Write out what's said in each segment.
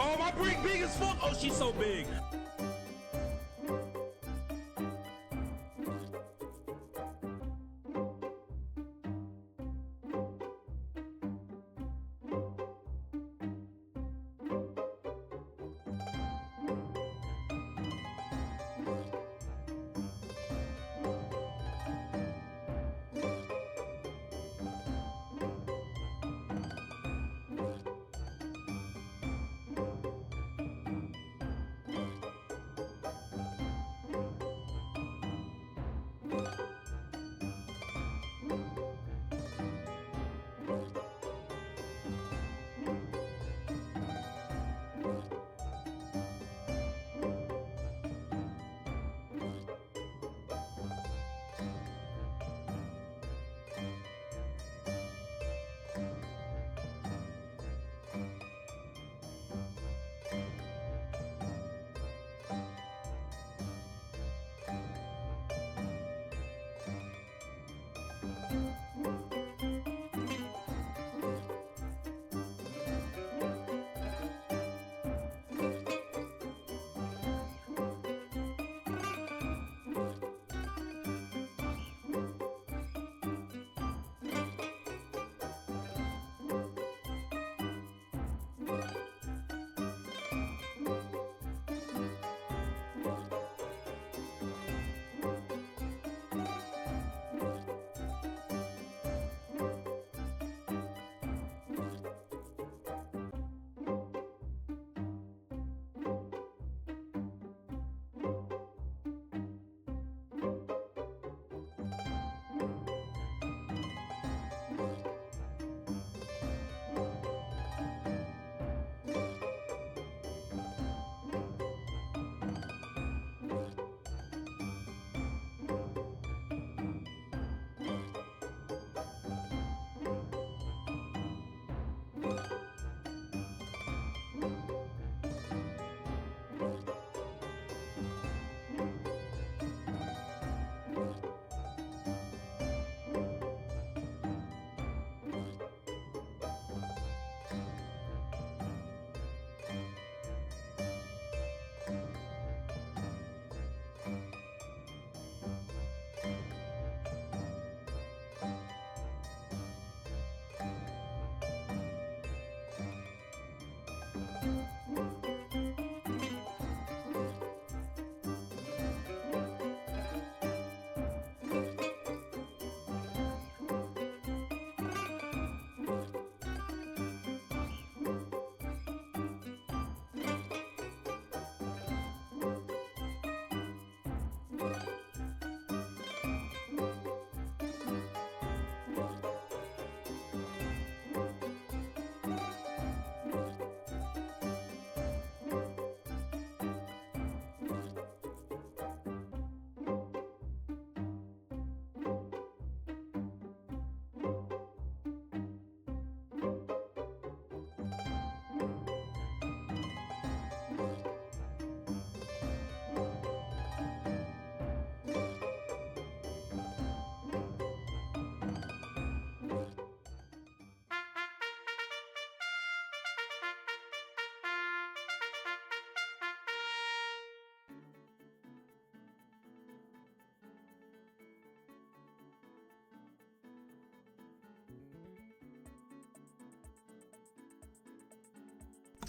Oh, my Brig big as fuck. Oh, she's so big.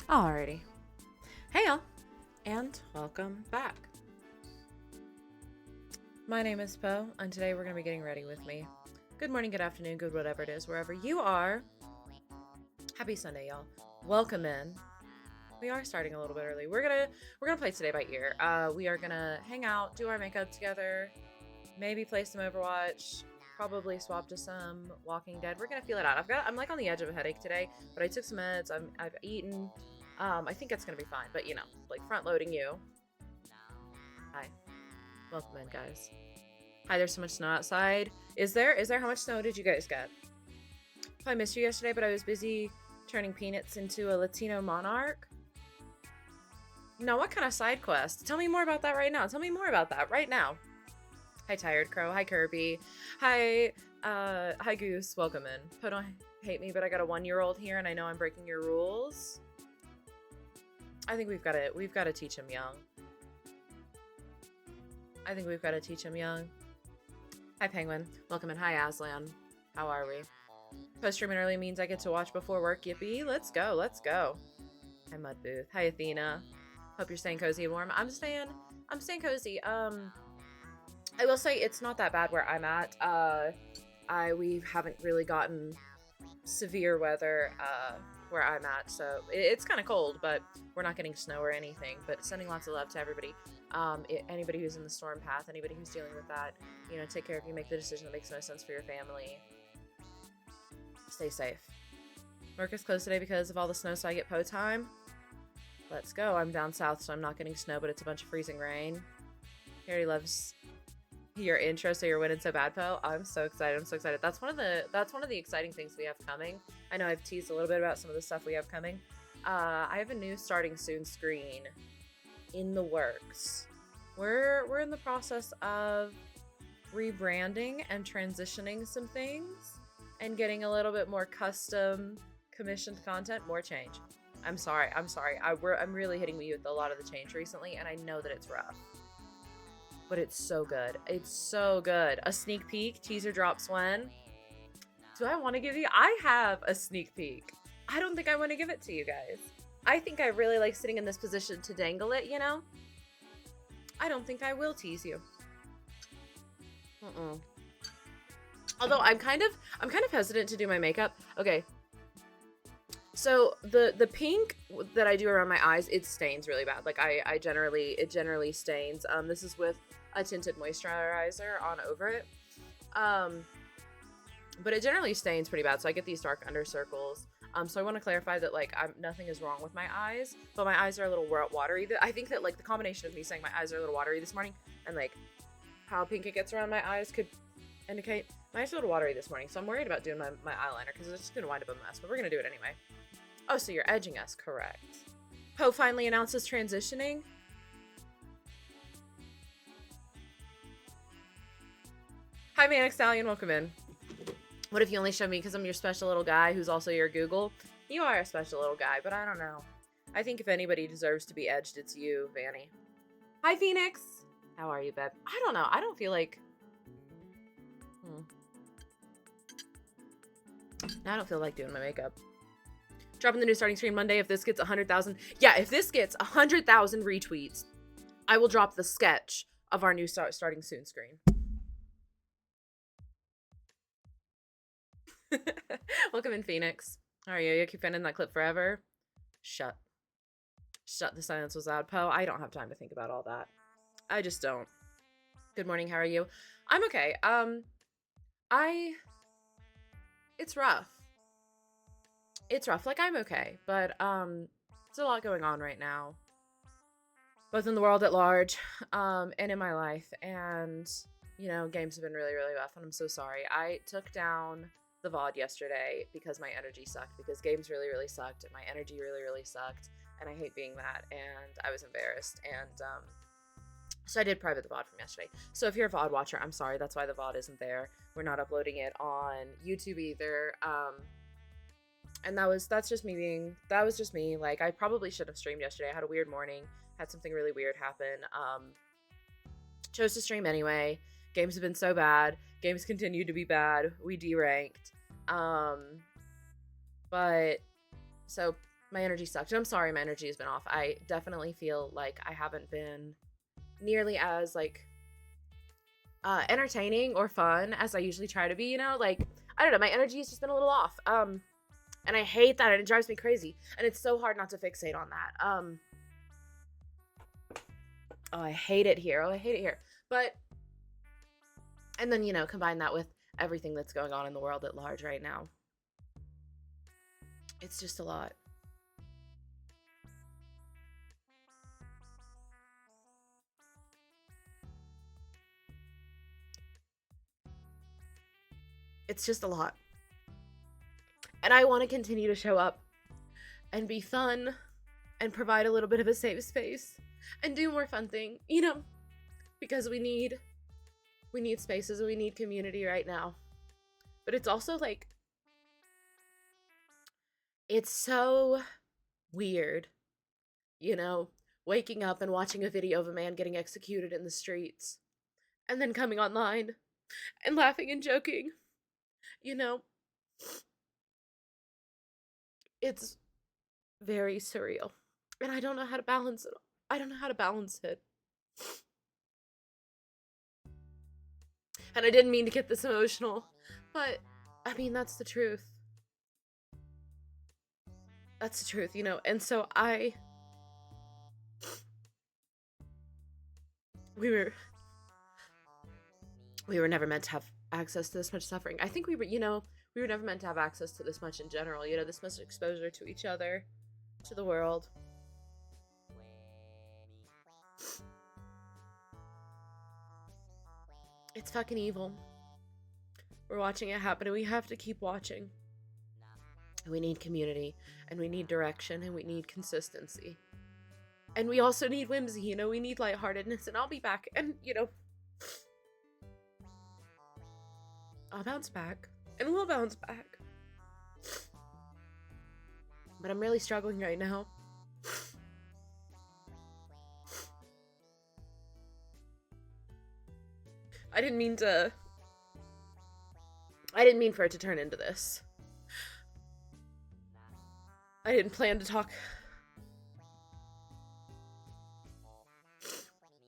Alrighty. Hey y'all, and welcome back. My name is Poe, and today we're going to be getting ready with me. Good morning, good afternoon, good whatever it is, wherever you are. Happy Sunday, y'all. Welcome in. We are starting a little bit early. We're gonna play today by ear. We are gonna hang out, do our makeup together, maybe play some Overwatch, probably swap to some Walking Dead. We're gonna feel it out. I'm like on the edge of a headache today, but I took some meds. I've eaten. I think it's gonna be fine. But you know, like front loading you. Hi, welcome in, guys. Hi, there's so much snow outside. Is there? How much snow did you guys get? I missed you yesterday, but I was busy turning Peanuts into a Latino monarch. No, what kind of side quest? Tell me more about that right now. Tell me more about that right now. Hi, Tired Crow. Hi, Kirby. Hi, Goose. Welcome in. Poe, don't hate me, but I got a 1-year-old here, and I know I'm breaking your rules. I think we've got to teach him young. I think we've got to teach him young. Hi, Penguin. Welcome in. Hi, Aslan. How are we? Post streaming early means I get to watch before work. Yippee. Let's go. Let's go. Hi, Mud Booth. Hi, Athena. Hope you're staying cozy and warm. I'm staying cozy. I will say it's not that bad where I'm at. We haven't really gotten severe weather where I'm at, so it's kind of cold, but we're not getting snow or anything. But sending lots of love to everybody. Anybody who's in the storm path, anybody who's dealing with that, you know, take care of you. Make the decision that makes most sense for your family. Stay safe. Work is closed today because of all the snow, so I get po time. Let's go. I'm down south, so I'm not getting snow, but it's a bunch of freezing rain. Harry loves your intro, so you're winning so bad, Po. I'm so excited. I'm so excited. That's one of the exciting things we have coming. I know I've teased a little bit about some of the stuff we have coming. I have a new starting soon screen in the works. We're in the process of rebranding and transitioning some things and getting a little bit more custom commissioned content. More change. I'm sorry. I'm really hitting you with a lot of the change recently, and I know that it's rough. But it's so good. It's so good. A sneak peek. Teaser drops when? Do I want to give you? I have a sneak peek. I don't think I want to give it to you guys. I think I really like sitting in this position to dangle it, you know? I don't think I will tease you. Although I'm kind of hesitant to do my makeup. Okay. So the pink that I do around my eyes, it stains really bad. Like it generally stains. This is with a tinted moisturizer on over it. But it generally stains pretty bad. So I get these dark under circles. So I want to clarify that like nothing is wrong with my eyes, but my eyes are a little watery. I think that like the combination of me saying my eyes are a little watery this morning and like how pink it gets around my eyes could indicate my eyes are a little watery this morning. So I'm worried about doing my eyeliner because it's just going to wind up a mess, but we're going to do it anyway. Oh, so you're edging us, correct. Poe finally announces transitioning. Hi, Manic Stallion, welcome in. What if you only show me because I'm your special little guy who's also your Google? You are a special little guy, but I don't know. I think if anybody deserves to be edged, it's you, Vanny. Hi, Phoenix. How are you, babe? I don't know. I don't feel like... I don't feel like doing my makeup. Dropping the new starting screen Monday if this gets 100,000. Yeah, if this gets 100,000 retweets, I will drop the sketch of our new starting soon screen. Welcome in, Phoenix. How are you? You keep finding that clip forever? Shut. The silence was loud. Poe, I don't have time to think about all that. I just don't. Good morning. How are you? I'm okay. It's rough. It's rough. Like, I'm okay, but there's a lot going on right now, both in the world at large, and in my life. And you know, games have been really, really rough, and I'm so sorry. I took down the VOD yesterday because my energy sucked, because games really, really sucked, and my energy really, really sucked, and I hate being that, and I was embarrassed, and so I did private the VOD from yesterday. So if you're a VOD watcher, I'm sorry, that's why the VOD isn't there. We're not uploading it on YouTube either. And that was just me. Like, I probably should have streamed yesterday. I had a weird morning, had something really weird happen. Chose to stream anyway. Games have been so bad. Games continue to be bad. We deranked. But so my energy sucked. And I'm sorry my energy has been off. I definitely feel like I haven't been nearly as like entertaining or fun as I usually try to be, you know? Like, I don't know, my energy has just been a little off. And I hate that, and it drives me crazy. And it's so hard not to fixate on that. Oh, I hate it here. But, and then, you know, combine that with everything that's going on in the world at large right now. It's just a lot. It's just a lot. And I want to continue to show up and be fun and provide a little bit of a safe space and do more fun things, you know, because we need spaces and we need community right now. But it's also like, it's so weird, you know, waking up and watching a video of a man getting executed in the streets, and then coming online and laughing and joking, you know, it's very surreal. And I don't know how to balance it. I don't know how to balance it. And I didn't mean to get this emotional, but I mean, that's the truth. That's the truth, you know. And so we were never meant to have access to this much suffering. I think we were, you know, we were never meant to have access to this much in general, you know, this much exposure to each other, to the world. It's fucking evil. We're watching it happen, and we have to keep watching. We need community, and we need direction, and we need consistency. And we also need whimsy, you know, we need lightheartedness, and I'll be back, and, you know, I'll bounce back, and we'll bounce back. But I'm really struggling right now. I didn't mean for it to turn into this. I didn't plan to talk.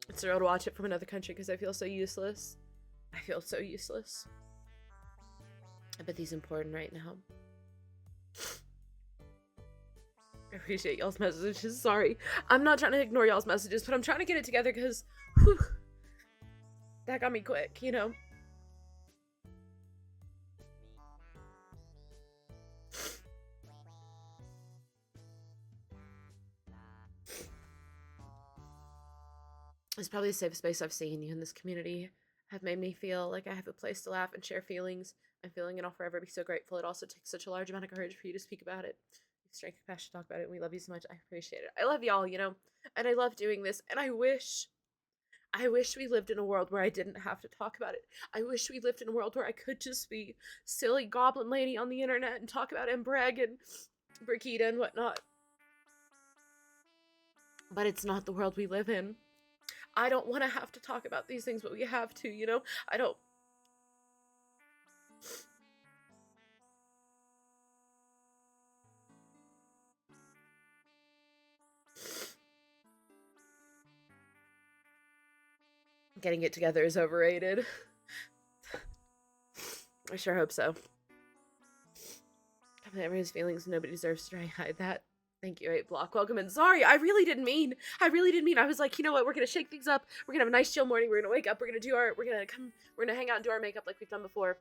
It's surreal to watch it from another country because I feel so useless. I feel so useless. But he's important right now. I appreciate y'all's messages. Sorry. I'm not trying to ignore y'all's messages, but I'm trying to get it together because that got me quick, you know? It's probably the safest space I've seen. You in this community have made me feel like I have a place to laugh and share feelings. I'm feeling, and I'll forever be so grateful. It also takes such a large amount of courage for you to speak about it. Strength and passion to talk about it, and we love you so much. I appreciate it. I love y'all, you know, and I love doing this, and I wish we lived in a world where I didn't have to talk about it. I wish we lived in a world where I could just be silly goblin lady on the internet and talk about Brig and Brigida and whatnot. But it's not the world we live in. I don't want to have to talk about these things, but we have to, you know? I don't. Getting it together is overrated. I sure hope so. Everyone's feelings, nobody deserves to try and hide that. Thank you, 8Block. Welcome in. Sorry, I really didn't mean. I was like, you know what? We're gonna shake things up. We're gonna have a nice chill morning. We're gonna wake up. We're gonna hang out and do our makeup like we've done before.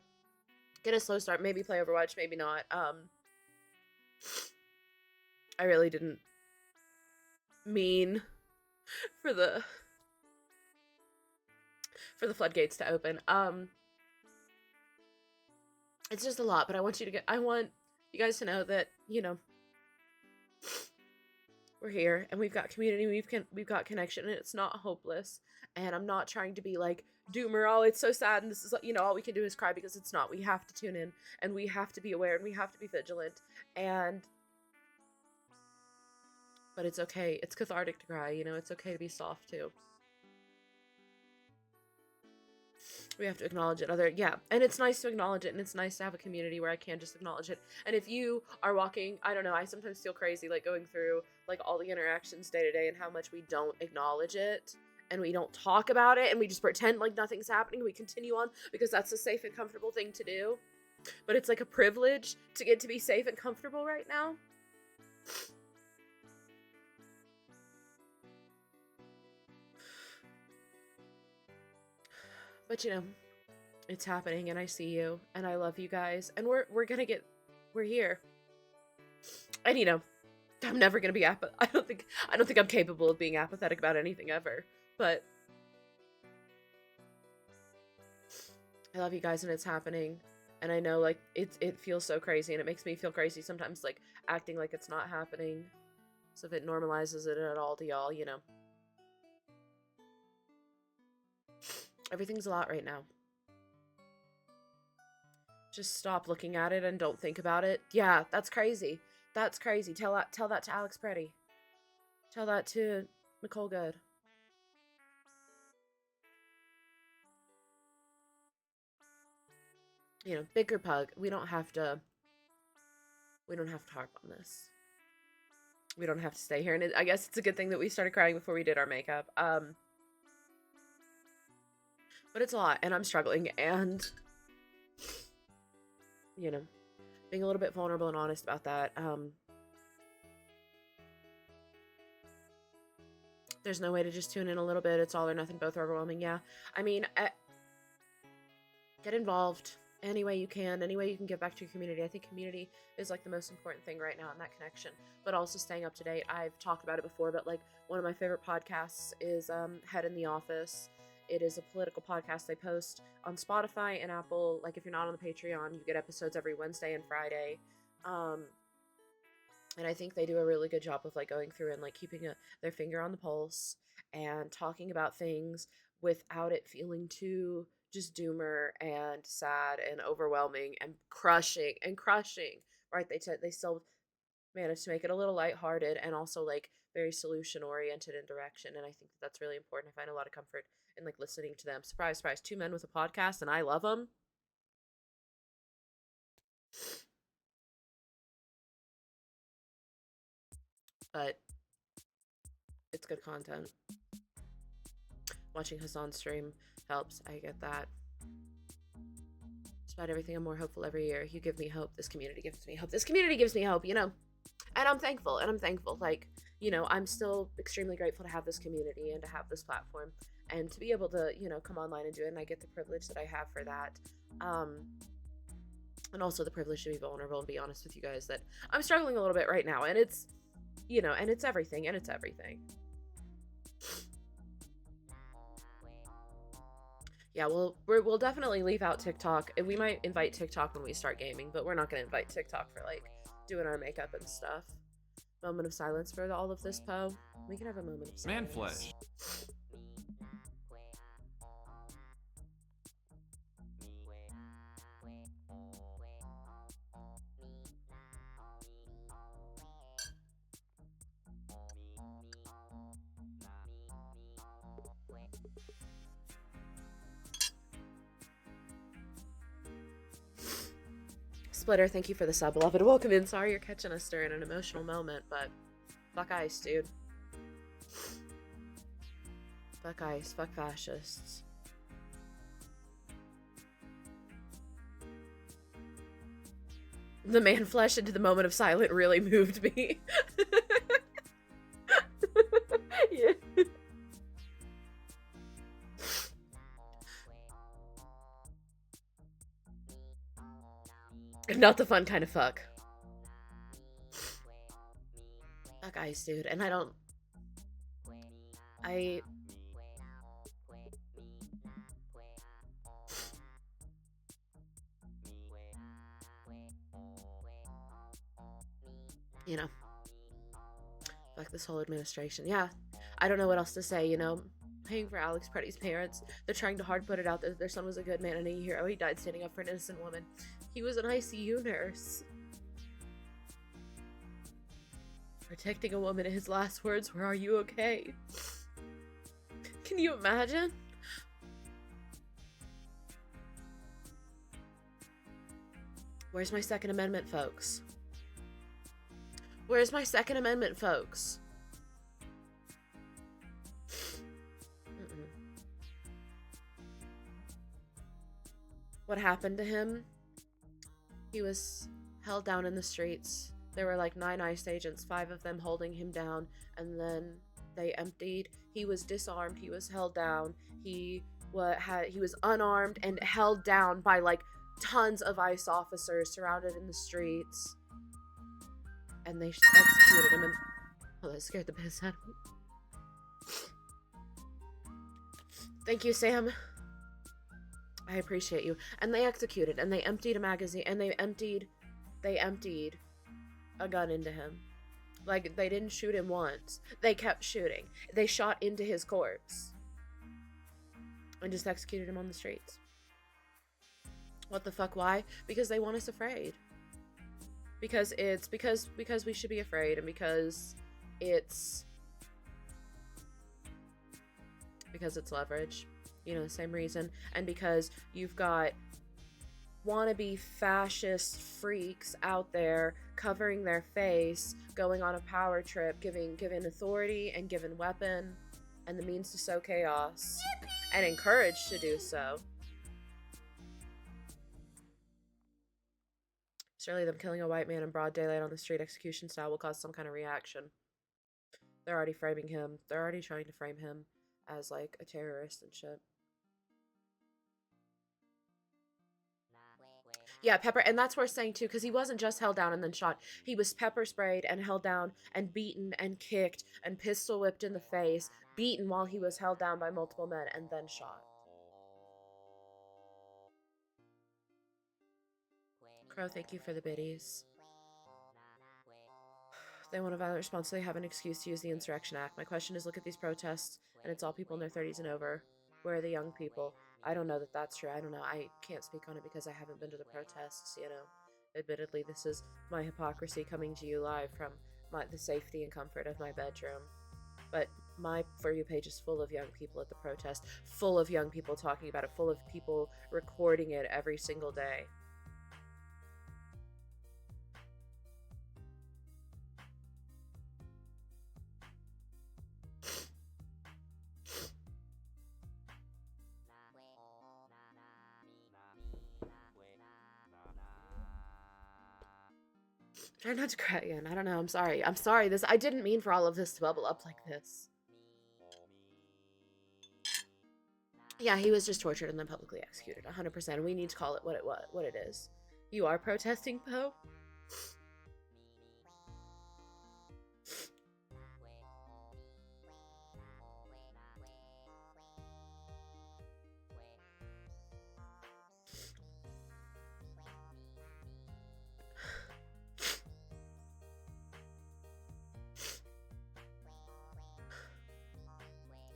Get a slow start. Maybe play Overwatch. Maybe not. I really didn't mean for the floodgates to open. It's just a lot, but I want you guys to know that, you know, we're here and we've got community, we've got connection, and it's not hopeless. And I'm not trying to be like doomer, oh, it's so sad and this is, you know, all we can do is cry, because it's not. We have to tune in and we have to be aware and we have to be vigilant. But it's okay. It's cathartic to cry, you know, it's okay to be soft too. We have to acknowledge it. And it's nice to acknowledge it, and it's nice to have a community where I can just acknowledge it. And if you are walking, I don't know, I sometimes feel crazy, like going through like all the interactions day to day and how much we don't acknowledge it and we don't talk about it and we just pretend like nothing's happening. We continue on because that's a safe and comfortable thing to do. But it's like a privilege to get to be safe and comfortable right now. But you know, it's happening, and I see you, and I love you guys, and we're here. And you know, I'm never gonna be I don't think I'm capable of being apathetic about anything ever. But I love you guys, and it's happening. And I know, like, it feels so crazy, and it makes me feel crazy sometimes, like, acting like it's not happening. So if it normalizes it at all to y'all, you know. Everything's a lot right now. Just stop looking at it and don't think about it. Yeah, that's crazy. That's crazy. Tell that to Alex Preddy. Tell that to Nicole Good. You know, bigger pug. We don't have to harp on this. We don't have to stay here. And I guess it's a good thing that we started crying before we did our makeup. But it's a lot, and I'm struggling, and, you know, being a little bit vulnerable and honest about that. There's no way to just tune in a little bit. It's all or nothing, both are overwhelming. Yeah. I mean, get involved any way you can, any way you can give back to your community. I think community is like the most important thing right now, and that connection, but also staying up to date. I've talked about it before, but like one of my favorite podcasts is Head in the Office. It is a political podcast they post on Spotify and Apple. Like if you're not on the Patreon, you get episodes every Wednesday and Friday. And I think they do a really good job of like going through and like keeping their finger on the pulse and talking about things without it feeling too just doomer and sad and overwhelming and crushing, right? They still managed to make it a little lighthearted and also like very solution oriented in direction, and I think that's really important. I find a lot of comfort in like listening to them. Surprise, surprise, two men with a podcast, and I love them. But it's good content. Watching Hassan stream helps. I get that. Despite everything, I'm more hopeful every year. You give me hope. This community gives me hope. This community gives me hope, you know. And I'm thankful. Like, you know, I'm still extremely grateful to have this community and to have this platform and to be able to, you know, come online and do it. And I get the privilege that I have for that. And also the privilege to be vulnerable and be honest with you guys that I'm struggling a little bit right now. And it's, you know, and it's everything. Yeah, we'll definitely leave out TikTok. We might invite TikTok when we start gaming, but we're not going to invite TikTok for, like, doing our makeup and stuff. Moment of silence for all of this, Poe. We can have a moment of silence. Manflesh. Splitter, thank you for the sub, beloved. Welcome in. Sorry you're catching us during an emotional moment, but fuck ICE, dude. Fuck ICE. Fuck fascists. The man flesh into the moment of silence really moved me. Yeah. Not the fun kind of fuck. Fuck ICE, dude. And you know, fuck this whole administration. Yeah, I don't know what else to say, you know. Paying for Alex Pretty's parents. They're trying to hard put it out that their son was a good man and a hero. He died standing up for an innocent woman. He was an ICU nurse. Protecting a woman in his last words were, "Are you okay?" Can you imagine? Where's my Second Amendment, folks? Where's my Second Amendment, folks? What happened to him? He was held down in the streets. There were like 9 ICE agents, 5 of them holding him down, and then they emptied. He was disarmed. He was held down. He was unarmed and held down by like tons of ICE officers surrounded in the streets. And they executed him. And oh, that scared the piss out of me. Thank you, Sam. I appreciate you. And they executed, and they emptied a magazine, and they emptied a gun into him. Like, they didn't shoot him once. They kept shooting. They shot into his corpse. And just executed him on the streets. What the fuck, why? Because they want us afraid. Because we should be afraid, and because it's because it's leverage. You know, the same reason. And because you've got wannabe fascist freaks out there covering their face, going on a power trip, giving authority and given weapon and the means to sow chaos, and encouraged to do so. Surely them killing a white man in broad daylight on the street execution style will cause some kind of reaction. They're already framing him. They're already trying to frame him as like a terrorist and shit. Yeah, pepper, and that's worth saying too, because he wasn't just held down and then shot. He was pepper sprayed and held down and beaten and kicked and pistol whipped in the face, beaten while he was held down by multiple men, and then shot. Crow, thank you for the biddies. They want a violent response, so they have an excuse to use the Insurrection Act. My question is, look at these protests, and it's all people in their 30s and over. Where are the young people? I don't know that that's true. I don't know. I can't speak on it because I haven't been to the protests, you know. Admittedly, this is my hypocrisy coming to you live from the safety and comfort of my bedroom. But my For You page is full of young people at the protest, full of young people talking about it, full of people recording it every single day. Try not to cry again. I don't know. I'm sorry. I'm sorry. I didn't mean for all of this to bubble up like this. Yeah, he was just tortured and then publicly executed. 100%. We need to call it what it is. You are protesting, Poe?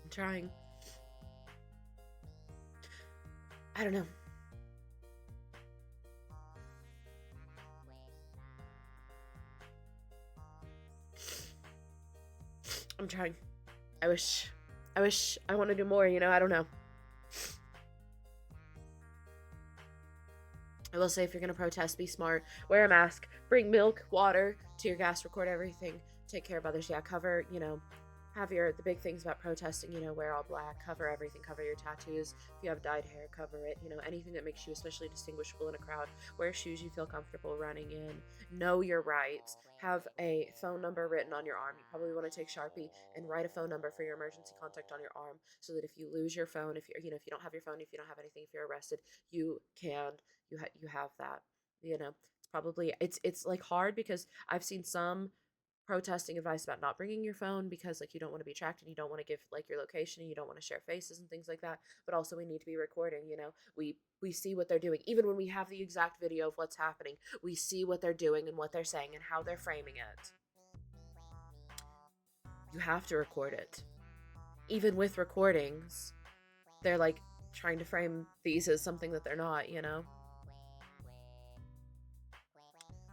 I'm trying. I don't know. I'm trying. I wish I want to do more, you know? I don't know. I will say, if you're going to protest, be smart. Wear a mask. Bring milk, water, tear gas, record everything. Take care of others. Yeah, cover, you know, have the big things about protesting, you know, wear all black, cover everything, cover your tattoos. If you have dyed hair, cover it. You know, anything that makes you especially distinguishable in a crowd. Wear shoes you feel comfortable running in. Know your rights. Have a phone number written on your arm. You probably want to take Sharpie and write a phone number for your emergency contact on your arm, so that if you lose your phone, if you if you don't have your phone, if you don't have anything, if you're arrested, you have that. You know, it's probably it's like hard because I've seen some protesting advice about not bringing your phone because like you don't want to be tracked and you don't want to give like your location and you don't want to share faces and things like that, but also we need to be recording. You know, we see what they're doing. Even when we have the exact video of what's happening, we see what they're doing and what they're saying and how they're framing it. You have to record it. Even with recordings, they're like trying to frame these as something that they're not, you know.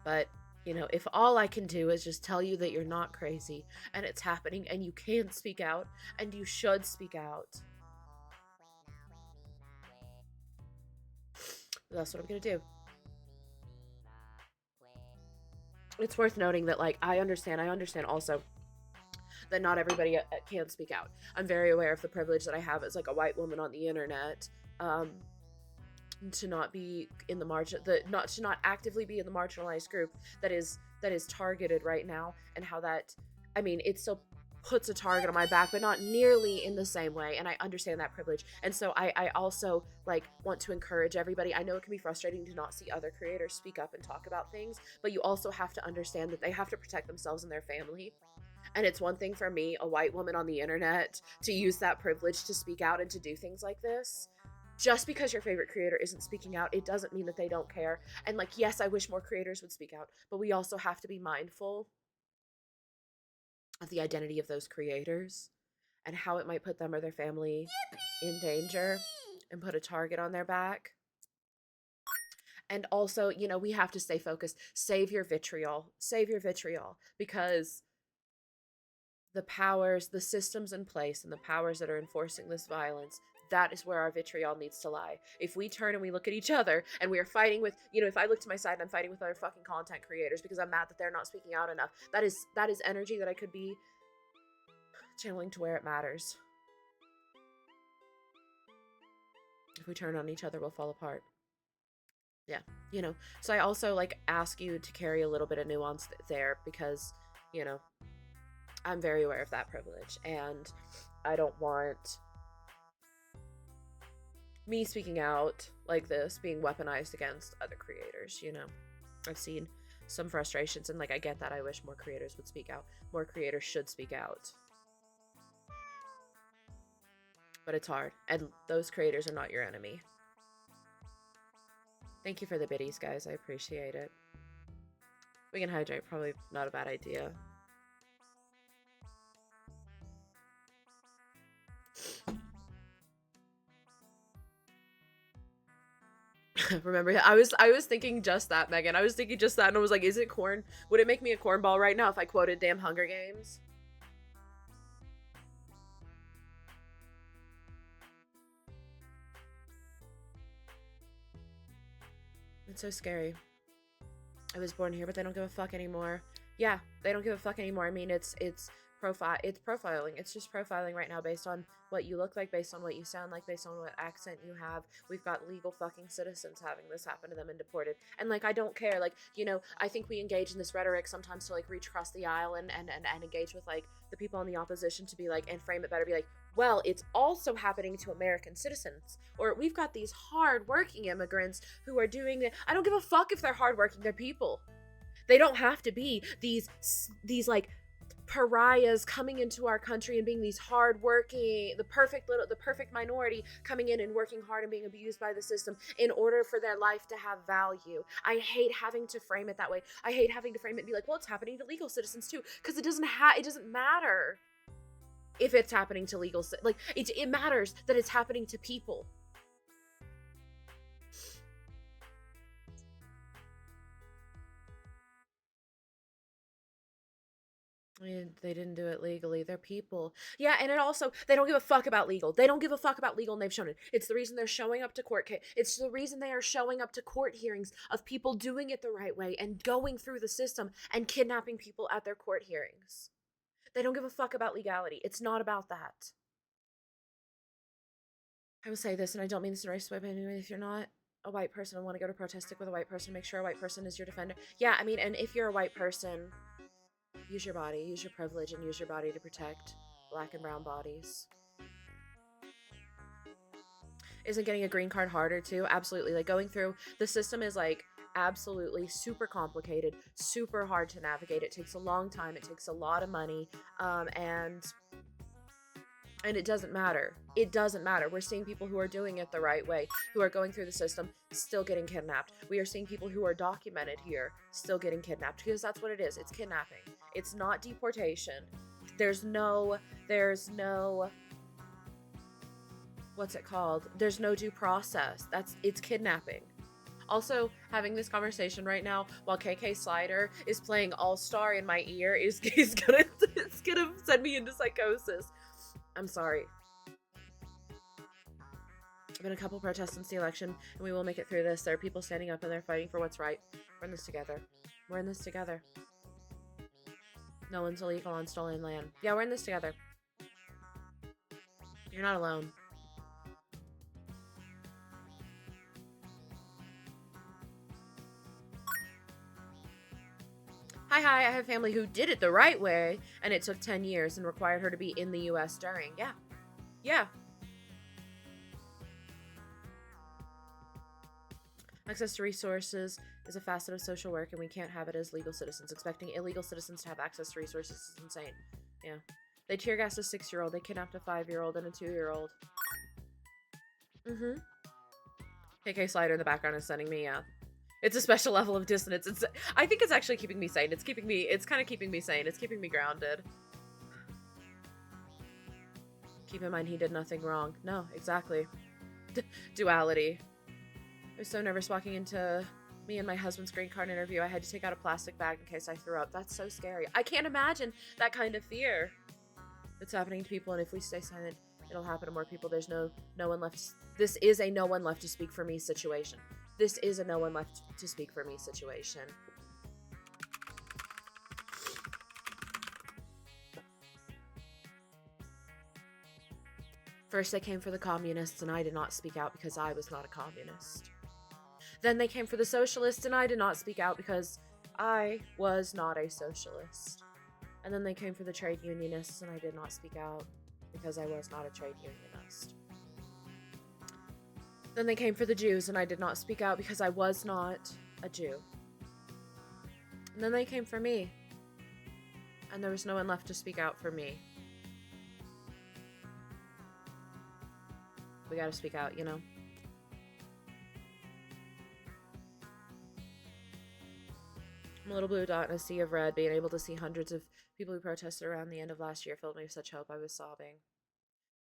But you know, if all I can do is just tell you that you're not crazy and it's happening and you can speak out and you should speak out, that's what I'm gonna do. It's worth noting that, like, I understand also that not everybody can speak out. I'm very aware of the privilege that I have as like a white woman on the internet, to not be in the not actively be in the marginalized group that is targeted right now, and how that, I mean, it still puts a target on my back, but not nearly in the same way, and I understand that privilege. And so I also like want to encourage everybody. I know it can be frustrating to not see other creators speak up and talk about things, but you also have to understand that they have to protect themselves and their family. And it's one thing for me, a white woman on the internet, to use that privilege to speak out and to do things like this. Just because your favorite creator isn't speaking out, it doesn't mean that they don't care. And like, yes, I wish more creators would speak out, but we also have to be mindful of the identity of those creators and how it might put them or their family in danger and put a target on their back. And also, you know, we have to stay focused. Save your vitriol, because the powers, the systems in place, and the powers that are enforcing this violence, that is where our vitriol needs to lie. If we turn and we look at each other and we are fighting with, if I look to my side and I'm fighting with other fucking content creators because I'm mad that they're not speaking out enough, that is energy that I could be channeling to where it matters. If we turn on each other, we'll fall apart. Yeah, so I also ask you to carry a little bit of nuance there because, I'm very aware of that privilege, and I don't want me speaking out like this being weaponized against other creators. I've seen some frustrations, and I get that. I wish more creators would speak out. More creators should speak out. But it's hard, and those creators are not your enemy. Thank you for the biddies, guys. I appreciate it. We can hydrate, probably not a bad idea. Remember, I was thinking just that, Megan. I was thinking just that, and I was like, is it corn? Would it make me a cornball right now if I quoted damn Hunger Games? It's so scary. I was born here, but they don't give a fuck anymore. Yeah, they don't give a fuck anymore. I mean, it's profiling. It's just profiling right now based on what you look like, based on what you sound like, based on what accent you have. We've got legal fucking citizens having this happen to them and deported. And I don't care. I think we engage in this rhetoric sometimes to reach across the aisle and engage with the people in the opposition to be and frame it better, be well, it's also happening to American citizens, or we've got these hard-working immigrants who are doing it. I don't give a fuck if they're hard-working. They're people. They don't have to be these pariahs coming into our country and being these hard-working, the perfect minority coming in and working hard and being abused by the system in order for their life to have value. I hate having to frame it that way. I hate having to frame it and be well, it's happening to legal citizens too, because it doesn't matter if it's happening to legal, it matters that it's happening to people. They didn't do it legally. They're people. Yeah, and it also, they don't give a fuck about legal. They don't give a fuck about legal, and they've shown it. It's the reason they're showing up to court case. It's the reason they are showing up to court hearings of people doing it the right way and going through the system and kidnapping people at their court hearings. They don't give a fuck about legality. It's not about that. I will say this, and I don't mean this in a racist way, but anyway, if you're not a white person and want to go to protest with a white person, make sure a white person is your defender. Yeah, I mean, and if you're a white person, use your body, use your privilege, and use your body to protect Black and brown bodies. Isn't getting a green card harder too? Absolutely. Going through the system is absolutely super complicated, super hard to navigate. It takes a long time. It takes a lot of money, and it doesn't matter. It doesn't matter. We're seeing people who are doing it the right way, who are going through the system, still getting kidnapped. We are seeing people who are documented here still getting kidnapped, because that's what it is. It's kidnapping. It's not deportation. There's no, what's it called? There's no due process. It's kidnapping. Also, having this conversation right now while KK Slider is playing All-Star in my ear is gonna send me into psychosis. I'm sorry. I've been a couple protests since the election, and we will make it through this. There are people standing up and they're fighting for what's right. We're in this together. We're in this together. No one's illegal on stolen land. Yeah, we're in this together. You're not alone. Hi, I have family who did it the right way, and it took 10 years and required her to be in the US during. Yeah. Access to resources is a facet of social work, and we can't have it as legal citizens. Expecting illegal citizens to have access to resources is insane. Yeah. They tear gassed a 6-year-old. They kidnapped a 5-year-old and a 2-year-old. KK Slider in the background is sending me, yeah. It's a special level of dissonance. I think it's actually keeping me sane. It's kind of keeping me sane. It's keeping me grounded. Keep in mind, he did nothing wrong. No, exactly. Duality. I was so nervous walking into me and my husband's green card interview. I had to take out a plastic bag in case I threw up. That's so scary. I can't imagine that kind of fear. It's happening to people, and if we stay silent, it'll happen to more people. There's no one left. This is a no one left to speak for me situation. This is a no one left to speak for me situation. First, they came for the communists, and I did not speak out because I was not a communist. Then they came for the socialists, and I did not speak out because I was not a socialist. And then they came for the trade unionists, and I did not speak out because I was not a trade unionist. Then they came for the Jews, and I did not speak out because I was not a Jew. And then they came for me, and there was no one left to speak out for me. We gotta speak out, you know? I'm a little blue dot in a sea of red. Being able to see hundreds of people who protested around the end of last year filled me with such hope. I was sobbing.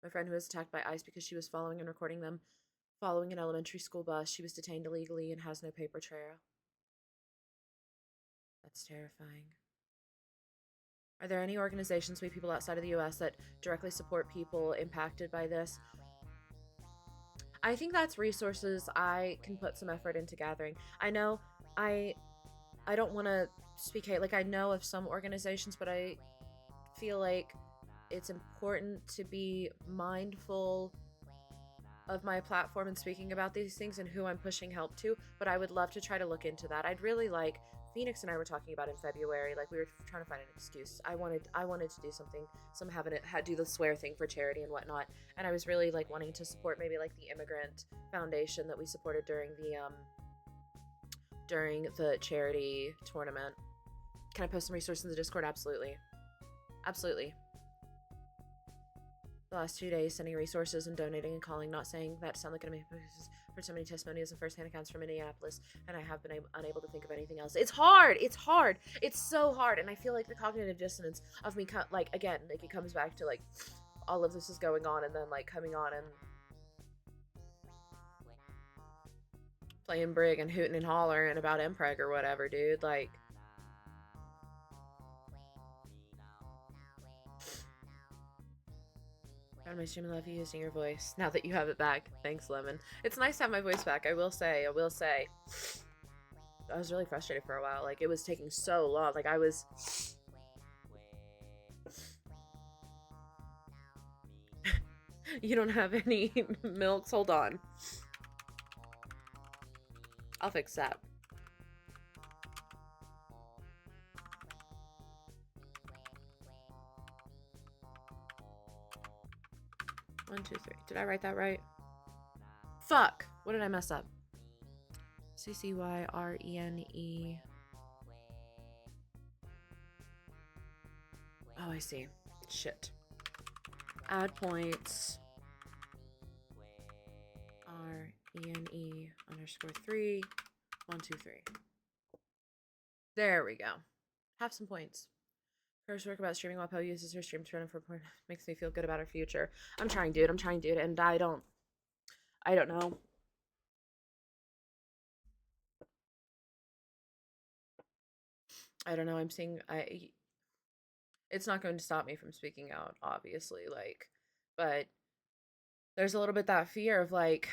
My friend who was attacked by ICE because she was following and recording them following an elementary school bus. She was detained illegally and has no paper trail. That's terrifying. Are there any organizations, we people outside of the US, that directly support people impacted by this? I think that's resources I can put some effort into gathering. I know I don't want to speak hate. Like, I know of some organizations, but I feel like it's important to be mindful of my platform and speaking about these things and who I'm pushing help to. But I would love to try to look into that. I'd really like, Phoenix and I were talking about in February, like we were trying to find an excuse. I wanted to do something, do the swear thing for charity and whatnot. And I was really like wanting to support maybe like the immigrant foundation that we supported during the charity tournament. Can I post some resources in the Discord? Absolutely. Absolutely. The last 2 days, sending resources and donating and calling, not saying that to sound like an amazing for so many testimonials and first-hand accounts from Minneapolis, and I have been unable to think of anything else. It's hard. It's hard. It's so hard. And I feel like the cognitive dissonance of me, like, again, like it comes back to like all of this is going on and then like coming on and playing Brig and hooting and hollering about Mpreg or whatever, dude. Like, God, my stream, I love you using your voice now that you have it back. Thanks, Lemon. It's nice to have my voice back. I will say. I was really frustrated for a while. Like, it was taking so long. Like, I was... You don't have any milks? Hold on. I'll fix that. One, two, three. Did I write that right? Fuck! What did I mess up? CCYRENE. Oh, I see. Shit. Add points. RENE _3. 1, 2, 3. There we go. Have some points. First work about streaming while Poe uses her stream to run for point makes me feel good about her future. I'm trying, dude. I'm trying, dude. And I don't know. I don't know. I'm seeing, it's not going to stop me from speaking out, obviously, like, but there's a little bit that fear of like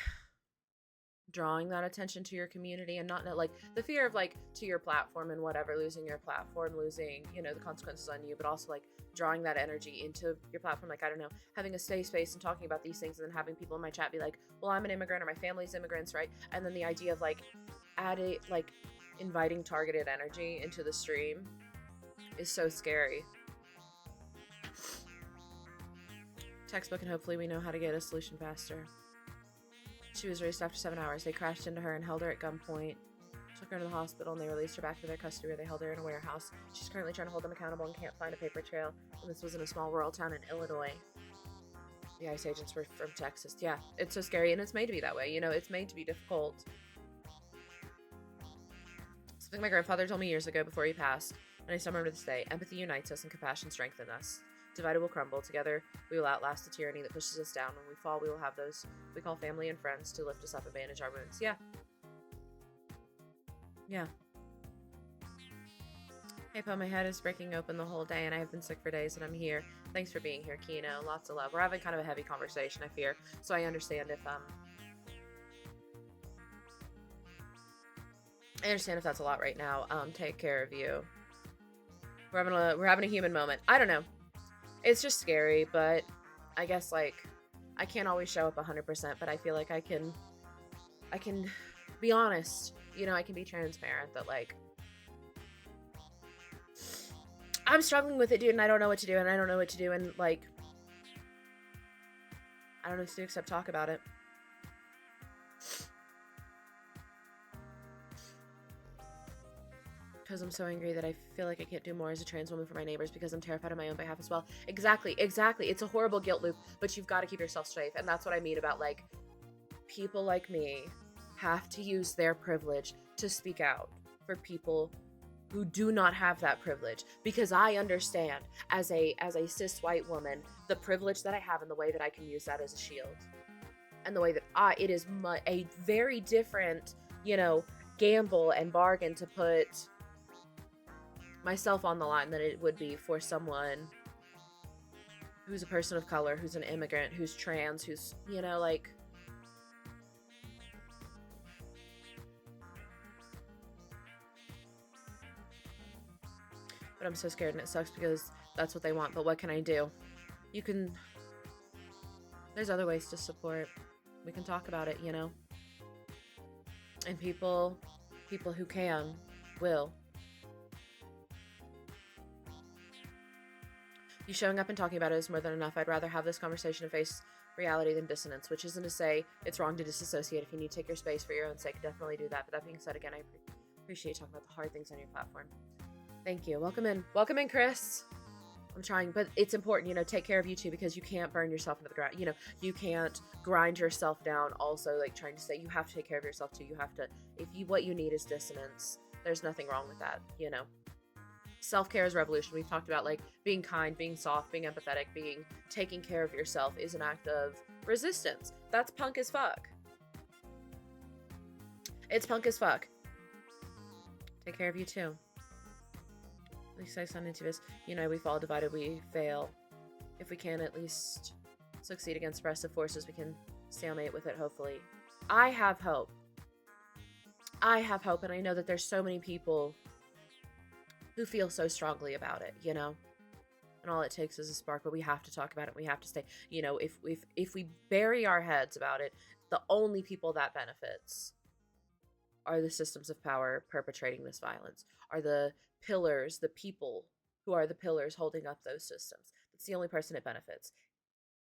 drawing that attention to your community and not like the fear of like to your platform and whatever, losing your platform, losing, you know, the consequences on you, but also like drawing that energy into your platform. Like, I don't know, having a safe space and talking about these things and then having people in my chat be like, well, I'm an immigrant or my family's immigrants, right? And then the idea of like adding, like inviting targeted energy into the stream is so scary. Textbook, and hopefully we know how to get a solution faster. She was released after 7 hours. They crashed into her and held her at gunpoint, took her to the hospital, and they released her back to their custody where they held her in a warehouse. She's currently trying to hold them accountable and can't find a paper trail. And this was in a small rural town in Illinois. The ICE agents were from Texas. Yeah, it's so scary, and it's made to be that way. You know, it's made to be difficult. Something my grandfather told me years ago before he passed, and I still remember this day. Empathy unites us and compassion strengthens us. Divided will crumble. Together, we will outlast the tyranny that pushes us down. When we fall, we will have those we call family and friends to lift us up and bandage our wounds. Yeah. Yeah. Hey, Poe, my head is breaking open the whole day, and I have been sick for days, and I'm here. Thanks for being here, Kino. Lots of love. We're having kind of a heavy conversation, I fear, so I understand if that's a lot right now. Take care of you. We're having a human moment. I don't know. It's just scary, but I guess like I can't always show up 100%, but I feel like I can be honest. You know, I can be transparent that like I'm struggling with it, dude, and I don't know what to do, and like I don't know what to do except talk about it. Because I'm so angry that I feel like I can't do more as a trans woman for my neighbors because I'm terrified on my own behalf as well. Exactly. It's a horrible guilt loop, but you've got to keep yourself safe. And that's what I mean about like people like me have to use their privilege to speak out for people who do not have that privilege, because I understand as a cis white woman the privilege that I have and the way that I can use that as a shield, and the way that it is a very different, you know, gamble and bargain to put myself on the line than it would be for someone who's a person of color, who's an immigrant, who's trans, who's, you know, like but I'm so scared, and it sucks because that's what they want. But what can I do? There's other ways to support. We can talk about it, you know? And people who can, will. You showing up and talking about it is more than enough. I'd rather have this conversation and face reality than dissonance, which isn't to say it's wrong to disassociate. If you need to take your space for your own sake, definitely do that. But that being said, again, I appreciate talking about the hard things on your platform. Thank you. Welcome in, Chris. I'm trying, but it's important, you know, take care of you too, because you can't burn yourself into the ground. You know, you can't grind yourself down. Also, like trying to say you have to take care of yourself too. You have to, what you need is dissonance. There's nothing wrong with that, you know. Self-care is revolution. We've talked about like being kind, being soft, being empathetic, taking care of yourself is an act of resistance. That's punk as fuck. It's punk as fuck. Take care of you too. At least I sound into this. You know, we fall divided, we fail. If we can at least succeed against oppressive forces, we can stalemate with it, hopefully. I have hope. And I know that there's so many people who feel so strongly about it, you know? And all it takes is a spark, but we have to talk about it. We have to stay, you know, if we bury our heads about it, the only people that benefits are the systems of power perpetrating this violence, are the pillars, the people who are the pillars holding up those systems. It's the only person it benefits.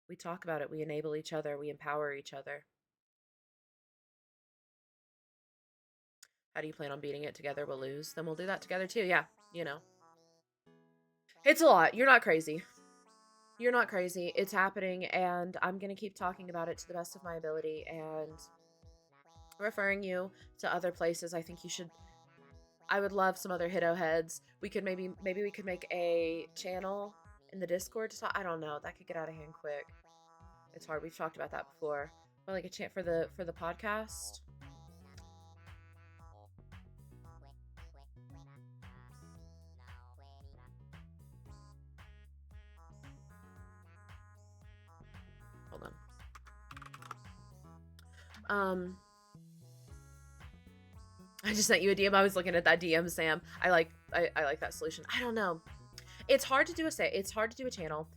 We talk about it, we enable each other, we empower each other. How do you plan on beating it? Together we'll lose. Then we'll do that together too. Yeah, you know. It's a lot. You're not crazy. You're not crazy. It's happening, and I'm going to keep talking about it to the best of my ability and referring you to other places. I think you should. I would love some other Hiddo heads. We could maybe we could make a channel in the Discord to talk. I don't know. That could get out of hand quick. It's hard. We've talked about that before. But like a chant for the podcast. Hold on. I just sent you a DM. I was looking at that DM, Sam. I like that solution. I don't know. It's hard to do a channel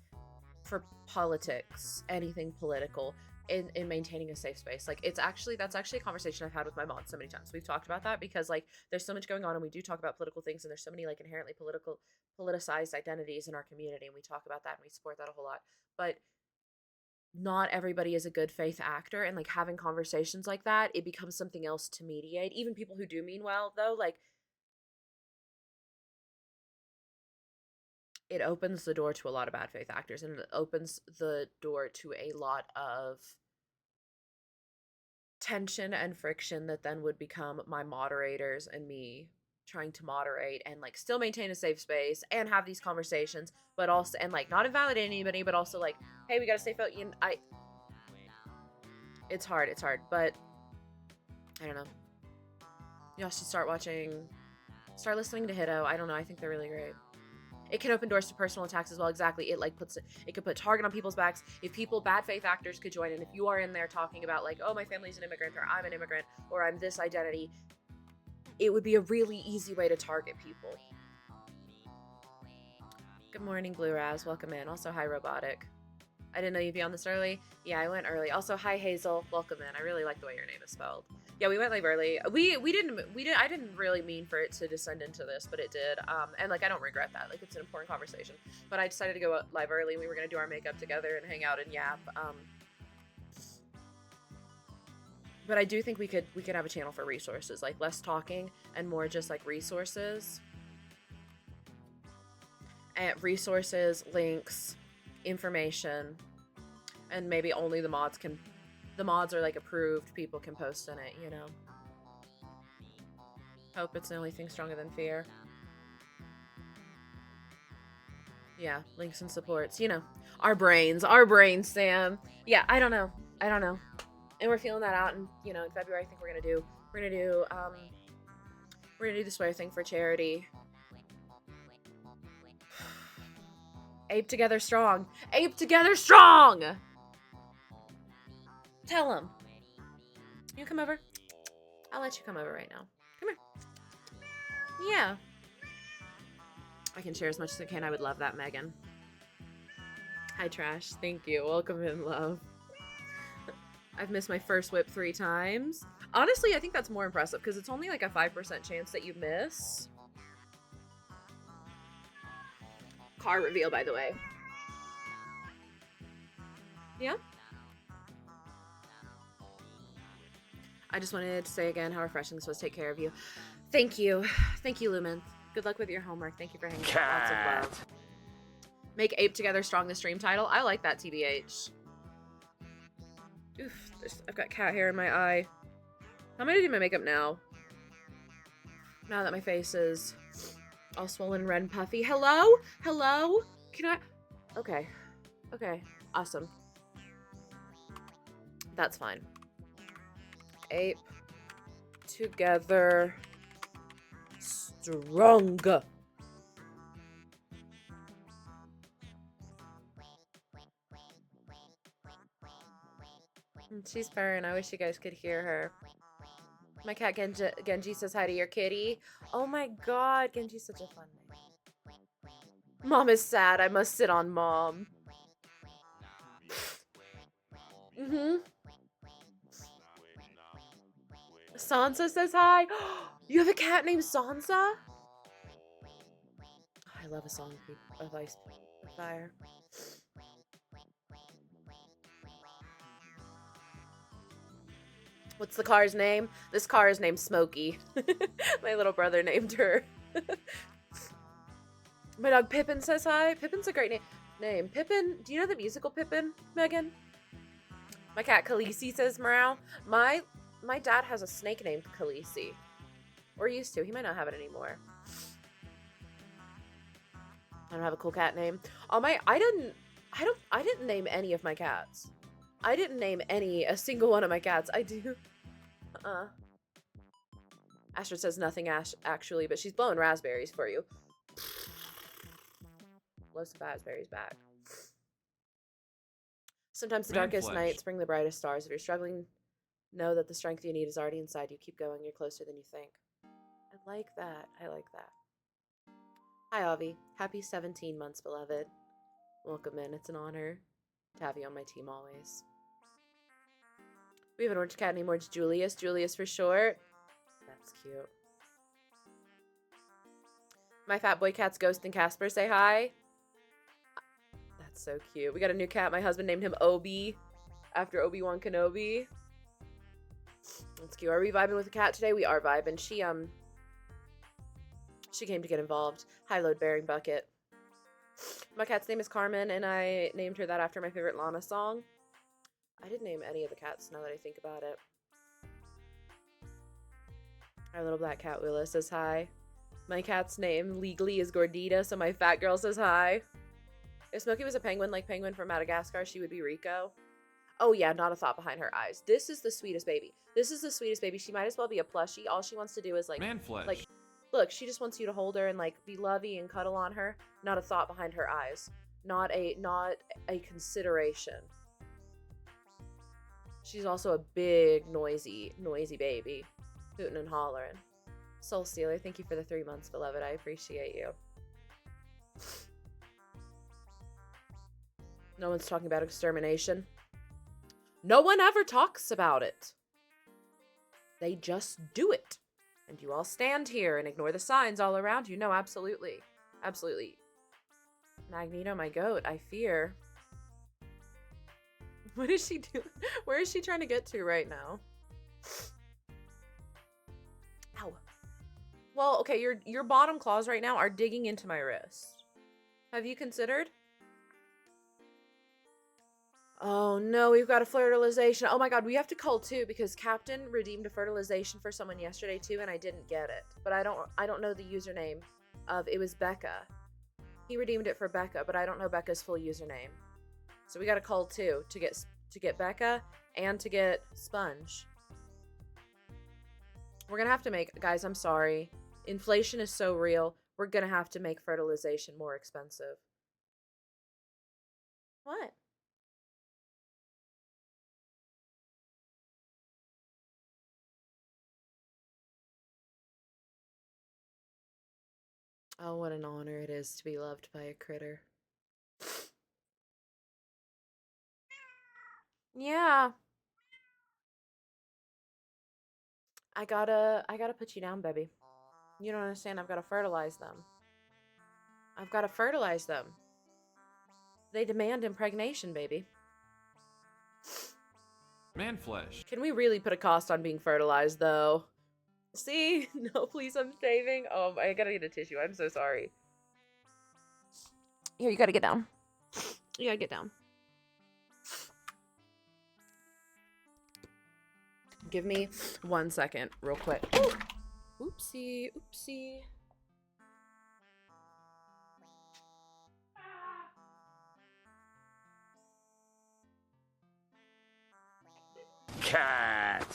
for politics, anything political, in maintaining a safe space. Like that's actually a conversation I've had with my mom so many times. We've talked about that because like there's so much going on, and we do talk about political things, and there's so many like inherently politicized identities in our community, and we talk about that and we support that a whole lot. But not everybody is a good faith actor, and like having conversations like that, it becomes something else to mediate. Even people who do mean well, though, like it opens the door to a lot of bad faith actors, and it opens the door to a lot of tension and friction that then would become my moderators and me trying to moderate and like still maintain a safe space and have these conversations, but also and like not invalidate anybody, but also like, hey, we gotta stay focused. You know, it's hard, but I don't know. Y'all should start watching Start listening to Hiddo. I don't know. I think they're really great. It can open doors to personal attacks as well. Exactly. It could put target on people's backs. If bad faith actors could join in, if you are in there talking about like, oh, my family's an immigrant, or I'm an immigrant, or I'm this identity, it would be a really easy way to target people. Good morning, Blue Raz. Welcome in. Also, hi, Robotic. I didn't know you'd be on this early. Yeah, I went early. Also, hi, Hazel. Welcome in. I really like the way your name is spelled. Yeah, we went live early. I didn't really mean for it to descend into this, but it did. And like, I don't regret that. Like, it's an important conversation. But I decided to go live early. We were gonna do our makeup together and hang out and yap. But I do think we could have a channel for resources, like less talking and more just like resources. And resources, links, information, and maybe only the mods are like approved, people can post in it, you know. Hope it's the only thing stronger than fear. Yeah, links and supports, you know. Our brains, Sam. Yeah, I don't know. And we're feeling that out, and you know, in February I think we're gonna do the swear thing for charity. Ape together strong. Ape together strong! Tell him. You come over? I'll let you come over right now. Come here. Yeah. I can share as much as I can. I would love that, Megan. Hi, Trash. Thank you. Welcome in, love. I've missed my first whip 3 times. Honestly, I think that's more impressive because it's only like a 5% chance that you miss. Car reveal, by the way. Yeah? I just wanted to say again how refreshing this was. Take care of you. Thank you. Thank you, Lumen. Good luck with your homework. Thank you for hanging out. Lots of love. Make Ape Together Strong the stream title. I like that, TBH. Oof, I've got cat hair in my eye. How am I gonna do my makeup now? Now that my face is all swollen, red, and puffy. Hello? Hello? Can I? Okay. Okay. Awesome. That's fine. Ape Together Strong. She's purring. I wish you guys could hear her. My cat Genji says hi to your kitty. Oh my god, Genji's such a fun name. Mom is sad. I must sit on mom. Sansa says hi. You have a cat named Sansa? I love a song of ice and fire. What's the car's name? This car is named Smokey. My little brother named her. My dog Pippin says hi. Pippin's a great name. Pippin, do you know the musical Pippin, Megan? My cat Khaleesi says meow. My dad has a snake named Khaleesi. Or used to. He might not have it anymore. I don't have a cool cat name. I didn't name any of my cats. I didn't name a single one of my cats. I do. Astrid says nothing actually, but she's blowing raspberries for you. Blow some raspberries back. Sometimes the darkest nights bring the brightest stars. If you're struggling, know that the strength you need is already inside you. Keep going. You're closer than you think. I like that. I like that. Hi, Avi. Happy 17 months, beloved. Welcome in. It's an honor to have you on my team always. We have an orange cat named Orange Julius. Julius for short. That's cute. My fat boy cats Ghost and Casper say hi. That's so cute. We got a new cat. My husband named him Obi after Obi-Wan Kenobi. That's cute. Are we vibing with the cat today? We are vibing. She came to get involved. High load bearing bucket. My cat's name is Carmen, and I named her that after my favorite Lana song. I didn't name any of the cats now that I think about it. Our little black cat Willa says hi. My cat's name legally is Gordita, so my fat girl says hi. If Smokey was a penguin like Penguin from Madagascar, she would be Rico. Oh yeah, not a thought behind her eyes. This is the sweetest baby. This is the sweetest baby. She might as well be a plushie. All she wants to do is like... Man flesh. Like, Look, she just wants you to hold her and like be lovey and cuddle on her. Not a thought behind her eyes. Not a consideration. She's also a big, noisy baby. Hooting and hollering. Soul Stealer, thank you for the 3 months, beloved. I appreciate you. No one's talking about extermination. No one ever talks about it. They just do it. And you all stand here and ignore the signs all around you. No, absolutely. Absolutely. Magneto, my goat, I fear. What is she doing? Where is she trying to get to right now? Ow. Well, okay, your bottom claws right now are digging into my wrist. Have you considered? Oh no, we've got a fertilization. Oh my god, we have to call too because Captain redeemed a fertilization for someone yesterday too, and I didn't get it. But I don't know the username of it was Becca. He redeemed it for Becca, but I don't know Becca's full username. So we got to call too to get Becca and to get Sponge. We're gonna have to make, guys, I'm sorry. Inflation is so real. We're gonna have to make fertilization more expensive. What? Oh, what an honor it is to be loved by a critter. Yeah. I gotta put you down, baby. You don't understand. I've gotta fertilize them. I've gotta fertilize them. They demand impregnation, baby. Man flesh. Can we really put a cost on being fertilized, though? See? No, please, I'm saving. Oh, I gotta get a tissue. I'm so sorry. Here, you gotta get down. You gotta get down. Give me 1 second, real quick. Ooh. Oopsie, oopsie. Cat.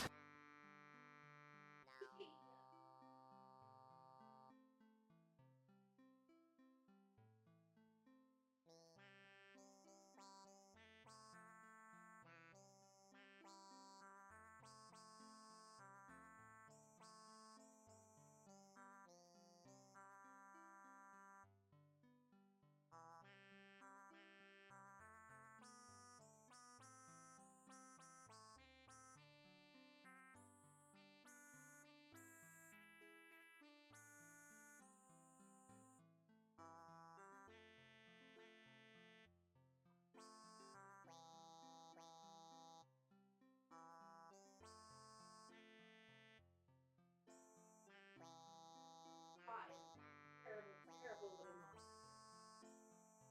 Terrible little mom.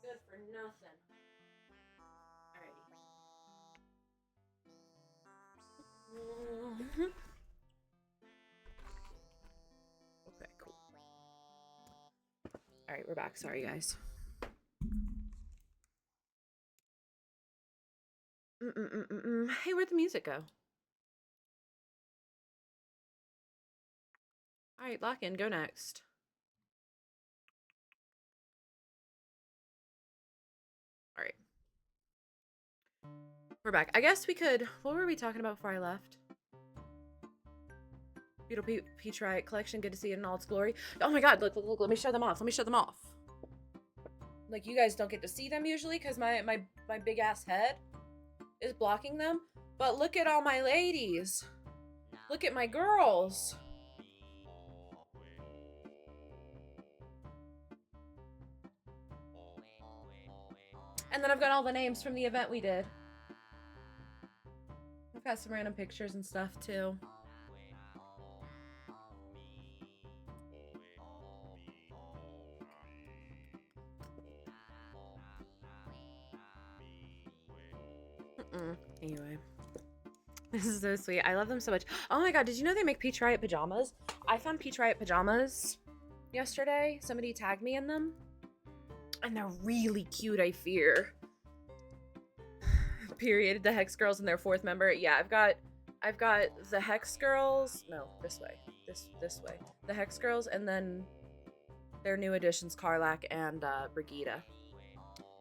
Good for nothing. Alrighty. Okay, cool. Alright, we're back. Sorry, guys. Hey, where'd the music go? Alright, lock in. Go next. Alright. We're back. I guess we could... What were we talking about before I left? Beautiful Peach Riot collection. Good to see it in all its glory. Oh my god, look. Let me show them off. Let me show them off. Like, you guys don't get to see them usually because my big ass head is blocking them. But look at all my ladies. Look at my girls. And then I've got all the names from the event we did. I've got some random pictures and stuff too. Anyway. This is so sweet. I love them so much. Oh my god, did you know they make Peach Riot pajamas? I found Peach Riot pajamas yesterday. Somebody tagged me in them. And they're really cute, I fear. Period. The Hex Girls and their fourth member. Yeah, I've got the Hex Girls. No, this way. this way. The Hex Girls, and then their new additions, Karlak and Brigida.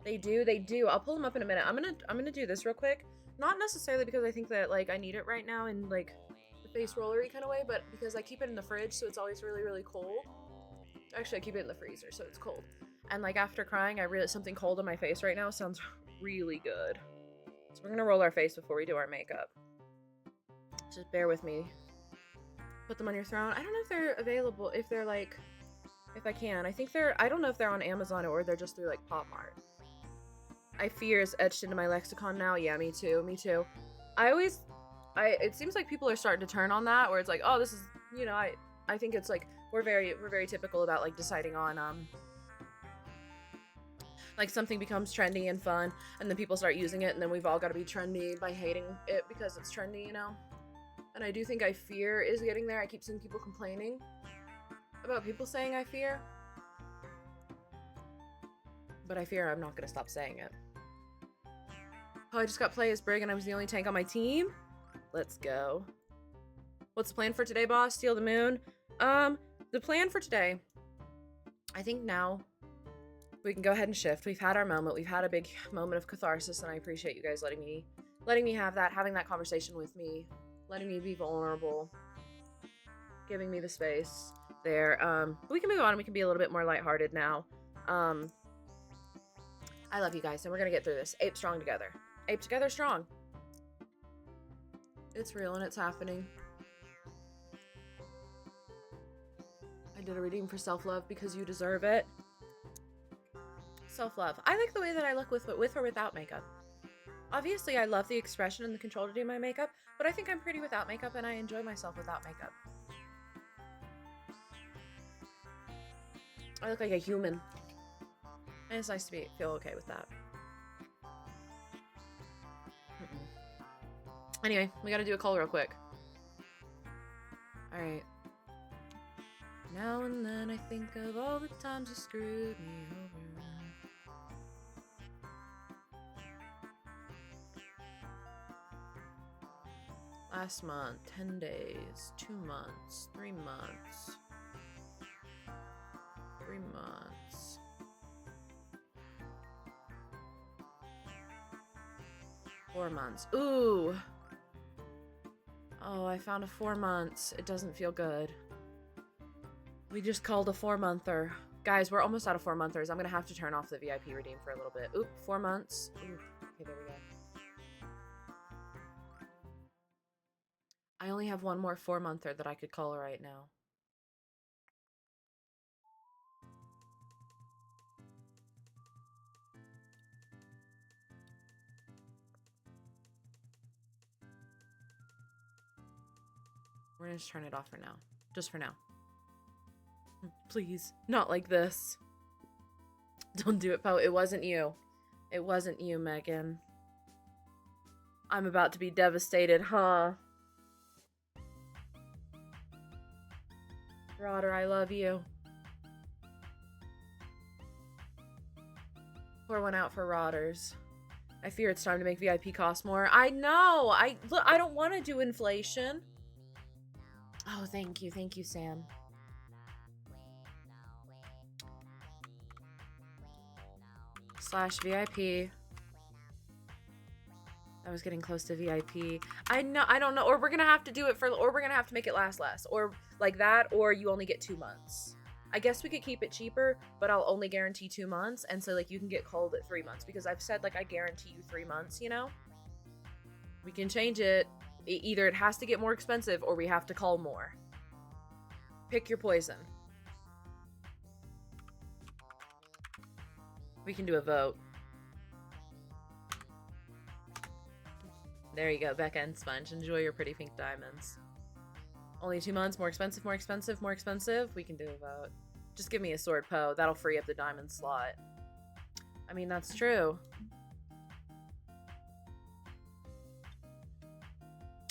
They do. I'll pull them up in a minute. I'm gonna do this real quick. Not necessarily because I think that like I need it right now in like the face rollery kind of way, but because I keep it in the fridge, so it's always really, really cold. Actually, I keep it in the freezer, so it's cold. And like after crying, something cold on my face right now sounds really good. So we're gonna roll our face before we do our makeup. Just bear with me. Put them on your throne. I don't know if they're available, if they're like, if I can. I don't know if they're on Amazon or they're just through like Pop Mart. I fear is etched into my lexicon now. Yeah, me too. It seems like people are starting to turn on that, where it's like, oh, this is, you know, I think it's like, we're very typical about like deciding on, like something becomes trendy and fun, and then people start using it, and then we've all got to be trendy by hating it because it's trendy, you know? And I do think I fear is getting there. I keep seeing people complaining about people saying I fear. But I fear I'm not going to stop saying it. Oh, I just got play as Brig and I was the only tank on my team? Let's go. What's the plan for today, boss? Steal the moon? The plan for today, I think now we can go ahead and shift. We've had our moment. We've had a big moment of catharsis, and I appreciate you guys letting me have that, having that conversation with me, letting me be vulnerable, giving me the space there. We can move on and we can be a little bit more lighthearted now. I love you guys, and we're gonna get through this. Ape strong together. Ape together strong. It's real and it's happening. I did a redeem for self-love because you deserve it. Self-love. I like the way that I look with or without makeup. Obviously, I love the expression and the control to do my makeup, but I think I'm pretty without makeup, and I enjoy myself without makeup. I look like a human. And it's nice to feel okay with that. Anyway, we gotta do a call real quick. Alright. Now and then I think of all the times you screwed me over. Last month, 10 days, 2 months, 3 months, 3 months. 4 months. Ooh. Oh, I found a 4 months. It doesn't feel good. We just called a 4-monther. Guys, we're almost out of 4-monthers. I'm gonna have to turn off the VIP redeem for a little bit. Oop, 4 months. Ooh. Okay, there we go. I only have one more 4-monther that I could call right now. We're gonna just turn it off for now. Just for now. Please. Not like this. Don't do it, Poe. It wasn't you. It wasn't you, Megan. I'm about to be devastated, huh? Rodder, I love you. Pour one out for Rodders. I fear it's time to make VIP cost more. I know! I don't want to do inflation. Oh, thank you, Sam. / VIP. I was getting close to VIP. I don't know. Or we're gonna have to do it or we're gonna have to make it last less. Or like that, or you only get 2 months. I guess we could keep it cheaper, but I'll only guarantee 2 months. And so like you can get cold at 3 months because I've said like I guarantee you 3 months, you know? We can change it. Either it has to get more expensive or we have to call more. Pick your poison. We can do a vote. There you go, Becca and Sponge. Enjoy your pretty pink diamonds. Only 2 months, more expensive, more expensive, more expensive. We can do a vote. Just give me a sword, Poe. That'll free up the diamond slot. I mean, that's true.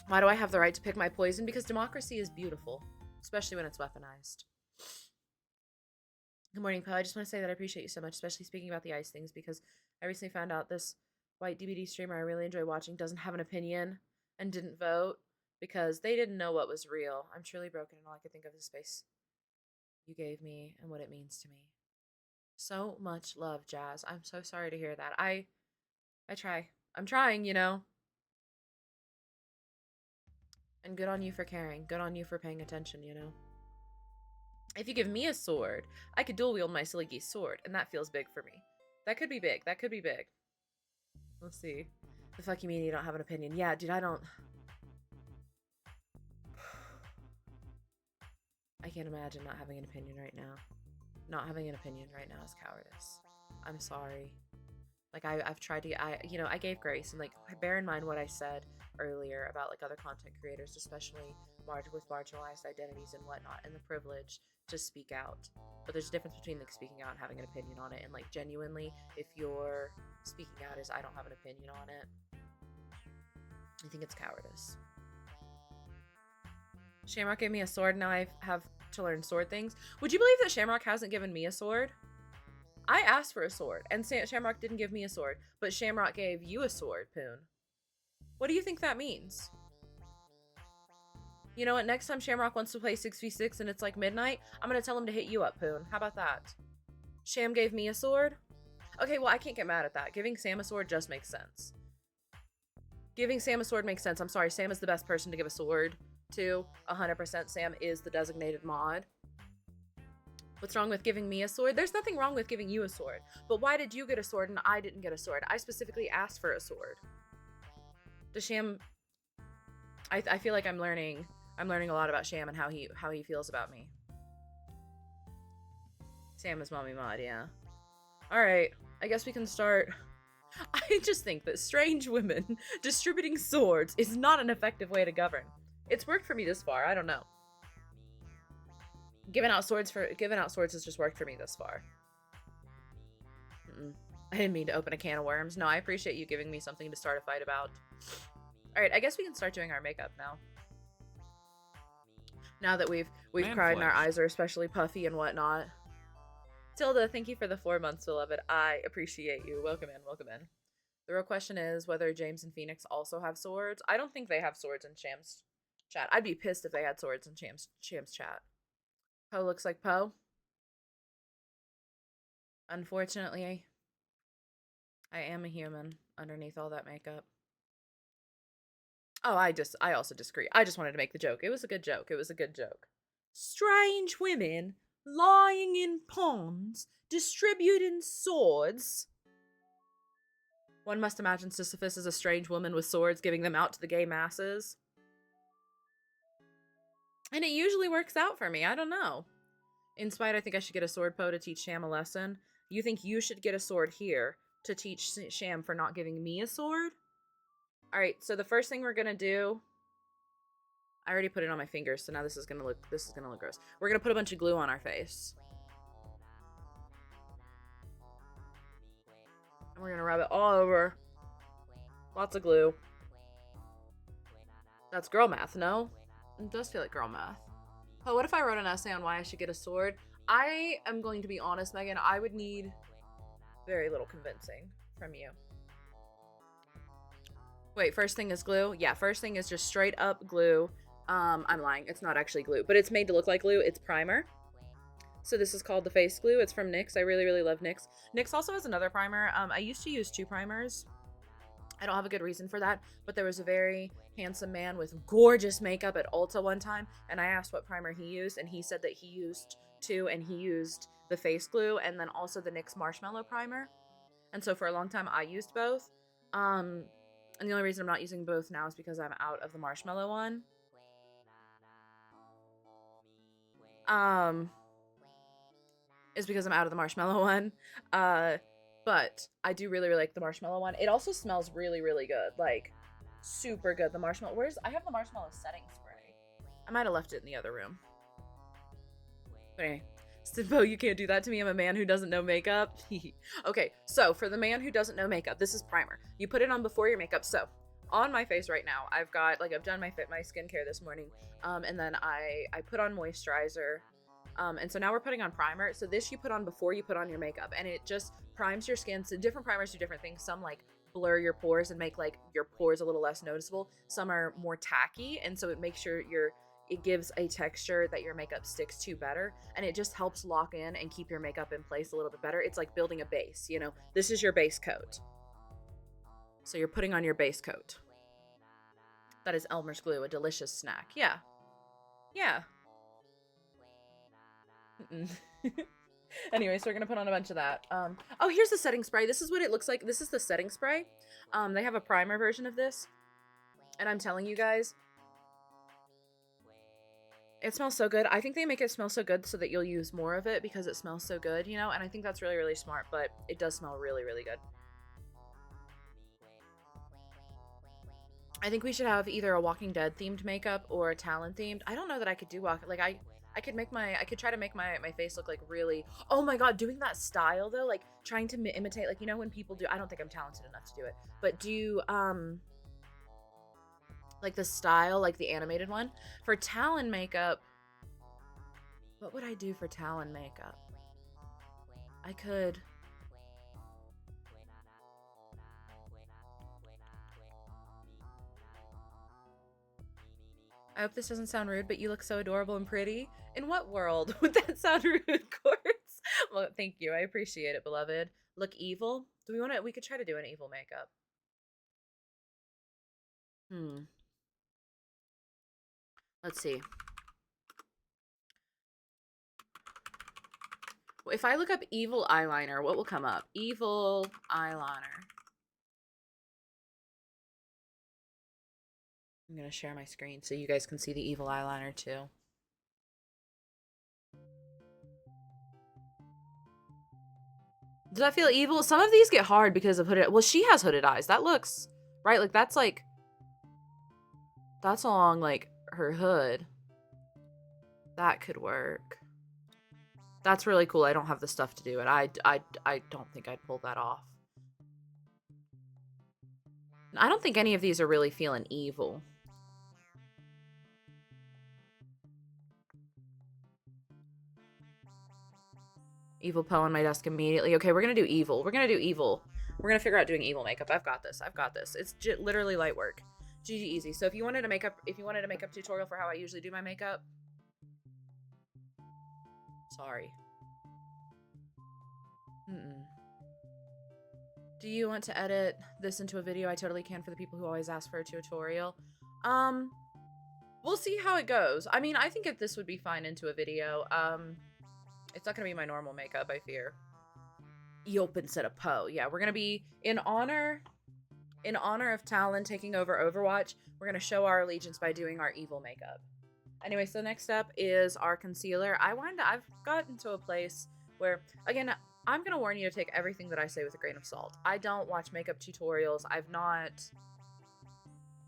Why do I have the right to pick my poison? Because democracy is beautiful, especially when it's weaponized. Good morning, Poe. I just want to say that I appreciate you so much, especially speaking about the ice things, because I recently found out this white DBD streamer I really enjoy watching doesn't have an opinion and didn't vote because they didn't know what was real. I'm truly broken, and all I could think of is the space you gave me and what it means to me. So much love, Jazz. I'm so sorry to hear that. I try. I'm trying, you know. And good on you for caring. Good on you for paying attention, you know. If you give me a sword, I could dual wield my silly geese sword, and that feels big for me. That could be big. That could be big. Let's see. The fuck you mean you don't have an opinion? Yeah, dude, I don't... I can't imagine not having an opinion right now. Not having an opinion right now is cowardice. I'm sorry. Like, I've tried to... I gave grace, and, like, bear in mind what I said earlier about, like, other content creators, especially with marginalized identities and whatnot, and the privilege to speak out. But there's a difference between, like, speaking out and having an opinion on it, and, like, genuinely, if you're speaking out is I don't have an opinion on it, I think it's cowardice. Shamrock gave me a sword, now I have to learn sword things. Would you believe that Shamrock hasn't given me a sword? I asked for a sword, and Shamrock didn't give me a sword, but Shamrock gave you a sword, Poon. What do you think that means? You know what, next time Shamrock wants to play 6v6 and it's like midnight, I'm gonna tell him to hit you up, Poon. How about that? Sham gave me a sword? Okay, well, I can't get mad at that. Giving Sam a sword just makes sense. Giving Sam a sword makes sense. I'm sorry, Sam is the best person to give a sword to. 100% Sam is the designated mod. What's wrong with giving me a sword? There's nothing wrong with giving you a sword. But why did you get a sword and I didn't get a sword? I specifically asked for a sword. Does Sham... I feel like I'm learning a lot about Sham and how he feels about me. Sam is mommy mod, yeah. Alright, I guess we can start. I just think that strange women distributing swords is not an effective way to govern. It's worked for me this far, I don't know. Giving out swords has just worked for me this far. I didn't mean to open a can of worms. No, I appreciate you giving me something to start a fight about. Alright, I guess we can start doing our makeup now. Now that we've cried and our eyes are especially puffy and whatnot. Tilda, thank you for the 4 months, beloved. I appreciate you. Welcome in, welcome in. The real question is whether James and Phoenix also have swords. I don't think they have swords in Sham's chat. I'd be pissed if they had swords in Sham's chat. Poe looks like Poe. Unfortunately, I am a human underneath all that makeup. Oh, I also disagree. I just wanted to make the joke. It was a good joke. It was a good joke. Strange women lying in ponds, distributing swords. One must imagine Sisyphus is a strange woman with swords giving them out to the gay masses. And it usually works out for me. I don't know. In spite, I think I should get a sword Poe to teach Sham a lesson. You think you should get a sword here to teach Sham for not giving me a sword? Alright, so the first thing we're gonna do... I already put it on my fingers, so now this is gonna look gross. We're gonna put a bunch of glue on our face. And we're gonna rub it all over. Lots of glue. That's girl math, no? It does feel like girl math. But what if I wrote an essay on why I should get a sword? I am going to be honest, Megan. I would need very little convincing from you. Wait, first thing is glue? Yeah, first thing is just straight up glue. I'm lying. It's not actually glue, but it's made to look like glue. It's primer. So this is called the face glue. It's from NYX. I really, really love NYX. NYX also has another primer. I used to use 2 primers. I don't have a good reason for that, but there was a very handsome man with gorgeous makeup at Ulta one time, and I asked what primer he used, and he said that he used 2, and he used the face glue and then also the NYX Marshmallow primer. And so for a long time, I used both. And the only reason I'm not using both now is because I'm out of the marshmallow one. But I do really, really like the marshmallow one. It also smells really, really good. Like, super good. The marshmallow... I have the marshmallow setting spray. I might have left it in the other room. But anyway. Simbo, you can't do that to me. I'm a man who doesn't know makeup. Okay, so for the man who doesn't know makeup, this is primer. You put it on before your makeup. So on my face right now, I've done my skincare this morning, and then I put on moisturizer, and so now we're putting on primer. So this you put on before you put on your makeup, and it just primes your skin. So different primers do different things. Some like blur your pores and make like your pores a little less noticeable. Some are more tacky, and so it makes sure it gives a texture that your makeup sticks to better, and it just helps lock in and keep your makeup in place a little bit better. It's like building a base, you know. This is your base coat. So you're putting on your base coat. That is Elmer's glue, a delicious snack. Yeah. Yeah. Anyway, so we're gonna put on a bunch of that. Oh, here's the setting spray. This is what it looks like. This is the setting spray. They have a primer version of this, and I'm telling you guys, it smells so good. I think they make it smell so good so that you'll use more of it because it smells so good, you know? And I think that's really, really smart, but it does smell really, really good. I think we should have either a Walking Dead themed makeup or a Talon themed. I don't know that I could do I could try to make my face look like really, oh my god, doing that style though, like trying to imitate, like, you know, when people do, I don't think I'm talented enough to do it, but do like the style, like the animated one for Talon makeup. What would I do for Talon makeup? I hope this doesn't sound rude, but you look so adorable and pretty. In what world would that sound rude, Quartz? Well, thank you. I appreciate it, beloved. Look evil. We could try to do an evil makeup. Let's see. If I look up evil eyeliner, what will come up? Evil eyeliner. I'm going to share my screen so you guys can see the evil eyeliner too. Does that feel evil? Some of these get hard because of hooded. Well, she has hooded eyes. That looks right. Like that's along like her hood. That could work. That's really cool. I don't have the stuff to do it. I don't think I'd pull that off. I don't think any of these are really feeling evil. Evil Poe on my desk immediately. Okay, we're gonna do evil. We're gonna do evil. We're gonna figure out doing evil makeup. I've got this. I've got this. It's literally light work. GG easy. So if you wanted a makeup tutorial for how I usually do my makeup, sorry. Do you want to edit this into a video? I totally can for the people who always ask for a tutorial. We'll see how it goes. I mean, I think if this would be fine into a video. It's not gonna be my normal makeup, I fear. Yelp instead of Poe. Yeah, we're gonna be in honor of Talon taking over Overwatch. We're gonna show our allegiance by doing our evil makeup. Anyway, so next up is our concealer. I've gotten to a place where, again, I'm gonna warn you to take everything that I say with a grain of salt. I don't watch makeup tutorials.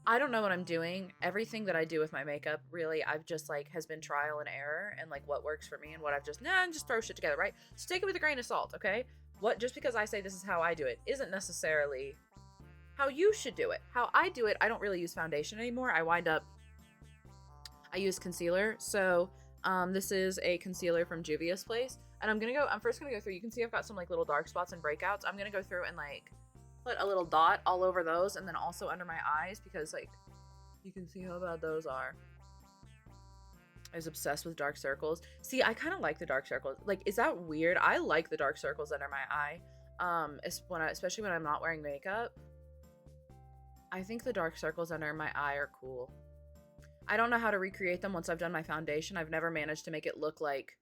I don't know what I'm doing. Everything that I do with my makeup, really, I've just like has been trial and error and like what works for me and what I've just throw shit together, right? So take it with a grain of salt, okay? Just because I say this is how I do it isn't necessarily how you should do it. How I do it, I don't really use foundation anymore. I use concealer. So this is a concealer from Juvia's Place, and I'm first gonna go through. You can see I've got some like little dark spots and breakouts. I'm gonna go through and like put a little dot all over those, and then also under my eyes, because like you can see how bad those are. I was obsessed with dark circles. See, I kind of like the dark circles. Like, is that weird? I like the dark circles under my eye, especially when I'm not wearing makeup. I think the dark circles under my eye are cool. I don't know how to recreate them once I've done my foundation. I've never managed to make it look like,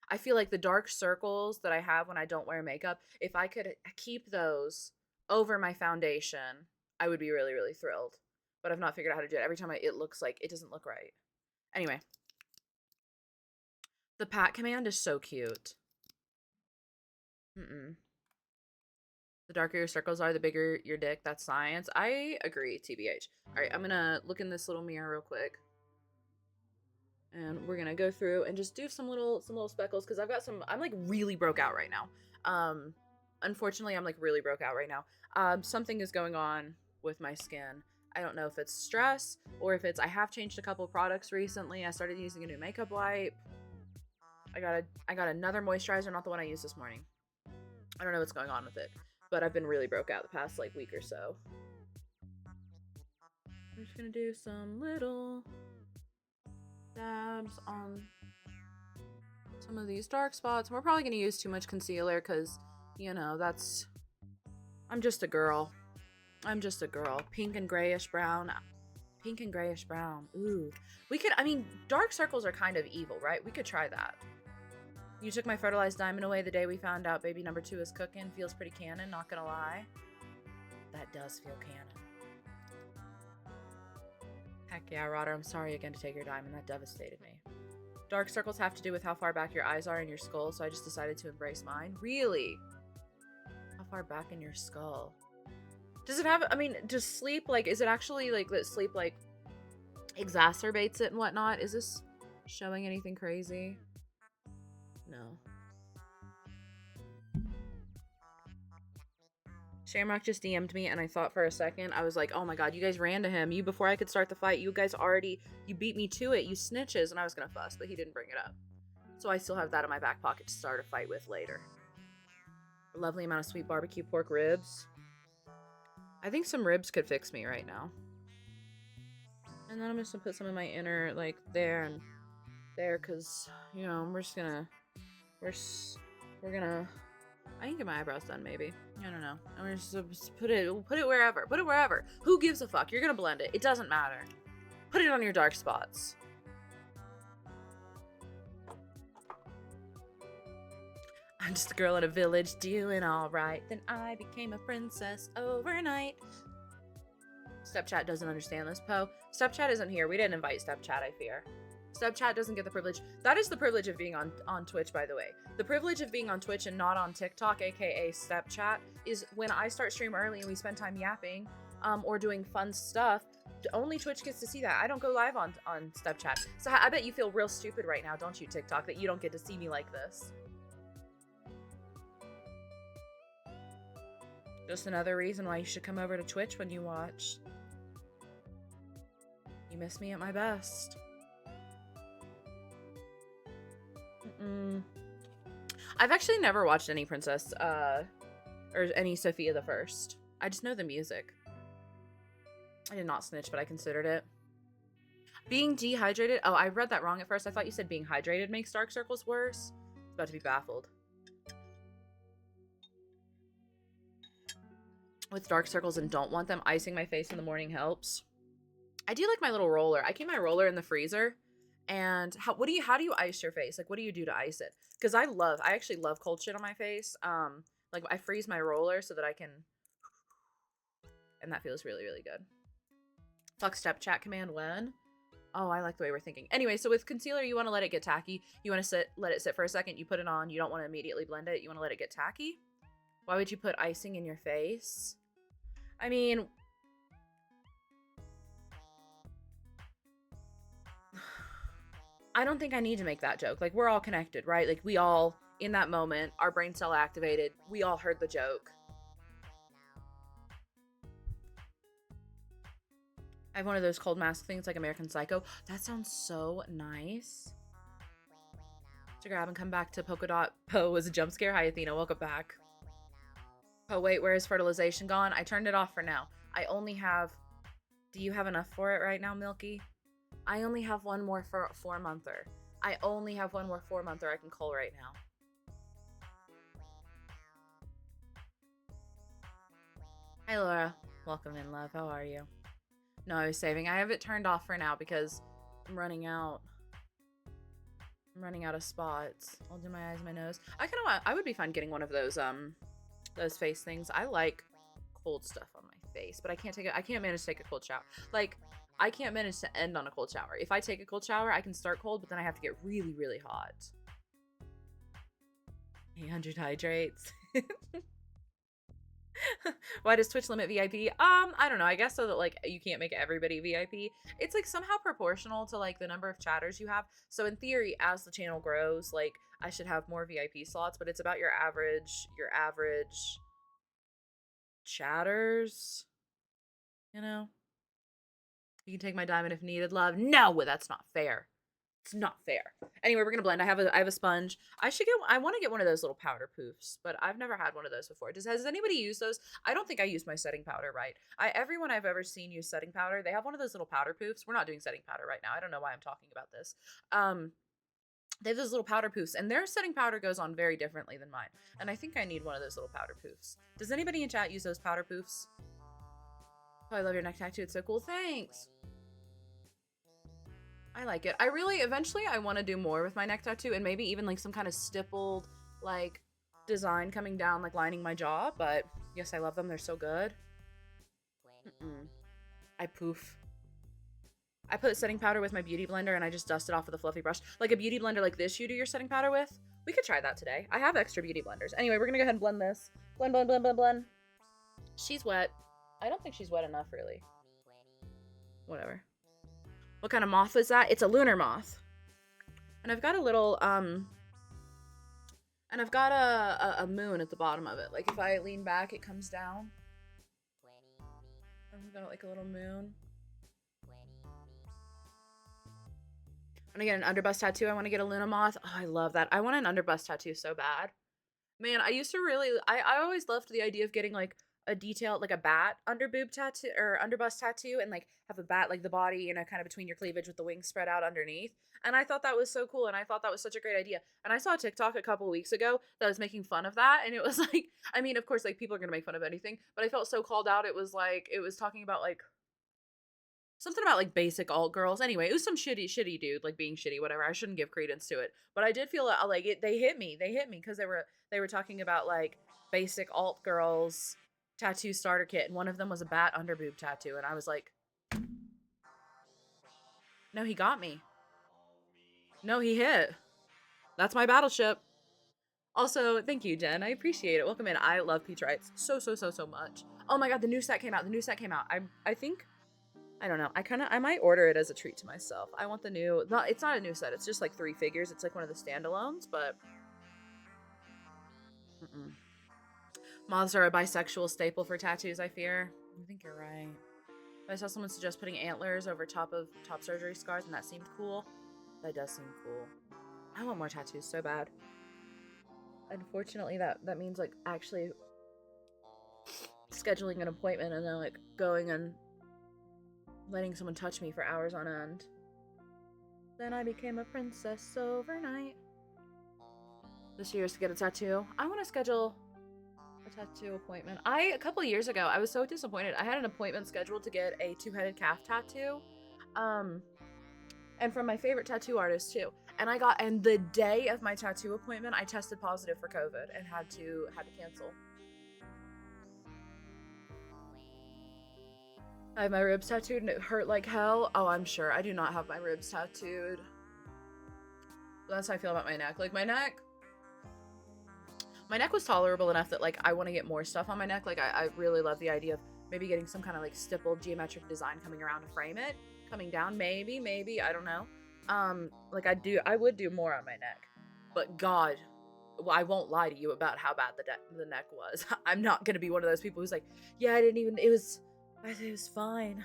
I feel like the dark circles that I have when I don't wear makeup, if I could keep those over my foundation, I would be really, really thrilled. But I've not figured out how to do it. Every time it looks like it doesn't look right. Anyway. The pat command is so cute. The darker your circles are, the bigger your dick. That's science. I agree, TBH. All right, I'm gonna look in this little mirror real quick. And we're gonna go through and just do some little speckles, because I'm like really broke out right now. Unfortunately, I'm like really broke out right now. Something is going on with my skin. I don't know if it's stress or if it's, I have changed a couple products recently. I started using a new makeup wipe. I got another moisturizer, not the one I used this morning. I don't know what's going on with it. but I've been really broke out the past like week or so. I'm just gonna do some little dabs on some of these dark spots. We're probably gonna use too much concealer because, you know, I'm just a girl. I'm just a girl. Pink and grayish brown. Pink and grayish brown. Ooh. Dark circles are kind of evil, right? We could try that. You took my fertilized diamond away the day we found out baby number 2 is cooking. Feels pretty canon, not gonna lie. That does feel canon. Heck yeah, Rodder, I'm sorry again to take your diamond. That devastated me. Dark circles have to do with how far back your eyes are in your skull, so I just decided to embrace mine. Really? How far back in your skull? Does it have, does sleep, like, is it actually, like, that sleep, like, exacerbates it and whatnot? Is this showing anything crazy? No. Shamrock just DM'd me, and I thought for a second, I was like, oh my god, you guys ran to him. Before I could start the fight, you guys you beat me to it, you snitches, and I was gonna fuss, but he didn't bring it up. So I still have that in my back pocket to start a fight with later. A lovely amount of sweet barbecue pork ribs. I think some ribs could fix me right now. And then I'm just gonna put some of my inner, like, there and there, because, you know, we're gonna, I can get my eyebrows done, maybe. I don't know. I'm gonna just put it wherever. Put it wherever. Who gives a fuck? You're gonna blend it. It doesn't matter. Put it on your dark spots. I'm just a girl in a village doing alright. Then I became a princess overnight. Stepchat doesn't understand this, Poe. Stepchat isn't here. We didn't invite Stepchat, I fear. Stepchat doesn't get the privilege. That is the privilege of being on Twitch, by the way. The privilege of being on Twitch and not on TikTok, aka Stepchat, is when I start stream early and we spend time yapping or doing fun stuff, only Twitch gets to see that. I don't go live on Stepchat. So I bet you feel real stupid right now, don't you, TikTok, that you don't get to see me like this. Just another reason why you should come over to Twitch when you watch. You miss me at my best. I've actually never watched any Princess, or any Sophia the First. I just know the music. I did not snitch, but I considered it. Being dehydrated? Oh, I read that wrong at first. I thought you said being hydrated makes dark circles worse. I was about to be baffled. With dark circles and don't want them, icing my face in the morning helps. I do like my little roller. I keep my roller in the freezer. And how do you ice your face? Like, what do you do to ice it? Because I actually love cold shit on my face. Like, I freeze my roller so that I can, and that feels really, really good. Fuck Stepchat command when? Oh, I like the way we're thinking. Anyway, so with concealer, you want to let it get tacky. You want to let it sit for a second. You put it on. You don't want to immediately blend it. You want to let it get tacky. Why would you put icing in your face? I mean, I don't think I need to make that joke. Like, we're all connected, right? Like, we all, in that moment, our brain cell activated. We all heard the joke. I have one of those cold mask things like American Psycho. That sounds so nice. To grab and come back to Polka Dot. Poe was a jump scare. Hi, Athena. Welcome back. Oh, wait. Where is fertilization gone? I turned it off for now. I only have... Do you have enough for it right now, Milky? I only have one more for 4-monther. I only have one more 4-monther I can cull right now. Hi, Laura. Welcome in, love. How are you? No, I was saving. I have it turned off for now because I'm running out. I'm running out of spots. I'll do my eyes, my nose. I would be fine getting one of those face things. I like cold stuff on my face, but I can't manage to take a cold shower. Like, I can't manage to end on a cold shower. If I take a cold shower, I can start cold, but then I have to get really, really hot. 800 hydrates. Why does Twitch limit VIP? I don't know. I guess so that, like, you can't make everybody VIP. It's, like, somehow proportional to, like, the number of chatters you have. So in theory, as the channel grows, like, I should have more VIP slots, but it's about your average chatters, you know? You can take my diamond if needed, love. No, that's not fair. It's not fair. Anyway, we're gonna blend. I have a sponge. I want to get one of those little powder poofs, but I've never had one of those before. Has anybody used those? I don't think I used my setting powder right. Everyone I've ever seen use setting powder, they have one of those little powder poofs. We're not doing setting powder right now. I don't know why I'm talking about this. They have those little powder poofs, and their setting powder goes on very differently than mine. And I think I need one of those little powder poofs. Does anybody in chat use those powder poofs? Oh, I love your neck tattoo. It's so cool. Thanks. I like it. Eventually I want to do more with my neck tattoo, and maybe even like some kind of stippled like design coming down, like lining my jaw. But yes, I love them. They're so good. I poof. I put setting powder with my beauty blender and I just dust it off with a fluffy brush. Like a beauty blender like this you do your setting powder with. We could try that today. I have extra beauty blenders. Anyway, we're gonna go ahead and blend this. Blend, blend, blend, blend, blend. She's wet. I don't think she's wet enough, really. Whatever. What kind of moth is that? It's a lunar moth. And I've got a little, and I've got a moon at the bottom of it. Like if I lean back, it comes down. I've got like a little moon. I want to get an underbust tattoo. I want to get a Luna moth. Oh, I love that. I want an underbust tattoo so bad. Man, I used to really, I always loved the idea of getting like a detail, like a bat under boob tattoo or underbust tattoo, and like have a bat like the body, you know, kind of between your cleavage with the wings spread out underneath. And I thought that was so cool, and I thought that was such a great idea. And I saw a TikTok a couple weeks ago that was making fun of that, and it was like, I mean, of course, like people are gonna make fun of anything, but I felt so called out. It was like, it was talking about like something about like basic alt girls. Anyway, it was some shitty dude like being shitty, whatever. I shouldn't give credence to it, but I did feel like it. They hit me because they were talking about like basic alt girls tattoo starter kit, and one of them was a bat under boob tattoo, and I was like, no, he got me. No, he hit. That's my battleship. Also, thank you, Jen. I appreciate it. Welcome in. I love Peach Rights so much. Oh my god, the new set came out. I think, I don't know. I might order it as a treat to myself. I want the new, it's not a new set. It's just like 3 figures. It's like one of the standalones, but moths are a bisexual staple for tattoos, I fear. I think you're right. I saw someone suggest putting antlers over top of top surgery scars, and that seemed cool. That does seem cool. I want more tattoos so bad. Unfortunately, that means like actually scheduling an appointment and then like going and letting someone touch me for hours on end. Then I became a princess overnight. This year's to get a tattoo. I want to schedule a tattoo appointment. A couple of years ago, I was so disappointed. I had an appointment scheduled to get a 2-headed calf tattoo. And from my favorite tattoo artist too. And the day of my tattoo appointment, I tested positive for COVID and had to cancel. I have my ribs tattooed and it hurt like hell. Oh, I'm sure. I do not have my ribs tattooed. But that's how I feel about my neck. Like my neck was tolerable enough that like I want to get more stuff on my neck. Like I really love the idea of maybe getting some kind of like stippled geometric design coming around to frame it. Coming down, maybe, I don't know. Like I would do more on my neck. But God, well, I won't lie to you about how bad the neck was. I'm not gonna be one of those people who's like, yeah, it was fine.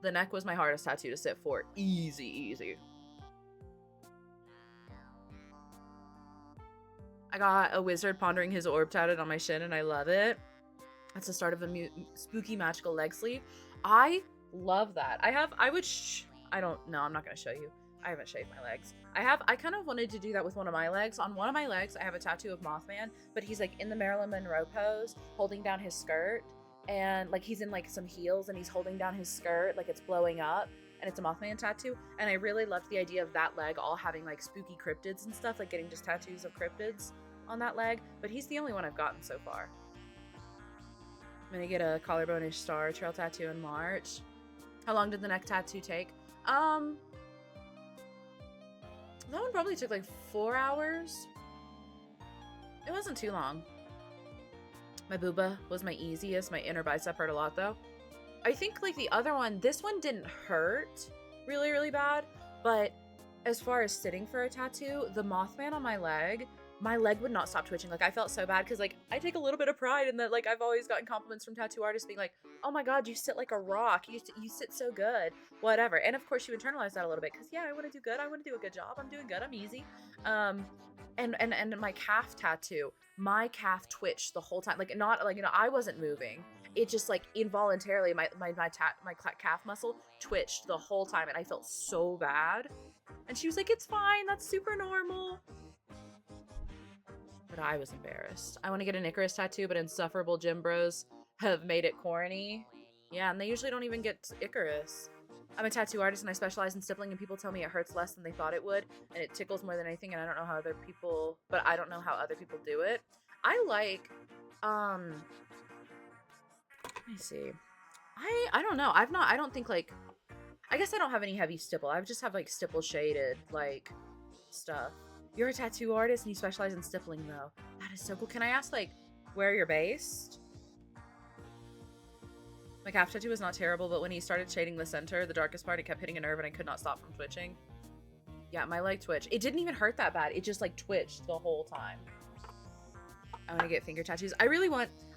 The neck was my hardest tattoo to sit for. Easy. I got a wizard pondering his orb tattooed on my shin, and I love it. That's the start of a spooky magical leg sleeve. I love that. I don't know. I'm not going to show you. I haven't shaved my legs. I kind of wanted to do that with one of my legs. On one of my legs, I have a tattoo of Mothman, but he's like in the Marilyn Monroe pose, holding down his skirt, and like he's in like some heels and he's holding down his skirt like it's blowing up, and it's a Mothman tattoo. And I really loved the idea of that leg all having like spooky cryptids and stuff, like getting just tattoos of cryptids on that leg. But he's the only one I've gotten so far. I'm gonna get a collarbone-ish star trail tattoo in March. How long did the neck tattoo take? That one probably took like 4 hours. It wasn't too long. My booba was my easiest. My inner bicep hurt a lot though. I think like the other one, this one didn't hurt really bad, but as far as sitting for a tattoo, the Mothman on my leg my leg would not stop twitching. Like I felt so bad because like I take a little bit of pride in that. Like I've always gotten compliments from tattoo artists being like, "Oh my god, you sit like a rock. You sit so good." Whatever. And of course you internalize that a little bit because yeah, I want to do good. I want to do a good job. I'm doing good. I'm easy. And my calf tattoo, my calf twitched the whole time. Like not like I wasn't moving. It just like involuntarily my calf muscle twitched the whole time, and I felt so bad. And she was like, "It's fine. That's super normal." But I was embarrassed. I want to get an Icarus tattoo, but insufferable gym bros have made it corny. Yeah, and they usually don't even get Icarus. I'm a tattoo artist and I specialize in stippling, and people tell me it hurts less than they thought it would, and it tickles more than anything, and I don't know how other people do it. I like, let me see. I don't know. I don't think like, I guess I don't have any heavy stipple. I just have like stipple shaded like stuff. You're a tattoo artist and you specialize in stippling though. That is so cool. Can I ask like where you're based? My calf tattoo was not terrible, but when he started shading the center, the darkest part, it kept hitting a nerve and I could not stop from twitching. Yeah, my leg twitched. It didn't even hurt that bad. It just like twitched the whole time. I want to get finger tattoos. I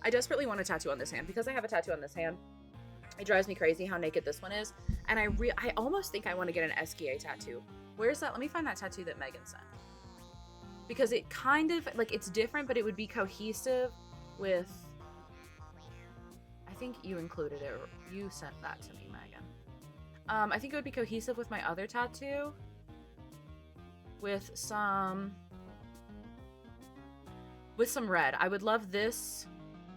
desperately want a tattoo on this hand because I have a tattoo on this hand. It drives me crazy how naked this one is. And I almost think I want to get an SKA tattoo. Where's that? Let me find that tattoo that Megan sent. Because it kind of, like, it's different, but it would be cohesive with, I think you included it, or you sent that to me, Megan. I think it would be cohesive with my other tattoo. With some red. I would love this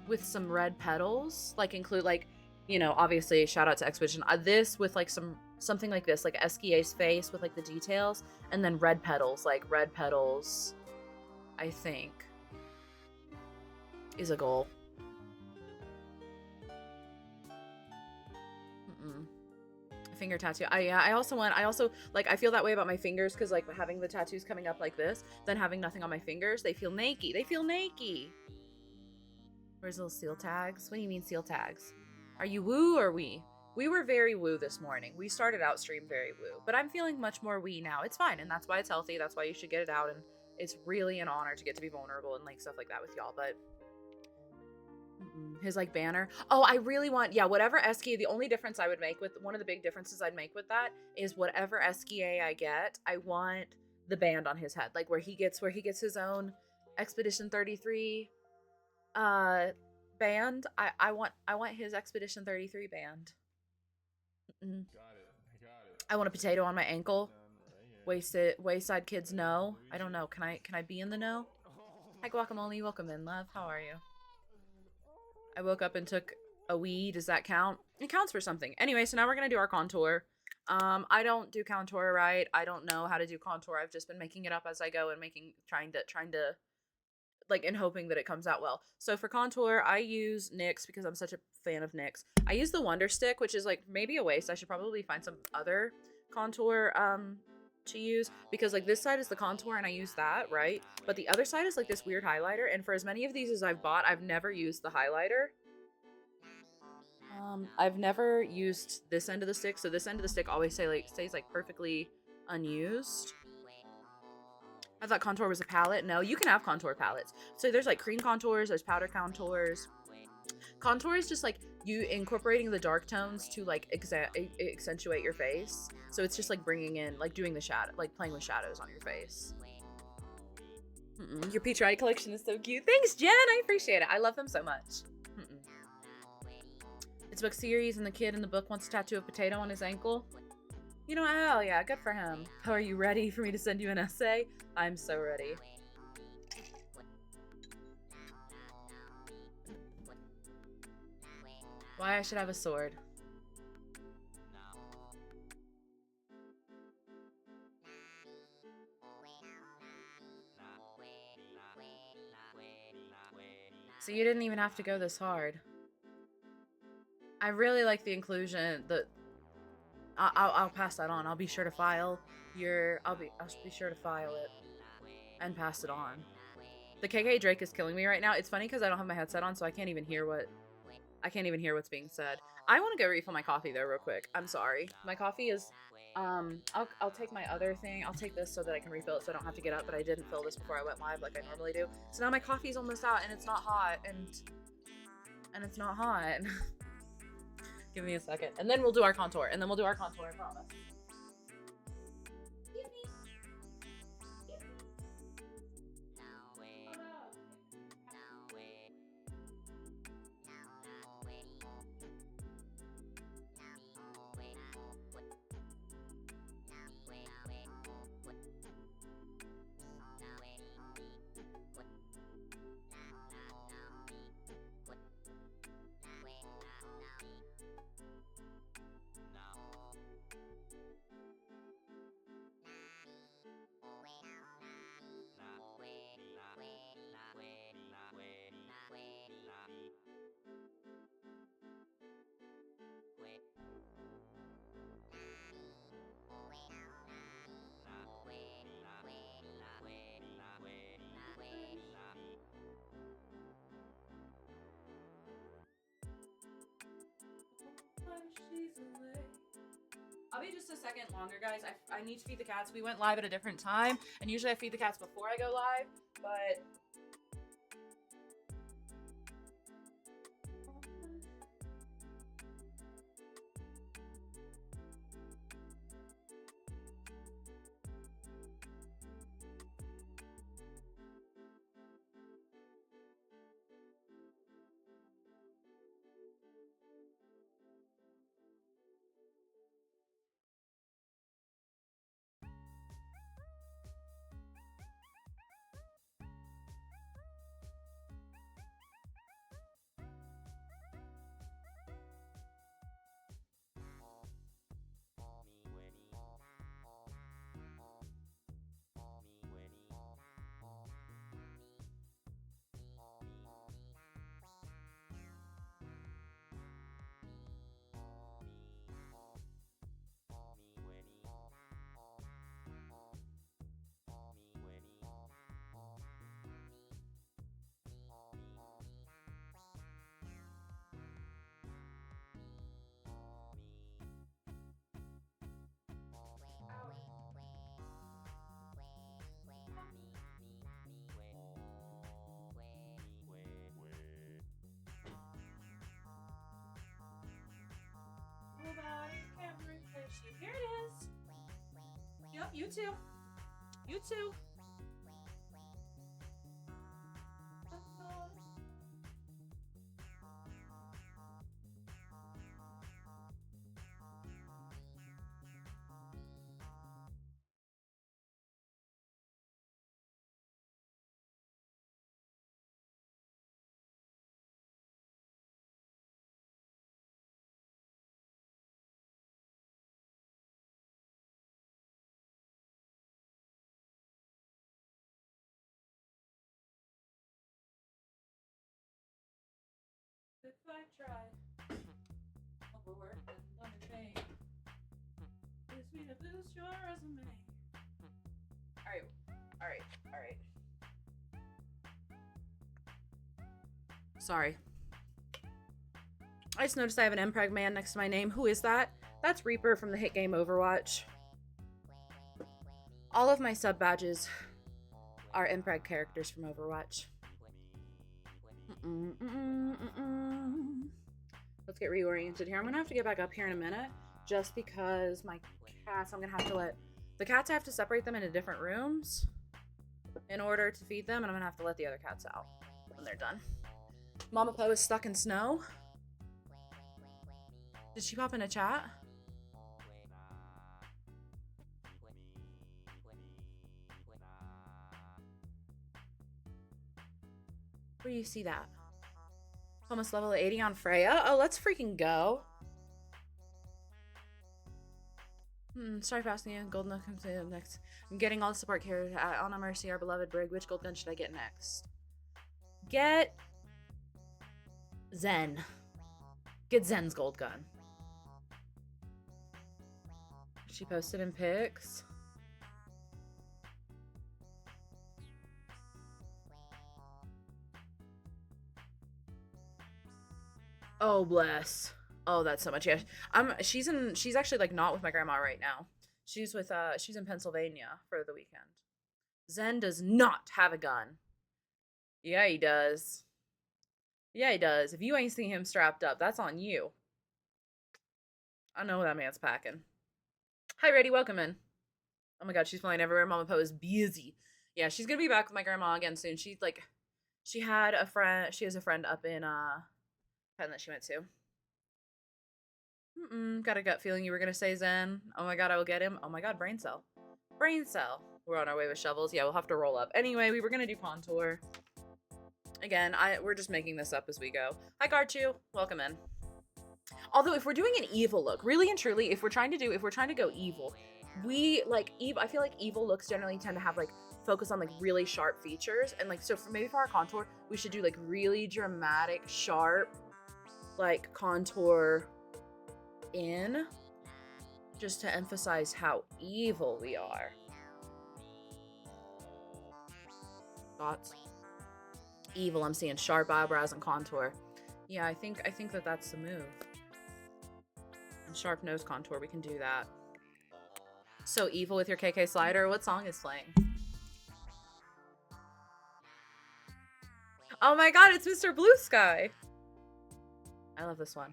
with some red petals. Like, include, like, you know, obviously, shout out to Expedition. This with, like, something like this, like SKA's face with, like, the details. And then red petals, I think, is a goal. Finger tattoo. I also like, I feel that way about my fingers because like having the tattoos coming up like this, then having nothing on my fingers, they feel naked. Where's those seal tags? What do you mean seal tags? Are you woo or we? We were very woo this morning. We started out stream very woo, but I'm feeling much more we now. It's fine, and that's why it's healthy. That's why you should get it out, and it's really an honor to get to be vulnerable and like stuff like that with y'all. But his like banner. Oh, I really want, yeah, whatever SKA. The only difference I would make with one of the big differences I'd make with that is whatever SKA I get, I want the band on his head, like where he gets his own Expedition 33 band. I want his Expedition 33 band. Got it. I want a potato on my ankle. Wayside kids know. I don't know. Can I be in the know? Hi Guacamole, welcome in, love. How are you? I woke up and took a wee. Does that count? It counts for something. Anyway, so now we're gonna do our contour. I don't do contour right. I don't know how to do contour. I've just been making it up as I go and trying to like, and hoping that it comes out well. So for contour, I use NYX because I'm such a fan of NYX. I use the Wonder Stick, which is like maybe a waste. I should probably find some other contour to use, because like this side is the contour and I use that, right? But the other side is like this weird highlighter, and for as many of these as I've bought, I've never used the highlighter. I've never used this end of the stick, so this end of the stick always stays like perfectly unused. I thought contour was a palette. No, you can have contour palettes. So there's like cream contours, there's powder contours. Contour is just like you incorporating the dark tones to like accentuate your face. So it's just like bringing in, like doing the shadow, like playing with shadows on your face. Your Peach Ride collection is so cute. Thanks, Jen. I appreciate it. I love them so much. It's a book series, and the kid in the book wants a tattoo of potato on his ankle. You know, hell yeah, good for him. How are you ready for me to send you an essay? I'm so ready. Why I should have a sword. So you didn't even have to go this hard. I really like the inclusion. I'll pass that on. I'll be sure to file I'll be sure to file it and pass it on. The KK Drake is killing me right now. It's funny because I don't have my headset on, so I can't even hear what I can't even hear what's being said. I want to go refill my coffee though real quick. I'm sorry. My coffee is I'll take my other thing. I'll take this so that I can refill it so I don't have to get up, but I didn't fill this before I went live like I normally do. So now my coffee's almost out and it's not hot and it's not hot. Give me a second. And then we'll do our contour. I promise. I'll be just a second longer, guys. I need to feed the cats. We went live at a different time, and usually I feed the cats before I go live, but nobody can replace you. Here it is. Yep, you too. You too. If I tried overwork and underpaid, it's me to boost your resume. Alright. Sorry. I just noticed I have an MPreg man next to my name. Who is that? That's Reaper from the hit game Overwatch. All of my sub badges are MPreg characters from Overwatch. Let's get reoriented here. I'm gonna have to get back up here in a minute just because my cats, I'm gonna have to let the cats, I have to separate them into different rooms in order to feed them, and I'm gonna have to let the other cats out when they're done. Mama Poe is stuck in snow. Did she pop in a chat? Where do you see that? Almost level 80 on Freya. Oh, let's freaking go. Sorry for asking you. Golden Oak comes in next. I'm getting all the support here at On Mercy, our beloved Brig. Which gold gun should I get next? Get Zen. Get Zen's gold gun. She posted in pics. Oh, bless. Oh, that's so much. Yeah. She's actually like not with my grandma right now. She's in Pennsylvania for the weekend. Zen does not have a gun. Yeah, he does. Yeah, he does. If you ain't seen him strapped up, that's on you. I know that man's packing. Hi, Reddy. Welcome in. Oh my god, she's flying everywhere. Mama Po is busy. Yeah, she's gonna be back with my grandma again soon. She has a friend up in Penn that she went to. Got a gut feeling you were gonna say Zen. Oh my god, I will get him. Oh my god, brain cell. Brain cell. We're on our way with shovels. Yeah, we'll have to roll up. Anyway, we were gonna do contour. Again, we're just making this up as we go. Hi, Garchu. Welcome in. Although, if we're doing an evil look, really and truly, if we're trying to go evil, I feel like evil looks generally tend to have like focus on like really sharp features, and like so for our contour, we should do like really dramatic, sharp, like contour in, just to emphasize how evil we are. Thoughts? Evil. I'm seeing sharp eyebrows and contour. Yeah, I think that that's the move. And sharp nose contour, we can do that. So evil with your KK slider. What song is playing? Oh my god, it's Mr. Blue Sky. I love this one.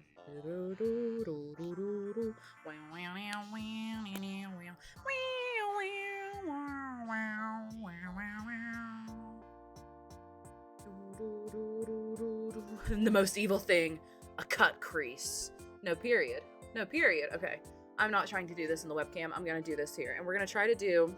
The most evil thing, a cut crease. No period. No period. Okay. I'm not trying to do this in the webcam. I'm going to do this here. And we're going to try to do...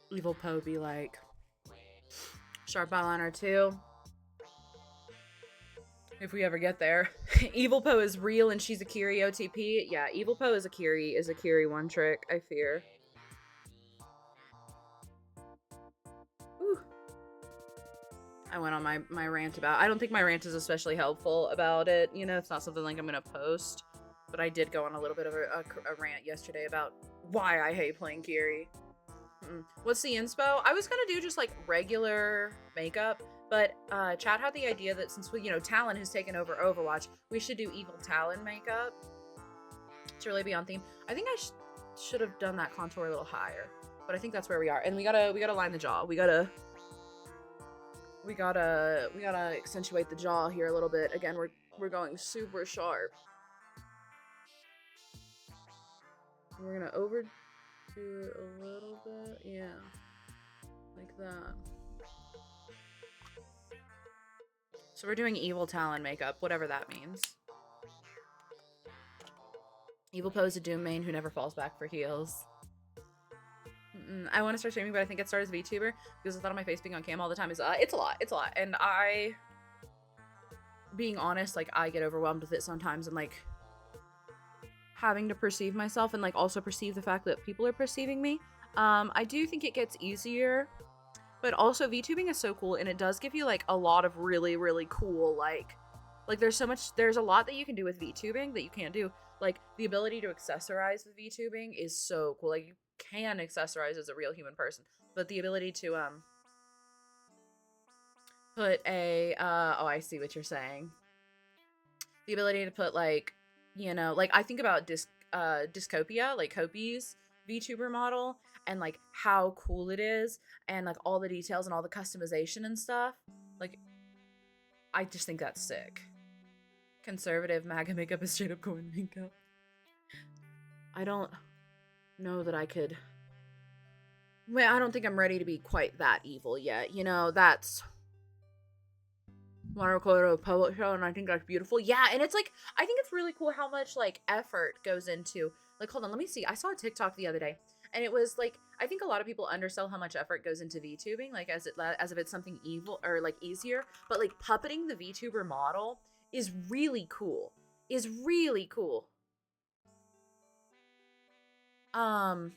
Evil Poe be like, sharp eyeliner too. If we ever get there. Evil Poe is real and she's a Kiri OTP. Yeah, Evil Poe is a Kiri one trick, I fear. Ooh. I went on my rant about, I don't think my rant is especially helpful about it. You know, it's not something like I'm gonna post. But I did go on a little bit of a rant yesterday about why I hate playing Kiri. What's the inspo? I was gonna do just like regular makeup, but Chad had the idea that since Talon has taken over Overwatch, we should do evil Talon makeup to really be on theme. I think I should have done that contour a little higher, but I think that's where we are. And we gotta line the jaw. We gotta accentuate the jaw here a little bit. Again, we're going super sharp. We're gonna overdo it a little bit, yeah, like that. So we're doing evil Talon makeup, whatever that means. Evil Poe is a Doom main who never falls back for heals. I want to start streaming, but I think it started as VTuber because the thought of my face being on cam all the time is it's a lot, and being honest, like I get overwhelmed with it sometimes, and like having to perceive myself and like also perceive the fact that people are perceiving me. I do think it gets easier, but also VTubing is so cool, and it does give you like a lot of really, really cool like there's a lot that you can do with VTubing that you can't do. Like the ability to accessorize with VTubing is so cool. Like you can accessorize as a real human person, but the ability to put a oh, I see what you're saying. The ability to put like, like I think about Discopia, like Hopi's VTuber model, and like how cool it is, and like all the details and all the customization and stuff. Like, I just think that's sick. Conservative MAGA makeup is straight up corn makeup. I don't know that I could. Wait, I don't think I'm ready to be quite that evil yet. That's want to record a public show, and I think that's beautiful. Yeah, and it's like, I think it's really cool how much like effort goes into, like, hold on, let me see. I saw a TikTok the other day, and it was like, I think a lot of people undersell how much effort goes into VTubing, like as if it's something evil or like easier, but like puppeting the VTuber model is really cool. Is really cool. I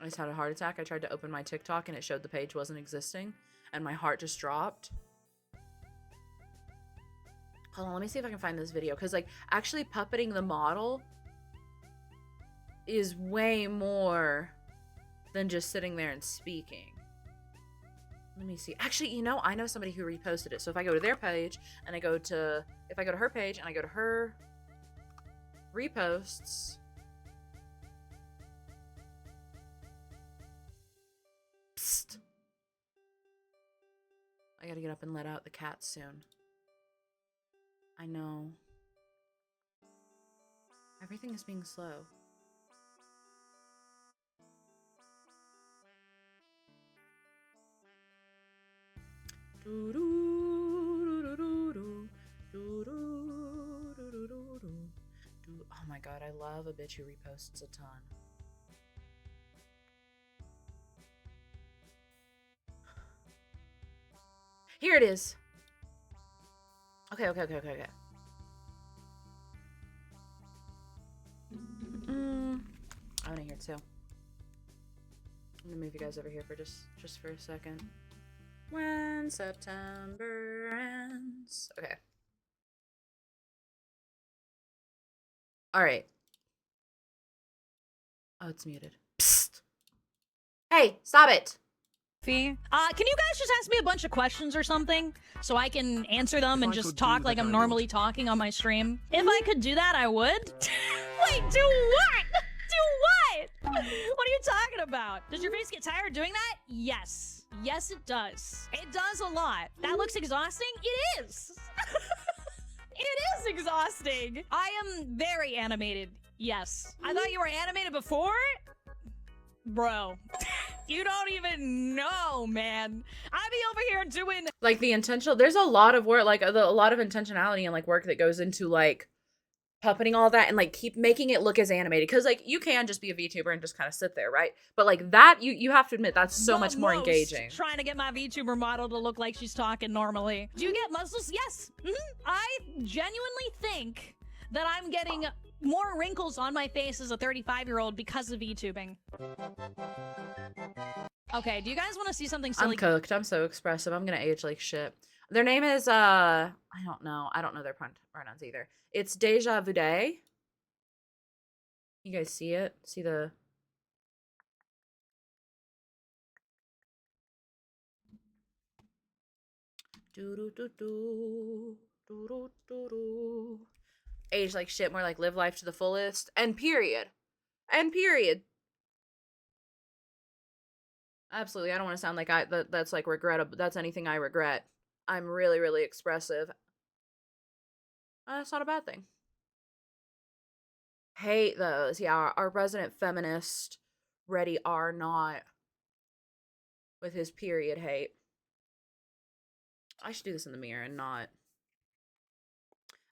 just had a heart attack. I tried to open my TikTok and it showed the page wasn't existing, and my heart just dropped. Hold on, let me see if I can find this video, because like actually puppeting the model is way more than just sitting there and speaking. Let me see. Actually, you know, I know somebody who reposted it. So if I go to their page and if I go to her page and I go to her reposts. Psst. I gotta get up and let out the cats soon. I know. Everything is being slow. Oh my god, I love a bitch who reposts a ton. Here it is. Okay. I want to hear it too. I'm gonna move you guys over here for just for a second. When September ends. Okay. All right. Oh, it's muted. Psst. Hey, stop it. Can you guys just ask me a bunch of questions or something so I can answer them and just talk like I'm normally talking on my stream? If I could do that, I would. Wait, do what? Do what? What are you talking about? Does your face get tired doing that? Yes. Yes, it does. It does a lot. That looks exhausting? It is. It is exhausting. I am very animated. Yes. I thought you were animated before? Bro, you don't even know, man. I be over here doing like the intentional. There's a lot of work, like a lot of intentionality and like work that goes into like puppeting all that and like keep making it look as animated. Because like you can just be a VTuber and just kind of sit there, right? But like that, you have to admit that's so much more engaging. Trying to get my VTuber model to look like she's talking normally. Do you get muscles? Yes. I genuinely think that I'm getting more wrinkles on my face as a 35-year-old because of VTubing. Okay, do you guys want to see something silly? I'm cooked. I'm so expressive. I'm gonna age like shit. Their name is I don't know their pronouns either. It's Deja Vu Day. You guys see it? See the age like shit, more like live life to the fullest. And period. Absolutely. I don't want to sound like that's like regrettable. That's anything I regret. I'm really, really expressive. That's not a bad thing. Hate those. Yeah, our resident feminist, Ready are not with his period hate. I should do this in the mirror and not.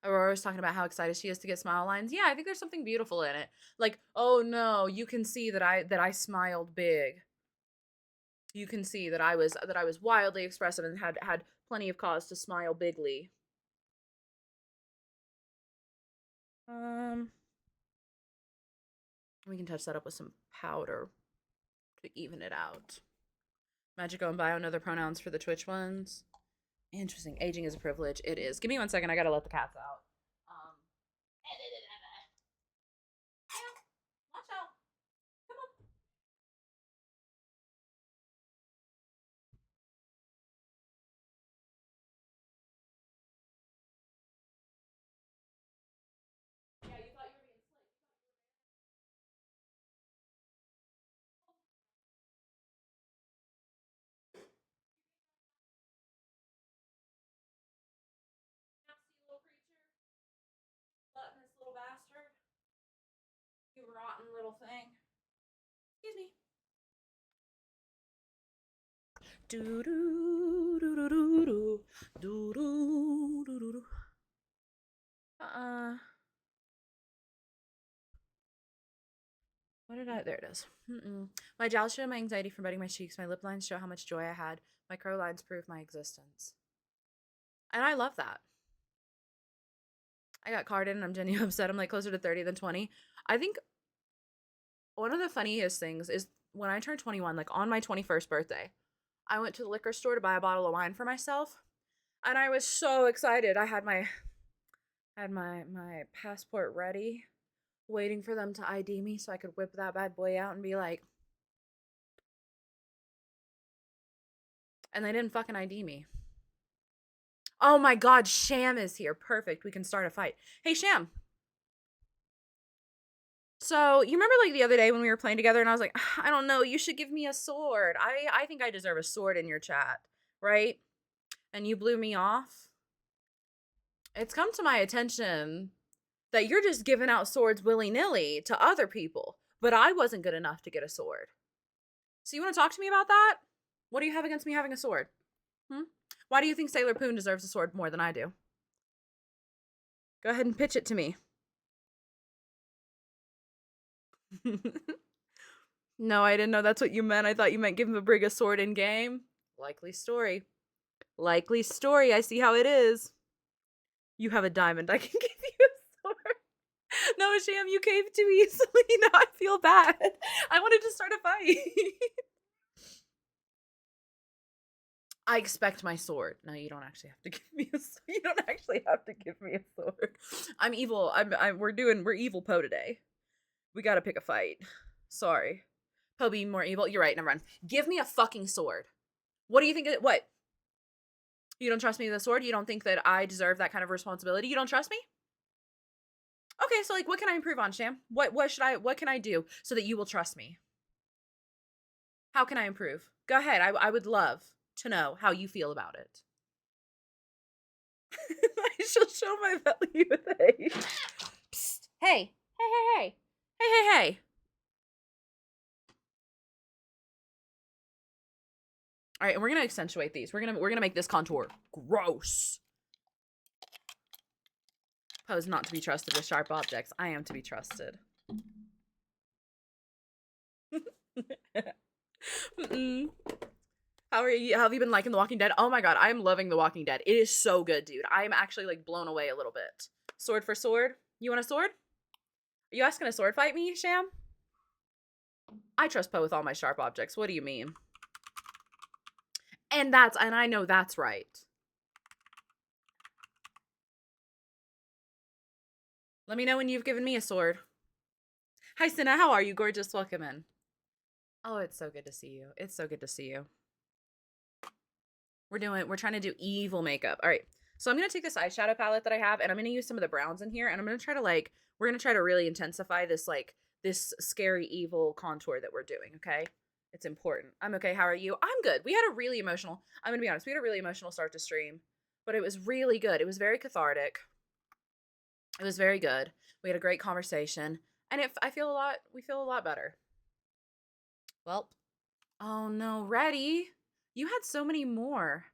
Aurora's talking about how excited she is to get smile lines. Yeah, I think there's something beautiful in it. Like, oh no, you can see that I smiled big. You can see that I was wildly expressive and had plenty of cause to smile bigly. We can touch that up with some powder to even it out. Magico and Bio, other pronouns for the Twitch ones. Interesting. Aging is a privilege. It is. Give me 1 second. I gotta let the cats out. Watch out. Come on. Yeah, you thought you were being slick. Nasty little creature. Gluttonous little bastard. You rotten little thing. Excuse me. Do do do do do do do do do do. What did I? There it is. My jowls show my anxiety from biting my cheeks. My lip lines show how much joy I had. My crow lines prove my existence. And I love that. I got carded and I'm genuinely upset. I'm like closer to 30 than 20. I think one of the funniest things is when I turned 21, like on my 21st birthday, I went to the liquor store to buy a bottle of wine for myself. And I was so excited. I had my passport ready, waiting for them to ID me so I could whip that bad boy out and be like, and they didn't fucking ID me. Oh my God, Sham is here. Perfect. We can start a fight. Hey, Sham. So you remember like the other day when we were playing together and I was like, I don't know, you should give me a sword. I think I deserve a sword in your chat, right? And you blew me off. It's come to my attention that you're just giving out swords willy-nilly to other people, but I wasn't good enough to get a sword. So you want to talk to me about that? What do you have against me having a sword? Why do you think Sailor Poon deserves a sword more than I do? Go ahead and pitch it to me. No, I didn't know that's what you meant. I thought you meant give him a Brig a sword in game. Likely story. Likely story. I see how it is. You have a diamond. I can give you a sword. No, Sham, you caved too easily. Now I feel bad. I wanted to start a fight. I expect my sword. No, you don't actually have to give me a sword. You don't actually have to give me a sword. I'm evil. We're evil Poe today. We gotta pick a fight. Sorry. Poe being more evil. You're right, never mind. Give me a fucking sword. What do you think what? You don't trust me with a sword? You don't think that I deserve that kind of responsibility? You don't trust me? Okay, so like what can I improve on, Sham? What can I do so that you will trust me? How can I improve? Go ahead. I would love to know how you feel about it. I shall show my value with age. Psst. Hey. Hey. All right, and we're gonna accentuate these. We're gonna make this contour gross. Poe's not to be trusted with sharp objects. I am to be trusted. How are you? How have you been liking The Walking Dead? Oh my God, I am loving The Walking Dead. It is so good, dude. I am actually like blown away a little bit. Sword for sword? You want a sword? Are you asking to sword fight me, Sham? I trust Poe with all my sharp objects. What do you mean? And I know that's right. Let me know when you've given me a sword. Hi, Cinna. How are you? Gorgeous. Welcome in. Oh, it's so good to see you. It's so good to see you. We're trying to do evil makeup. All right. So I'm going to take this eyeshadow palette that I have and I'm going to use some of the browns in here and I'm going to try to we're going to try to really intensify this this scary evil contour that we're doing. Okay. It's important. I'm okay. How are you? I'm good. We had a really emotional, I'm going to be honest. We had a really emotional start to stream, but it was really good. It was very cathartic. It was very good. We had a great conversation and we feel a lot better. Well, oh no, ready? You had so many more.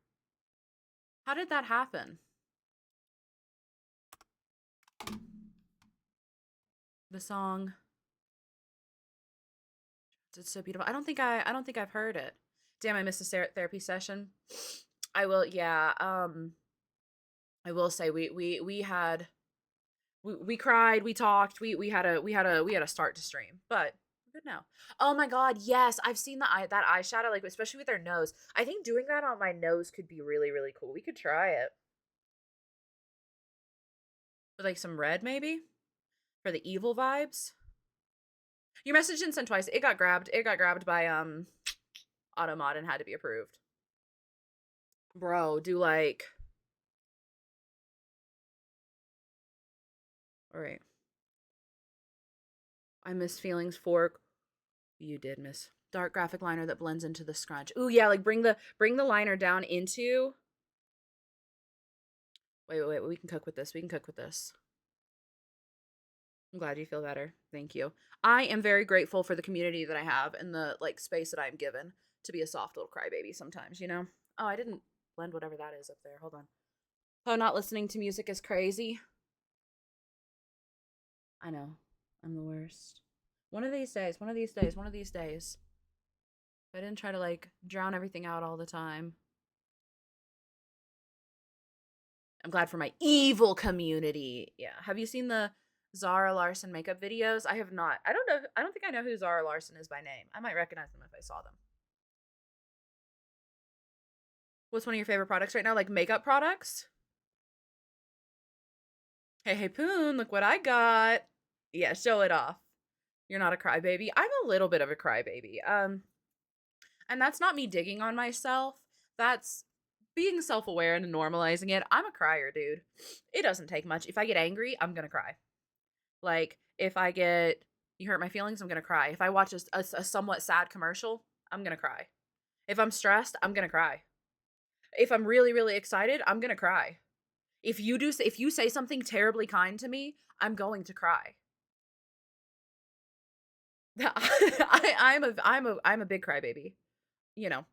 How did that happen? The song. It's so beautiful. I don't think I've heard it. Damn, I missed a therapy session. I will, yeah. I will say we cried, we talked, we had a start to stream, but we're good now. Oh my God, yes, I've seen that eyeshadow, like especially with their nose. I think doing that on my nose could be really, really cool. We could try it with like some red maybe for the evil vibes. Your message didn't send twice. It got grabbed by Automod and had to be approved. Bro, do like. All right. I miss Feelings Fork. You did miss dark graphic liner that blends into the scrunch. Ooh, yeah, like bring the liner down into. Wait, we can cook with this. I'm glad you feel better. Thank you. I am very grateful for the community that I have and the space that I'm given to be a soft little crybaby sometimes, you know? Oh, I didn't blend whatever that is up there. Hold on. Oh, not listening to music is crazy. I know. I'm the worst. One of these days. I didn't try to, like, drown everything out all the time. I'm glad for my evil community. Yeah. Have you seen the Zara Larson makeup videos? I have not. I don't know. I don't think I know who Zara Larson is by name. I might recognize them if I saw them. What's one of your favorite products right now? Like makeup products? Hey, Poon, look what I got. Yeah, show it off. You're not a crybaby. I'm a little bit of a crybaby. And that's not me digging on myself. That's being self-aware and normalizing it. I'm a crier, dude. It doesn't take much. If I get angry, I'm gonna cry. Like, if I get, you hurt my feelings, I'm gonna cry. If I watch a somewhat sad commercial, I'm gonna cry. If I'm stressed, I'm gonna cry. If I'm really, really excited, I'm gonna cry. If you say something terribly kind to me, I'm going to cry. I'm a big crybaby. You know,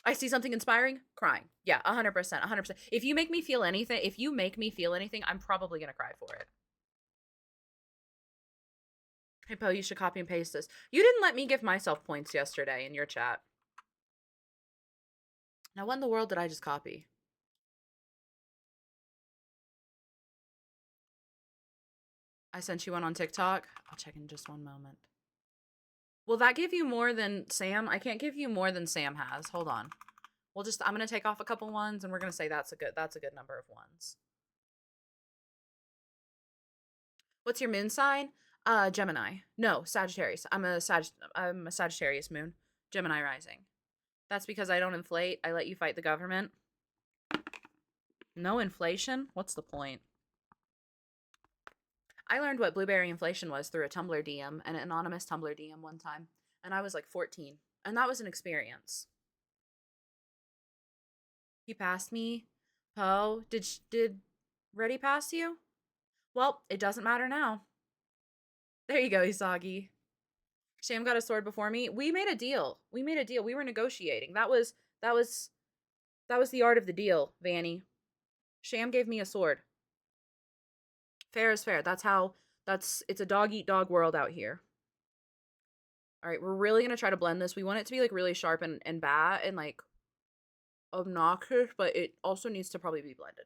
I see something inspiring, crying. Yeah, 100%, 100%. If you make me feel anything, I'm probably gonna cry for it. Hey, Poe, you should copy and paste this. You didn't let me give myself points yesterday in your chat. Now, what in the world did I just copy? I sent you one on TikTok. I'll check in just one moment. Will that give you more than Sam? I can't give you more than Sam has. Hold on. I'm going to take off a couple ones and we're going to say that's a good number of ones. What's your moon sign? Gemini. No, Sagittarius. I'm a Sagittarius moon. Gemini rising. That's because I don't inflate. I let you fight the government. No inflation? What's the point? I learned what blueberry inflation was through a Tumblr DM, an anonymous Tumblr DM one time. And I was like 14. And that was an experience. He passed me. Poe, did Reddy pass you? Well, it doesn't matter now. There you go, Isagi. Sham got a sword before me. We made a deal. We were negotiating. That was the art of the deal, Vanny. Sham gave me a sword. Fair is fair. It's a dog eat dog world out here. All right, we're really going to try to blend this. We want it to be like really sharp and bad and like obnoxious, but it also needs to probably be blended.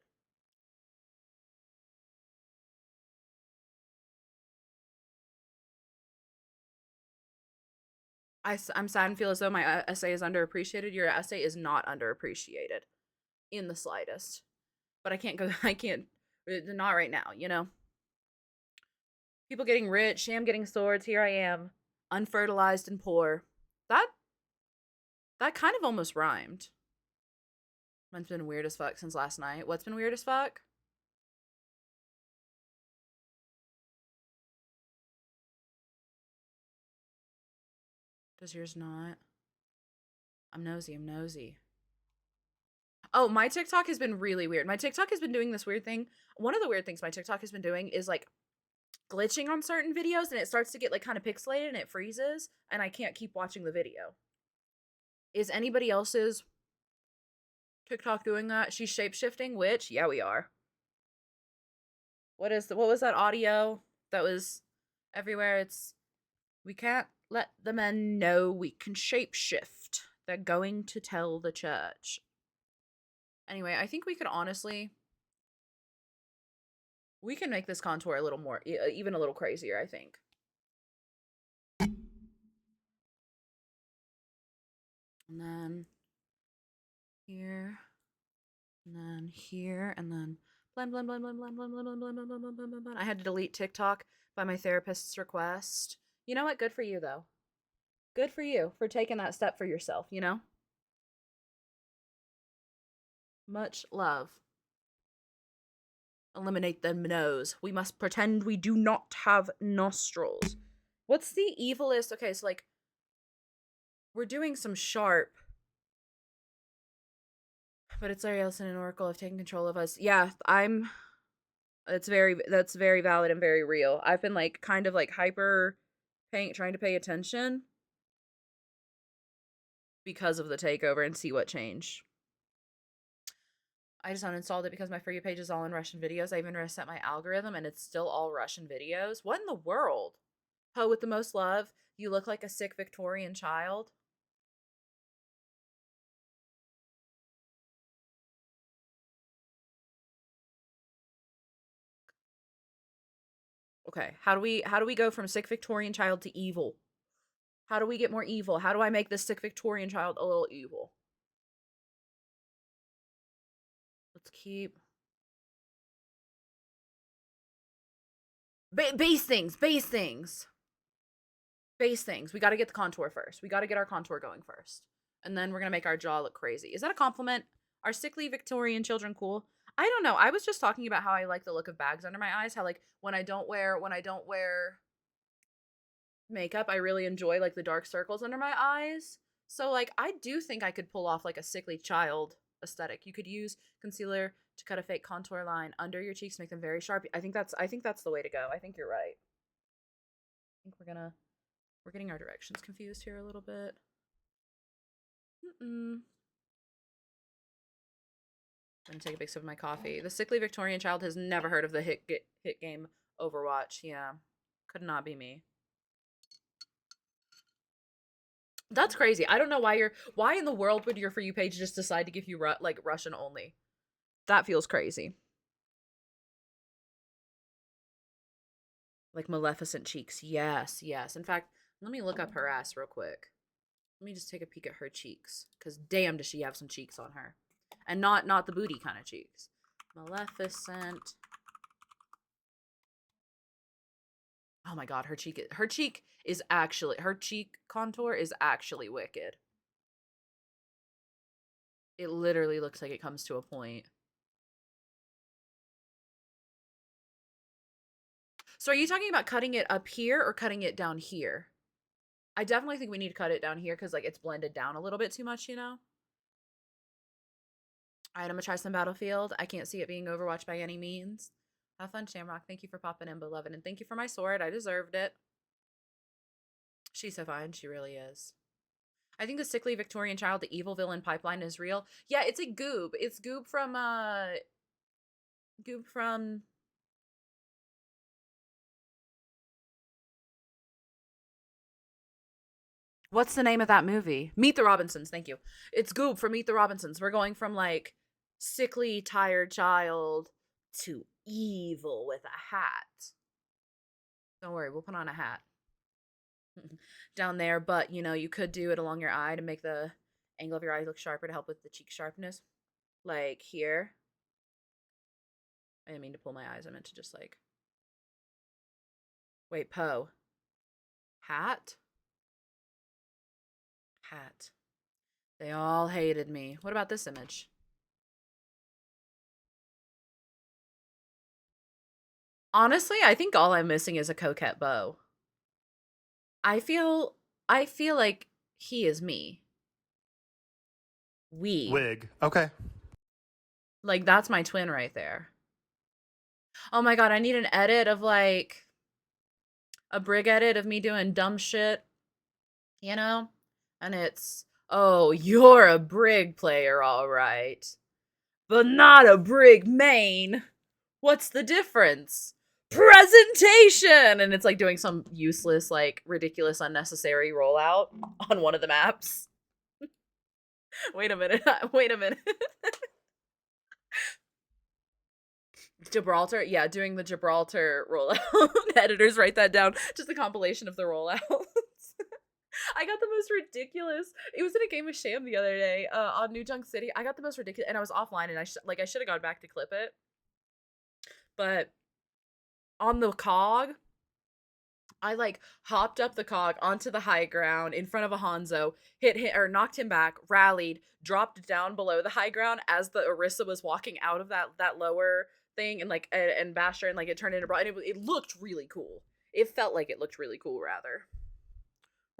I'm sad and feel as though my essay is underappreciated. Your essay is not underappreciated in the slightest. But I can't, not right now, you know? People getting rich, Sham getting swords, here I am, unfertilized and poor. That kind of almost rhymed. Mine's been weird as fuck since last night. What's been weird as fuck? Does yours not? I'm nosy. Oh, my TikTok has been really weird. My TikTok has been doing this weird thing. One of the weird things my TikTok has been doing is like glitching on certain videos and it starts to get like kind of pixelated and it freezes and I can't keep watching the video. Is anybody else's TikTok doing that? She's shape-shifting, which, yeah, we are. What was that audio that was everywhere? We can't let the men know we can shapeshift. They're going to tell the church. Anyway, I think we could honestly... We can make this contour a little more, even a little crazier, I think. And then here, and then here, and then blend, blend, blend, blend, blend, blend, blend, blend, blend, blend, blend, blend, blend, blend. I had to delete TikTok by my therapist's request. You know what? Good for you, though. Good for you for taking that step for yourself, you know? Much love. Eliminate the nose. We must pretend we do not have nostrils. What's the evilest? Okay, so like we're doing some sharp, but it's Larry Ellison and Oracle have taken control of us. Yeah, that's very valid and very real. I've been like kind of like trying to pay attention. because of the takeover and see what changed. I just uninstalled it because my For You page is all in Russian videos. I even reset my algorithm and it's still all Russian videos. What in the world? Poe with the most love. You look like a sick Victorian child. Okay, how do we go from sick Victorian child to evil? How do we get more evil? How do I make this sick Victorian child a little evil? Let's keep base things. We got to get the contour first. We got to get our contour going first. And then we're going to make our jaw look crazy. Is that a compliment? Are sickly Victorian children cool? I don't know. I was just talking about how I like the look of bags under my eyes. How like when I don't wear makeup, I really enjoy like the dark circles under my eyes. So like I do think I could pull off like a sickly child aesthetic. You could use concealer to cut a fake contour line under your cheeks, make them very sharp. I think that's the way to go. I think you're right. I think we're getting our directions confused here a little bit. I'm gonna take a big sip of my coffee. The sickly Victorian child has never heard of the hit game Overwatch. Yeah, could not be me. That's crazy. I don't know why in the world would your For You page just decide to give you like Russian only? That feels crazy. Like Maleficent cheeks. Yes. In fact, let me look up her ass real quick. Let me just take a peek at her cheeks. Because damn does she have some cheeks on her. And not the booty kind of cheeks. Maleficent. Oh my god, her cheek contour is actually wicked. It literally looks like it comes to a point. So are you talking about cutting it up here or cutting it down here? I definitely think we need to cut it down here because like it's blended down a little bit too much, you know? All right, I'm gonna try some Battlefield. I can't see it being Overwatch by any means. Have fun, Shamrock. Thank you for popping in, beloved. And thank you for my sword. I deserved it. She's so fine. She really is. I think the sickly Victorian child, the evil villain pipeline is real. Yeah, it's a goob. It's goob from what's the name of that movie? Meet the Robinsons, thank you. It's Goob from Meet the Robinsons. We're going from like sickly, tired child to evil with a hat. Don't worry, we'll put on a hat. Down there, but you know, you could do it along your eye to make the angle of your eyes look sharper to help with the cheek sharpness. Like here. I didn't mean to pull my eyes, I meant to just like. Wait, Poe. Hat? Hat. They all hated me. What about this image? Honestly, I think all I'm missing is a coquette bow. I feel like he is me. We. Wig. Okay. Like that's my twin right there. Oh my god, I need an edit of like a Brig edit of me doing dumb shit. You know? And it's, oh, you're a Brig player, all right. But not a Brig main. What's the difference? Presentation! And it's like doing some useless, like, ridiculous, unnecessary rollout on one of the maps. Wait a minute. Gibraltar? Yeah, doing the Gibraltar rollout. Editors, write that down. Just a compilation of the rollouts. I got the most ridiculous. It was in a game of Sham the other day on New Junk City. I got the most ridiculous, and I was offline, and I should have gone back to clip it. But on the cog, I like hopped up the cog onto the high ground in front of a Hanzo, hit or knocked him back, rallied, dropped down below the high ground as the Orisa was walking out of that lower thing, and like and bashed her, and like it turned into and it looked really cool. It felt like it looked really cool, rather.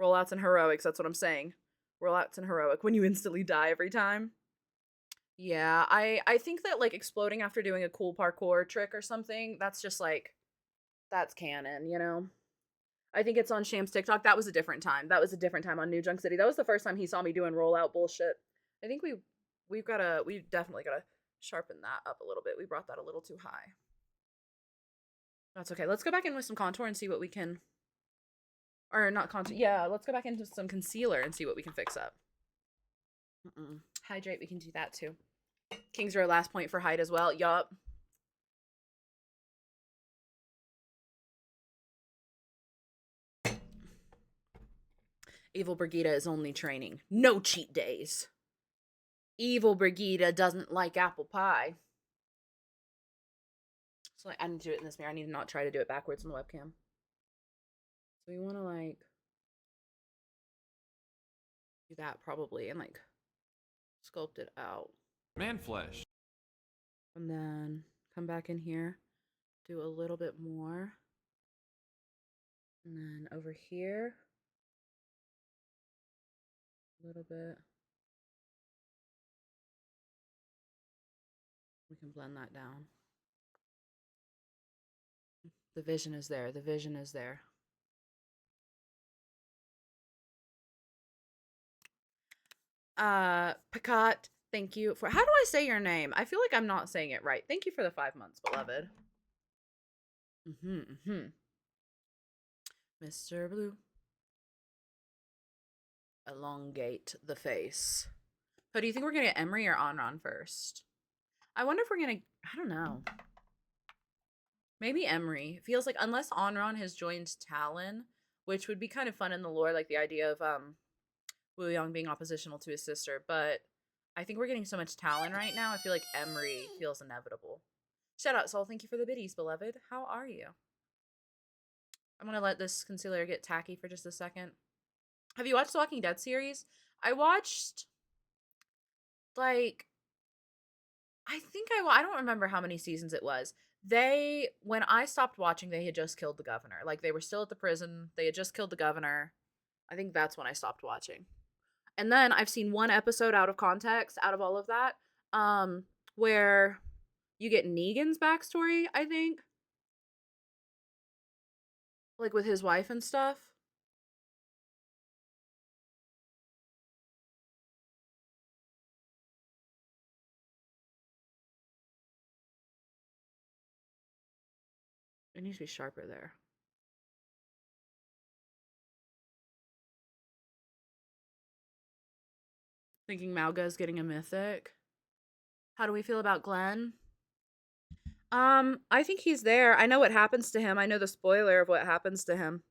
Rollouts and heroics, that's what I'm saying. Rollouts and heroic when you instantly die every time. Yeah, I think that like exploding after doing a cool parkour trick or something, that's just like, that's canon, you know? I think it's on Sham's TikTok. That was a different time. That was a different time on New Junk City. That was the first time he saw me doing rollout bullshit. I think we definitely gotta sharpen that up a little bit. We brought that a little too high. That's okay. Let's go back in with some contour and see what we can, or not contour. Yeah, let's go back into some concealer and see what we can fix up. Hydrate, we can do that too. King's Row last point for height as well. Yup. Evil Brigida is only training. No cheat days. Evil Brigida doesn't like apple pie. So I need to do it in this mirror. I need to not try to do it backwards on the webcam. So we want to like do that probably and like sculpt it out. Man flesh. And then come back in here, do a little bit more. And then over here, a little bit. We can blend that down. The vision is there. The vision is there. Picot, thank you for, how do I say your name? I feel like I'm not saying it right. Thank you for the 5 months, beloved. Mr. Blue. Elongate the face. So do you think we're gonna get Emery or Onron first? I wonder if we're gonna, I don't know. Maybe Emery. Feels like unless Onron has joined Talon, which would be kind of fun in the lore, like the idea of Wu Yang being oppositional to his sister, but I think we're getting so much Talon right now. I feel like Emery feels inevitable. Shout out, Soul. Thank you for the biddies, beloved. How are you? I'm gonna let this concealer get tacky for just a second. Have you watched the Walking Dead series? I watched, like, I don't remember how many seasons it was. When I stopped watching, they had just killed the governor. Like, they were still at the prison. They had just killed the governor. I think that's when I stopped watching. And then I've seen one episode out of context, out of all of that, where you get Negan's backstory, I think. Like, with his wife and stuff. It needs to be sharper there. Thinking Malga's getting a mythic. How do we feel about Glenn? I think he's there. I know what happens to him. I know the spoiler of what happens to him.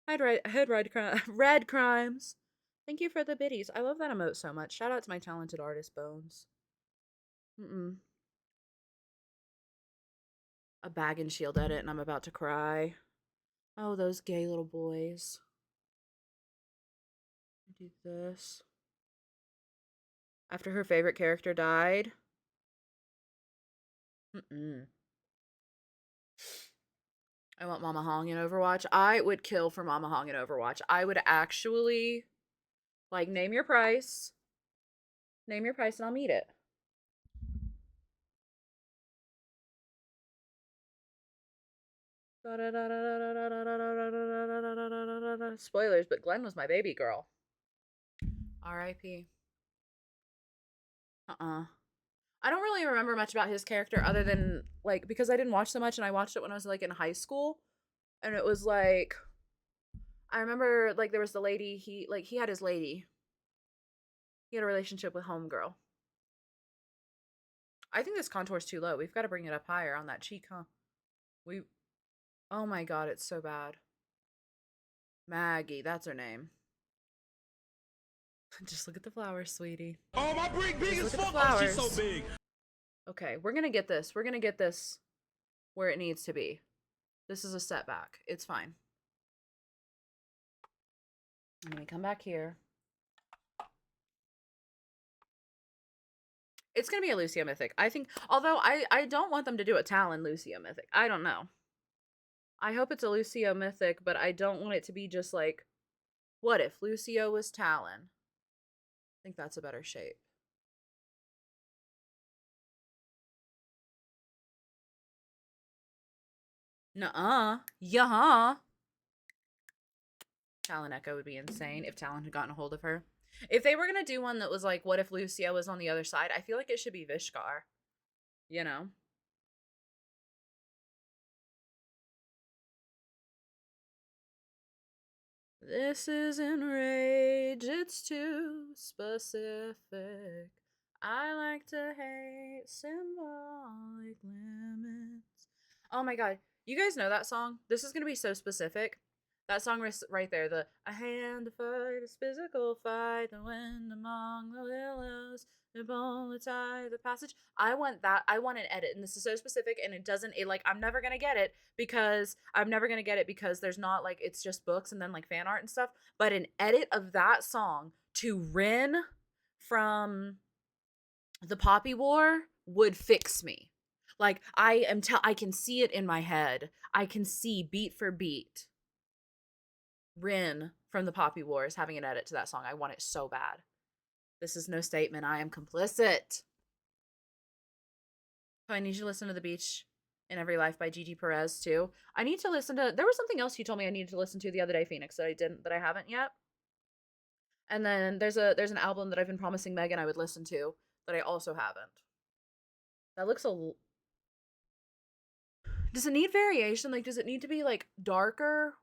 Red Crimes. Thank you for the biddies. I love that emote so much. Shout out to my talented artist, Bones. A bag and shield edit, and I'm about to cry. Oh, those gay little boys. Do this. After her favorite character died. I want Mama Hong in Overwatch. I would kill for Mama Hong in Overwatch. I would actually, like, name your price. Name your price and I'll meet it. Spoilers, but Glenn was my baby girl. R.I.P. I don't really remember much about his character other than, like, because I didn't watch so much and I watched it when I was, like, in high school. And it was, like, I remember, like, there was the lady, he had his lady. He had a relationship with Homegirl. I think this contour's too low. We've got to bring it up higher on that cheek, huh? Oh my god, it's so bad. Maggie, that's her name. Just look at the flowers, sweetie. Oh, my Brig big as fuck. Oh, she's so big. Okay, we're gonna get this. We're gonna get this where it needs to be. This is a setback. It's fine. Let me come back here. It's gonna be a Lucio Mythic. I think, although I don't want them to do a Talon Lucio Mythic. I don't know. I hope it's a Lucio Mythic, but I don't want it to be just like, what if Lucio was Talon? I think that's a better shape. Nuh-uh. Yeah. Talon Echo would be insane if Talon had gotten a hold of her. If they were gonna do one that was like, what if Lucia was on the other side? I feel like it should be Vishkar. You know? This isn't rage, it's too specific. I like to hate symbolic limits. Oh my god. You guys know that song? This is gonna be so specific. That song right there, the a hand to fight, a physical fight, the wind among the willows, the bullet tie, the passage. I want that. I want an edit, and this is so specific, and I'm never gonna get it because there's not like, it's just books and then like fan art and stuff. But an edit of that song to Rin from the Poppy War would fix me. Like I can see it in my head. I can see beat for beat Rin from the Poppy Wars having an edit to that song. I want it so bad. This is no statement. I am complicit. Oh, I need you to listen to The Beach in Every Life by Gigi Perez too. I need to listen to, there was something else you told me I needed to listen to the other day, Phoenix, that I haven't yet. And then there's an album that I've been promising Megan I would listen to that I also haven't. That looks does it need variation? Like, does it need to be like darker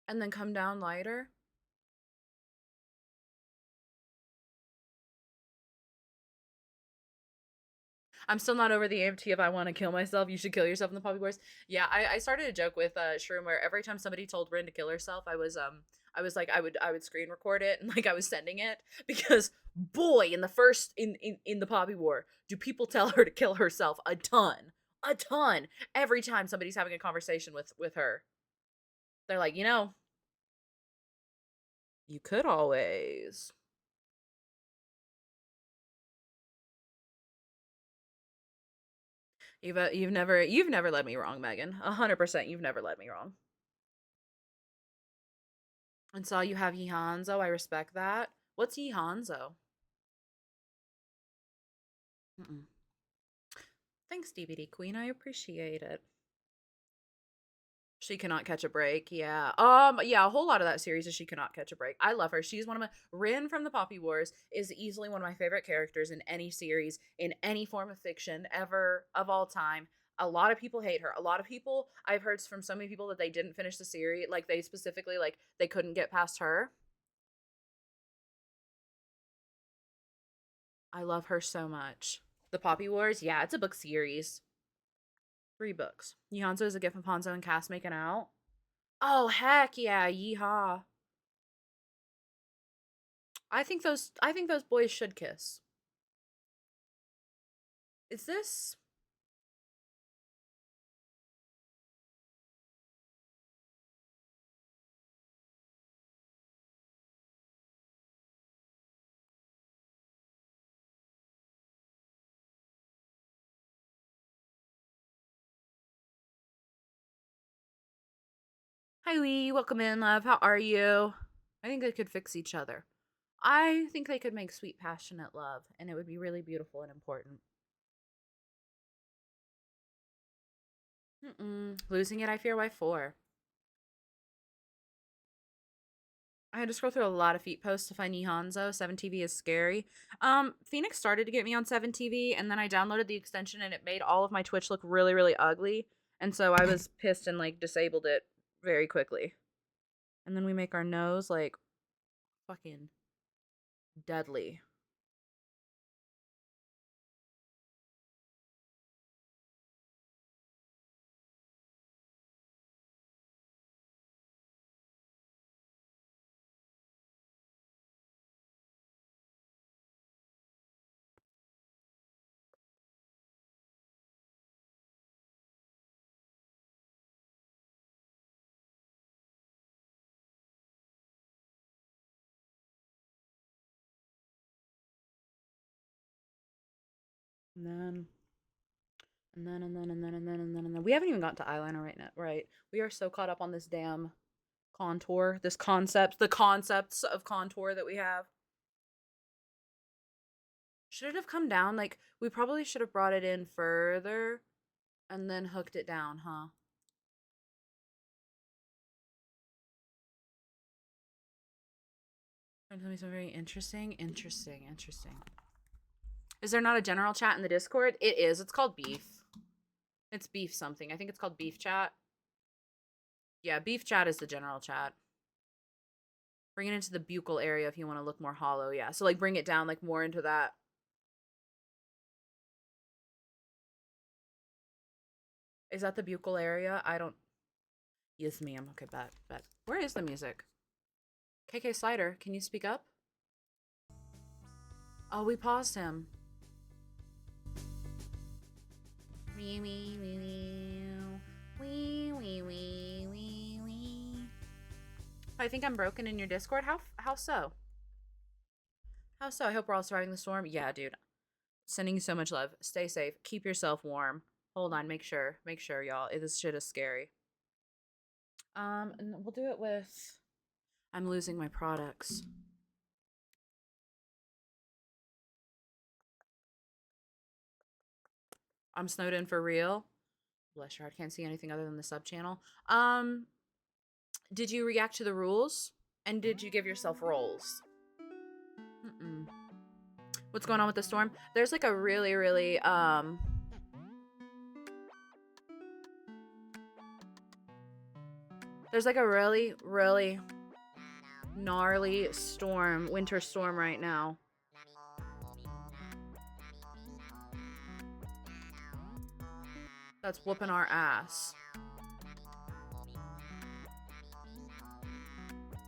and then come down lighter? I'm still not over the AMT if I want to kill myself. You should kill yourself in the Poppy Wars. Yeah, I started a joke with Shroom where every time somebody told Rin to kill herself, I was like I would screen record it and like I was sending it because boy, in the Poppy War, do people tell her to kill herself a ton every time somebody's having a conversation with her. They're like, you know, you could always. You've never led me wrong, Megan. 100%, you've never led me wrong. And so you have Yihanzo. I respect that. What's Yihanzo? Thanks, DVD Queen. I appreciate it. She cannot catch a break. Yeah. Yeah, a whole lot of that series is She Cannot Catch a Break. I love her. She's one of my Rin from the Poppy Wars is easily one of my favorite characters in any series, in any form of fiction ever of all time. A lot of people hate her. A lot of people, I've heard from so many people that they didn't finish the series, like they specifically like they couldn't get past her. I love her so much. The Poppy Wars, yeah, it's a book series. 3 books. Yihanzo is a gift of Hanzo and Cass making out. Oh, heck yeah, yeehaw. I think those boys should kiss. Is this? Hi, Lee. Welcome in, love. How are you? I think they could fix each other. I think they could make sweet, passionate love, and it would be really beautiful and important. Losing it, I fear. Why 4? I had to scroll through a lot of feet posts to find Yihanzo. 7TV is scary. Phoenix started to get me on 7TV, and then I downloaded the extension, and it made all of my Twitch look really, really ugly. And so I was pissed and like disabled it very quickly. And then we make our nose like fucking deadly. And then we haven't even gotten to eyeliner right now, right? We are so caught up on this damn contour, the concepts of contour that we have. Should it have come down? Like, we probably should have brought it in further and then hooked it down, huh? Tell me something very interesting. Is there not a general chat in the Discord? It is. It's called Beef. It's Beef something. I think it's called Beef Chat. Yeah, Beef Chat is the general chat. Bring it into the buccal area if you want to look more hollow. Yeah, so like bring it down like more into that. Is that the buccal area? I don't... Yes, ma'am. Okay, bet. Where is the music? KK Slider, can you speak up? Oh, we paused him. Wee, wee, wee, wee, wee, wee, wee, wee. I think I'm broken in your Discord. How so? How so? I hope we're all surviving the storm. Yeah, dude. Sending you so much love. Stay safe. Keep yourself warm. Hold on. Make sure, y'all. This shit is scary. And we'll do it with... I'm losing my products. I'm snowed in for real. Bless your heart. Can't see anything other than the sub channel. Did you react to the rules? And did you give yourself roles? What's going on with the storm? There's like a really, really, there's like a really, really gnarly storm, winter storm right now. That's whooping our ass.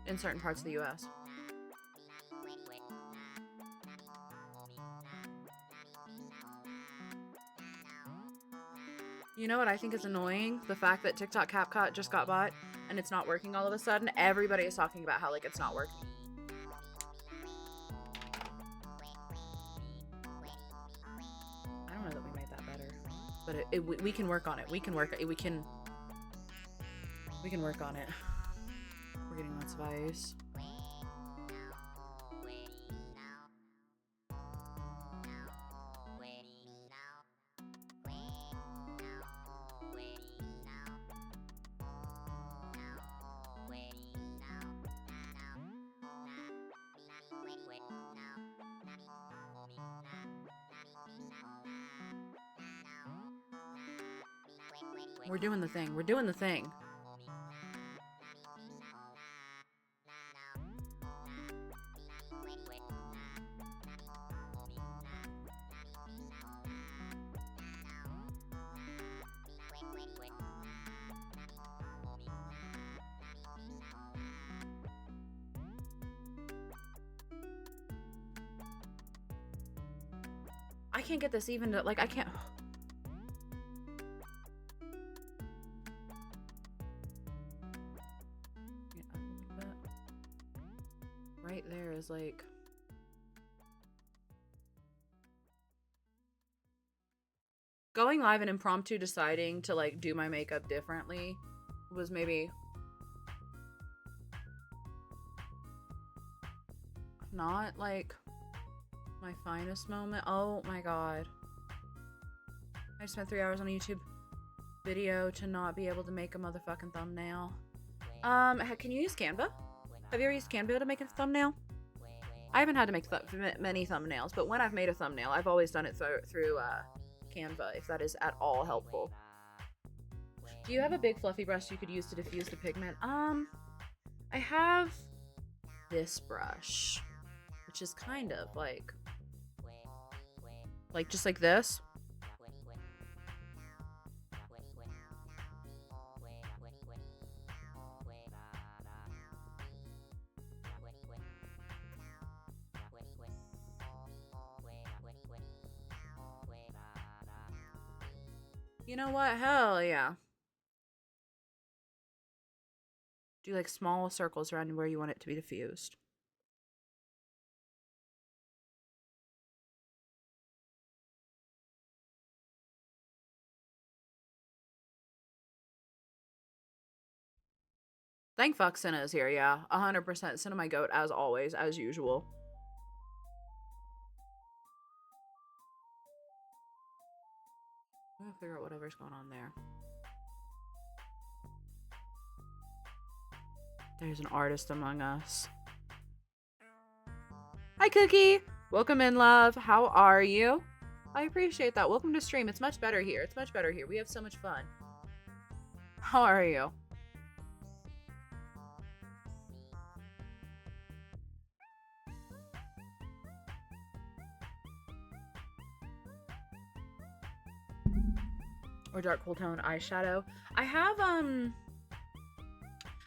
In certain parts of the US. You know what I think is annoying? The fact that TikTok CapCut just got bought and it's not working all of a sudden. Everybody is talking about how like it's not working. I don't know that we made that better, but we can work on it. We can work on it. We're getting lots of ice. We're doing the thing. We're doing the thing. I can't get this even to, like, I can't... Right there is like... Going live and impromptu deciding to like do my makeup differently was maybe not like my finest moment. Oh my god. I spent 3 hours on a YouTube video to not be able to make a motherfucking thumbnail. Can you use Canva? Have you ever used Canva to make a thumbnail? I haven't had to make many thumbnails, but when I've made a thumbnail, I've always done it through Canva, if that is at all helpful. Do you have a big fluffy brush you could use to diffuse the pigment? I have this brush, which is kind of like just like this. You know what? Hell yeah. Do like small circles around where you want it to be diffused. Thank fuck Senna is here, yeah. 100%. Senna my goat, as always, as usual. I'm gonna figure out whatever's going on there. There's an artist among us. Hi, Cookie. Welcome in, love. How are you? I appreciate that. Welcome to stream. It's much better here. It's much better here. We have so much fun. How are you? Or dark cool tone eyeshadow. I have,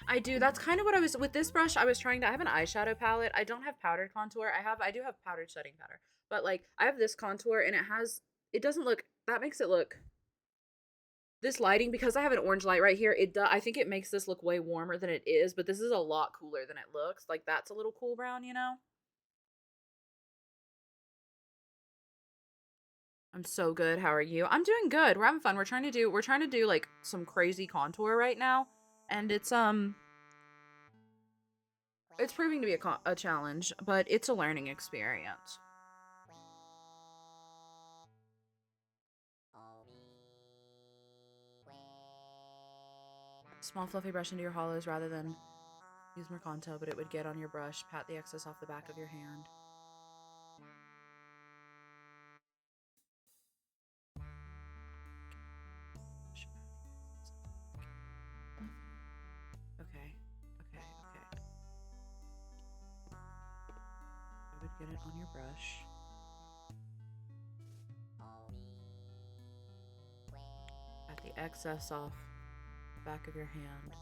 I do. That's kind of what I was, with this brush, I was trying to, I have an eyeshadow palette. I don't have powdered contour. I do have powdered setting powder. But, like, I have this contour, and it doesn't look, that makes it look, this lighting, because I have an orange light right here, I think it makes this look way warmer than it is, but this is a lot cooler than it looks. Like, that's a little cool brown, you know? I'm so good. How are you? I'm doing good. We're having fun. We're trying to do like some crazy contour right now, and it's proving to be a challenge, but it's a learning experience. Small fluffy brush into your hollows rather than use Mercanto, but it would get on your brush. Pat the excess off the back of your hand. Okay. I would get it on your brush. Pat the excess off the back of your hand.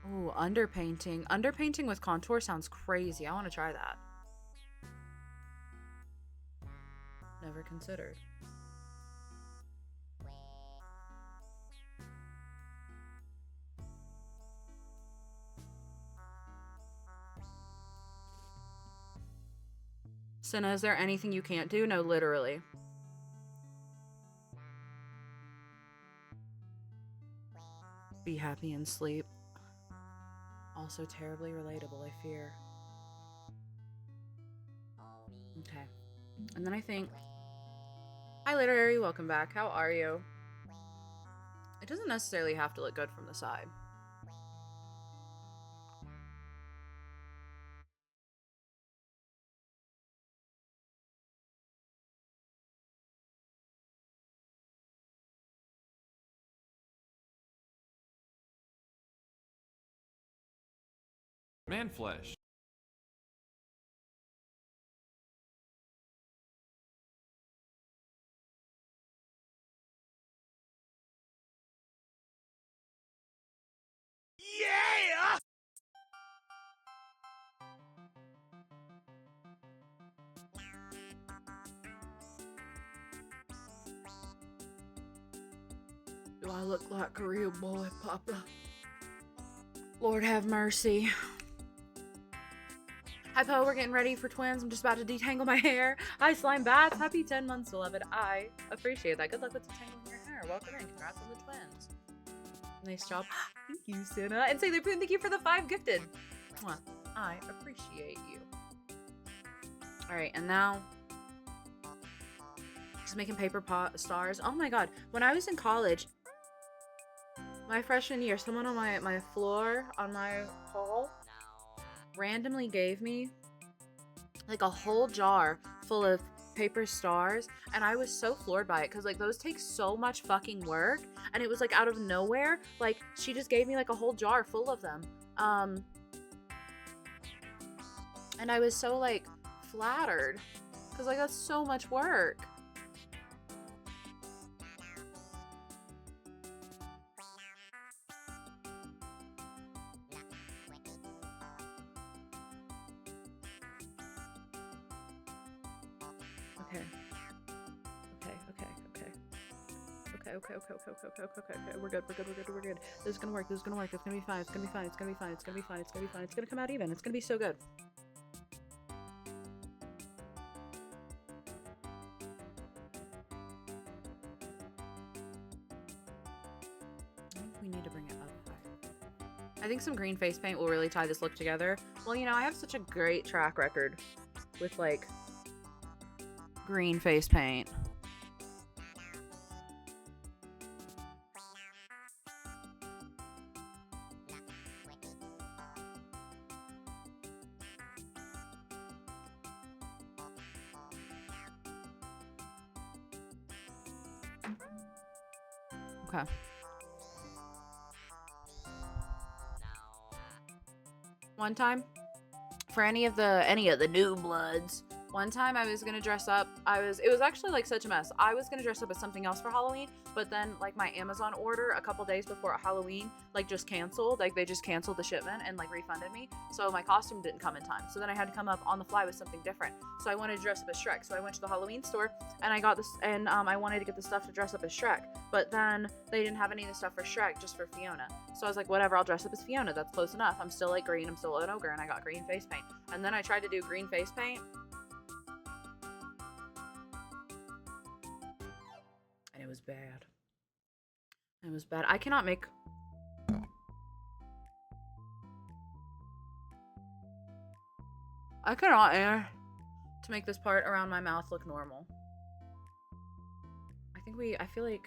Oh, underpainting. Underpainting with contour sounds crazy. I want to try that. Never considered. Senna, is there anything you can't do? No, literally. Be happy and sleep. Also terribly relatable, I fear. Okay. And then I think... Hi, Literary. Welcome back. How are you? It doesn't necessarily have to look good from the side. Man flesh. Yeah! Do I look like a real boy, Papa? Lord have mercy. Hi, Poe. We're getting ready for twins. I'm just about to detangle my hair. Hi, Slime Bats. Happy 10 months, beloved. I appreciate that. Good luck with detangling your hair. Welcome in. Congrats on the twins. Nice job. Thank you, Senna. And Sailor Poon, thank you for the 5 gifted. Mwah. I appreciate you. Alright, and now... just making paper stars. Oh my god. When I was in college... my freshman year, someone on my floor, on my hall, randomly gave me like a whole jar full of paper stars, and I was so floored by it because like those take so much fucking work, and it was like out of nowhere. Like she just gave me like a whole jar full of them, and I was so like flattered because like that's so much work. Okay. We're good. This is gonna work. It's gonna be fine. It's gonna come out even. It's gonna be so good. I think we need to bring it up higher. I think some green face paint will really tie this look together. Well, you know, I have such a great track record with like green face paint. Okay. One time, for any of the new bloods, one time I was gonna dress up. It was actually like such a mess. I was gonna dress up as something else for Halloween, but then like my Amazon order a couple days before Halloween like just canceled. Like they just canceled the shipment and like refunded me. So my costume didn't come in time. So then I had to come up on the fly with something different. So I wanted to dress up as Shrek. So I went to the Halloween store and I got this, and I wanted to get the stuff to dress up as Shrek. But then they didn't have any of the stuff for Shrek, just for Fiona. So I was like, whatever, I'll dress up as Fiona. That's close enough. I'm still like green. I'm still an ogre, and I got green face paint. And then I tried to do green face paint. And it was bad. It was bad. I cannot make... I cannot air to make this part around my mouth look normal. I feel like...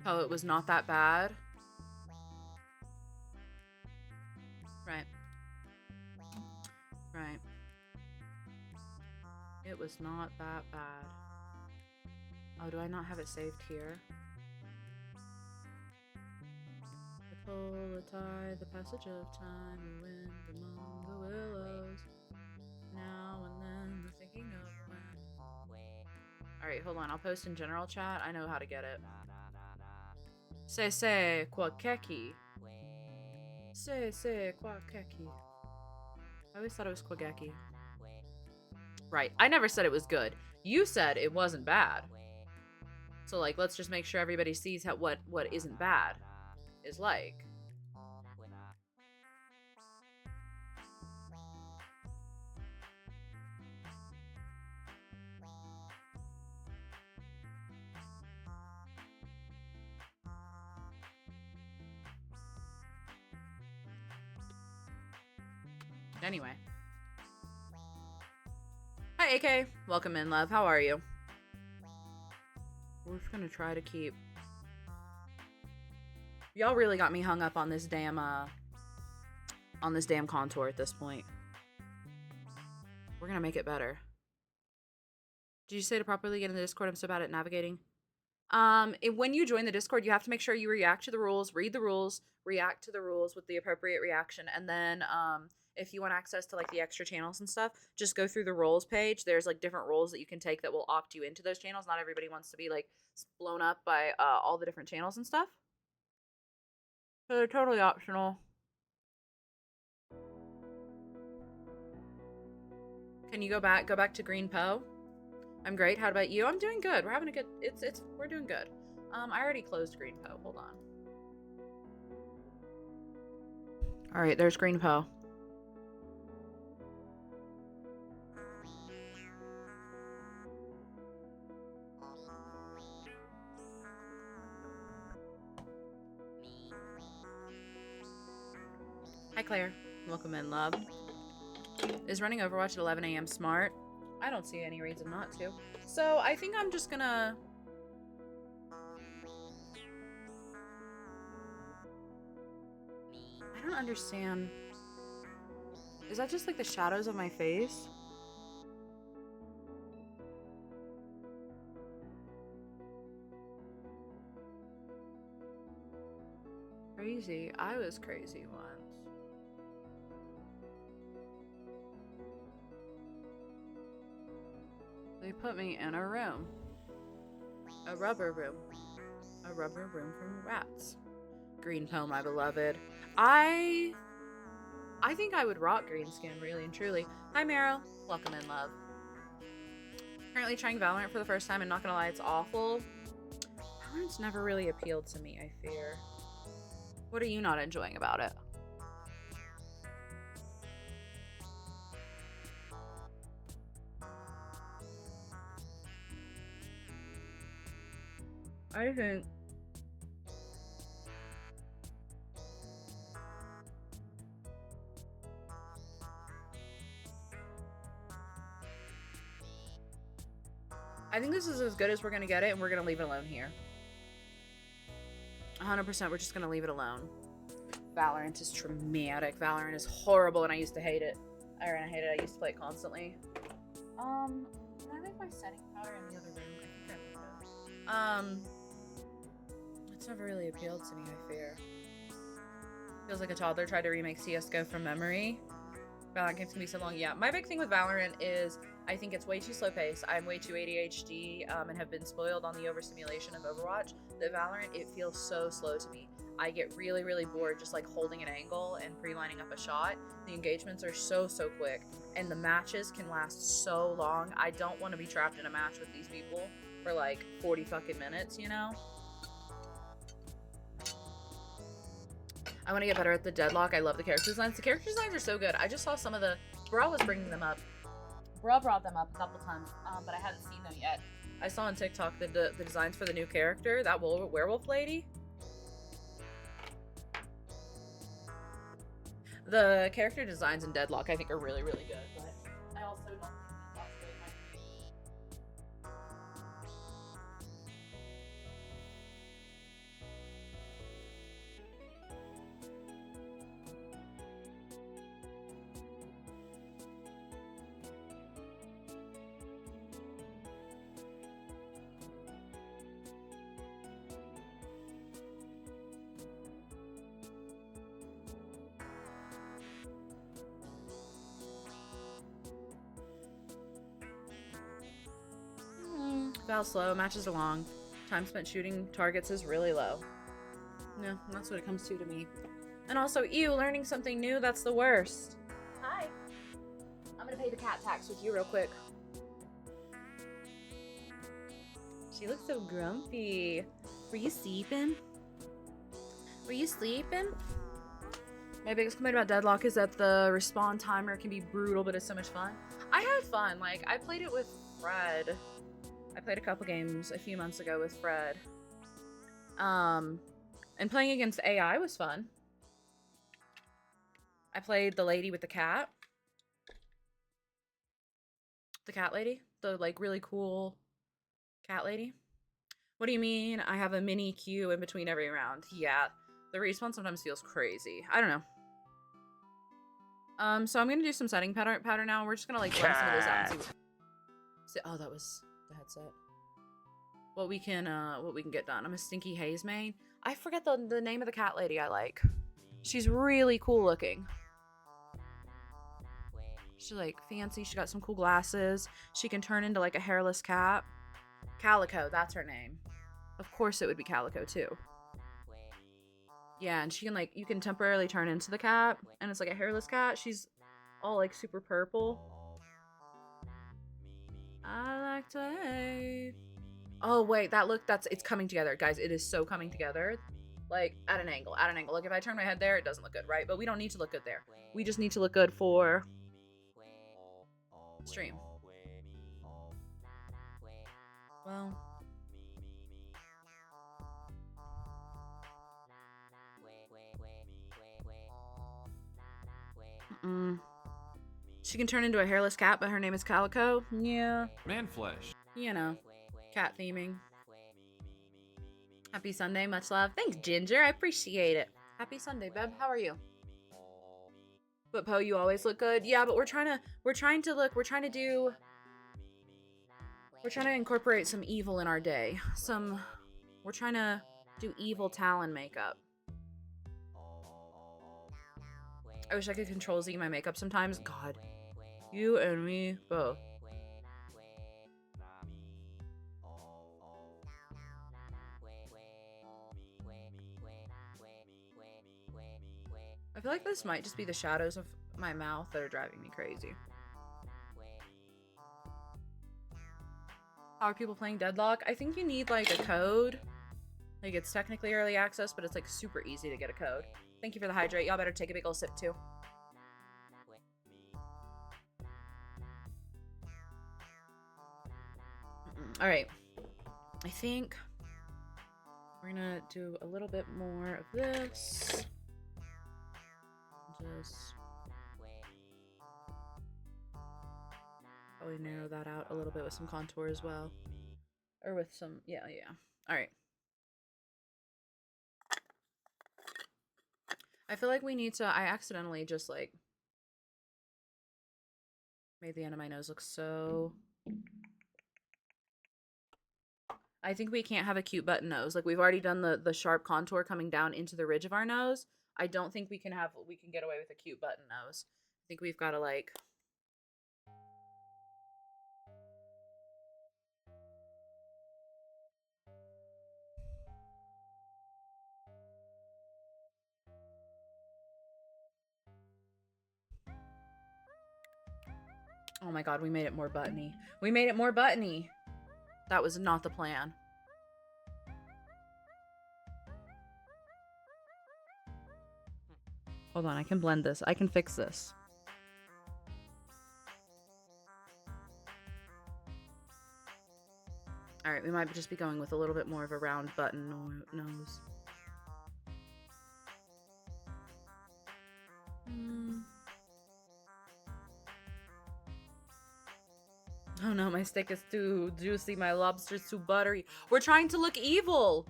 Oh, it was not that bad. Right. Right. It was not that bad. Oh, do I not have it saved here? The pull, the tide, the passage of time, the wind among the willows. Now and then, the thinking of when. Alright, hold on. I'll post in general chat. I know how to get it. Se quakeki. Se quakeki. I always thought it was quageki. Right. I never said it was good. You said it wasn't bad. So, like, let's just make sure everybody sees what isn't bad is like. Anyway. Hi, AK. Welcome in, love. How are you? We're just gonna try to keep... Y'all really got me hung up on this damn contour at this point. We're gonna make it better. Did you say to properly get in the Discord? I'm so bad at navigating. When you join the Discord, you have to make sure you react to the rules, read the rules, react to the rules with the appropriate reaction, and then if you want access to like the extra channels and stuff, just go through the roles page. There's like different roles that you can take that will opt you into those channels. Not everybody wants to be like blown up by all the different channels and stuff. So they're totally optional. Can you go back to Green Poe? I'm great. How about you? I'm doing good. We're having a good... We're doing good. I already closed Green Poe. Hold on. All right, there's Green Poe. Hi, Claire. Welcome in, love. Is running Overwatch at 11 a.m. smart? I don't see any reason not to. So I think I'm just gonna... I don't understand. Is that just like the shadows of my face? Crazy. I was crazy once. They put me in a room. A rubber room. A rubber room from rats. Green Poe, my beloved. I think I would rock green skin, really and truly. Hi, Meryl. Welcome in, love. Currently trying Valorant for the first time, and not gonna lie, it's awful. Valorant's never really appealed to me, I fear. What are you not enjoying about it? I think this is as good as we're gonna get it, and we're gonna leave it alone here. 100%, we're just gonna leave it alone. Valorant is traumatic. Valorant is horrible, and I used to hate it. I hate it. I used to play it constantly. Can I leave my setting powder in the other room? I think I will. It's never really appealed to me, I fear. Feels like a toddler tried to remake CSGO from memory. Valorant games can be so long. Yeah, my big thing with Valorant is I think it's way too slow paced. I'm way too ADHD and have been spoiled on the overstimulation of Overwatch. The Valorant, it feels so slow to me. I get really, really bored just like holding an angle and pre-lining up a shot. The engagements are so quick, and the matches can last so long. I don't want to be trapped in a match with these people for like 40 fucking minutes, you know? I want to get better at the deadlock. I love the character designs. The character designs are so good. I just saw some of the... Bra was bringing them up. Bra brought them up a couple times, but I haven't seen them yet. I saw on TikTok the designs for the new character, that werewolf lady. The character designs in Deadlock, I think, are really, really good. But I also don't think Deadlock's really my Val slow, matches are long. Time spent shooting targets is really low. Yeah, that's what it comes to me. And also, ew, learning something new, that's the worst. Hi. I'm gonna pay the cat tax with you real quick. She looks so grumpy. Were you sleeping? Were you sleeping? My biggest complaint about Deadlock is that the respawn timer can be brutal, but it's so much fun. I had fun. Like, I played it with Fred. I played a couple games a few months ago with Fred. And playing against AI was fun. I played the lady with the cat. The cat lady. The, like, really cool cat lady. What do you mean? I have a mini queue in between every round. Yeah. The respawn sometimes feels crazy. I don't know. So I'm gonna do some setting pattern now. We're just gonna, like, run some of this out and see. Oh, that was the headset. What we can get done. I'm a stinky haze main. I forget the name of the cat lady I like. She's really cool looking. She's like fancy. She got some cool glasses. She can turn into like a hairless cat. Calico, that's her name. Of course it would be Calico too. Yeah, and she can like, you can temporarily turn into the cat, and it's like a hairless cat. She's all like super purple. I like to hate. Oh wait, it's coming together, guys. It is so coming together. Like at an angle. Like if I turn my head there, it doesn't look good, right? But we don't need to look good there. We just need to look good for stream. Well, she can turn into a hairless cat, but her name is Calico. Yeah. Man flesh. You know, cat theming. Happy Sunday, much love. Thanks, Ginger. I appreciate it. Happy Sunday, Beb. How are you? But Poe, you always look good. Yeah, but we're trying to incorporate some evil in our day. We're trying to do evil Talon makeup. I wish I could control Z my makeup sometimes. God, you and me both. I feel like this might just be the shadows of my mouth that are driving me crazy. How are people playing Deadlock? I think you need like a code. Like it's technically early access, but it's like super easy to get a code. Thank you for the hydrate. Y'all better take a big ol' sip too. All right. I think we're gonna do a little bit more of this. Just probably narrow that out a little bit with some contour as well. Or with some, yeah. All right. I feel like we need to, I accidentally just like made the end of my nose look so, I think we can't have a cute button nose. Like, we've already done the sharp contour coming down into the ridge of our nose. I don't think we can get away with a cute button nose. I think we've got to, like... Oh my god, we made it more buttony. We made it more buttony. That was not the plan. Hold on, I can blend this. I can fix this. Alright, we might just be going with a little bit more of a round button nose. Oh no, my steak is too juicy. My lobster's too buttery. We're trying to look evil.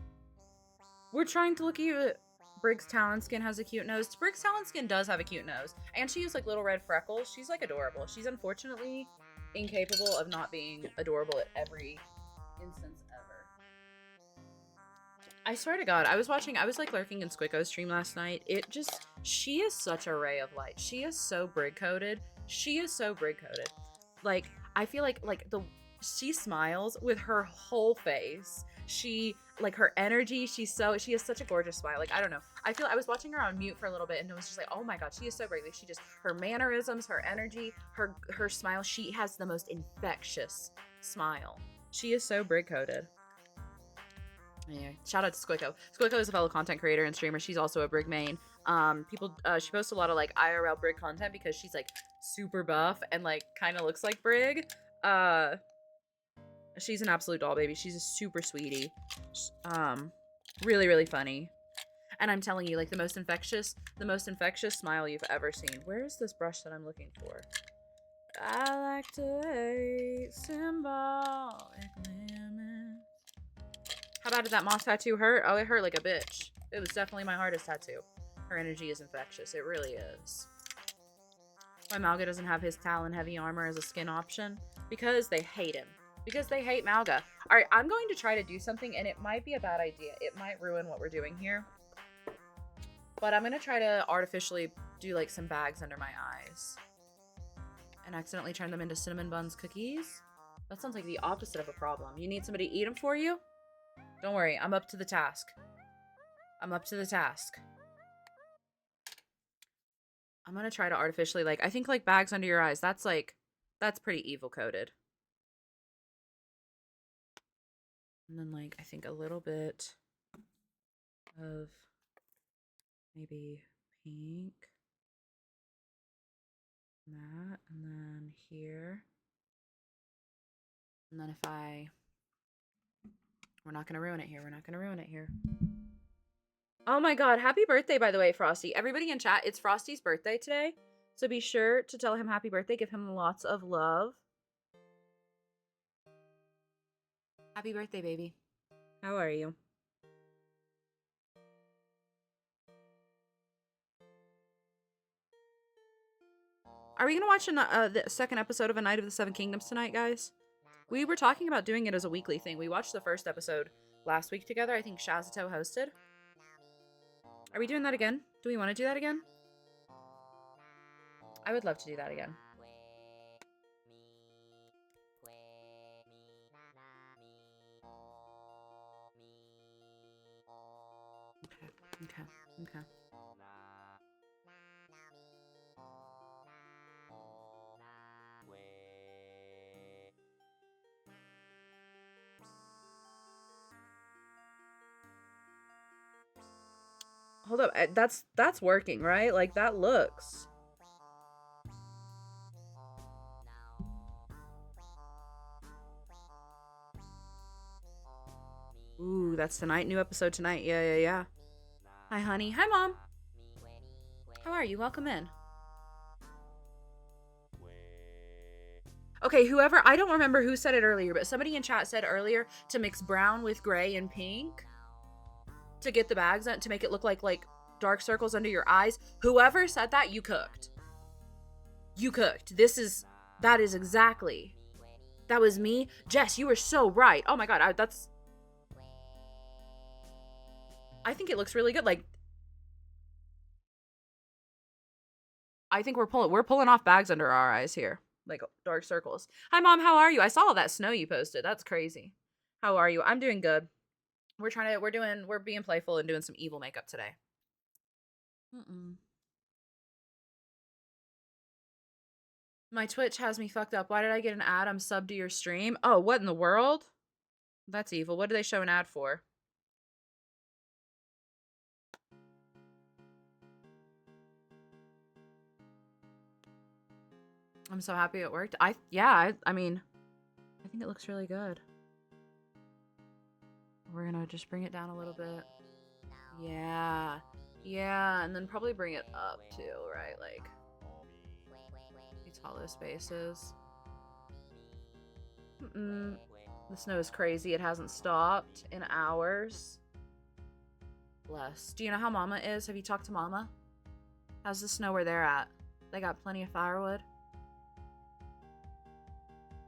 We're trying to look evil. Brig's Talon Skin has a cute nose. Brig's Talon Skin does have a cute nose. And she has like little red freckles. She's like adorable. She's unfortunately incapable of not being adorable at every instance ever. I swear to God, I was like lurking in Squicko's stream last night. She is such a ray of light. She is so Brig coded. She is so Brig coded. Like, I feel like she smiles with her whole face. She, like, her energy, she has such a gorgeous smile. Like, I don't know. I was watching her on mute for a little bit and it was just like, oh my god, she is so great. Like, her mannerisms, her energy, her smile, she has the most infectious smile. She is so Brig coded. Anyway, shout out to Squicko. Squicko is a fellow content creator and streamer. She's also a Brig main. She posts a lot of like IRL Brig content because she's like super buff and like kind of looks like Brig. She's an absolute doll baby. She's a super sweetie. Really, really funny. And I'm telling you, like, the most infectious smile you've ever seen. Where's this brush that I'm looking for? I like to hate symbolic limits. How bad did that moss tattoo hurt? Oh, it hurt like a bitch. It was definitely my hardest tattoo. Her energy is infectious. It really is. Why Malga doesn't have his Talon heavy armor as a skin option? Because they hate him. Because they hate Malga. Alright, I'm going to try to do something, and it might be a bad idea. It might ruin what we're doing here. But I'm going to try to artificially do, like, some bags under my eyes. And accidentally turn them into cinnamon buns cookies. That sounds like the opposite of a problem. You need somebody to eat them for you? Don't worry, I'm up to the task. I'm up to the task. I'm going to try to artificially, like, I think, like, bags under your eyes. That's pretty evil coded. And then, like, I think a little bit of maybe pink. That. And then here. And then we're not going to ruin it here. We're not going to ruin it here. Oh my god. Happy birthday, by the way, Frosty. Everybody in chat, it's Frosty's birthday today. So be sure to tell him happy birthday. Give him lots of love. Happy birthday, baby. How are you? Are we going to watch the second episode of A Night of the Seven Kingdoms tonight, guys? We were talking about doing it as a weekly thing. We watched the first episode last week together. I think Shazito hosted. Are we doing that again? Do we want to do that again? I would love to do that again. Okay. Hold up. That's working, right? Like, that looks. Ooh, that's tonight. New episode tonight. Yeah. Hi, honey. Hi, Mom. How are you? Welcome in. Okay, whoever, I don't remember who said it earlier, but somebody in chat said earlier to mix brown with gray and pink to get the bags to make it look like dark circles under your eyes. Whoever said that, you cooked. You cooked. That was me. Jess, you were so right. Oh my god, I think it looks really good. Like, I think we're pulling off bags under our eyes here. Like dark circles. Hi mom, how are you? I saw all that snow you posted. That's crazy. How are you? I'm doing good. We're being playful and doing some evil makeup today. My Twitch has me fucked up. Why did I get an ad? I'm subbed to your stream. Oh, what in the world? That's evil. What do they show an ad for? I'm so happy it worked. I mean, I think it looks really good. We're gonna just bring it down a little bit. Yeah. Yeah, and then probably bring it up too, right? Like these hollow spaces. The snow is crazy. It hasn't stopped in hours. Bless. Do you know how Mama is? Have you talked to Mama? How's the snow where they're at? They got plenty of firewood?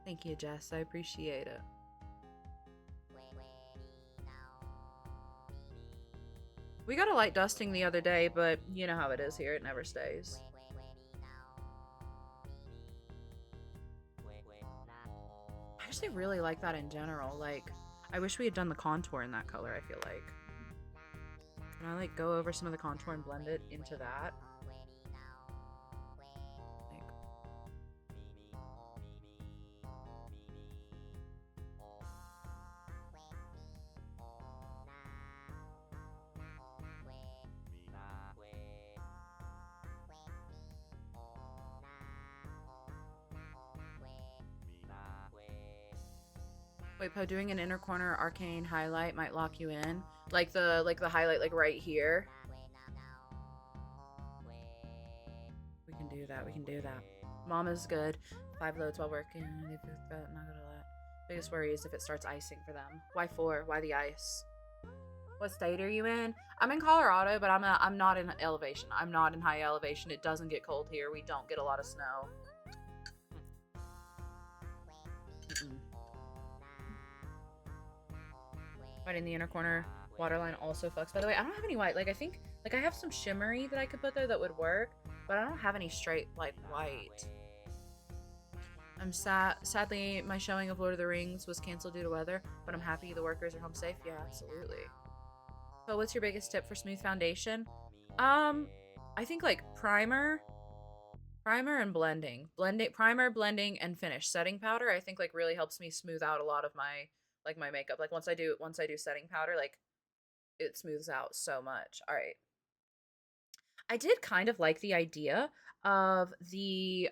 Thank you, Jess. I appreciate it. We got a light dusting the other day, but you know how it is here. It never stays. I actually really like that in general. Like, I wish we had done the contour in that color, I feel like. Can I, like, go over some of the contour and blend it into that? Wait, Poe, doing an inner corner arcane highlight might lock you in. Like the highlight like right here. We can do that. We can do that. Mama's good. 5 loads while working. Not gonna lie. Biggest worry is if it starts icing for them. Why 4? Why the ice? What state are you in? I'm in Colorado, but I'm not in elevation. I'm not in high elevation. It doesn't get cold here. We don't get a lot of snow. Right in the inner corner. Waterline also fucks. By the way, I don't have any white. Like, I think, like, I have some shimmery that I could put there that would work, but I don't have any straight, like, white. I'm sadly, my showing of Lord of the Rings was canceled due to weather, but I'm happy the workers are home safe. Yeah, absolutely. But what's your biggest tip for smooth foundation? I think, like, primer and blending. Primer, blending, and finish. Setting powder, I think, like, really helps me smooth out a lot of my, like, my makeup. Like, once I do setting powder, like, it smooths out so much. All right. I did kind of like the idea of the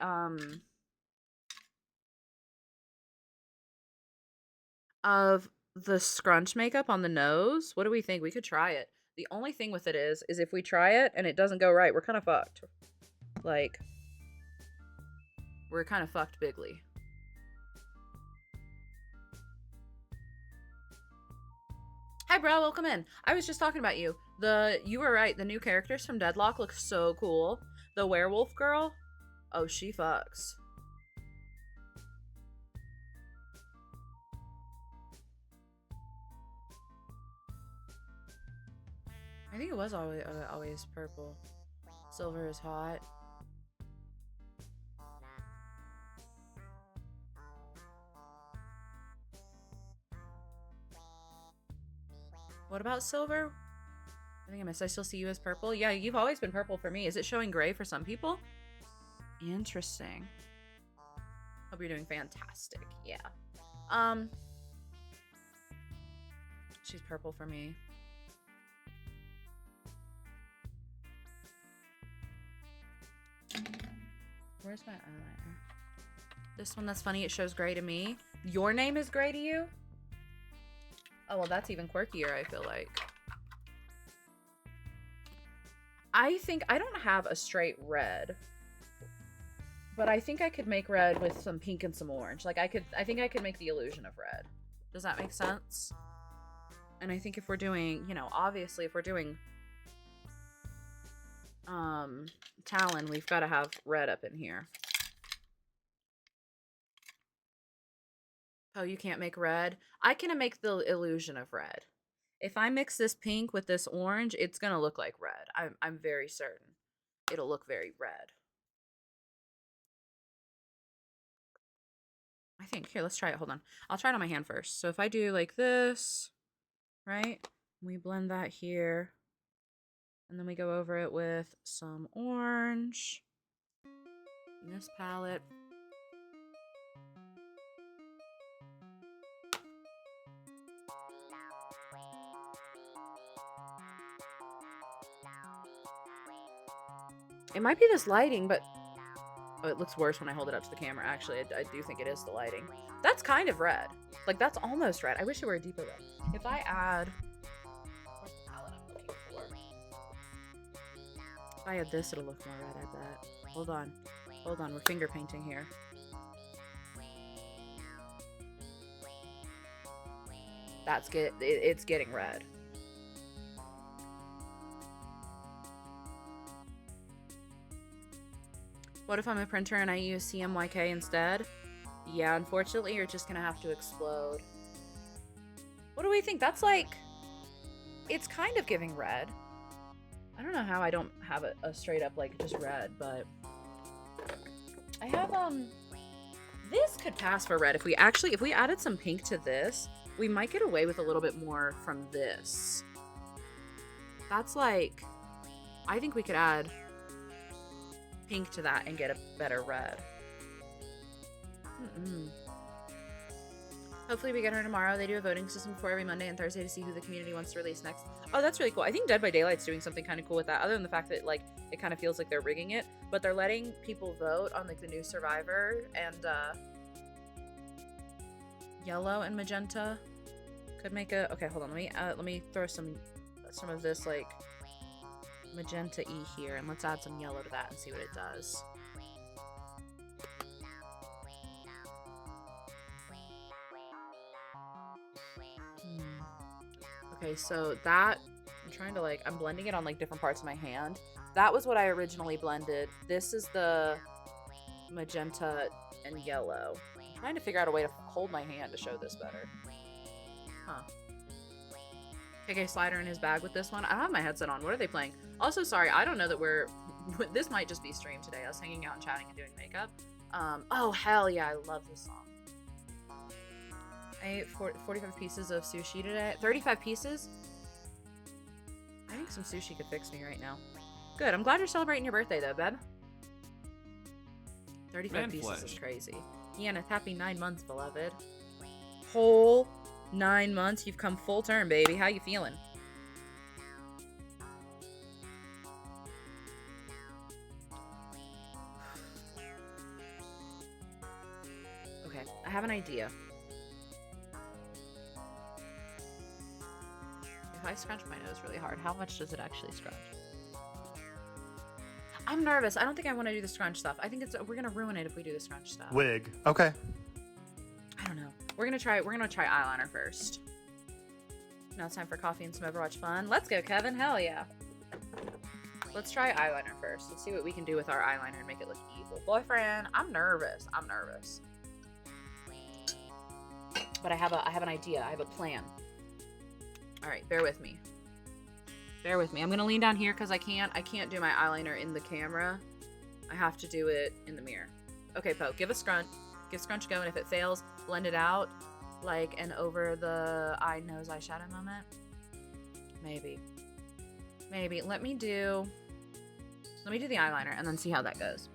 scrunch makeup on the nose. What do we think? We could try it. The only thing with it is if we try it and it doesn't go right, we're kind of fucked. Like, we're kind of fucked bigly. Hi, bro. Welcome in. I was just talking about you. You were right. The new characters from Deadlock look so cool. The werewolf girl. Oh, she fucks. I think it was always purple. Silver is hot. What about silver? I think I missed. I still see you as purple. Yeah, you've always been purple for me. Is it showing gray for some people? Interesting. Hope you're doing fantastic. Yeah. She's purple for me. Where's my eyeliner? This one that's funny, it shows gray to me. Your name is gray to you? Oh, well, that's even quirkier, I feel like. I think I don't have a straight red, but I think I could make red with some pink and some orange. Like, I think I could make the illusion of red. Does that make sense? And I think if we're doing, you know, obviously if we're doing Talon, we've got to have red up in here. Oh, you can't make red? I can make the illusion of red. If I mix this pink with this orange, it's gonna look like red. I'm very certain. It'll look very red. I think. Here, let's try it. Hold on. I'll try it on my hand first. So if I do like this, right? We blend that here. And then we go over it with some orange. In this palette. It might be this lighting, but oh, it looks worse when I hold it up to the camera. Actually, I do think it is the lighting. That's kind of red. Like, that's almost red. I wish it were a deeper red. If I add... What's the palette I'm looking for? If I add this, it'll look more red, I bet. Hold on. Hold on. We're finger painting here. It's getting red. What if I'm a printer and I use CMYK instead? Yeah, unfortunately, you're just gonna have to explode. What do we think? That's like... It's kind of giving red. I don't know how I don't have a straight up, like, just red, but... I have, This could pass for red. If we added some pink to this, we might get away with a little bit more from this. That's like... I think we could add... pink to that and get a better red. Hopefully we get her tomorrow. They do a voting system for every Monday and Thursday to see who the community wants to release next. Oh, that's really cool. I think Dead by Daylight's doing something kind of cool with that, other than the fact that, like, it kind of feels like they're rigging it, but they're letting people vote on, like, the new Survivor, and yellow and magenta could make a... Okay, hold on. Let me throw some of this, like, magenta-y here, and let's add some yellow to that and see what it does. Okay, so that, I'm blending it on, like, different parts of my hand. That was what I originally blended. This is the magenta and yellow. I'm trying to figure out a way to hold my hand to show this better. Huh. KK Slider in his bag with this one. I don't have my headset on. What are they playing? Also, sorry, I don't know that this might just be stream today. Us hanging out and chatting and doing makeup. Oh, hell yeah, I love this song. I ate 45 pieces of sushi today. 35 pieces? I think some sushi could fix me right now. Good, I'm glad you're celebrating your birthday though, Beb. 35 pieces is crazy. Ianna, happy 9 months, beloved. Whole 9 months, you've come full term, baby. How you feeling? Okay, I have an idea. If I scrunch my nose really hard, how much does it actually scrunch? I'm nervous. I don't think I want to do the scrunch stuff. I think we're gonna ruin it if we do the scrunch stuff. Wig. Okay. I don't know. We're gonna try eyeliner first. Now it's time for coffee and some Overwatch fun. Let's go, Kevin. Hell yeah. Let's try eyeliner first. Let's see what we can do with our eyeliner and make it look evil. Boyfriend, I'm nervous. But I have an idea. I have a plan. All right, bear with me. Bear with me. I'm gonna lean down here because I can't do my eyeliner in the camera. I have to do it in the mirror. Okay, Poe, give scrunch a go, and if it fails, blend it out like an over the nose eyeshadow moment. Maybe. Let me do the eyeliner and then see how that goes.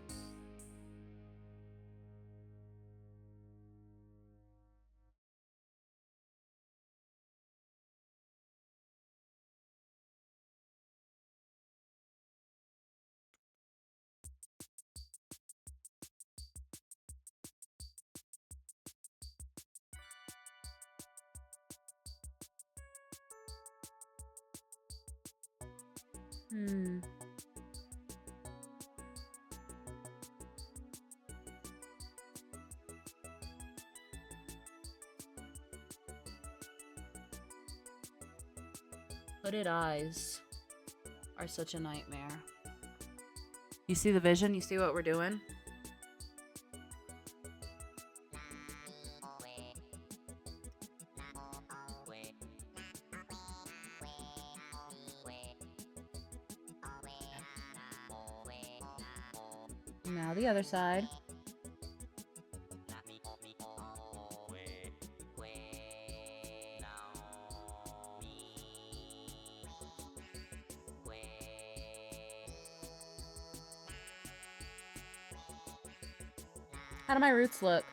Hooded eyes are such a nightmare. You see the vision? You see what we're doing? Now the other side. How do my roots look?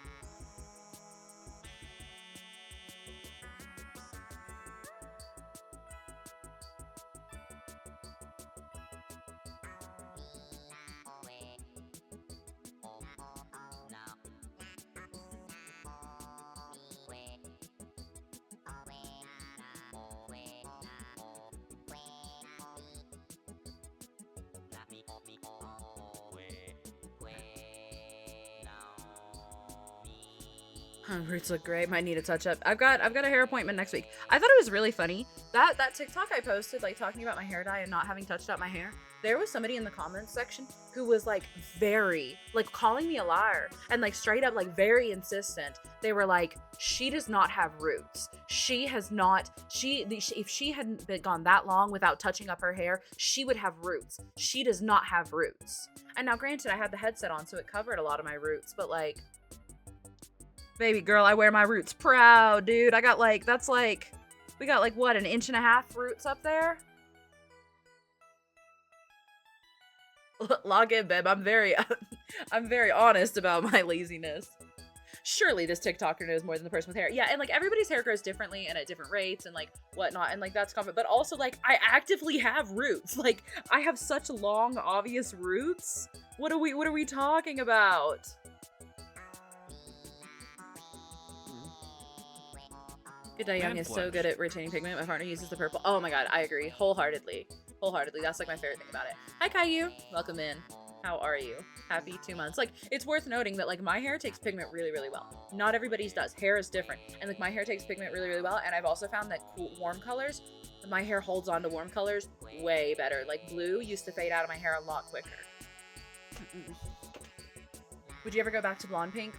Roots look great. Might need a touch up. I've got a hair appointment next week. I thought it was really funny that TikTok I posted, like talking about my hair dye and not having touched up my hair. There was somebody in the comments section who was like very like calling me a liar and like straight up like very insistent. They were like, she does not have roots. She has not. If she hadn't been gone that long without touching up her hair, she would have roots. She does not have roots. And now, granted, I had the headset on, so it covered a lot of my roots, but like. Baby girl, I wear my roots proud, dude. I got like, that's like, we got like, what, 1.5 inches roots up there? Log in, babe. I'm very honest about my laziness. Surely this TikToker knows more than the person with hair. Yeah, and like everybody's hair grows differently and at different rates and like whatnot, and like that's common. But also like I actively have roots. Like I have such long, obvious roots. What are we talking about? Good Day Young is so good at retaining pigment. My partner uses the purple. Oh my god, I agree. Wholeheartedly. That's like my favorite thing about it. Hi, Caillou. Welcome in. How are you? Happy 2 months. Like, it's worth noting that, like, my hair takes pigment really, really well. Not everybody's does. Hair is different. And, like, my hair takes pigment really, really well. And I've also found that warm colors, my hair holds on to warm colors way better. Like, blue used to fade out of my hair a lot quicker. Would you ever go back to blonde pink?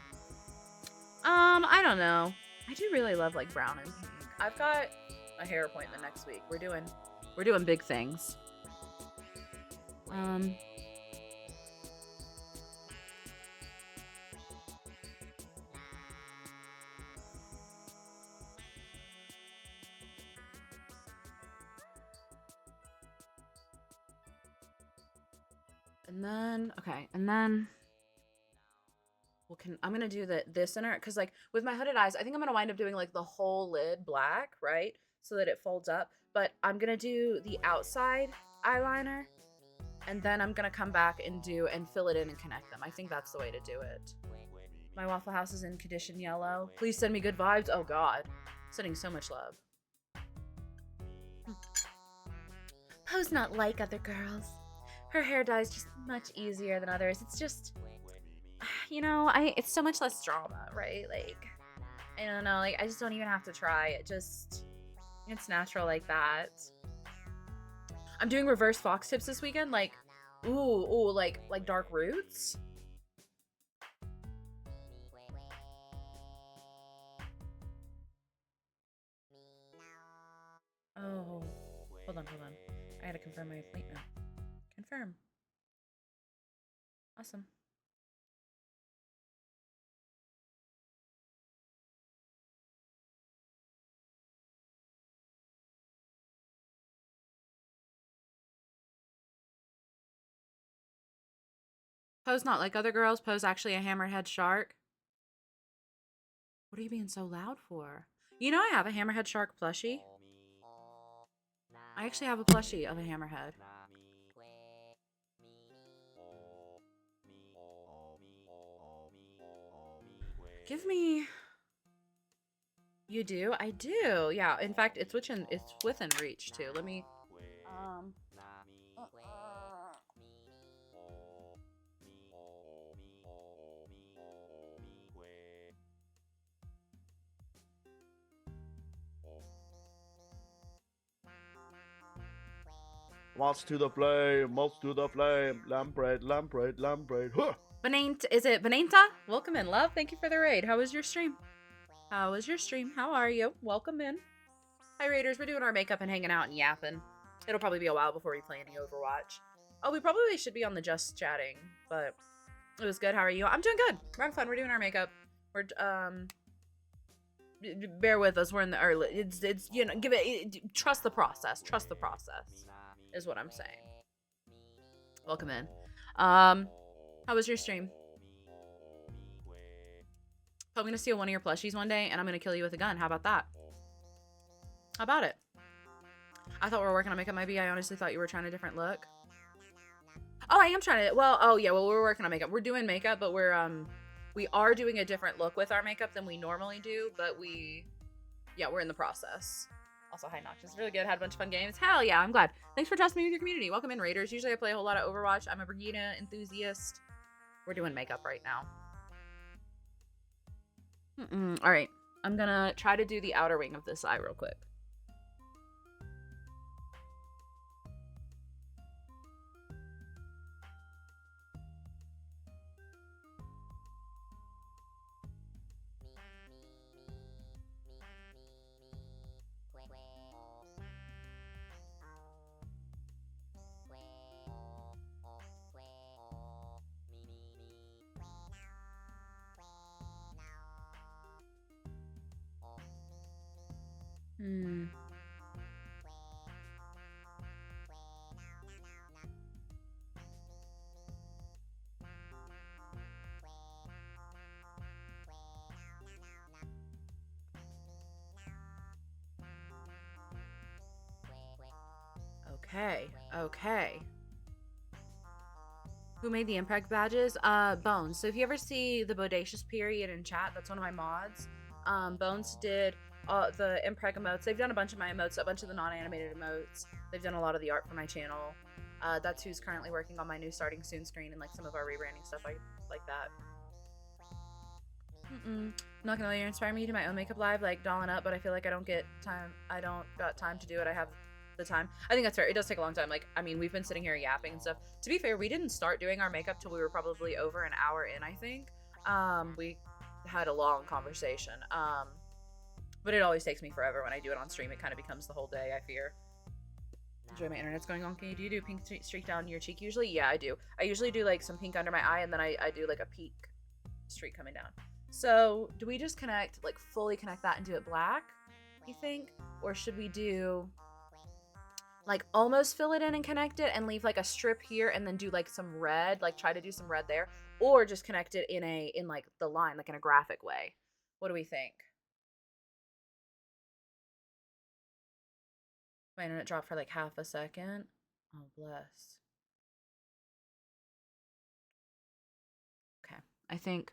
I don't know. I do really love like brown and pink. I've got a hair appointment next week. We're doing big things. And then I'm gonna do this inner, because like with my hooded eyes, I think I'm gonna wind up doing like the whole lid black, right? So that it folds up. But I'm gonna do the outside eyeliner, and then I'm gonna come back and fill it in and connect them. I think that's the way to do it. My Waffle House is in condition yellow. Please send me good vibes. Oh god. Sending so much love. Poe's not like other girls. Her hair dye is just much easier than others. It's just, you know, it's so much less drama, right? Like, I don't know, like, I just don't even have to try. It's natural like that. I'm doing reverse fox tips this weekend, like, ooh, like dark roots. Oh, hold on. I gotta confirm my appointment. Confirm. Awesome. Poe's not like other girls. Poe's actually a hammerhead shark. What are you being so loud for? You know I have a hammerhead shark plushie. I actually have a plushie of a hammerhead. Give me... You do? I do. Yeah, in fact, it's within reach too. Let me... Moths to the flame, lamprey, huh! Is it Benenta? Welcome in, love. Thank you for the raid. How was your stream? How are you? Welcome in. Hi, raiders. We're doing our makeup and hanging out and yapping. It'll probably be a while before we play any Overwatch. Oh, we probably should be on the just chatting, but It was good. How are you? I'm doing good. We're having fun. We're doing our makeup. We're bear with us. We're in the early. It's you know, trust the process. Trust the process is what I'm saying. Welcome in. How was your stream? I'm gonna steal one of your plushies one day and I'm gonna kill you with a gun. How about that? How about it? I thought we were working on makeup. Maybe I honestly thought you were trying a different look. Oh, I am trying to. Well, oh yeah. Well, we're working on makeup. We're doing makeup, but we are doing a different look with our makeup than we normally do. But we're in the process. Also, hi Noxious, really good. Had a bunch of fun games. Hell yeah, I'm glad. Thanks for trusting me with your community. Welcome in, Raiders. Usually I play a whole lot of Overwatch. I'm a Brigida enthusiast. We're doing makeup right now. All right, I'm gonna try to do the outer wing of this eye real quick. Okay. Who made the impreg badges? Bones. So if you ever see the bodacious period in chat, that's one of my mods. Bones did the impreg emotes. They've done a bunch of my emotes, a bunch of the non-animated emotes. They've done a lot of the art for my channel. That's who's currently working on my new starting soon screen and like some of our rebranding stuff like that. I'm not gonna lie, you're inspiring me to do my own makeup live, like dolling up, but I feel like I don't got time to do it. I have the time. I think that's fair. It does take a long time. Like, I mean, we've been sitting here yapping and stuff. To be fair, we didn't start doing our makeup till we were probably over an hour in, I think. We had a long conversation. But it always takes me forever when I do it on stream. It kind of becomes the whole day, I fear. Enjoy, my internet's going on. Do you do pink streak down your cheek usually? Yeah, I do. I usually do like some pink under my eye and then I do like a peak streak coming down. So do we just connect, like fully connect that and do it black, you think? Or should we do like almost fill it in and connect it and leave like a strip here and then do like some red, like try to do some red there, or just connect it in like the line, like in a graphic way? What do we think? My internet dropped for like half a second. Oh, bless. Okay. I think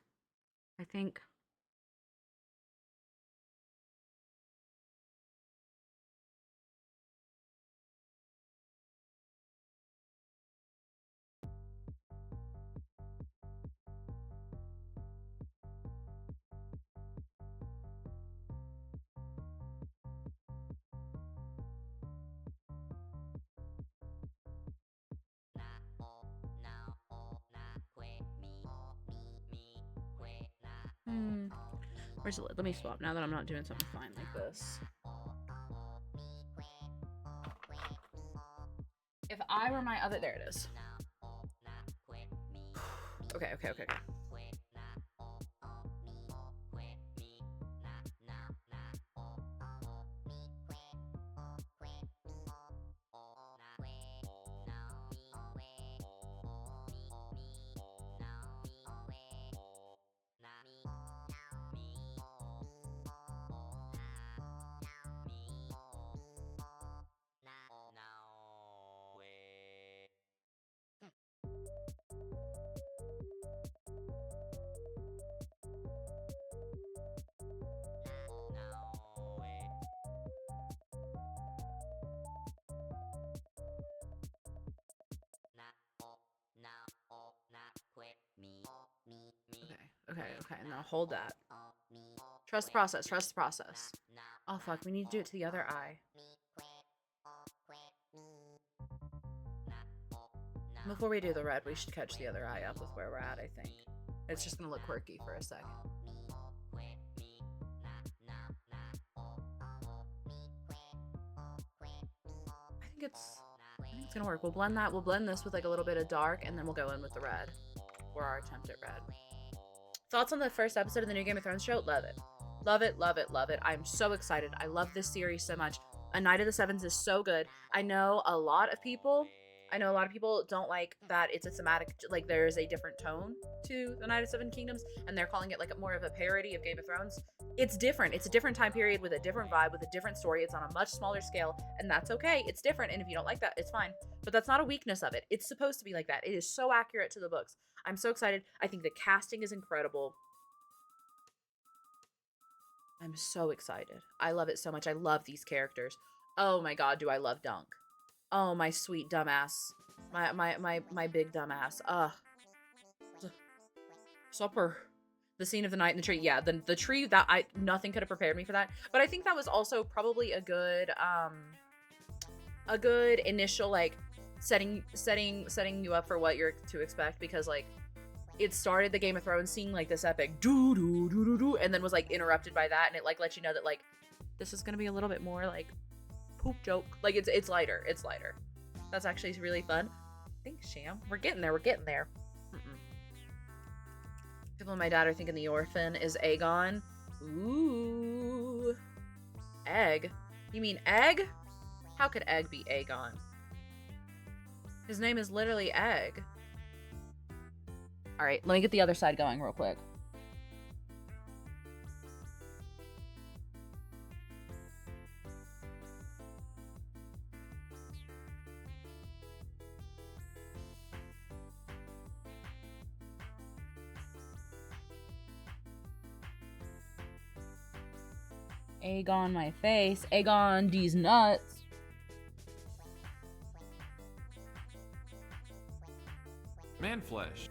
where's the lid? Let me swap now that I'm not doing something fine like this. If I were my other, there it is. Okay. Okay, and now hold that. Trust the process. Oh fuck, we need to do it to the other eye. Before we do the red, we should catch the other eye up with where we're at, I think. It's just gonna look quirky for a second. I think it's gonna work. We'll blend that. We'll blend this with like a little bit of dark, and then we'll go in with the red. for our attempt at red. Thoughts on the first episode of the new Game of Thrones show? Love it. Love it, love it, love it. I'm so excited. I love this series so much. A Night of the Sevens is so good. I know a lot of people don't like that it's a thematic, like there is a different tone to The Night of Seven Kingdoms, and they're calling it like more of a parody of Game of Thrones. It's different. It's a different time period with a different vibe, with a different story. It's on a much smaller scale, and that's okay. It's different, and if you don't like that, it's fine. But that's not a weakness of it. It's supposed to be like that. It is so accurate to the books. I'm so excited. I think the casting is incredible. I'm so excited. I love it so much. I love these characters. Oh my god, do I love Dunk. Oh, my sweet dumbass. My big dumbass. Supper. The scene of the night in the tree. Yeah, the tree, that nothing could have prepared me for that. But I think that was also probably a good initial, like, setting you up for what you're to expect, because like it started the Game of Thrones scene like this epic doo doo doo doo doo, and then was like interrupted by that, and it like lets you know that like this is gonna be a little bit more like poop joke. Like it's lighter. It's lighter. That's actually really fun. Thanks, Sham. We're getting there. We're getting there. People in my dad are thinking the orphan is Aegon. Ooh. Egg? You mean Egg? How could Egg be Aegon? His name is literally Egg. Alright, let me get the other side going real quick. Aegon my face. Aegon these nuts. Man flesh.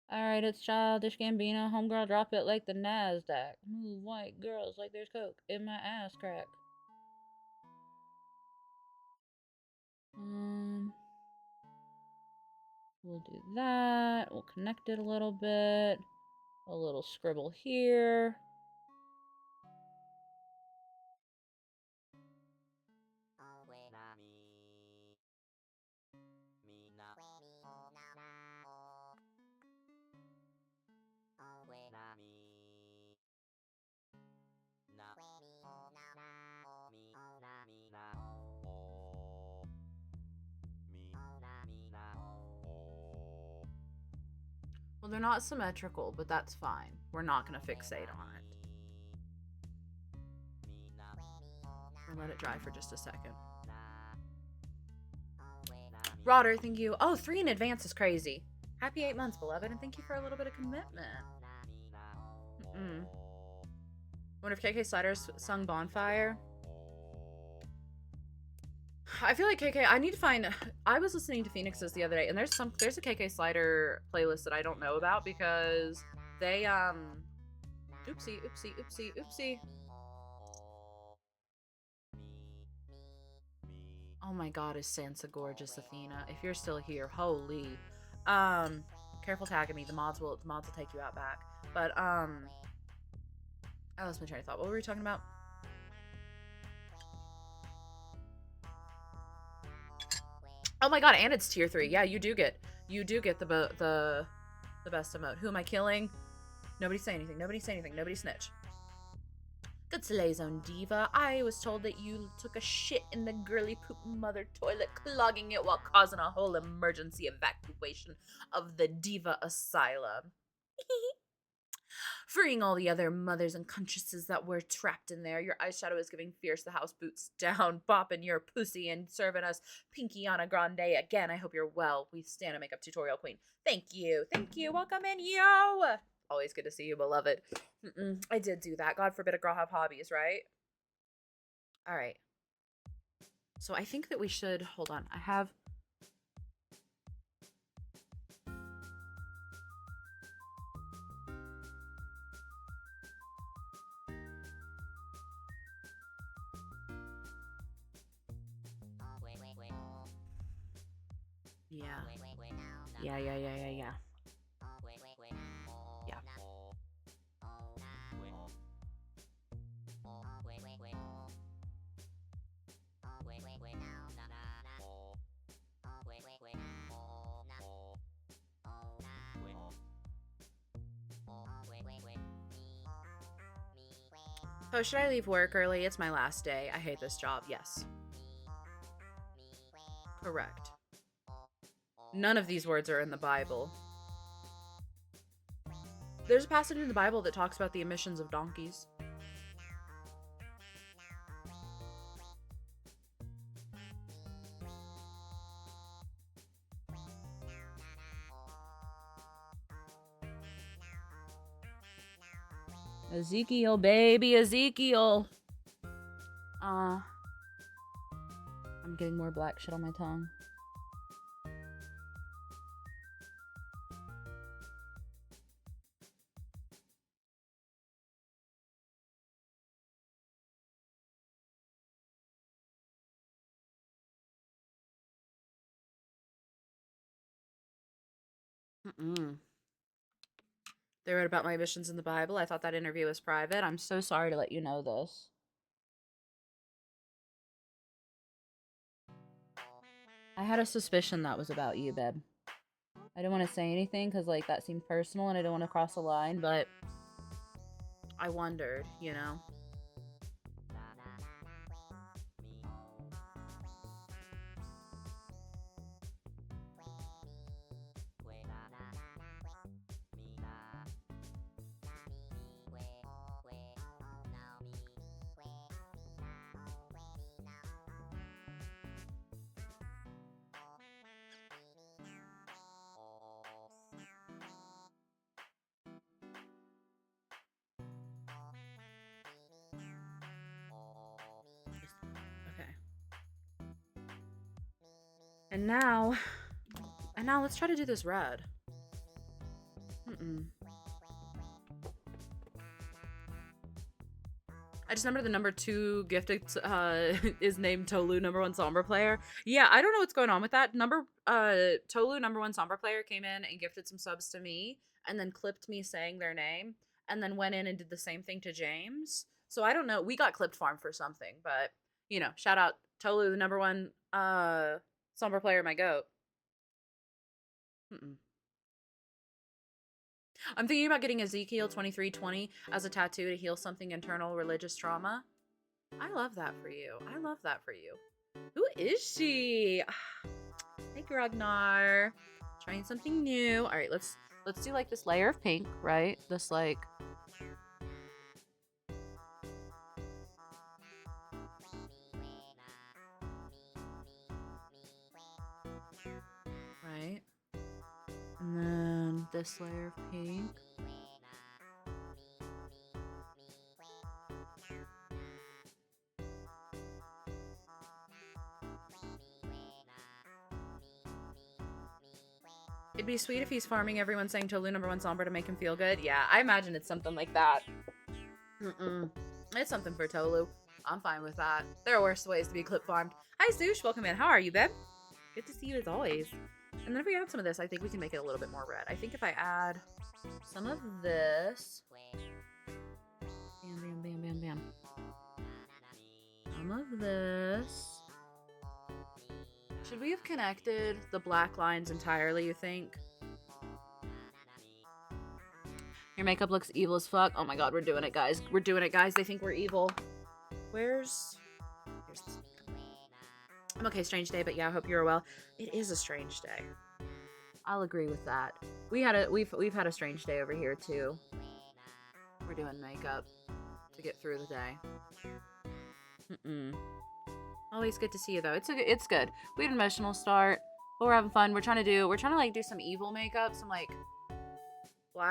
Alright, it's Childish Gambino. Homegirl, drop it like the NASDAQ. Move white girls like there's coke in my ass crack. We'll do that. We'll connect it a little bit. A little scribble here. Well, they're not symmetrical, but that's fine. We're not going to fixate on it. And let it dry for just a second. Rodder, thank you. Oh, 3 in advance is crazy. Happy 8 months, beloved, and thank you for a little bit of commitment. Wonder if KK Slider's sung Bonfire. I feel like KK, I need to find, I was listening to Phoenix's the other day, and there's a KK Slider playlist that I don't know about because they, oopsie. Oh my god, is Sansa gorgeous, Athena? If you're still here, holy. Careful tagging me, the mods will take you out back. But, I lost my train of thought. What were we talking about? Oh my god, and it's tier 3. Yeah, you do get the best emote. Who am I killing? Nobody say anything. Nobody say anything. Nobody snitch. Good Slay Zone Diva. I was told that you took a shit in the girly poop mother toilet, clogging it while causing a whole emergency evacuation of the Diva Asylum. Freeing all the other mothers and cuntresses that were trapped in there. Your eyeshadow is giving fierce the house boots down, bopping your pussy and serving us Pinkiana Grande again. I hope you're well. We stand a makeup tutorial queen. Thank you. Thank you. Welcome in, yo. Always good to see you, beloved. I did do that. God forbid a girl have hobbies, right? All right. So I think that we should, hold on. I have... Yeah. Yeah, yeah, yeah, yeah, yeah. Yeah. Oh, should I leave work early? It's my last day. I hate this job. Yes. Correct. None of these words are in the Bible. There's a passage in the Bible that talks about the emissions of donkeys. Ezekiel, baby, Ezekiel. I'm getting more black shit on my tongue. They wrote about my missions in the Bible. I thought that interview was private. I'm so sorry to let you know this. I had a suspicion that was about you, babe. I didn't want to say anything because, like, that seemed personal and I didn't want to cross the line, but I wondered, you know? And now let's try to do this red. I just remember the number 2 gifted is named Tolu, number 1 Sombra player. Yeah, I don't know what's going on with that. Tolu, number 1 Sombra player, came in and gifted some subs to me and then clipped me saying their name and then went in and did the same thing to James. So I don't know. We got clipped farm for something, but you know, shout out Tolu, the number 1 Sombra player, my goat. I'm thinking about getting Ezekiel 23:20 as a tattoo to heal something internal religious trauma. I love that for you. I love that for you. Who is she? Hey, Grognar. Trying something new. All right, let's do like this layer of pink, right? This like right? And then this layer of pink. It'd be sweet if he's farming everyone saying Tolu number 1 Sombra to make him feel good. Yeah, I imagine it's something like that. It's something for Tolu. I'm fine with that. There are worse ways to be clip farmed. Hi, Sush. Welcome in. How are you, babe? Good to see you as always. And then if we add some of this, I think we can make it a little bit more red. I think if I add some of this. Bam, bam, bam, bam, bam. Some of this. Should we have connected the black lines entirely, you think? Your makeup looks evil as fuck. Oh my god, we're doing it, guys. We're doing it, guys. They think we're evil. Here's this. I'm okay, strange day, but yeah, I hope you're well. It is a strange day. I'll agree with that. We've had a strange day over here too. We're doing makeup to get through the day. Always good to see you though. It's good. We had an emotional start, but we're having fun. We're trying to like do some evil makeup, some like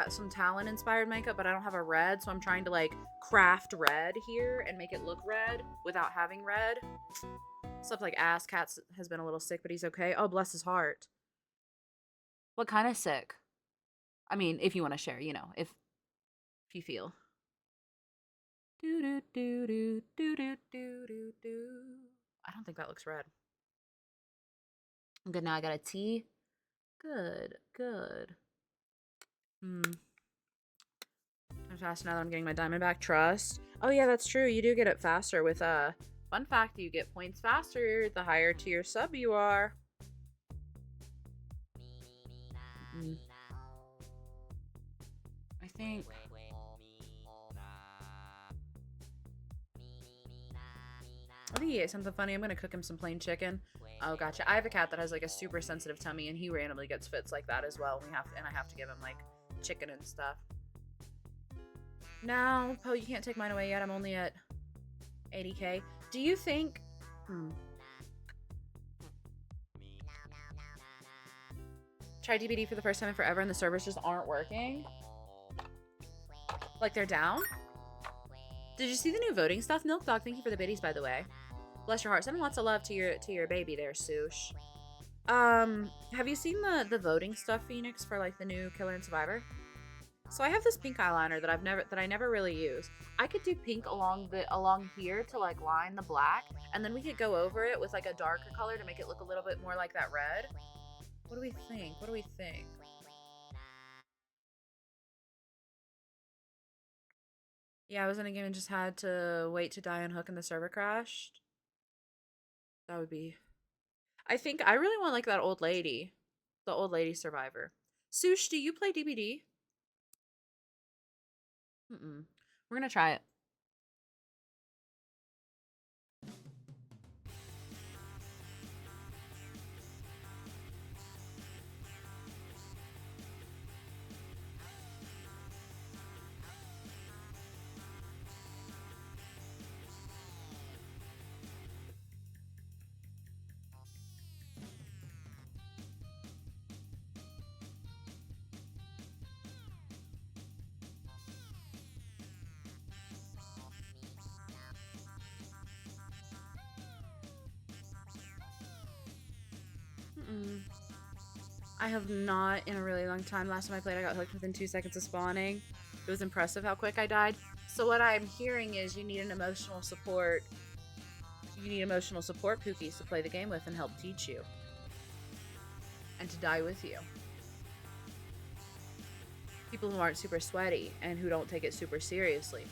some Talon inspired makeup, but I don't have a red, so I'm trying to like craft red here and make it look red without having red. Stuff like ass cats has been a little sick, but he's okay. Oh, bless his heart. What kind of sick? I mean, if you want to share, you know, if you feel. Do do do do do do do do. I don't think that looks red. Good, now I got a T Good, good. I'm fast now that I'm getting my Diamondback Trust. Oh yeah, that's true. You do get it faster with fun fact, you get points faster the higher tier sub you are. I think he ate something funny. I'm gonna cook him some plain chicken. Oh, gotcha. I have a cat that has like a super sensitive tummy, and he randomly gets fits like that as well. I have to give him like chicken and stuff. No, Poe, you can't take mine away yet. I'm only at 80k. Do you think? Try DBD for the first time in forever, and the servers just aren't working. Like they're down. Did you see the new voting stuff? Milk Dog, thank you for the biddies, by the way. Bless your heart. Sending lots of love to your baby there, Sush. Have you seen the voting stuff, Phoenix, for like the new Killer and Survivor? So I have this pink eyeliner that I never really use. I could do pink along here to like line the black, and then we could go over it with like a darker color to make it look a little bit more like that red. What do we think? What do we think? Yeah, I was in a game and just had to wait to die on hook and the server crashed. That would be... I think I really want like that old lady. The old lady survivor. Sush, do you play DBD? We're gonna try it. I have not in a really long time. Last time I played, I got hooked within 2 seconds of spawning. It was impressive how quick I died. So what I'm hearing is you need an emotional support. You need emotional support Pookies to play the game with and help teach you. And to die with you. People who aren't super sweaty and who don't take it super seriously.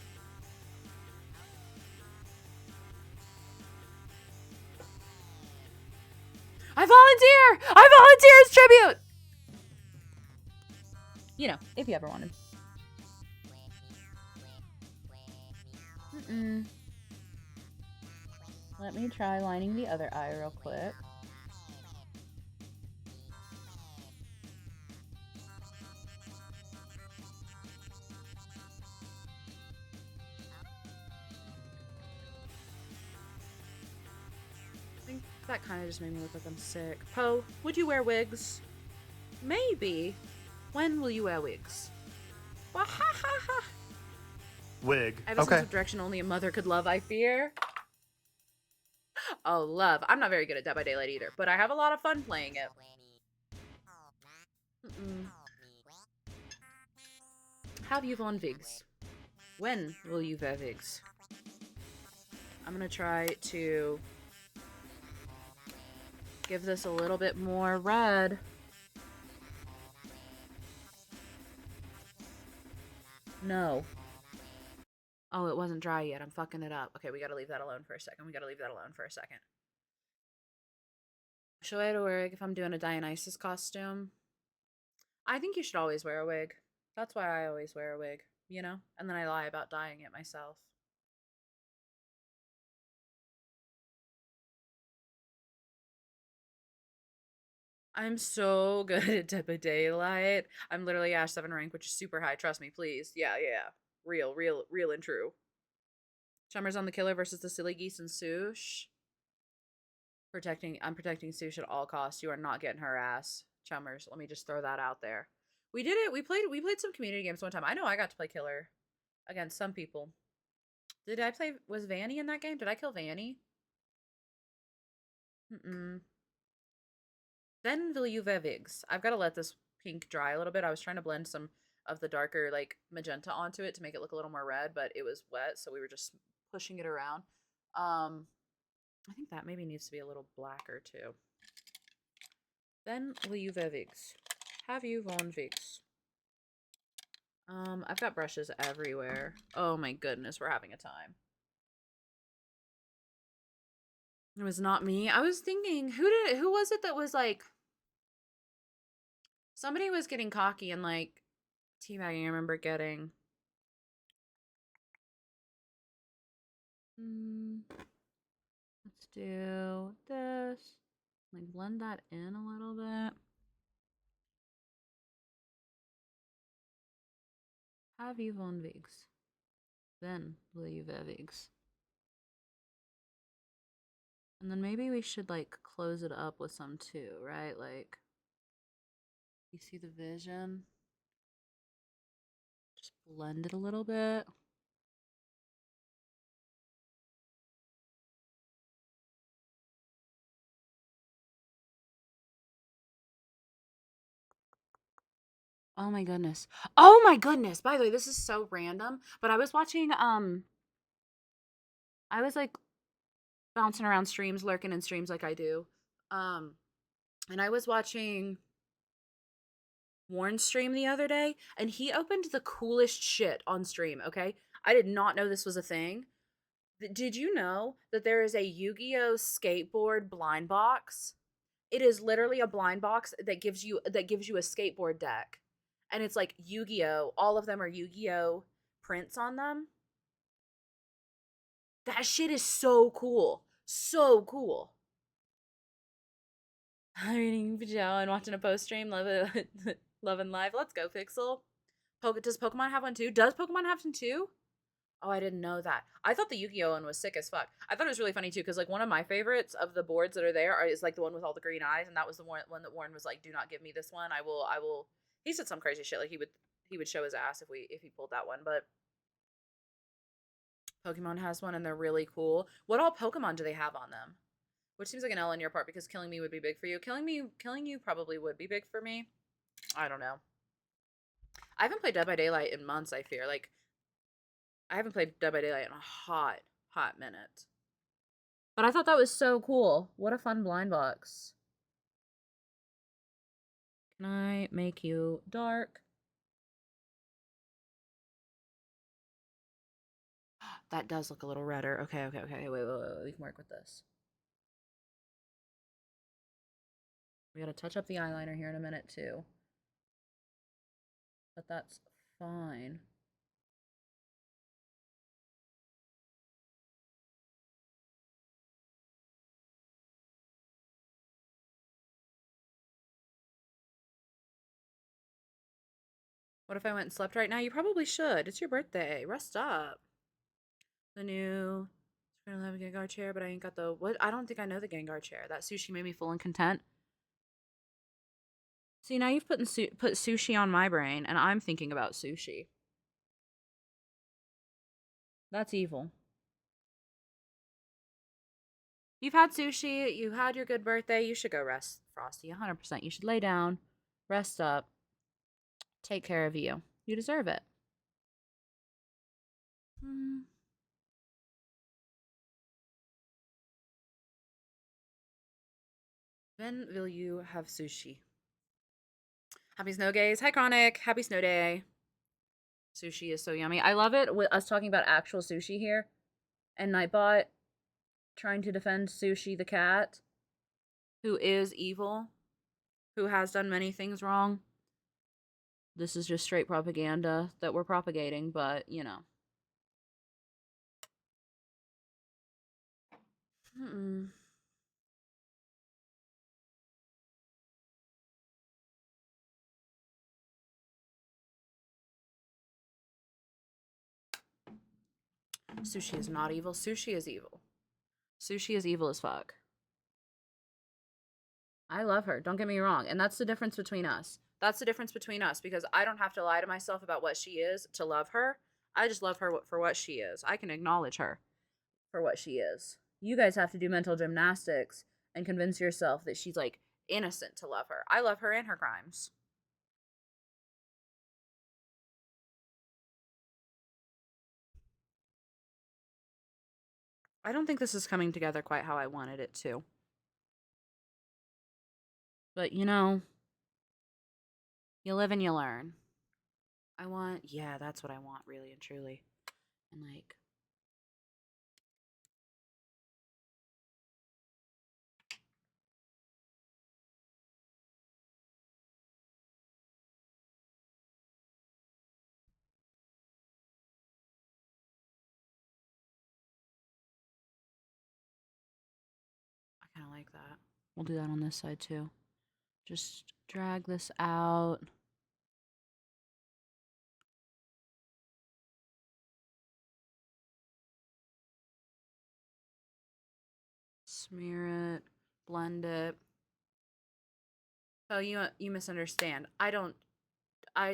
I volunteer! I volunteer as tribute! You know, if you ever wanted. Let me try lining the other eye real quick. I think that kind of just made me look like I'm sick. Poe, would you wear wigs? Maybe. When will you wear wigs? Wahahaha. Wig. I have a sense of direction only a mother could love, I fear. Oh, love. I'm not very good at Dead by Daylight either, but I have a lot of fun playing it. Have you worn wigs? When will you wear wigs? I'm gonna try to give this a little bit more red. No. Oh, it wasn't dry yet. I'm fucking it up. Okay, we gotta leave that alone for a second. Should I wear a wig if I'm doing a Dionysus costume? I think you should always wear a wig. That's why I always wear a wig, you know? And then I lie about dyeing it myself. I'm so good at Dead by Daylight. I'm literally Ash 7 rank, which is super high. Trust me, please. Yeah. Real and true. Chummers on the killer versus the silly geese and Sush. I'm protecting Sush at all costs. You are not getting her ass. Chummers, let me just throw that out there. We did it. We played some community games one time. I know I got to play killer against some people. Was Vanny in that game? Did I kill Vanny? Then will you wear wigs? I've got to let this pink dry a little bit. I was trying to blend some of the darker like magenta onto it to make it look a little more red, but it was wet, so we were just pushing it around. I think that maybe needs to be a little blacker too. Then will you Vevix? Have you Von Vix? I've got brushes everywhere. Oh my goodness, we're having a time. It was not me. I was thinking, who was it that was like, somebody was getting cocky and like teabagging. I remember getting. Let's do this. Like blend that in a little bit. Have you Von Vigs? Then will you Vigs? And then maybe we should like close it up with some too, right? Like, you see the vision? Just blend it a little bit. Oh my goodness. Oh my goodness. By the way, this is so random, but I was watching I was like bouncing around streams, lurking in streams like I do. And I was watching Warren's stream the other day, and he opened the coolest shit on stream, okay? I did not know this was a thing. Did you know that there is a Yu-Gi-Oh skateboard blind box? It is literally a blind box that gives you a skateboard deck. And it's like Yu-Gi-Oh! All of them are Yu-Gi-Oh! Prints on them. That shit is so cool. So cool. I'm reading Pajal and watching a post stream. Love it. Love and live. Let's go, Pixel. Does Pokemon have one too? Does Pokemon have one too? Oh, I didn't know that. I thought the Yu-Gi-Oh! One was sick as fuck. I thought it was really funny too, because like one of my favorites of the boards that are there is like the one with all the green eyes, and that was the one that Warren was like, "Do not give me this one. I will." He said some crazy shit, like he would show his ass if he pulled that one. But Pokemon has one, and they're really cool. What all Pokemon do they have on them? Which seems like an L on your part, because killing me would be big for you. Killing you probably would be big for me. I don't know. I haven't played Dead by Daylight in months, I fear. Like, I haven't played Dead by Daylight in a hot minute. But I thought that was so cool. What a fun blind box. Can I make you dark? That does look a little redder. Okay. Wait. We can work with this. We gotta touch up the eyeliner here in a minute, too. But that's fine. What if I went and slept right now? You probably should. It's your birthday. Rest up. The new We're gonna have a Gengar chair, but I ain't got the what? I don't think I know the Gengar chair. That sushi made me full and content. See, now you've put sushi on my brain, and I'm thinking about sushi. That's evil. You've had sushi. You had your good birthday. You should go rest, Frosty. 100%. You should lay down, rest up, take care of you. You deserve it. When will you have sushi? Happy snow days. Hi, Chronic. Happy snow day. Sushi is so yummy. I love it with us talking about actual sushi here. And Nightbot trying to defend Sushi the cat, who is evil, who has done many things wrong. This is just straight propaganda that we're propagating, but, you know. Sushi is not evil. Sushi is evil. Sushi is evil as fuck. I love her. Don't get me wrong. And that's the difference between us. That's the difference between us, because I don't have to lie to myself about what she is to love her. I just love her for what she is. I can acknowledge her for what she is. You guys have to do mental gymnastics and convince yourself that she's like innocent to love her. I love her and her crimes. I don't think this is coming together quite how I wanted it to. But you know, you live and you learn. Yeah, that's what I want, really and truly. And like, I kind of like that. We'll do that on this side too. Just drag this out. Smear it, blend it. Oh, you misunderstand. I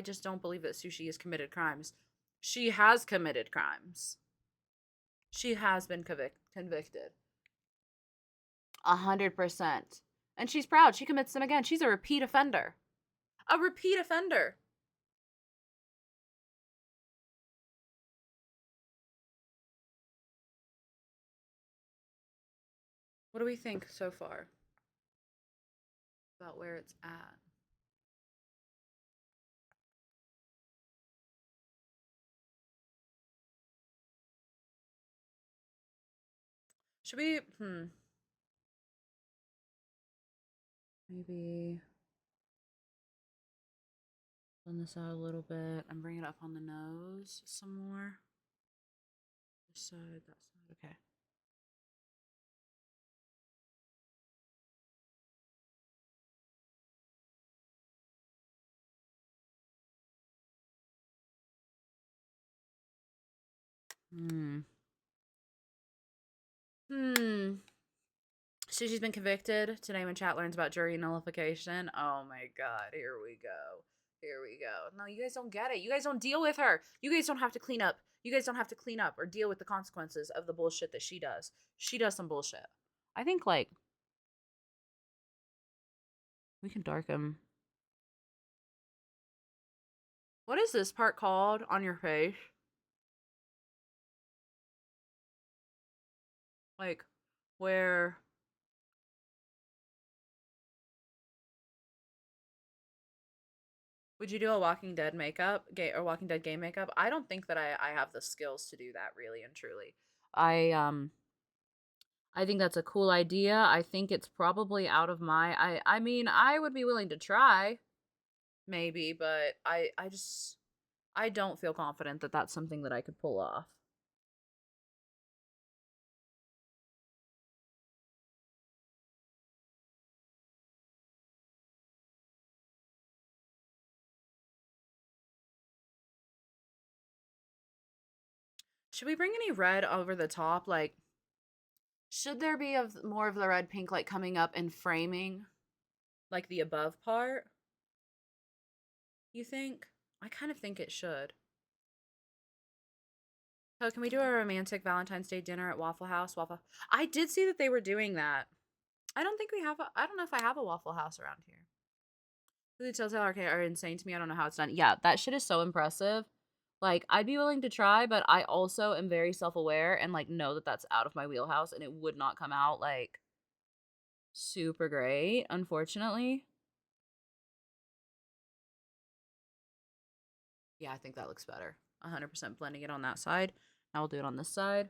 just don't believe that Sushi has committed crimes. She has committed crimes. She has been convicted. 100%. And she's proud. She commits them again. She's a repeat offender. A repeat offender. What do we think so far about where it's at? Should we, maybe blend this out a little bit and bring it up on the nose some more. This side, that side, okay. So she's been convicted. Today when chat learns about jury nullification. Oh my god, here we go. Here we go. No, you guys don't get it. You guys don't deal with her. You guys don't have to clean up. You guys don't have to clean up or deal with the consequences of the bullshit that she does. She does some bullshit. I think, like, we can darken. What is this part called on your face? Like, where... Would you do a Walking Dead makeup, or Walking Dead game makeup? I don't think that I have the skills to do that, really and truly. I think that's a cool idea. I think it's probably out of my... I mean, I would be willing to try, maybe, but I don't feel confident that that's something that I could pull off. Should we bring any red over the top? Like, should there be more of the red pink, like, coming up and framing, like, the above part? You think? I kind of think it should. So can we do a romantic Valentine's Day dinner at Waffle House? I did see that they were doing that. I don't think we have I don't know if I have a Waffle House around here. The Telltale Arcade are insane to me. I don't know how it's done. Yeah, that shit is so impressive. Like, I'd be willing to try, but I also am very self-aware and, like, know that that's out of my wheelhouse and it would not come out, like, super great, unfortunately. Yeah, I think that looks better. 100% blending it on that side. Now we'll do it on this side.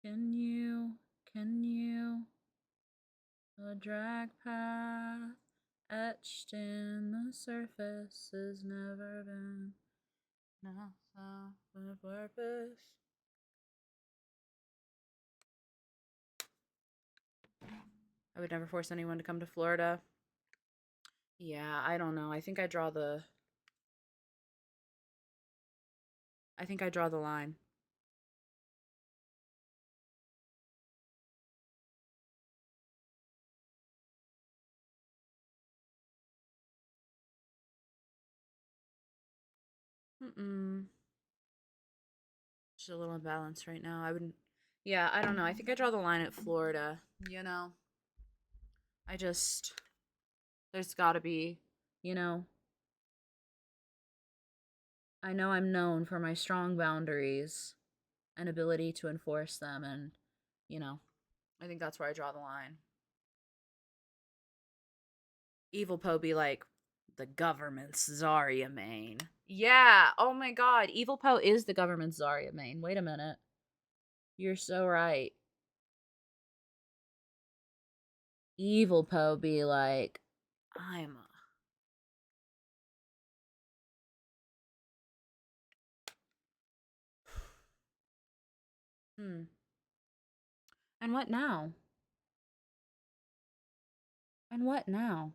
Can you? A drag path etched in the surface has never been enough of a purpose. I would never force anyone to come to Florida. Yeah, I don't know. I think I draw the line. Just a little imbalanced right now. Yeah, I don't know. I think I draw the line at Florida, you know? There's gotta be, you know? I know I'm known for my strong boundaries and ability to enforce them, and, you know, I think that's where I draw the line. Evil Poe be like, the government's Zarya main. Yeah, oh my god, Evil Poe is the government's Zarya main. Wait a minute. You're so right. Evil Poe be like, I'm a... And what now? And what now?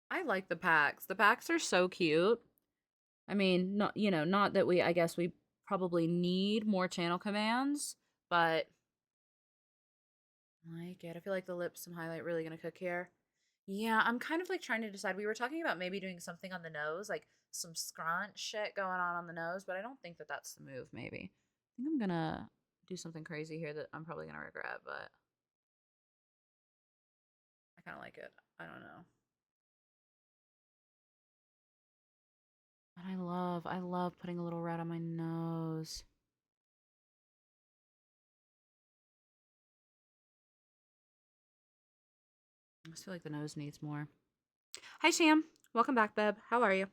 I like the packs. The packs are so cute. I mean, not, you know, not that I guess we probably need more channel commands, but I like it. I feel like the lips and highlight really gonna cook here. Yeah, I'm kind of like trying to decide. We were talking about maybe doing something on the nose, like some scrunch shit going on the nose, but I don't think that that's the move, maybe. I think I'm gonna do something crazy here that I'm probably gonna regret, but I kind of like it. I don't know. And I love putting a little red on my nose. I just feel like the nose needs more. Hi, Sam. Welcome back, Beb. How are you?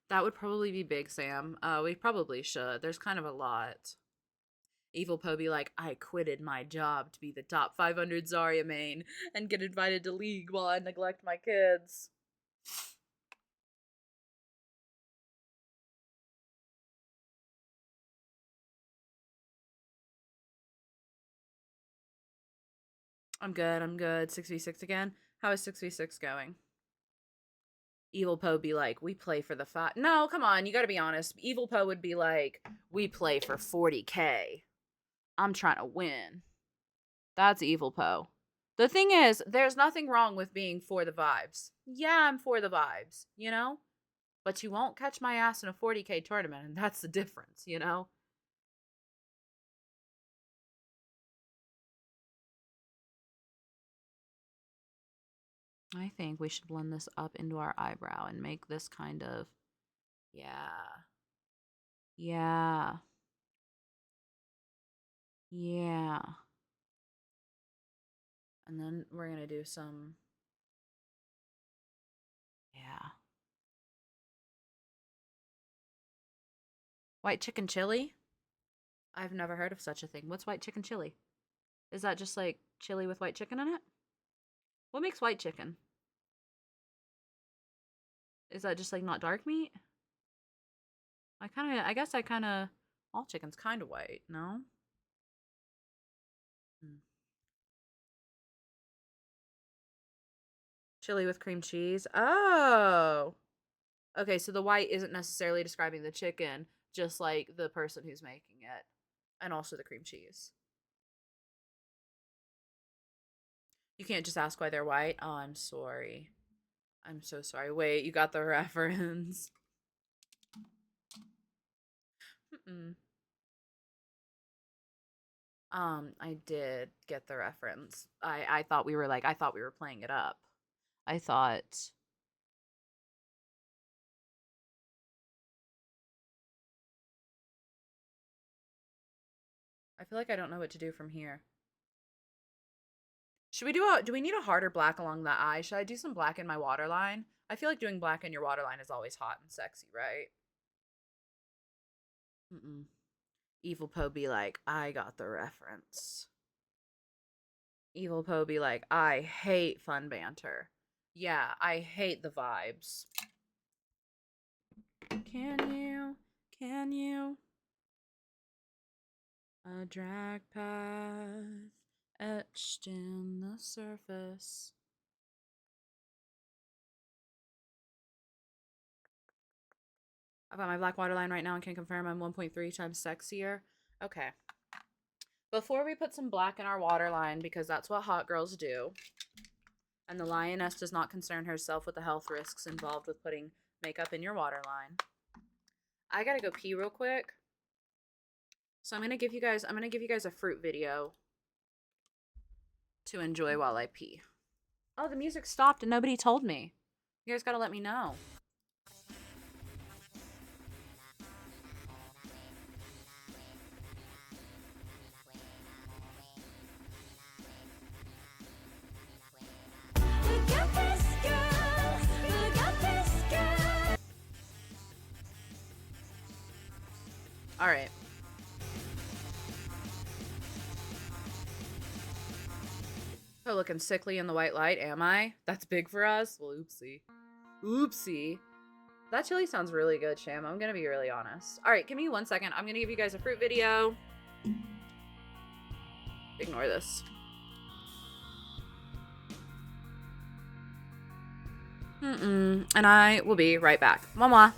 That would probably be big, Sam. We probably should. There's kind of a lot. Evil Poe be like, I quitted my job to be the top 500 Zarya main and get invited to League while I neglect my kids. I'm good. 6v6 again. How is 6v6 going? Evil Poe be like, we play for the No, come on, you gotta be honest. Evil Poe would be like, we play for 40K. I'm trying to win. That's Evil Poe. The thing is, there's nothing wrong with being for the vibes. Yeah, I'm for the vibes, you know? But you won't catch my ass in a 40K tournament, and that's the difference, you know? I think we should blend this up into our eyebrow and make this kind of... Yeah. Yeah. Yeah. And then we're gonna do some... Yeah. White chicken chili? I've never heard of such a thing. What's white chicken chili? Is that just like chili with white chicken in it? What makes white chicken? Is that just like not dark meat? I guess all chicken's kind of white, no? Chili with cream cheese. Oh. Okay, so the white isn't necessarily describing the chicken, just like the person who's making it. And also the cream cheese. You can't just ask why they're white? Oh, I'm sorry. I'm so sorry. Wait, you got the reference. I did get the reference. I thought we were playing it up. I feel like I don't know what to do from here. Should we do we need a harder black along the eye? Should I do some black in my waterline? I feel like doing black in your waterline is always hot and sexy, right? Evil Poe be like, I got the reference. Evil Poe be like, I hate fun banter. Yeah, I hate the vibes. Can you? A drag path etched in the surface. I've got my black waterline right now and can confirm I'm 1.3 times sexier. Okay. Before we put some black in our waterline, because that's what hot girls do, And the lioness does not concern herself with the health risks involved with putting makeup in your waterline. I gotta go pee real quick. So I'm gonna give you guys a fruit video to enjoy while I pee. Oh, the music stopped and nobody told me. You guys gotta let me know. All right. Oh, looking sickly in the white light, am I? That's big for us? Well, oopsie. Oopsie. That chili sounds really good, Sham. I'm gonna be really honest. All right, give me 1 second. I'm gonna give you guys a fruit video. Ignore this. And I will be right back. Mwah.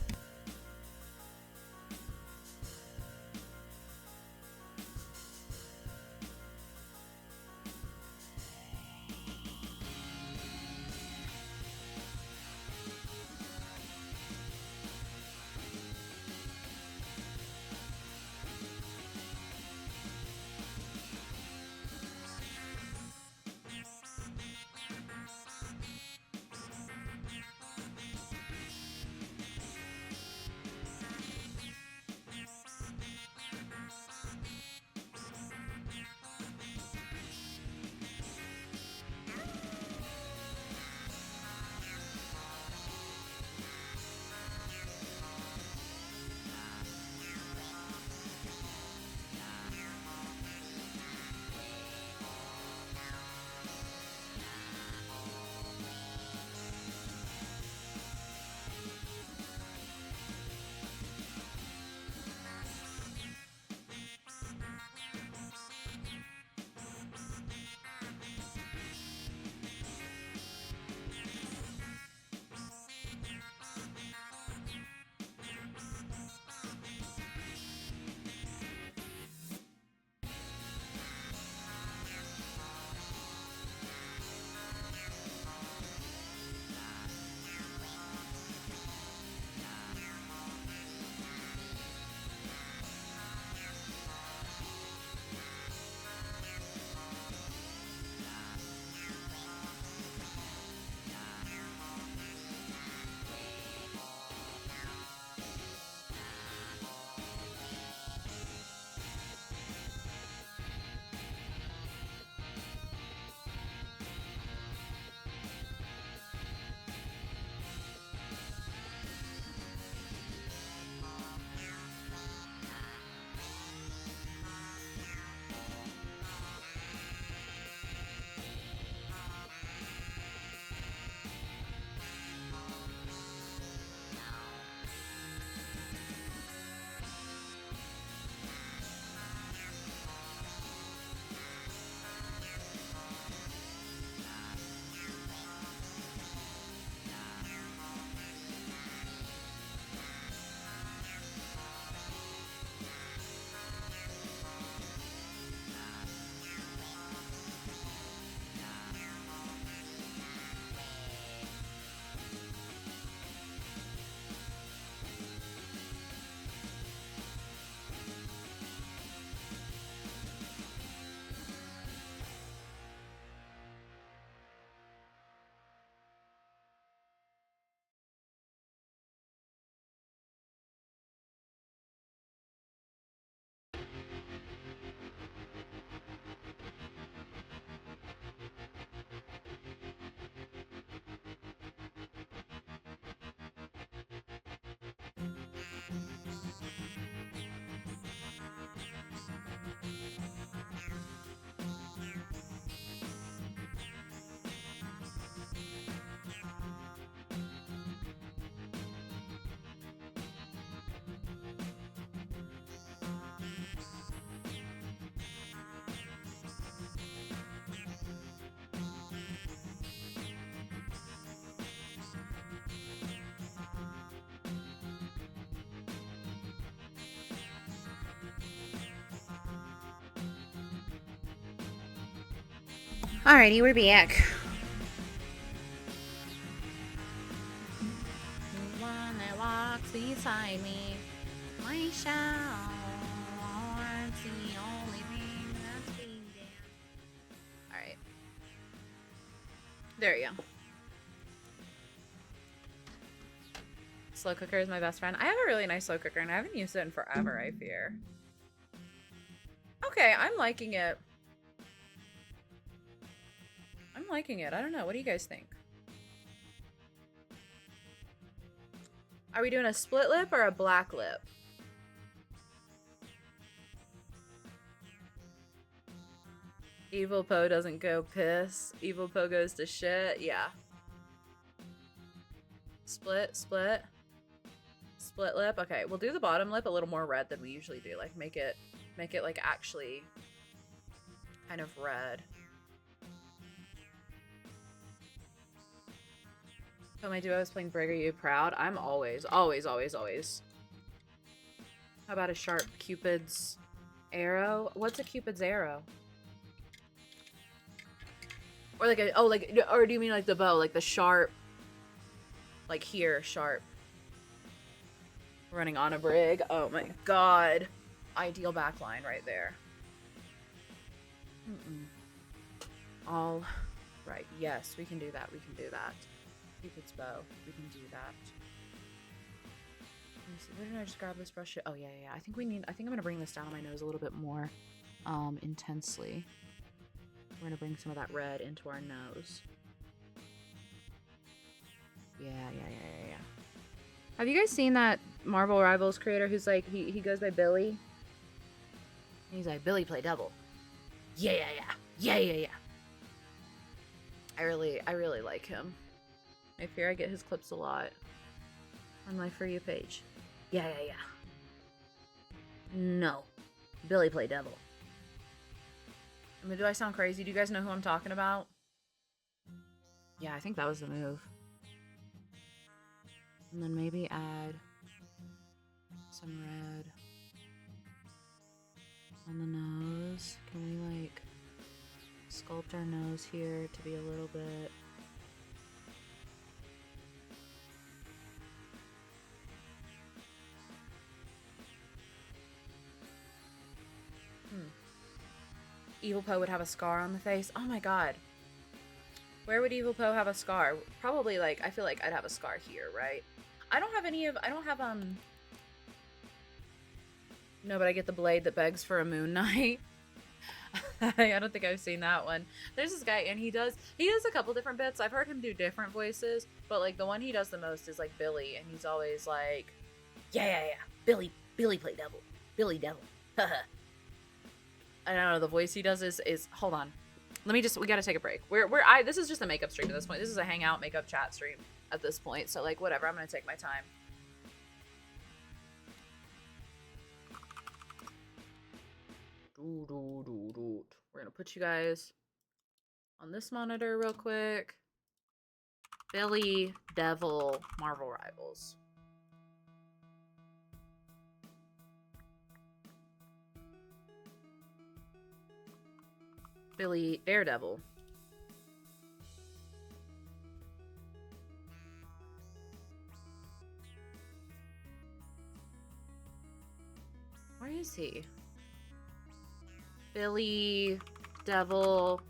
Alrighty, we're back. that walks beside me. My shout's the only thing that's being damned. Alright. There you go. Slow cooker is my best friend. I have a really nice slow cooker and I haven't used it in forever, I fear. Okay, I'm liking it. I'm liking it. I don't know. What do you guys think? Are we doing a split lip or a black lip? Evil Poe doesn't go piss. Evil Poe goes to shit. Yeah. Split, split. Split lip. Okay, we'll do the bottom lip a little more red than we usually do. Like make it like actually kind of red. So my duo is playing Brig. Are you proud? I'm always. How about a sharp Cupid's arrow? What's a Cupid's arrow? Or like a, or do you mean like the bow? Like the sharp, like here, sharp. Running on a Brig. Oh my god. Ideal backline right there. All right. Yes, we can do that. We can do that. Cupid's bow. We can do that. Let me see. Where did I just grab this brush? Oh yeah. I think I'm gonna bring this down on my nose a little bit more intensely. We're gonna bring some of that red into our nose. Yeah. Have you guys seen that Marvel Rivals creator who's like he goes by Billy? He's like, Billy play devil. Yeah. I really like him. I fear I get his clips a lot on my For You page. Yeah. No. Billy play devil. I mean, do I sound crazy? Do you guys know who I'm talking about? Yeah, I think that was the move. And then maybe add some red on the nose. Can we like sculpt our nose here to be a little bit Evil Poe would have a scar on the face. Oh my god. Where would Evil Poe have a scar? Probably like, I feel like I'd have a scar here, right? I don't have no, but I get the blade that begs for a moon knight. I don't think I've seen that one. There's this guy and he does a couple different bits. I've heard him do different voices, but like the one he does the most is like Billy, and he's always like, yeah. Billy play devil. Billy devil. I don't know, the voice he does is hold on. We gotta take a break. This is just a makeup stream at this point. This is a hangout makeup chat stream at this point. So like whatever, I'm gonna take my time. We're gonna put you guys on this monitor real quick. Billy, Devil, Marvel Rivals. Billy, Daredevil. Where is he? Billy, Devil,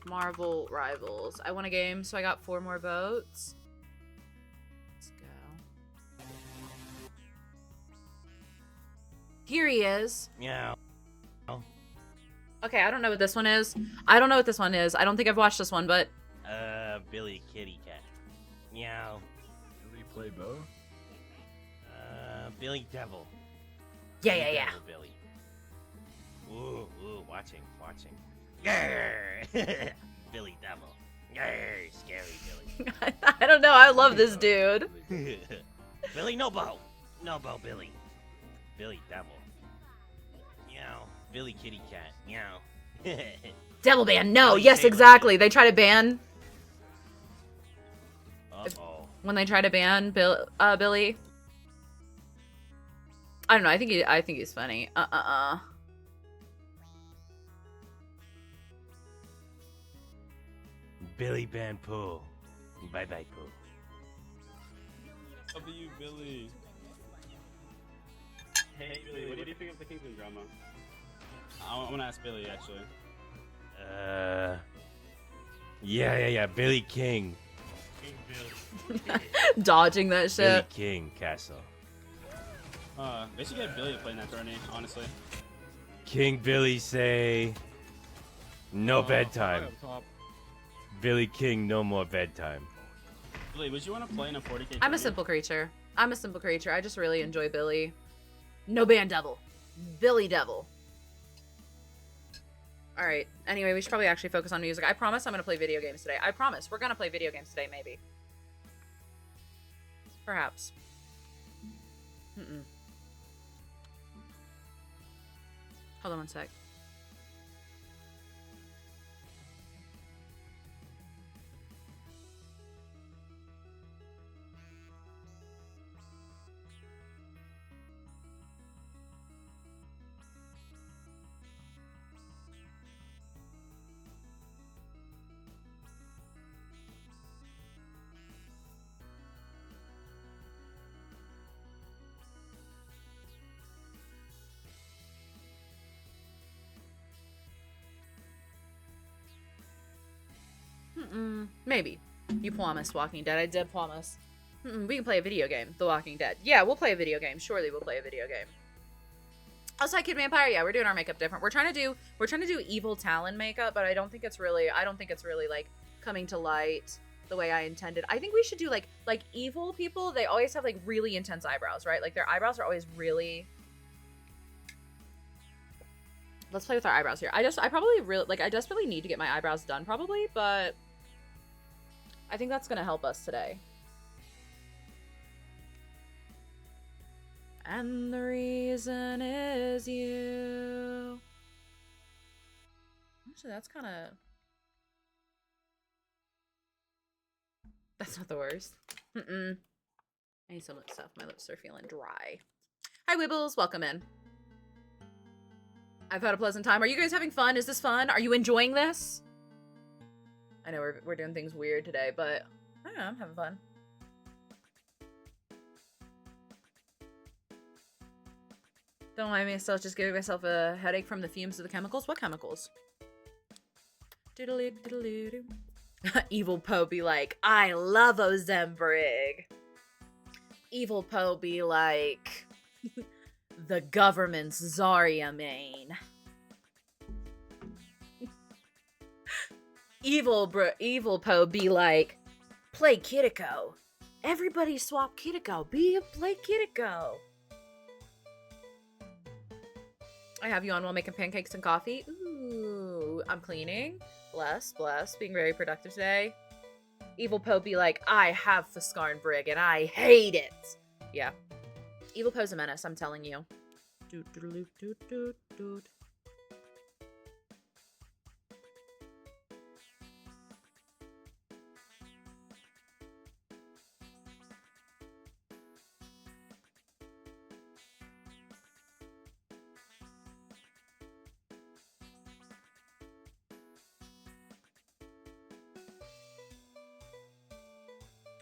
Marvel Rivals. I won a game, so I got 4 more votes. Let's go. Here he is. Yeah. Okay, I don't know what this one is. I don't think I've watched this one, but... Billy Kitty Cat. Meow. Billy play bow? Billy Devil. Yeah. Devil, Billy. Ooh, watching. Grrr. Billy Devil. Grrr, scary Billy. I don't know, I love this dude. Billy, no bow, Billy. Billy Devil. Meow. Billy Kitty Cat. Meow. Devil ban, no, Billy yes, Taylor. exactly. They try to ban... Uh-oh. When they try to ban Billy. I don't know, I think he's funny. Billy Ban Pooh. Bye-bye, Pooh. W Billy. Hey Billy, what do you think of the Kingston drama? I want to ask Billy actually. Yeah. Billy King. Dodging that Billy shit. King Castle. They should get Billy to play in that tourney, honestly. King Billy say no bedtime. Up top. Billy King no more bedtime. Billy, would you want to play in a 40k tourney? I'm a simple creature. I just really enjoy Billy. No band devil. Billy devil. All right. Anyway, we should probably actually focus on music. I promise I'm going to play video games today. I promise. We're going to play video games today, maybe. Perhaps. Hold on one sec. Maybe. You promised Walking Dead. I did promise. We can play a video game. The Walking Dead. Yeah, we'll play a video game. Surely we'll play a video game. Outside Kid Vampire. Yeah, we're doing our makeup different. We're trying to do evil Talon makeup, but I don't think it's really like coming to light the way I intended. I think we should do like evil people. They always have like really intense eyebrows, right? Like their eyebrows are always really. Let's play with our eyebrows here. I desperately need to get my eyebrows done probably, but I think that's going to help us today. And the reason is you. Actually, that's kind of... That's not the worst. I need some lip stuff. My lips are feeling dry. Hi, Wibbles. Welcome in. I've had a pleasant time. Are you guys having fun? Is this fun? Are you enjoying this? I know we're doing things weird today, but I don't know, I'm having fun. Don't mind me, still just giving myself a headache from the fumes of the chemicals. What chemicals? Evil Poe be like, I love Brig. Evil Poe be like, the government's Zarya main. Evil Poe be like, play Kiriko. Everybody swap Kiriko. Play Kiriko. I have you on while making pancakes and coffee. Ooh, I'm cleaning. Bless. Being very productive today. Evil Poe be like, I have Fuskarn Brig and I hate it. Yeah. Evil Poe's a menace, I'm telling you.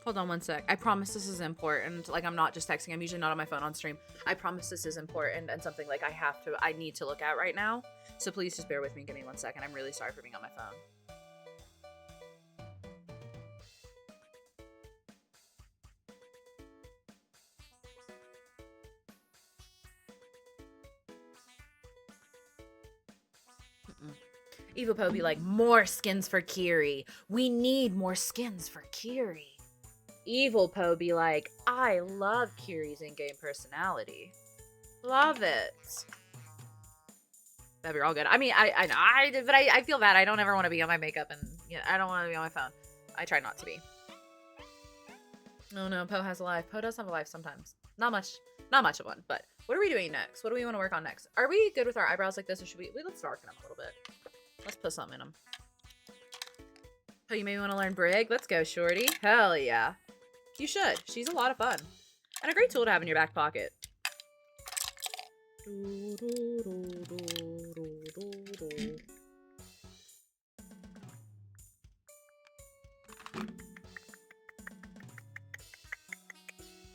Hold on one sec. I promise this is important. Like, I'm not just texting. I'm usually not on my phone on stream. I promise this is important and something like I need to look at right now. So please just bear with me. Give me 1 second. I'm really sorry for being on my phone. Evil Poe be like, more skins for Kiri. We need more skins for Kiri. Evil Poe be like, I love Kiri's in-game personality. Love it. That'd be all good. I mean, I feel bad. I don't ever want to be on my makeup and I don't want to be on my phone. I try not to be. Oh no, Poe has a life. Poe does have a life sometimes. Not much of one, but what are we doing next? What do we want to work on next? Are we good with our eyebrows like this, or should let's darken them a little bit. Let's put something in them. Oh, you maybe want to learn Brig? Let's go, shorty. Hell yeah. You should. She's a lot of fun. And a great tool to have in your back pocket.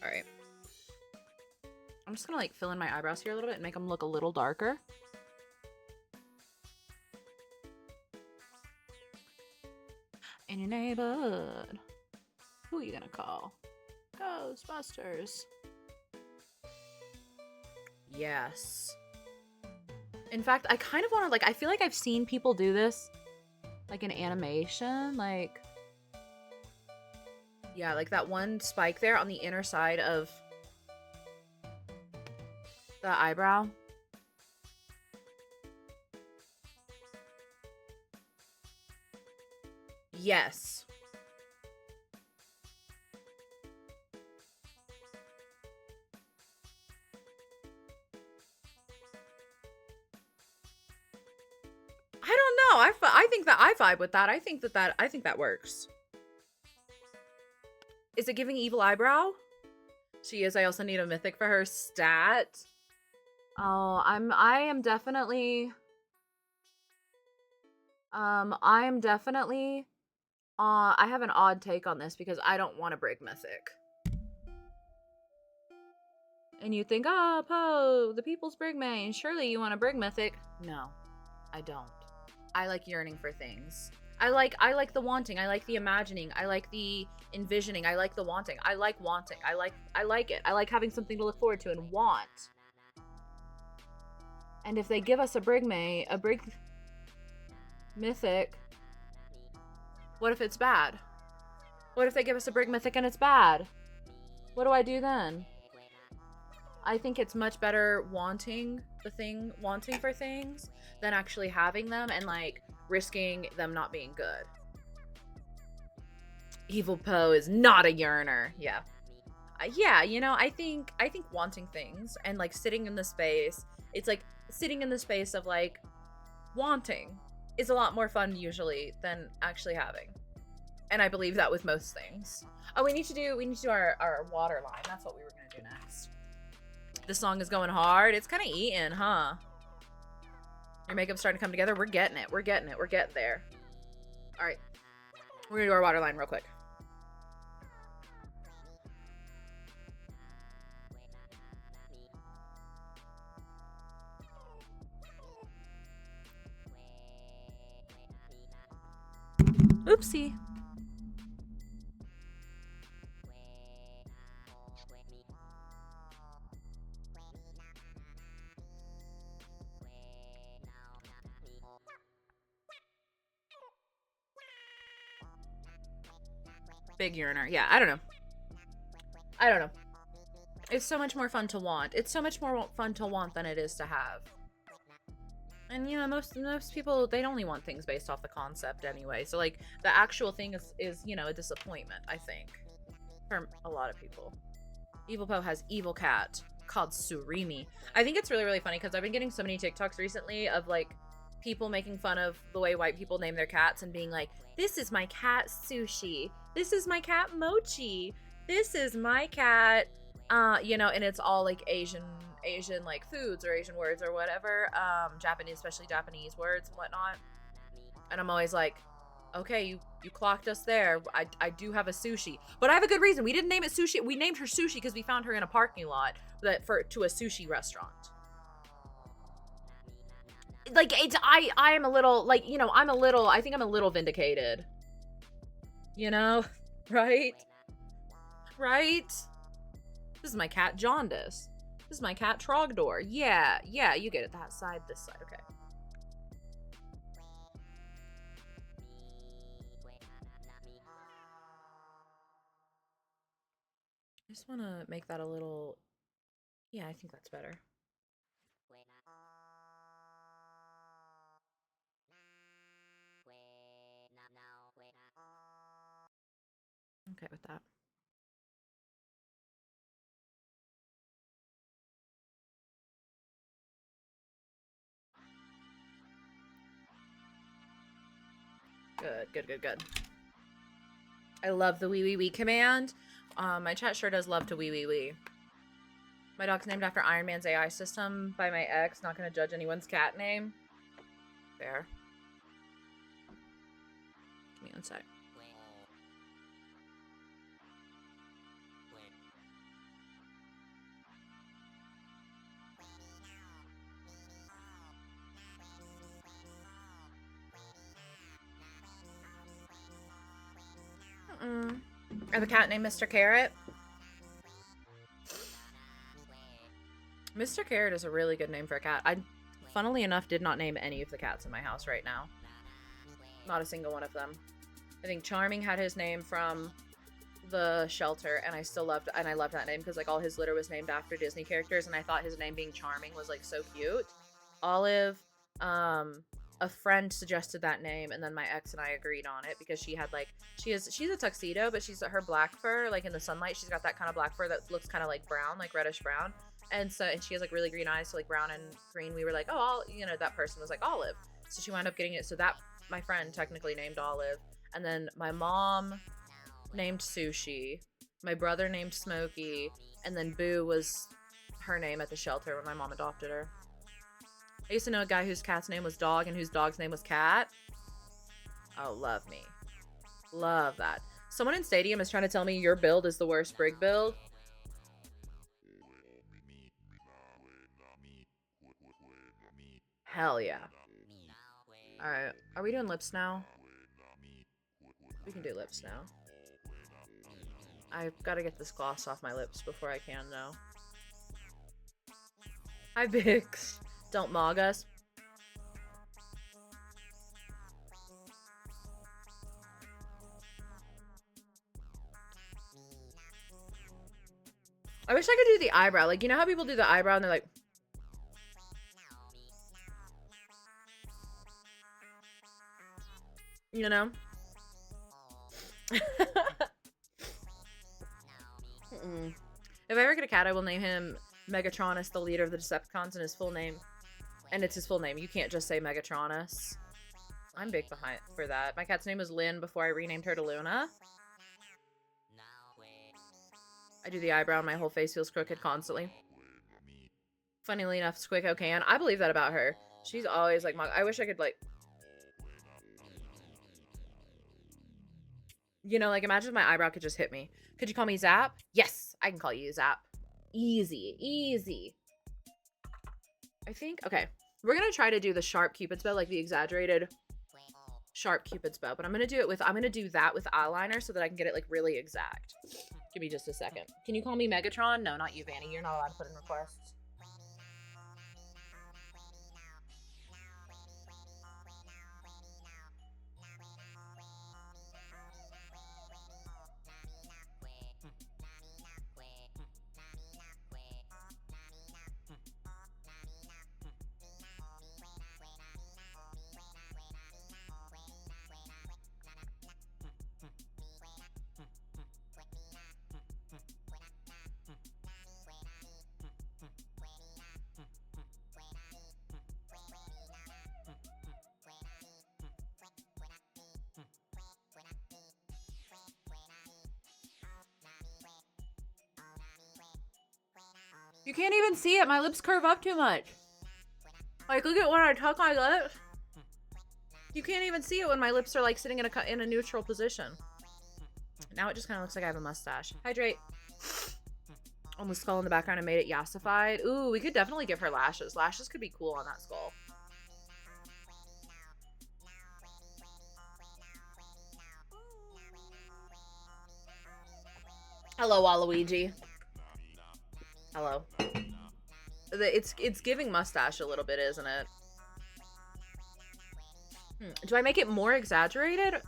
Alright. I'm just gonna like fill in my eyebrows here a little bit and make them look a little darker. In your neighborhood. Who are you gonna call? Ghostbusters. Yes. In fact, I kind of want to, like, I feel like I've seen people do this, like, in animation, like, yeah, like that one spike there on the inner side of the eyebrow. Yes. I don't know. I think that I vibe with that. I think that works. Is it giving evil eyebrow? She is. I also need a mythic for her stat. Oh, I am definitely I have an odd take on this because I don't want a Brig mythic. And you think, oh, Poe, the people's Brig main. Surely you want a Brig mythic. No, I don't. I like yearning for things. I like the wanting. I like the imagining. I like the envisioning. I like the wanting. I like wanting. I like it. I like having something to look forward to and want. And if they give us a Brig mythic, what if it's bad? What if they give us a Brig mythic and it's bad? What do I do then? I think it's much better wanting for things than actually having them and like risking them not being good. Evil Poe is not a yearner. Yeah. Yeah, you know, I think wanting things and like sitting in the space, it's like sitting in the space of like wanting is a lot more fun usually than actually having. And I believe that with most things. Oh, we need to do our water line. That's what we were gonna do next. This song is going hard. It's kind of eating, huh? Your makeup's starting to come together. We're getting it. We're getting there. All right. We're gonna do our water line real quick. Oopsie. Big yearner. Yeah, I don't know. It's so much more fun to want. It's so much more fun to want than it is to have. And you know, most people, they only want things based off the concept anyway. So like the actual thing is you know, a disappointment, I think, for a lot of people. Evil Poe has evil cat called Surimi. I think it's really, really funny because I've been getting so many TikToks recently of like people making fun of the way white people name their cats and being like, this is my cat Sushi. This is my cat Mochi. This is my cat, you know, and it's all like Asian like foods or Asian words or whatever, Japanese, especially Japanese words and whatnot. And I'm always like, okay, you clocked us there. I do have a Sushi, but I have a good reason. We didn't name it Sushi. We named her Sushi because we found her in a parking lot to a sushi restaurant. Like it's I am a little like, you know, I think I'm a little vindicated. You know, right? This is my cat Jaundice. This is my cat Trogdor. Yeah, you get it. That side, this side. Okay. I just want to make that a little... Yeah, I think that's better. Okay with that. Good. I love the wee wee wee command. My chat sure does love to wee wee wee. My dog's named after Iron Man's AI system by my ex. Not gonna judge anyone's cat name. Fair. Give me one sec. I have a cat named Mr. Carrot. Mr. Carrot is a really good name for a cat. I, funnily enough, did not name any of the cats in my house right now. Not a single one of them. I think Charming had his name from the shelter, and I loved that name because like all his litter was named after Disney characters, and I thought his name being Charming was like so cute. Olive, a friend suggested that name, and then my ex and I agreed on it because she had like she's a tuxedo, but her black fur, like in the sunlight, she's got that kind of black fur that looks kind of like brown, like reddish brown, and she has like really green eyes, so like brown and green. We were like, oh, that person was like Olive, so she wound up getting it. So that my friend technically named Olive, and then my mom named Sushi, my brother named Smokey, and then Boo was her name at the shelter when my mom adopted her. I used to know a guy whose cat's name was Dog and whose dog's name was Cat. Oh, love me. Love that. Someone in Stadium is trying to tell me your build is the worst Brig build. Hell yeah. Alright, are we doing lips now? We can do lips now. I've got to get this gloss off my lips before I can, though. Hi, Bix. Don't mog us. I wish I could do the eyebrow. Like, you know how people do the eyebrow and they're like... You know? If I ever get a cat, I will name him Megatronus, the leader of the Decepticons, and his full name. And it's his full name. You can't just say Megatronus. I'm big behind for that. My cat's name was Lynn before I renamed her to Luna. I do the eyebrow and my whole face feels crooked constantly. Funnily enough, Squicko can. I believe that about her. She's always like, I wish I could like... like imagine if my eyebrow could just hit me. Could you call me Zap? Yes, I can call you Zap. Easy, easy. I think, okay. We're going to try to do the sharp Cupid's bow, like the exaggerated sharp Cupid's bow. But I'm going to do that with eyeliner so that I can get it like really exact. Give me just a second. Can you call me Megatron? No, not you, Vanny. You're not allowed to put in requests. You can't even see it. My lips curve up too much. Like, look at when I tuck my lips. You can't even see it when my lips are like sitting in a neutral position. Now it just kind of looks like I have a mustache. Hydrate. On the skull in the background, I made it yassified. Ooh, we could definitely give her lashes. Lashes could be cool on that skull. Hello, Waluigi. Hello. It's giving mustache a little bit, isn't it? Do I make it more exaggerated?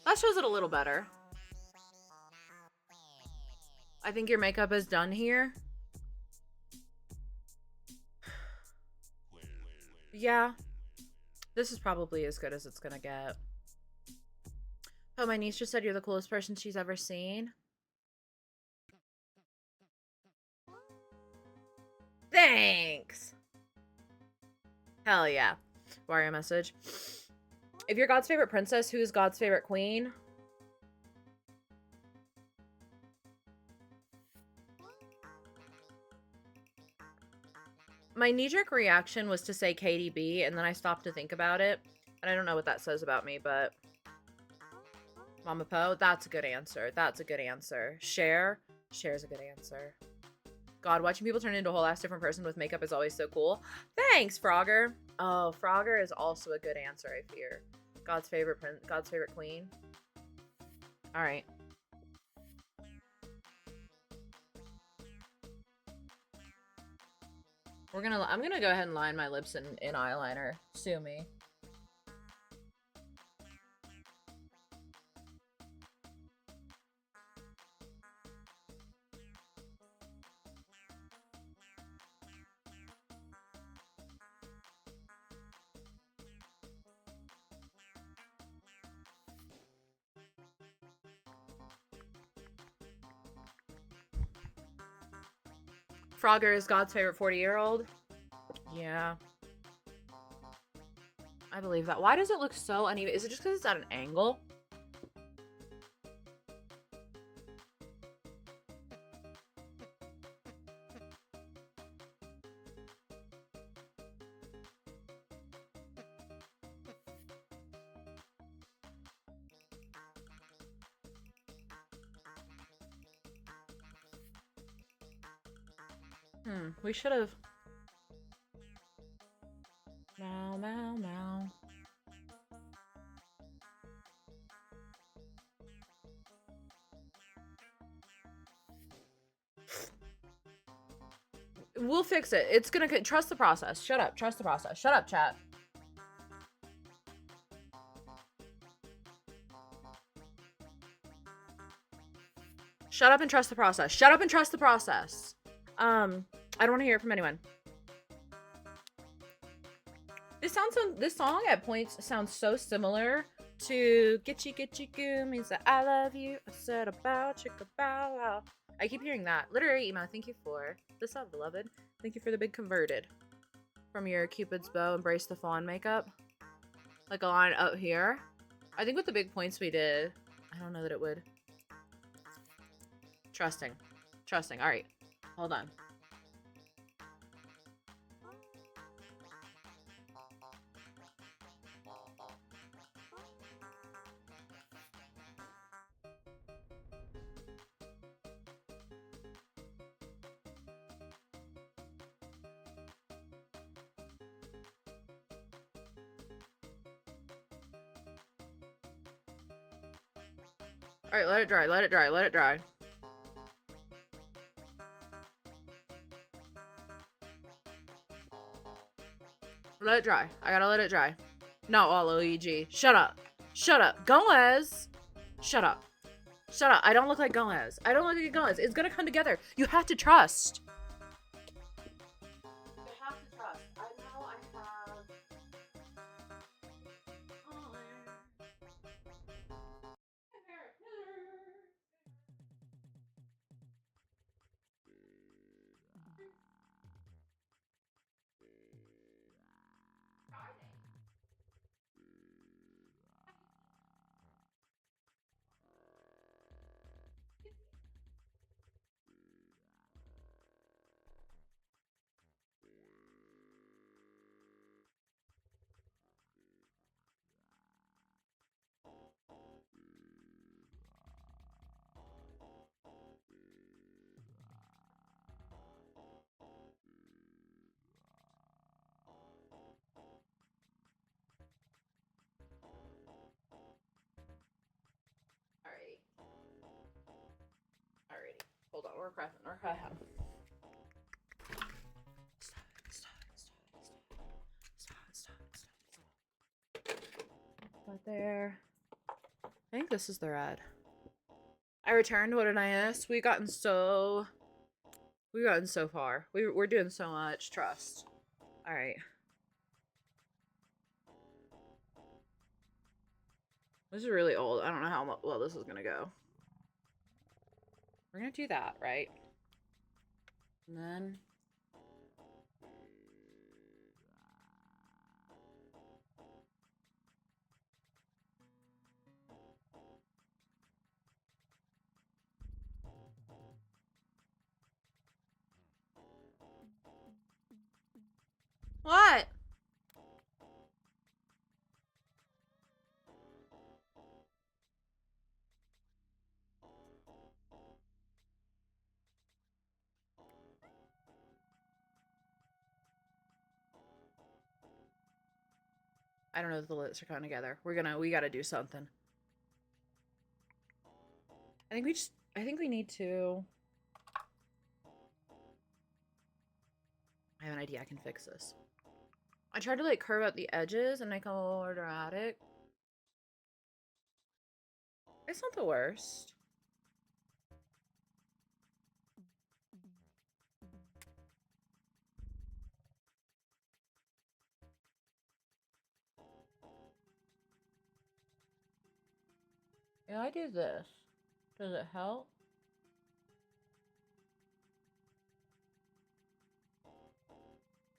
That shows it a little better. I think your makeup is done here. Yeah. This is probably as good as it's gonna get. Oh, my niece just said you're the coolest person she's ever seen. Thanks! Hell yeah. Wario message. If you're God's favorite princess, who's God's favorite queen? my knee-jerk reaction was to say KDB, and then I stopped to think about it. And I don't know what that says about me, but... Mama Poe, that's a good answer. That's a good answer. Cher's a good answer. God, watching people turn into a whole ass different person with makeup is always so cool. Thanks, Frogger. Oh, Frogger is also a good answer, I fear. God's favorite queen. All right. I'm gonna go ahead and line my lips in eyeliner. Sue me. Frogger is God's favorite 40-year-old. Yeah. I believe that. Why does it look so uneven? Is it just because it's at an angle? We should have. Meow, meow, meow. We'll fix it. It's gonna trust the process. Shut up. Trust the process. Shut up, chat. Shut up and trust the process. Shut up and trust the process. I don't want to hear it from anyone. This song at points sounds so similar to Gitchy Goo means that I love you. I said about chicka bow wow. I keep hearing that. Literary email, thank you for this up, beloved. Thank you for the big converted. From your Cupid's bow, embrace the fawn makeup. Like a line up here. I think with the big points we did, I don't know that it would. Trusting. All right. Hold on. All right, let it dry. Let it dry. Let it dry. Let it dry. I gotta let it dry. Not all OEG. Shut up. Shut up. Gomez. Shut up. Shut up. I don't look like Gomez. I don't look like Gomez. It's gonna come together. You have to trust. You have to trust. I know I have... Alrighty. Hold on, we're crafting. Stop. There. I think this is the red. I returned. What did I miss? We've gotten so far. We're doing so much. Trust. All right. This is really old. I don't know how well this is gonna go. We're gonna do that, right? And then... I don't know if the lips are coming together. We gotta do something. I think we need to. I have an idea. I can fix this. I tried to like curve out the edges and make them a little more dramatic. It's not the worst. Yeah, I do this. Does it help?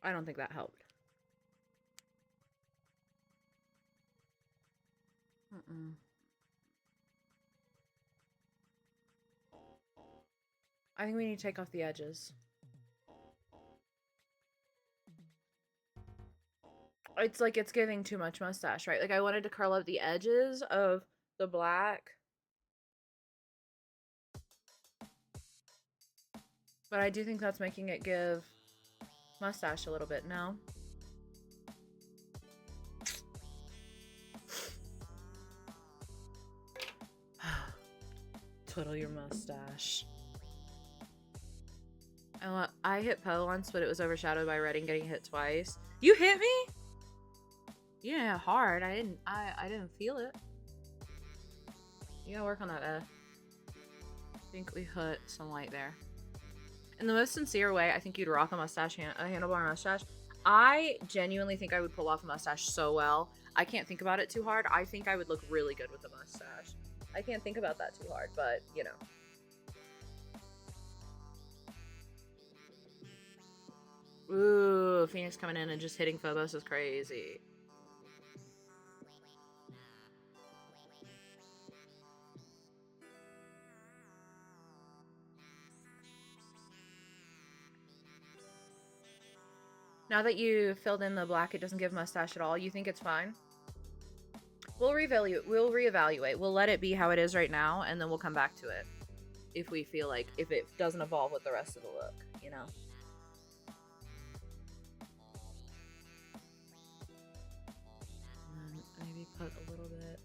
I don't think that helped. Mm-mm. I think we need to take off the edges. It's like it's giving too much mustache, right? Like I wanted to curl up the edges of the black. But I do think that's making it give mustache a little bit now. Twiddle your mustache. I hit Poe once, but it was overshadowed by Redding getting hit twice. You hit me? You didn't hit hard. I didn't feel it. You gotta work on that, I think we put some light there. In the most sincere way, I think you'd rock a mustache, a handlebar mustache. I genuinely think I would pull off a mustache so well. I can't think about it too hard. I think I would look really good with a mustache. I can't think about that too hard, but, you know. Ooh, Phoenix coming in and just hitting Phobos is crazy. Now that you filled in the black, it doesn't give mustache at all. You think it's fine? We'll reevaluate. We'll let it be how it is right now, and then we'll come back to it if we feel like, if it doesn't evolve with the rest of the look, you know? And then maybe put a little bit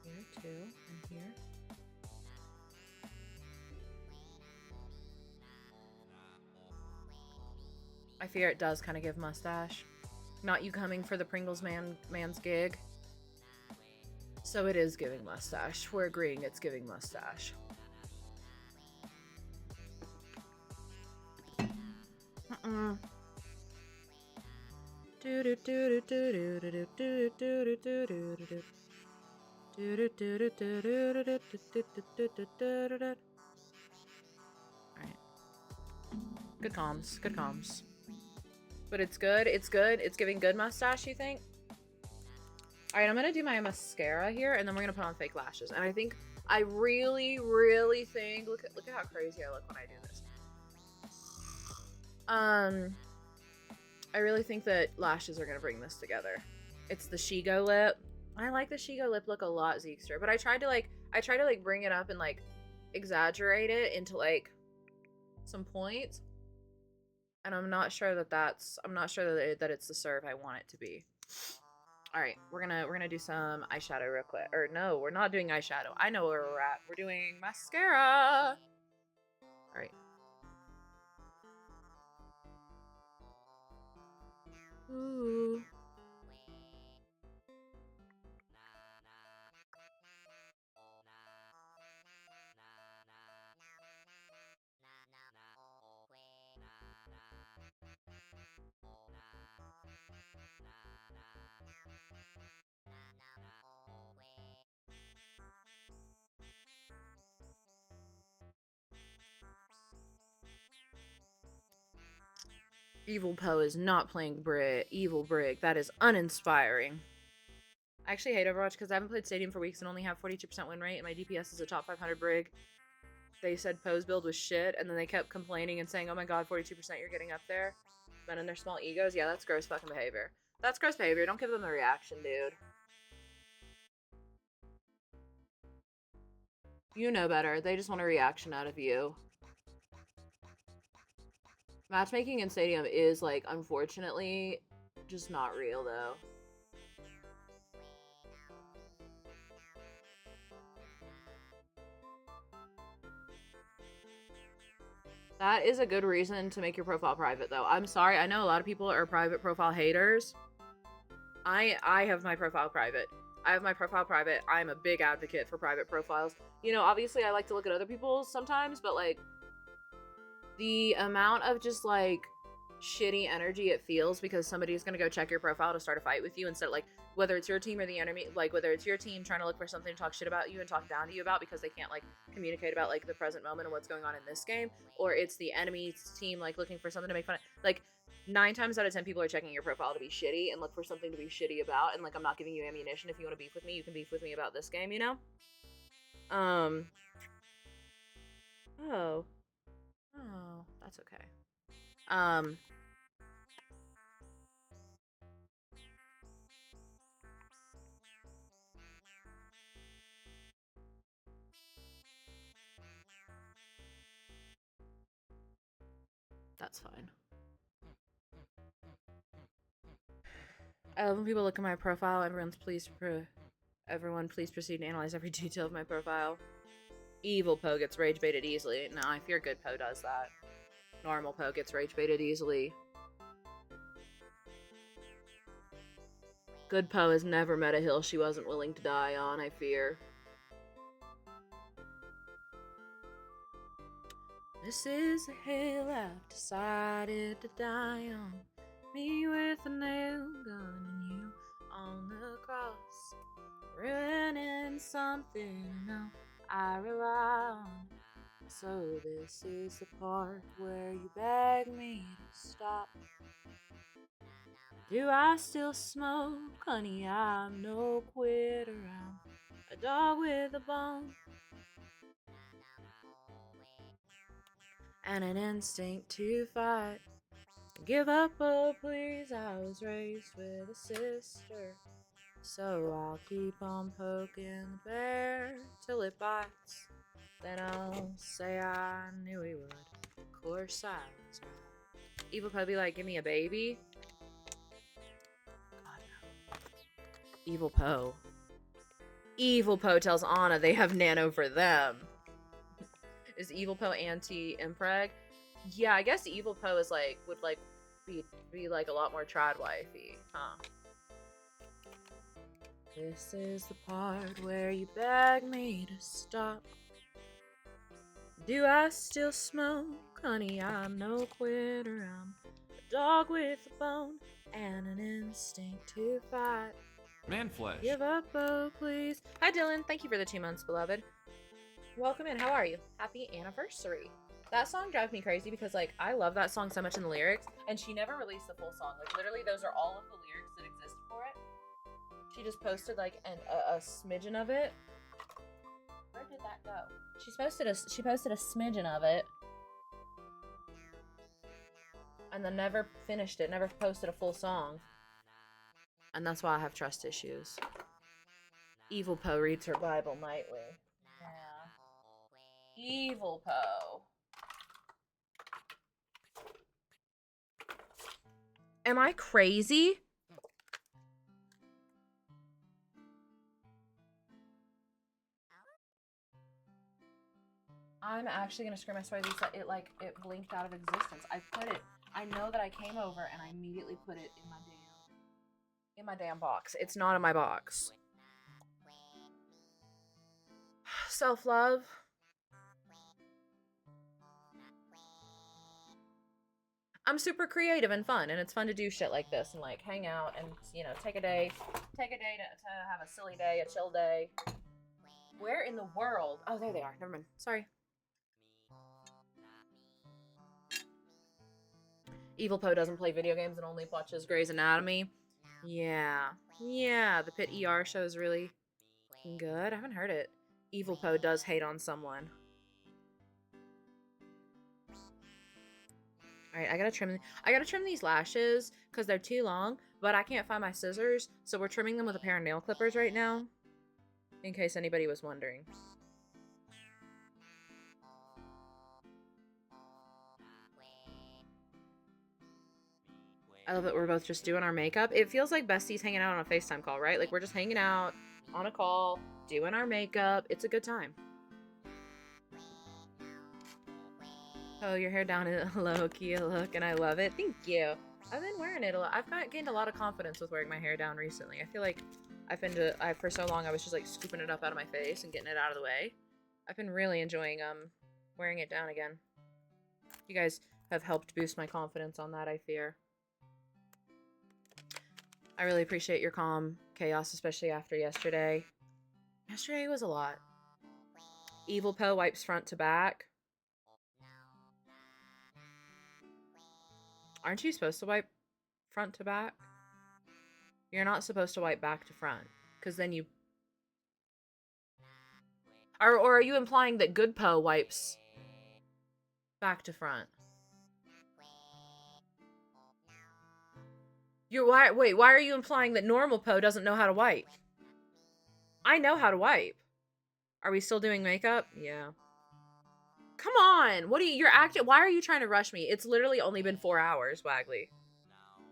here too, and here. I fear it does kind of give mustache. Not you coming for the Pringles man's gig. So it is giving mustache. We're agreeing it's giving mustache. Alright. Good comms. Good comms. But it's good. It's good. It's giving good mustache, you think? All right, I'm going to do my mascara here, and then we're going to put on fake lashes. And I really, really think, look at how crazy I look when I do this. I really think that lashes are going to bring this together. It's the Shigo lip. I like the Shigo lip look a lot, Zeekster, but I tried to bring it up and like exaggerate it into like some points. And I'm not sure that it's the serve I want it to be. All right, we're gonna do some eyeshadow real quick. Or no, we're not doing eyeshadow. I know where we're at. We're doing mascara. All right. Ooh. Evil Poe is not playing Evil Brig. That is uninspiring. I actually hate Overwatch because I haven't played Stadium for weeks and only have 42% win rate, and my DPS is a top 500 Brig. They said Poe's build was shit, and then they kept complaining and saying, oh my god, 42% you're getting up there. Men and their small egos. Yeah, that's gross fucking behavior. That's gross behavior. Don't give them the reaction, dude. You know better. They just want a reaction out of you. Matchmaking in Stadium is, like, unfortunately, just not real, though. That is a good reason to make your profile private, though. I'm sorry. I know a lot of people are private profile haters. I have my profile private. I have my profile private. I'm a big advocate for private profiles. You know, obviously I like to look at other people's sometimes, but like the amount of just like shitty energy it feels because somebody's gonna go check your profile to start a fight with you instead of like whether it's your team or the enemy, like whether it's your team trying to look for something to talk shit about you and talk down to you about because they can't like communicate about like the present moment and what's going on in this game, or it's the enemy's team like looking for something to make fun of. Like 9 times out of 10 people are checking your profile to be shitty and look for something to be shitty about, and like I'm not giving you ammunition. If you want to beef with me, you can beef with me about this game, you know? Oh, that's okay. That's fine. I love when people look at my profile. Everyone please proceed and analyze every detail of my profile. Evil Poe gets rage baited easily. No, I fear good Poe does that. Normal Poe gets rage baited easily. Good Poe has never met a hill she wasn't willing to die on, I fear. This is a hill I've decided to die on. Me with a nail gun and you on the cross. Ruining something now I rely on. So this is the part where you beg me to stop. Do I still smoke? Honey, I'm no quitter. I'm a dog with a bone and an instinct to fight. Give up, oh please, I was raised with a sister. So I'll keep on poking the bear till it bites. Then I'll say I knew he would. Of course I was right. Evil Poe be like, give me a baby. God no. Evil Poe. Evil Poe tells Anna they have Nano for them. Is Evil Poe anti-impreg? Yeah, I guess Evil Poe is like would like be like a lot more trad wifey, huh? This is the part where you beg me to stop. Do I still smoke? Honey, I'm no quitter. I'm a dog with a bone and an instinct to fight. Manflesh. Give up, oh please. Hi Dylan, thank you for the 2 months, beloved. Welcome in, how are you? Happy anniversary. That song drives me crazy because like I love that song so much in the lyrics, and she never released the full song. Like literally those are all of the lyrics that exist for it. She just posted like a smidgen of it. Where did that go? She posted a smidgen of it. And then never finished it, never posted a full song. And that's why I have trust issues. Evil Poe reads her Bible nightly. Yeah. Evil Poe. Am I crazy? I'm actually gonna scream. I swear that it blinked out of existence. I know that I came over and I immediately put it in my damn box. It's not in my box. Self-love. I'm super creative and fun, and it's fun to do shit like this and like hang out and, you know, take a day to have a silly day, a chill day. Where in the world? Oh, there they are. Never mind. Sorry. Evil Poe doesn't play video games and only watches Grey's Anatomy. Yeah. Yeah, the Pit ER show is really good. I haven't heard it. Evil Poe does hate on someone. Alright, I gotta trim these lashes because they're too long, but I can't find my scissors, so we're trimming them with a pair of nail clippers right now. In case anybody was wondering. I love that we're both just doing our makeup. It feels like besties hanging out on a FaceTime call, right? Like we're just hanging out on a call, doing our makeup. It's a good time. Oh, your hair down is a low-key look, and I love it. Thank you. I've been wearing it a lot. I've gained a lot of confidence with wearing my hair down recently. I feel like for so long I was just like scooping it up out of my face and getting it out of the way. I've been really enjoying wearing it down again. You guys have helped boost my confidence on that, I fear. I really appreciate your calm chaos, especially after yesterday. Yesterday was a lot. Evil Poe wipes front to back. Aren't you supposed to wipe front to back? You're not supposed to wipe back to front, because then you... Or are you implying that good Poe wipes back to front? Wait, why are you implying that normal Poe doesn't know how to wipe? I know how to wipe. Are we still doing makeup? Yeah. Come on! Why are you trying to rush me? It's literally only been 4 hours, Wagley.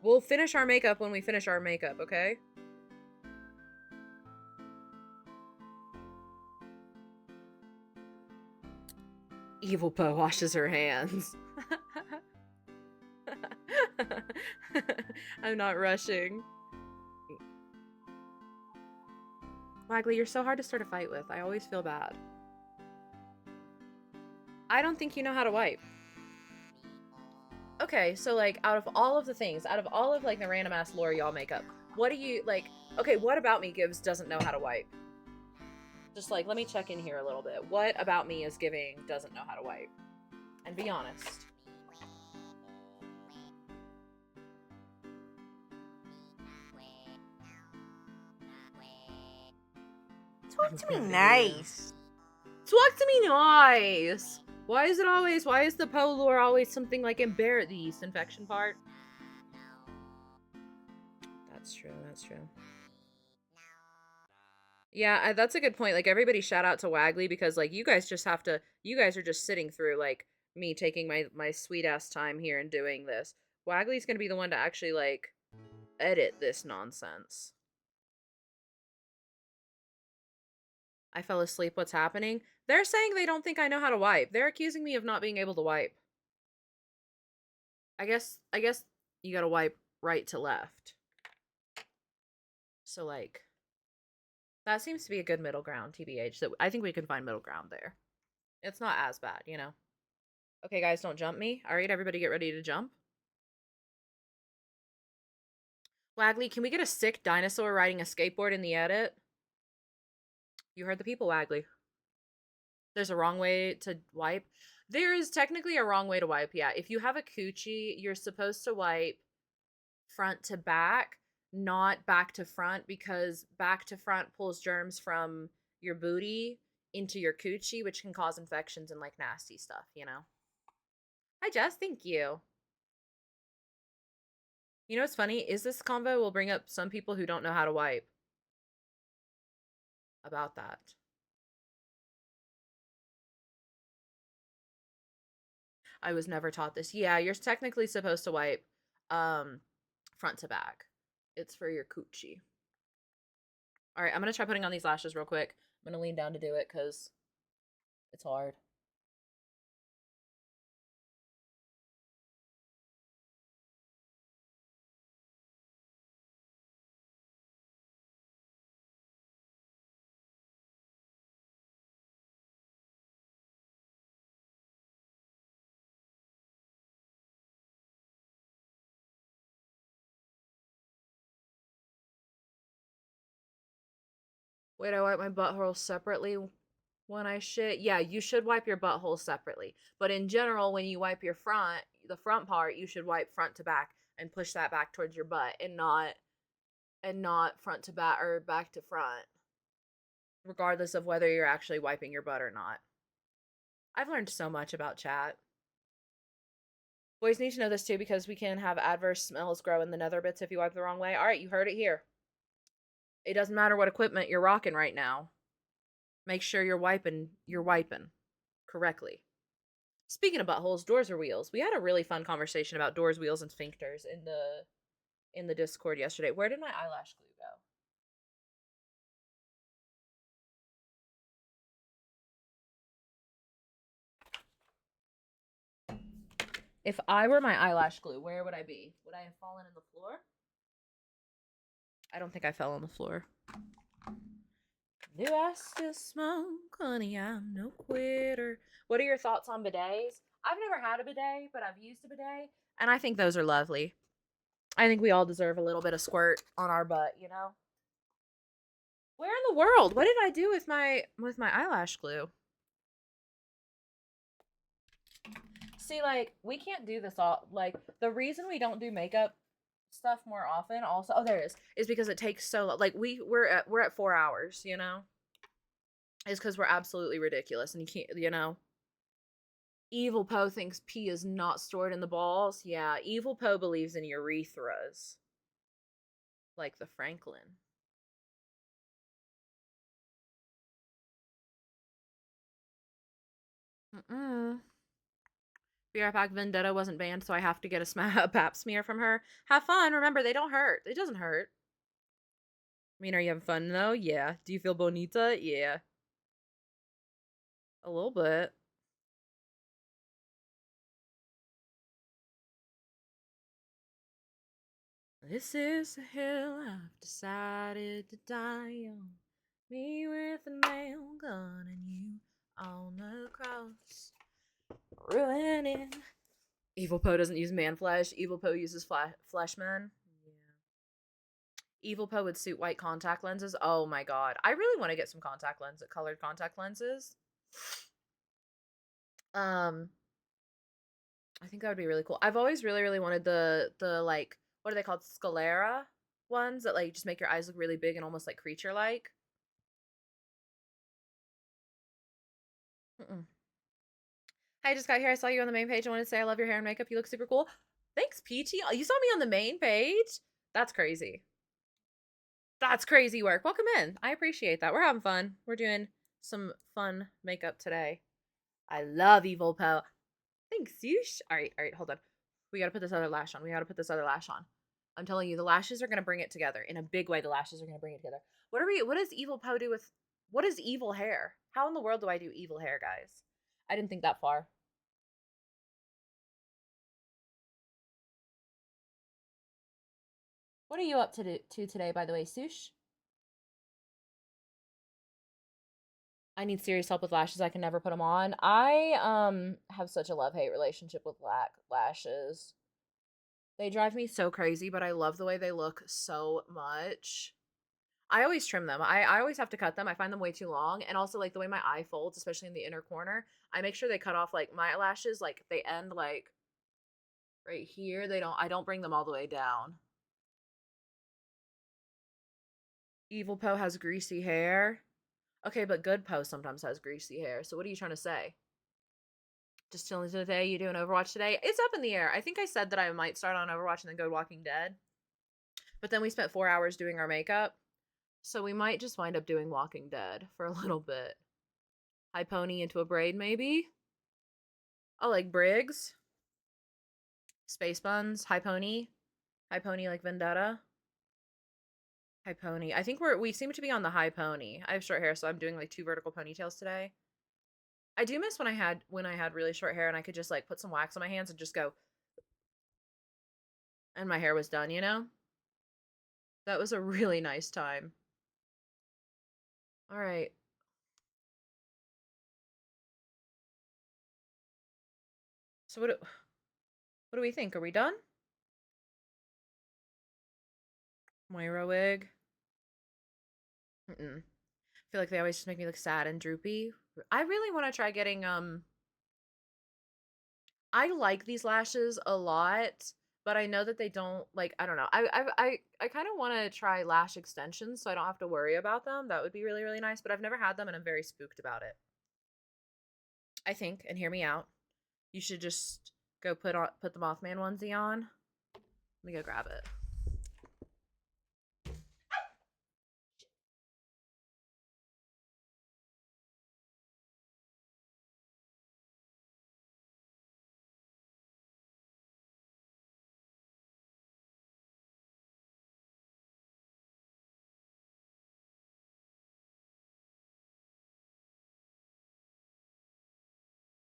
We'll finish our makeup when we finish our makeup, okay? Evil Poe washes her hands. I'm not rushing. Wagley, you're so hard to start a fight with. I always feel bad. I don't think you know how to wipe. Okay, so like out of all of the things, out of all of like the random ass lore y'all make up, what do you like? Okay, what about me gives doesn't know how to wipe? Just like, let me check in here a little bit. What about me is giving doesn't know how to wipe? And be honest. Talk to me nice. Talk to me nice. Why is the Poe lore always something like the yeast infection part? That's true, that's true. Yeah, that's a good point. Like, everybody shout out to Wagley because, like, you guys are just sitting through, like, me taking my sweet-ass time here and doing this. Wagley's gonna be the one to actually, like, edit this nonsense. I fell asleep. What's happening? They're saying they don't think I know how to wipe. They're accusing me of not being able to wipe. I guess you gotta wipe right to left. So, like, that seems to be a good middle ground, TBH. So I think we can find middle ground there. It's not as bad, you know? Okay, guys, don't jump me. All right, everybody get ready to jump. Wagley, can we get a sick dinosaur riding a skateboard in the edit? You heard the people, Wagley. There's a wrong way to wipe. There is technically a wrong way to wipe, yeah. If you have a coochie, you're supposed to wipe front to back, not back to front, because back to front pulls germs from your booty into your coochie, which can cause infections and, like, nasty stuff, you know? Hi, Jess. Thank you. You know what's funny? Is this convo will bring up some people who don't know how to wipe. About that. I was never taught this. Yeah, you're technically supposed to wipe front to back. It's for your coochie. All right, I'm going to try putting on these lashes real quick. I'm going to lean down to do it because it's hard. Wait, I wipe my butthole separately when I shit? Yeah, you should wipe your butthole separately. But in general, when you wipe your the front part, you should wipe front to back and push that back towards your butt and not front to back or back to front. Regardless of whether you're actually wiping your butt or not. I've learned so much about chat. Boys need to know this too because we can have adverse smells grow in the nether bits if you wipe the wrong way. All right, you heard it here. It doesn't matter what equipment you're rocking right now. Make sure you're wiping correctly. Speaking of buttholes, doors or wheels. We had a really fun conversation about doors, wheels, and sphincters in the Discord yesterday. Where did my eyelash glue go? If I were my eyelash glue, where would I be? Would I have fallen in the floor? I don't think I fell on the floor. Do I still smoke? Honey, I'm no quitter. What are your thoughts on bidets? I've never had a bidet, but I've used a bidet, and I think those are lovely. I think we all deserve a little bit of squirt on our butt, you know? Where in the world? What did I do with my eyelash glue? See, like, we can't do this all. Like, the reason we don't do makeup stuff more often also, oh, there it is because it takes so long. Like, we're at 4 hours, you know? Is because we're absolutely ridiculous and you can't, you know? Evil Poe thinks pee is not stored in the balls. Yeah, Evil Poe believes in urethras. Like the Franklin. Be right back. Vendetta wasn't banned, so I have to get a pap smear from her. Have fun. Remember, they don't hurt. It doesn't hurt. I mean, are you having fun though? Yeah. Do you feel bonita? Yeah. A little bit. This is the hill I've decided to die on. Me with a nail gun and you on the cross. Ruining. Evil Poe doesn't use man flesh. Evil Poe uses fleshman. Yeah. Evil Poe would suit white contact lenses. Oh my god. I really want to get some colored contact lenses. I think that would be really cool. I've always really, really wanted the like, what are they called? Sclera ones that like just make your eyes look really big and almost like creature-like. I just got here. I saw you on the main page. I wanted to say I love your hair and makeup. You look super cool. Thanks, Peachy. You saw me on the main page? That's crazy. That's crazy work. Welcome in. I appreciate that. We're having fun. We're doing some fun makeup today. I love Evil Poe. Thanks, Yush. All right, hold on. We gotta put this other lash on. I'm telling you, the lashes are gonna bring it together. In a big way, the lashes are gonna bring it together. What does Evil Poe do with, what is evil hair? How in the world do I do evil hair, guys? I didn't think that far. What are you up to today, by the way, Sush? I need serious help with lashes. I can never put them on. I have such a love-hate relationship with black lashes. They drive me so crazy, but I love the way they look so much. I always trim them. I always have to cut them. I find them way too long. And also, like, the way my eye folds, especially in the inner corner, I make sure they cut off, like, my lashes, like, they end, like, right here. I don't bring them all the way down. Evil Poe has greasy hair. Okay, but good Poe sometimes has greasy hair. So what are you trying to say? Just chilling today. You doing Overwatch today? It's up in the air. I think I said that I might start on Overwatch and then go Walking Dead. But then we spent 4 hours doing our makeup. So we might just wind up doing Walking Dead for a little bit. High pony into a braid, maybe? I like Briggs. Space buns. High pony. High pony like Vendetta. High pony. I think we seem to be on the high pony. I have short hair, so I'm doing like 2 vertical ponytails today. I do miss when I had really short hair and I could just like put some wax on my hands and just go, and my hair was done, you know? That was a really nice time. All right. So what do we think? Are we done? Moira wig. I feel like they always just make me look sad and droopy. I really want to try getting I like these lashes a lot, but I know that they don't, like, I don't know. I kind of want to try lash extensions so I don't have to worry about them. That would be really, really nice, but I've never had them and I'm very spooked about it. I think, and hear me out, you should just go put the Mothman onesie on. Let me go grab it.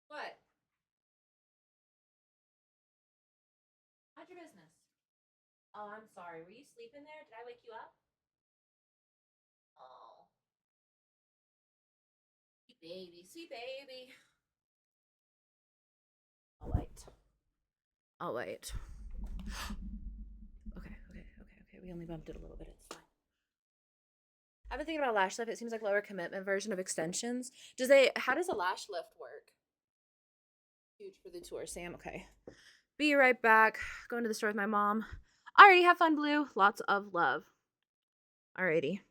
What? Oh, I'm sorry. Were you sleeping there? Did I wake you up? Oh. Sweet baby, sweet baby. I'll wait. I'll wait. Okay. We only bumped it a little bit. It's fine. I've been thinking about lash lift. It seems like lower commitment version of extensions. How does a lash lift work? Huge for the tour, Sam. Okay. Be right back. Going to the store with my mom. Alrighty, have fun, Blue. Lots of love. Alrighty.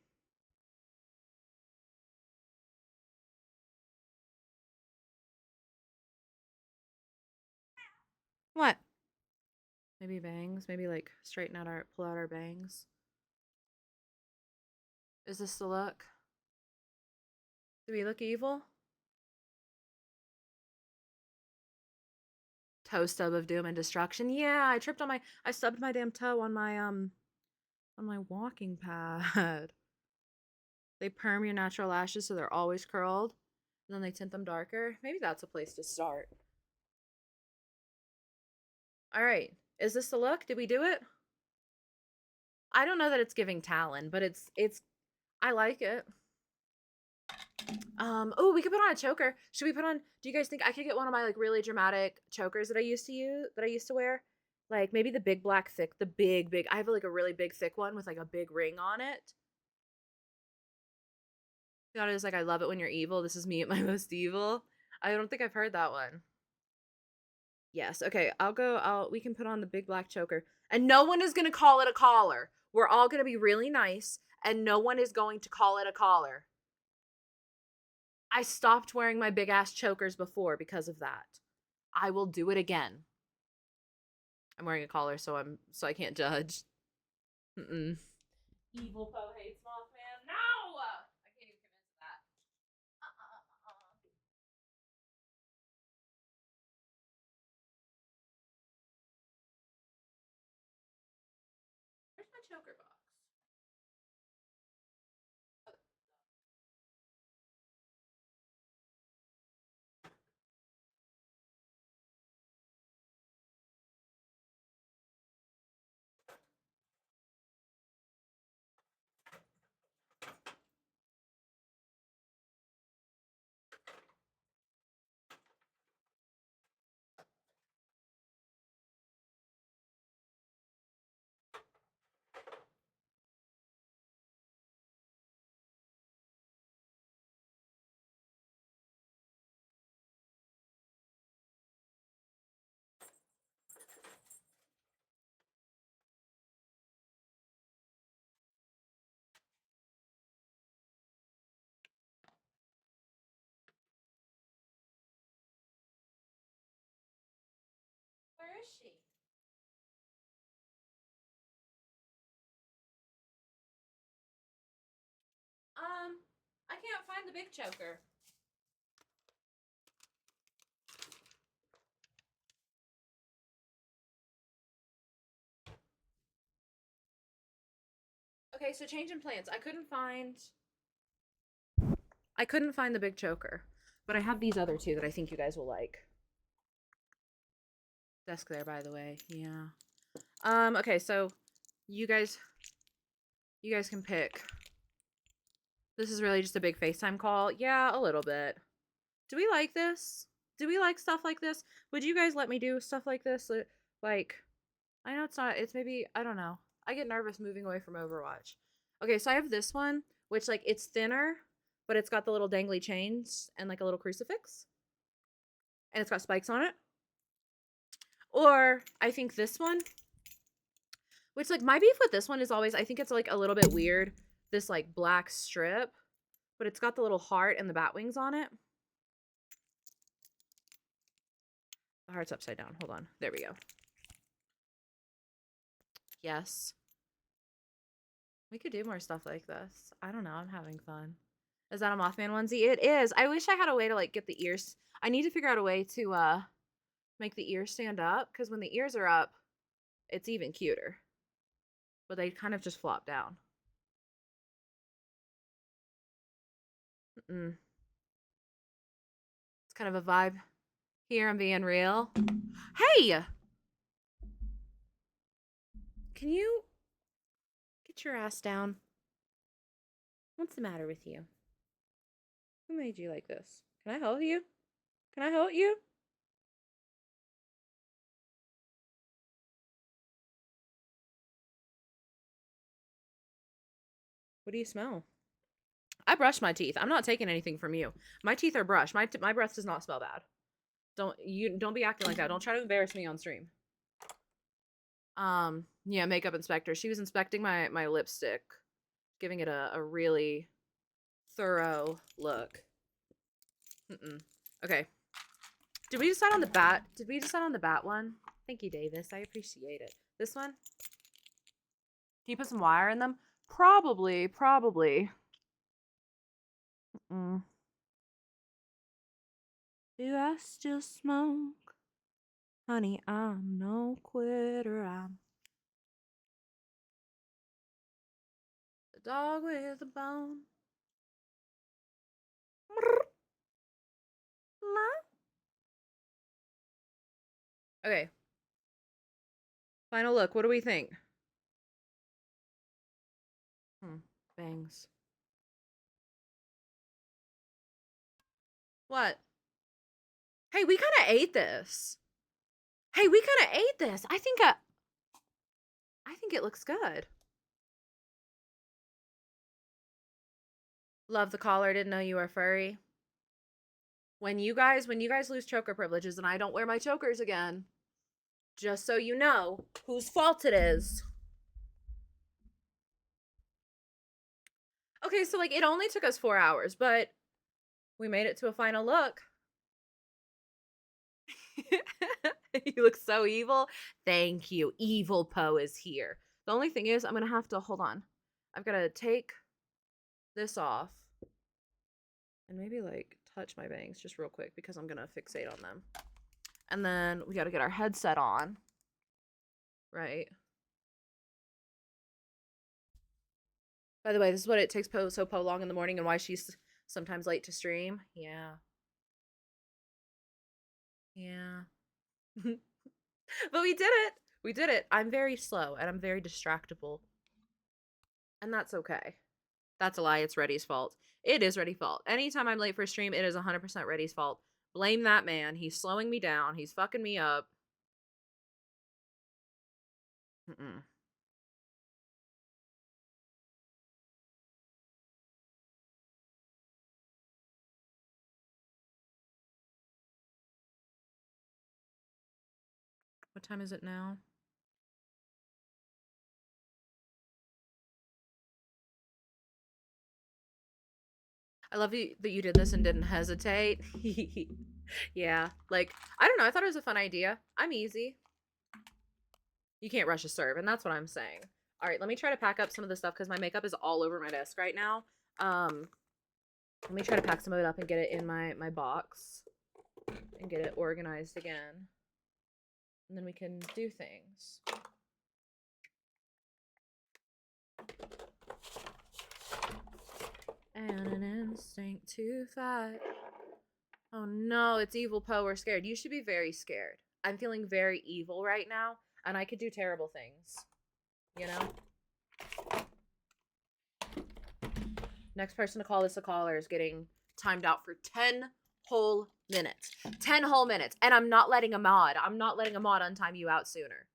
What? Maybe bangs? Maybe like pull out our bangs? Is this the look? Do we look evil? Toe stub of doom and destruction. Yeah, I stubbed my damn toe on my walking pad. They perm your natural lashes so they're always curled, and then they tint them darker. Maybe that's a place to start. All right, is this the look? Did we do it? I don't know that it's giving Talon, but I like it. Oh, we could put on a choker. Should we put on, do you guys think I could get one of my like really dramatic chokers that I used to wear? Like maybe the big black thick, the big, I have like a really big thick one with like a big ring on it. That is like, I love it when you're evil. This is me at my most evil. I don't think I've heard that one. Yes. Okay. We can put on the big black choker and no one is going to call it a collar. We're all going to be really nice and no one is going to call it a collar. I stopped wearing my big ass chokers before because of that. I will do it again. I'm wearing a collar, so I can't judge. Evil Poe hates Mothman. No! I can't even convince that. Where's my choker box? Where is she? I can't find the big choker. Okay, so change in plans. I couldn't find the big choker, but I have these other two that I think you guys will like. Desk there, by the way. Yeah. Okay, so you guys can pick. This is really just a big FaceTime call. Yeah, a little bit. Do we like this? Do we like stuff like this? Would you guys let me do stuff like this? Like, I know it's maybe, I don't know. I get nervous moving away from Overwatch. Okay, so I have this one, which like it's thinner, but it's got the little dangly chains and like a little crucifix. And it's got spikes on it. Or I think this one, which like my beef with this one is always, I think it's like a little bit weird. This like black strip, but it's got the little heart and the bat wings on it. The heart's upside down. Hold on. There we go. Yes. We could do more stuff like this. I don't know. I'm having fun. Is that a Mothman onesie? It is. I wish I had a way to like get the ears. I need to figure out a way to make the ears stand up, because when the ears are up, it's even cuter. But they kind of just flop down. It's kind of a vibe here. I'm being real. Hey! can you get your ass down? What's the matter with you? Who made you like this? Can I help you? Can I help you? What do you smell? I brush my teeth. I'm not taking anything from you. My teeth are brushed. My breath does not smell bad. Don't be acting like that. Don't try to embarrass me on stream. Yeah, makeup inspector. She was inspecting my lipstick, giving it a really thorough look. Okay. Did we decide on the bat? Did we decide on the bat one? Thank you, Davis. I appreciate it. This one? Can you put some wire in them? Probably. Do I still smoke? Honey, I'm no quitter. I'm the dog with a bone. Okay. Final look. What do we think? Bangs. What? Hey, we kind of ate this. I think it looks good. Love the collar. Didn't know you were furry. When you guys lose choker privileges and I don't wear my chokers again, just so you know whose fault it is. Okay, so like it only took us 4 hours, but we made it to a final look. You look so evil. Thank you. Evil Poe is here. The only thing is I'm going to have to hold on. I've got to take this off and maybe like touch my bangs just real quick because I'm going to fixate on them. And then we got to get our headset on. Right. By the way, this is what it takes Poe long in the morning and why she's sometimes late to stream. Yeah. But we did it. We did it. I'm very slow and I'm very distractible. And that's okay. That's a lie. It's Reddy's fault. It is Reddy's fault. Anytime I'm late for a stream, it is 100% Reddy's fault. Blame that man. He's slowing me down. He's fucking me up. What time is it now? I love you that you did this and didn't hesitate. Yeah, like, I don't know. I thought it was a fun idea. I'm easy. You can't rush a serve, and that's what I'm saying. All right, let me try to pack up some of the stuff because my makeup is all over my desk right now. Let me try to pack some of it up and get it in my box and get it organized again. And then we can do things. And an instinct to fight. Oh no, it's Evil Poe. We're scared. You should be very scared. I'm feeling very evil right now, and I could do terrible things. You know? Next person to call this a caller is getting timed out for 10 whole minutes. 10 whole minutes. And I'm not letting a mod. I'm not letting a mod untime you out sooner.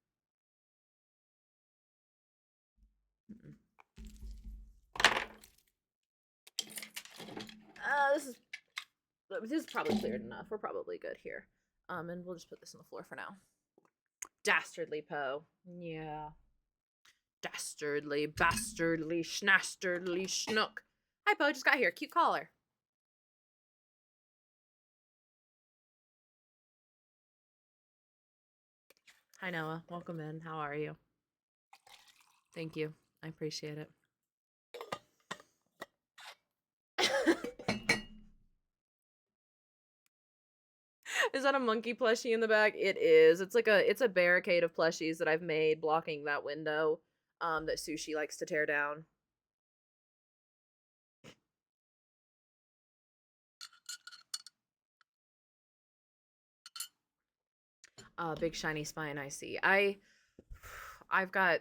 This is probably cleared enough. We're probably good here. And we'll just put this on the floor for now. Dastardly Poe. Yeah. Dastardly, bastardly, schnastardly, schnook. Hi, Poe. Just got here. Cute caller. Hi, Noah. Welcome in. How are you? Thank you. I appreciate it. Is that a monkey plushie in the back? It is. It's like it's a barricade of plushies that I've made blocking that window that Sushi likes to tear down. Big shiny spine I see. I've got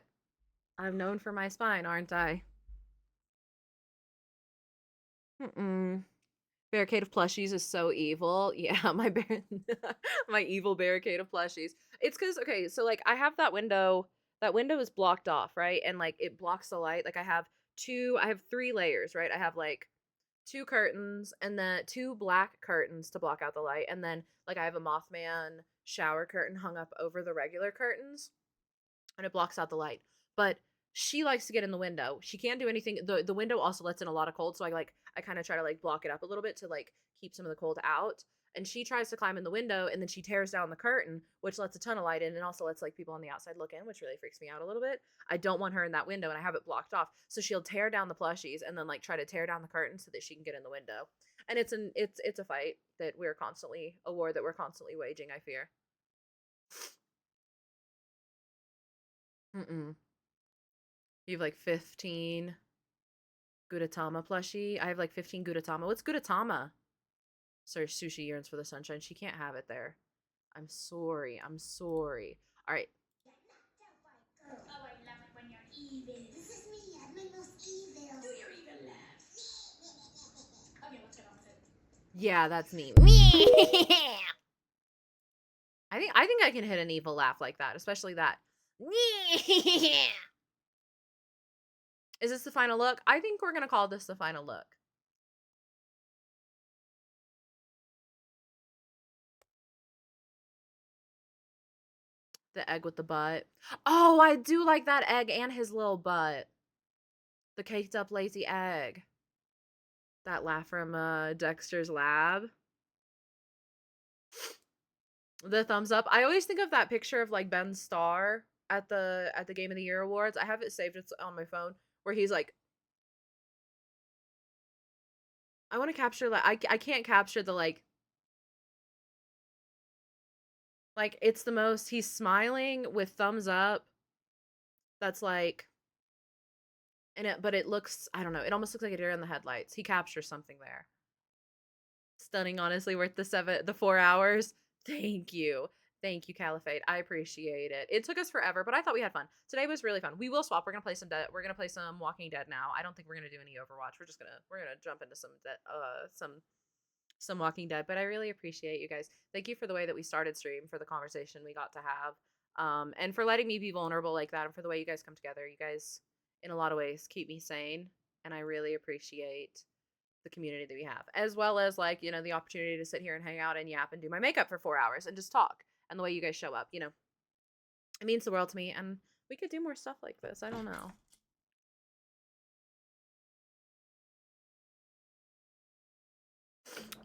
I'm known for my spine, aren't I? Mm-mm. Barricade of plushies is so evil. Yeah, my evil barricade of plushies. It's because, okay, so like I have that window. That window is blocked off, right? And like it blocks the light. Like I have 3 layers, right? I have like 2 curtains and then 2 black curtains to block out the light. And then like I have a Mothman shower curtain hung up over the regular curtains and it blocks out the light. But she likes to get in the window. She can't do anything. The window also lets in a lot of cold, so I kind of try to like block it up a little bit to like keep some of the cold out. And she tries to climb in the window and then she tears down the curtain, which lets a ton of light in and also lets like people on the outside look in, which really freaks me out a little bit. I don't want her in that window and I have it blocked off. So she'll tear down the plushies and then like try to tear down the curtain so that she can get in the window. And it's a fight that a war that we're constantly waging, I fear. Mm-mm. You have like 15 Gudetama plushie. I have like 15 Gudetama. What's Gudetama? Sorry, Sushi yearns for the sunshine. She can't have it there. I'm sorry. I'm sorry. All right. Oh, I love it when you're evil. This is me at my most evil. Do your evil laugh. Okay, let's get on with it. Yeah, that's me. I think I can hit an evil laugh like that, especially that. Is this the final look? I think we're gonna call this the final look. The egg with the butt. Oh, I do like that egg and his little butt. The caked up lazy egg. That laugh from Dexter's Lab. The thumbs up. I always think of that picture of like Ben Starr at the Game of the Year Awards. I have it saved. It's on my phone where he's like, I want to capture that. I can't capture the like it's the most, he's smiling with thumbs up. That's like, but it looks, I don't know, it almost looks like a deer in the headlights. He captures something there. Stunning, honestly, worth the 4 hours. Thank you. Thank you, Caliphate. I appreciate it. It took us forever, but I thought we had fun. Today was really fun. We will swap. We're gonna play some Walking Dead now. I don't think we're gonna do any Overwatch. We're gonna jump into some Walking Dead. But I really appreciate you guys. Thank you for the way that we started stream, for the conversation we got to have, and for letting me be vulnerable like that, and for the way you guys come together. You guys, in a lot of ways, keep me sane, and I really appreciate the community that we have, as well as like, you know, the opportunity to sit here and hang out and yap and do my makeup for 4 hours and just talk, and the way you guys show up, you know, it means the world to me. And we could do more stuff like this. I don't know.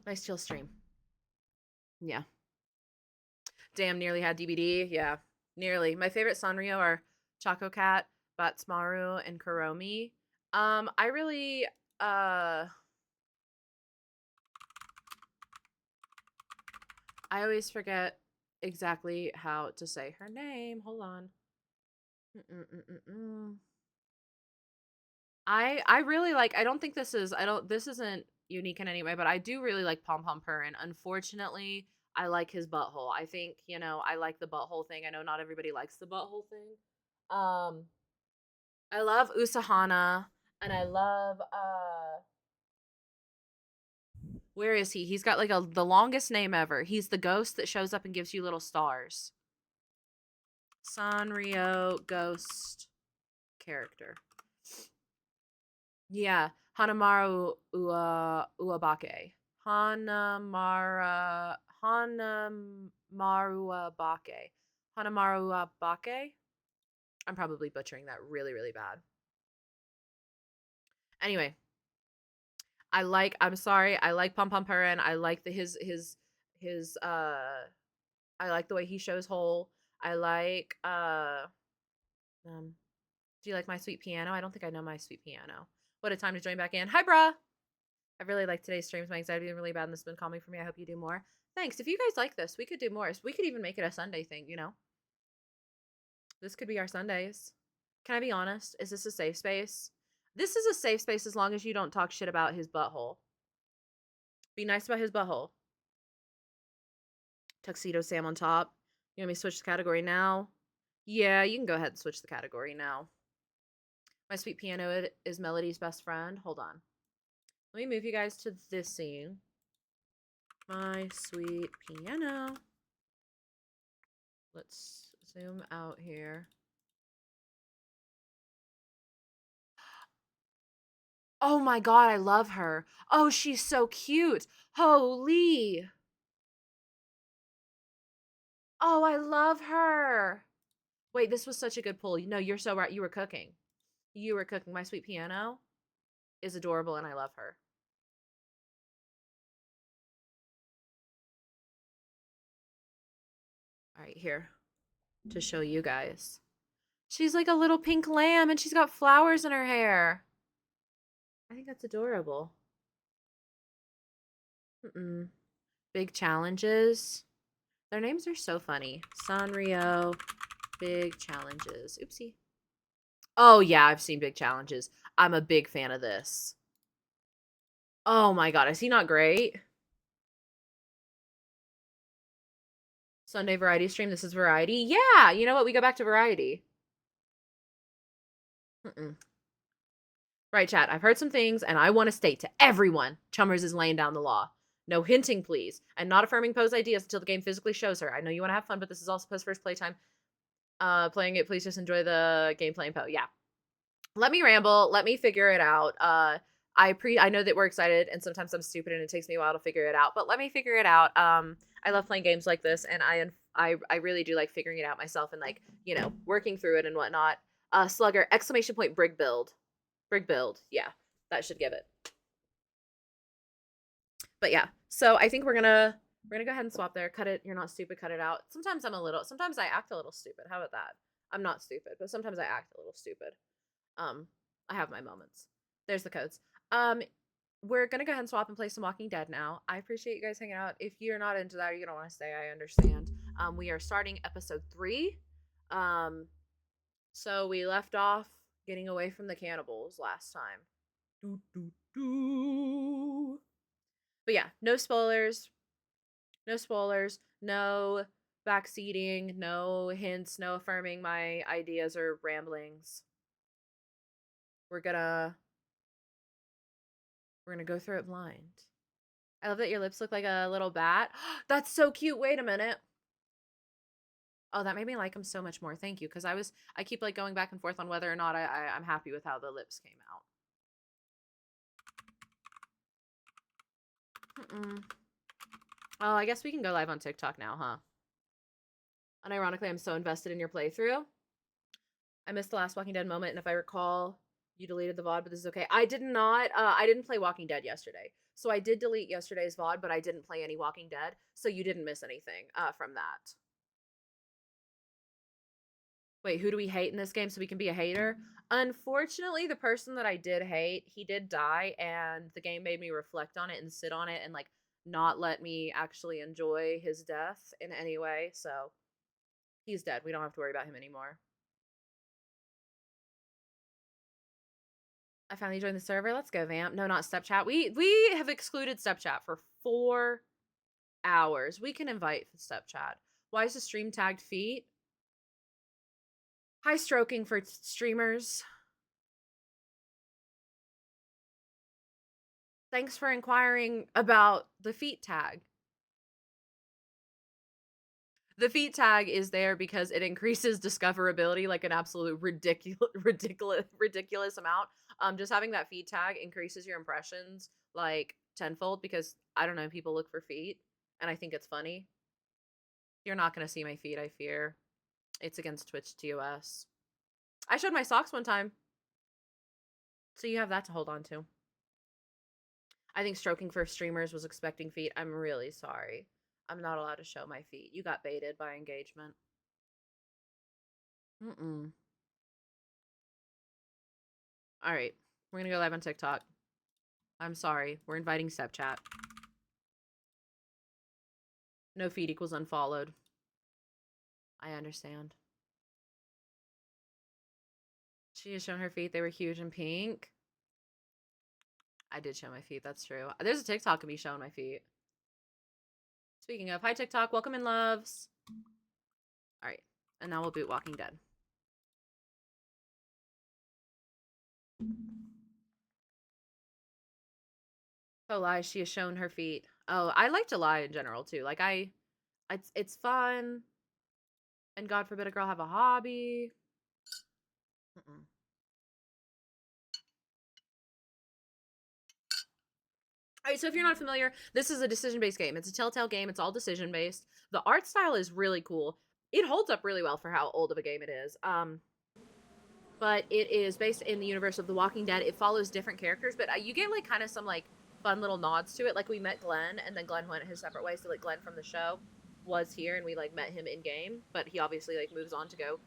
Nice chill stream. Yeah. Damn, nearly had DBD. Yeah, nearly. My favorite Sanrio are Choco Cat, Batsmaru, and Kuromi. I really I always forget exactly how to say her name. Hold on. I really like, I don't think this isn't unique in any way, but I do really like Pom Pom Purin. Unfortunately, I like his butthole. I think, you know, I like the butthole thing. I know not everybody likes the butthole thing. I love Usahana, and I love where is he? He's got like the longest name ever. He's the ghost that shows up and gives you little stars. Sanrio ghost character. Yeah, Hanamaru Uabake. Hanamaru Uabake. Hanamaru Uabake? I'm probably butchering that really, really bad. Anyway, I'm sorry, I like Pom Pom Purin. I like his I like the way he shows whole. I like do you like My Sweet Piano? I don't think I know My Sweet Piano. What a time to join back in. Hi, bruh. I really like today's streams. My anxiety has been really bad and this has been calming for me. I hope you do more. Thanks. If you guys like this, we could do more. We could even make it a Sunday thing, you know? This could be our Sundays. Can I be honest? Is this a safe space? This is a safe space as long as you don't talk shit about his butthole. Be nice about his butthole. Tuxedo Sam on top. You want me to switch the category now? Yeah, you can go ahead and switch the category now. My sweet piano is Melody's best friend. Hold on. Let me move you guys to this scene. My sweet piano. Let's zoom out here. Oh my god, I love her. Oh, she's so cute. Holy. Oh, I love her. Wait, this was such a good pull. No, you're so right. You were cooking. You were cooking. My sweet piano is adorable and I love her. All right, here to show you guys. She's like a little pink lamb and she's got flowers in her hair. I think that's adorable. Big challenges. Their names are so funny. Sanrio, big challenges. Oopsie. Oh yeah, I've seen big challenges. I'm a big fan of this. Oh my god, is he not great? Sunday variety stream. This is variety. Yeah, you know what? We go back to variety. Right, chat. I've heard some things, and I want to state to everyone, Chummers is laying down the law. No hinting, please, and not affirming Poe's ideas until the game physically shows her. I know you want to have fun, but this is also Poe's first playtime. Playing it, please just enjoy the gameplay and Poe. Yeah. Let me ramble. Let me figure it out. I know that we're excited, and sometimes I'm stupid, and it takes me a while to figure it out. But let me figure it out. I love playing games like this, and I really do like figuring it out myself and like working through it and whatnot. Slugger ! Brig build. Brig build. Yeah, that should give it. But yeah, so I think we're gonna go ahead and swap there. Cut it. You're not stupid. Cut it out. Sometimes I act a little stupid. How about that? I'm not stupid, but sometimes I act a little stupid. I have my moments. There's the codes. We're gonna go ahead and swap and play some Walking Dead now. I appreciate you guys hanging out. If you're not into that or you don't want to stay, I understand. We are starting episode 3. So we left off getting away from the cannibals last time. But yeah, no spoilers. No spoilers. No backseating. No hints. No affirming my ideas or ramblings. We're gonna go through it blind. I love that your lips look like a little bat. That's so cute. Wait a minute. Oh, that made me like him so much more. Thank you. Because I keep like going back and forth on whether or not I'm happy with how the lips came out. Oh, I guess we can go live on TikTok now, huh? Unironically, I'm so invested in your playthrough. I missed the last Walking Dead moment, and if I recall, you deleted the VOD, but this is okay. I did not. I didn't play Walking Dead yesterday. So I did delete yesterday's VOD, but I didn't play any Walking Dead. So you didn't miss anything from that. Wait, who do we hate in this game so we can be a hater? Unfortunately, the person that I did hate, he did die, and the game made me reflect on it and sit on it and like not let me actually enjoy his death in any way. So he's dead. We don't have to worry about him anymore. I finally joined the server. Let's go, Vamp. No, not Step Chat. We have excluded Step Chat for 4 hours. We can invite Step Chat. Why is the stream tagged feet? High stroking for streamers. Thanks for inquiring about the feet tag. The feet tag is there because it increases discoverability like an absolute ridiculous amount. Just having that feet tag increases your impressions like tenfold because I don't know, people look for feet and I think it's funny. You're not gonna see my feet, I fear. It's against Twitch TOS. I showed my socks one time. So you have that to hold on to. I think stroking for streamers was expecting feet. I'm really sorry. I'm not allowed to show my feet. You got baited by engagement. All right. We're going to go live on TikTok. I'm sorry. We're inviting Step Chat. No feet equals unfollowed. I understand. She has shown her feet. They were huge and pink. I did show my feet. That's true. There's a TikTok of me showing my feet. Speaking of, hi TikTok. Welcome in, loves. All right. And now we'll boot Walking Dead. Oh, lie. She has shown her feet. Oh, I like to lie in general too. Like it's fun. And God forbid a girl have a hobby. Mm-mm. All right, so if you're not familiar, this is a decision-based game. It's a Telltale game. It's all decision-based. The art style is really cool. It holds up really well for how old of a game it is. But it is based in the universe of The Walking Dead. It follows different characters, but you get like kind of some like fun little nods to it. Like we met Glenn, and then Glenn went his separate ways. So like Glenn from the show was here, and we like met him in game, but he obviously like moves on to go,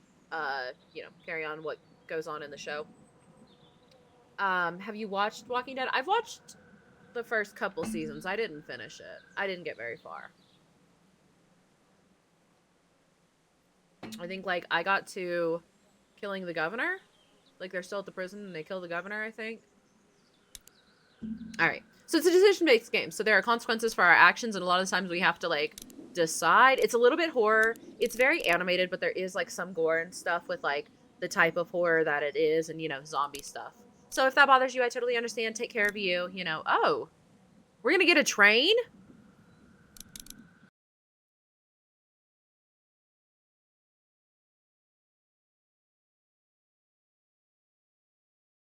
carry on what goes on in the show. Have you watched Walking Dead? I've watched the first couple seasons. I didn't finish it. I didn't get very far. I think like I got to killing the governor. Like they're still at the prison and they kill the governor, I think. All right. So it's a decision-based game. So there are consequences for our actions, and a lot of times we have to like decide. It's a little bit horror. It's very animated, but there is like some gore and stuff with like the type of horror that it is, and zombie stuff. So if that bothers you, I totally understand. Take care of you. Oh, we're gonna get a train?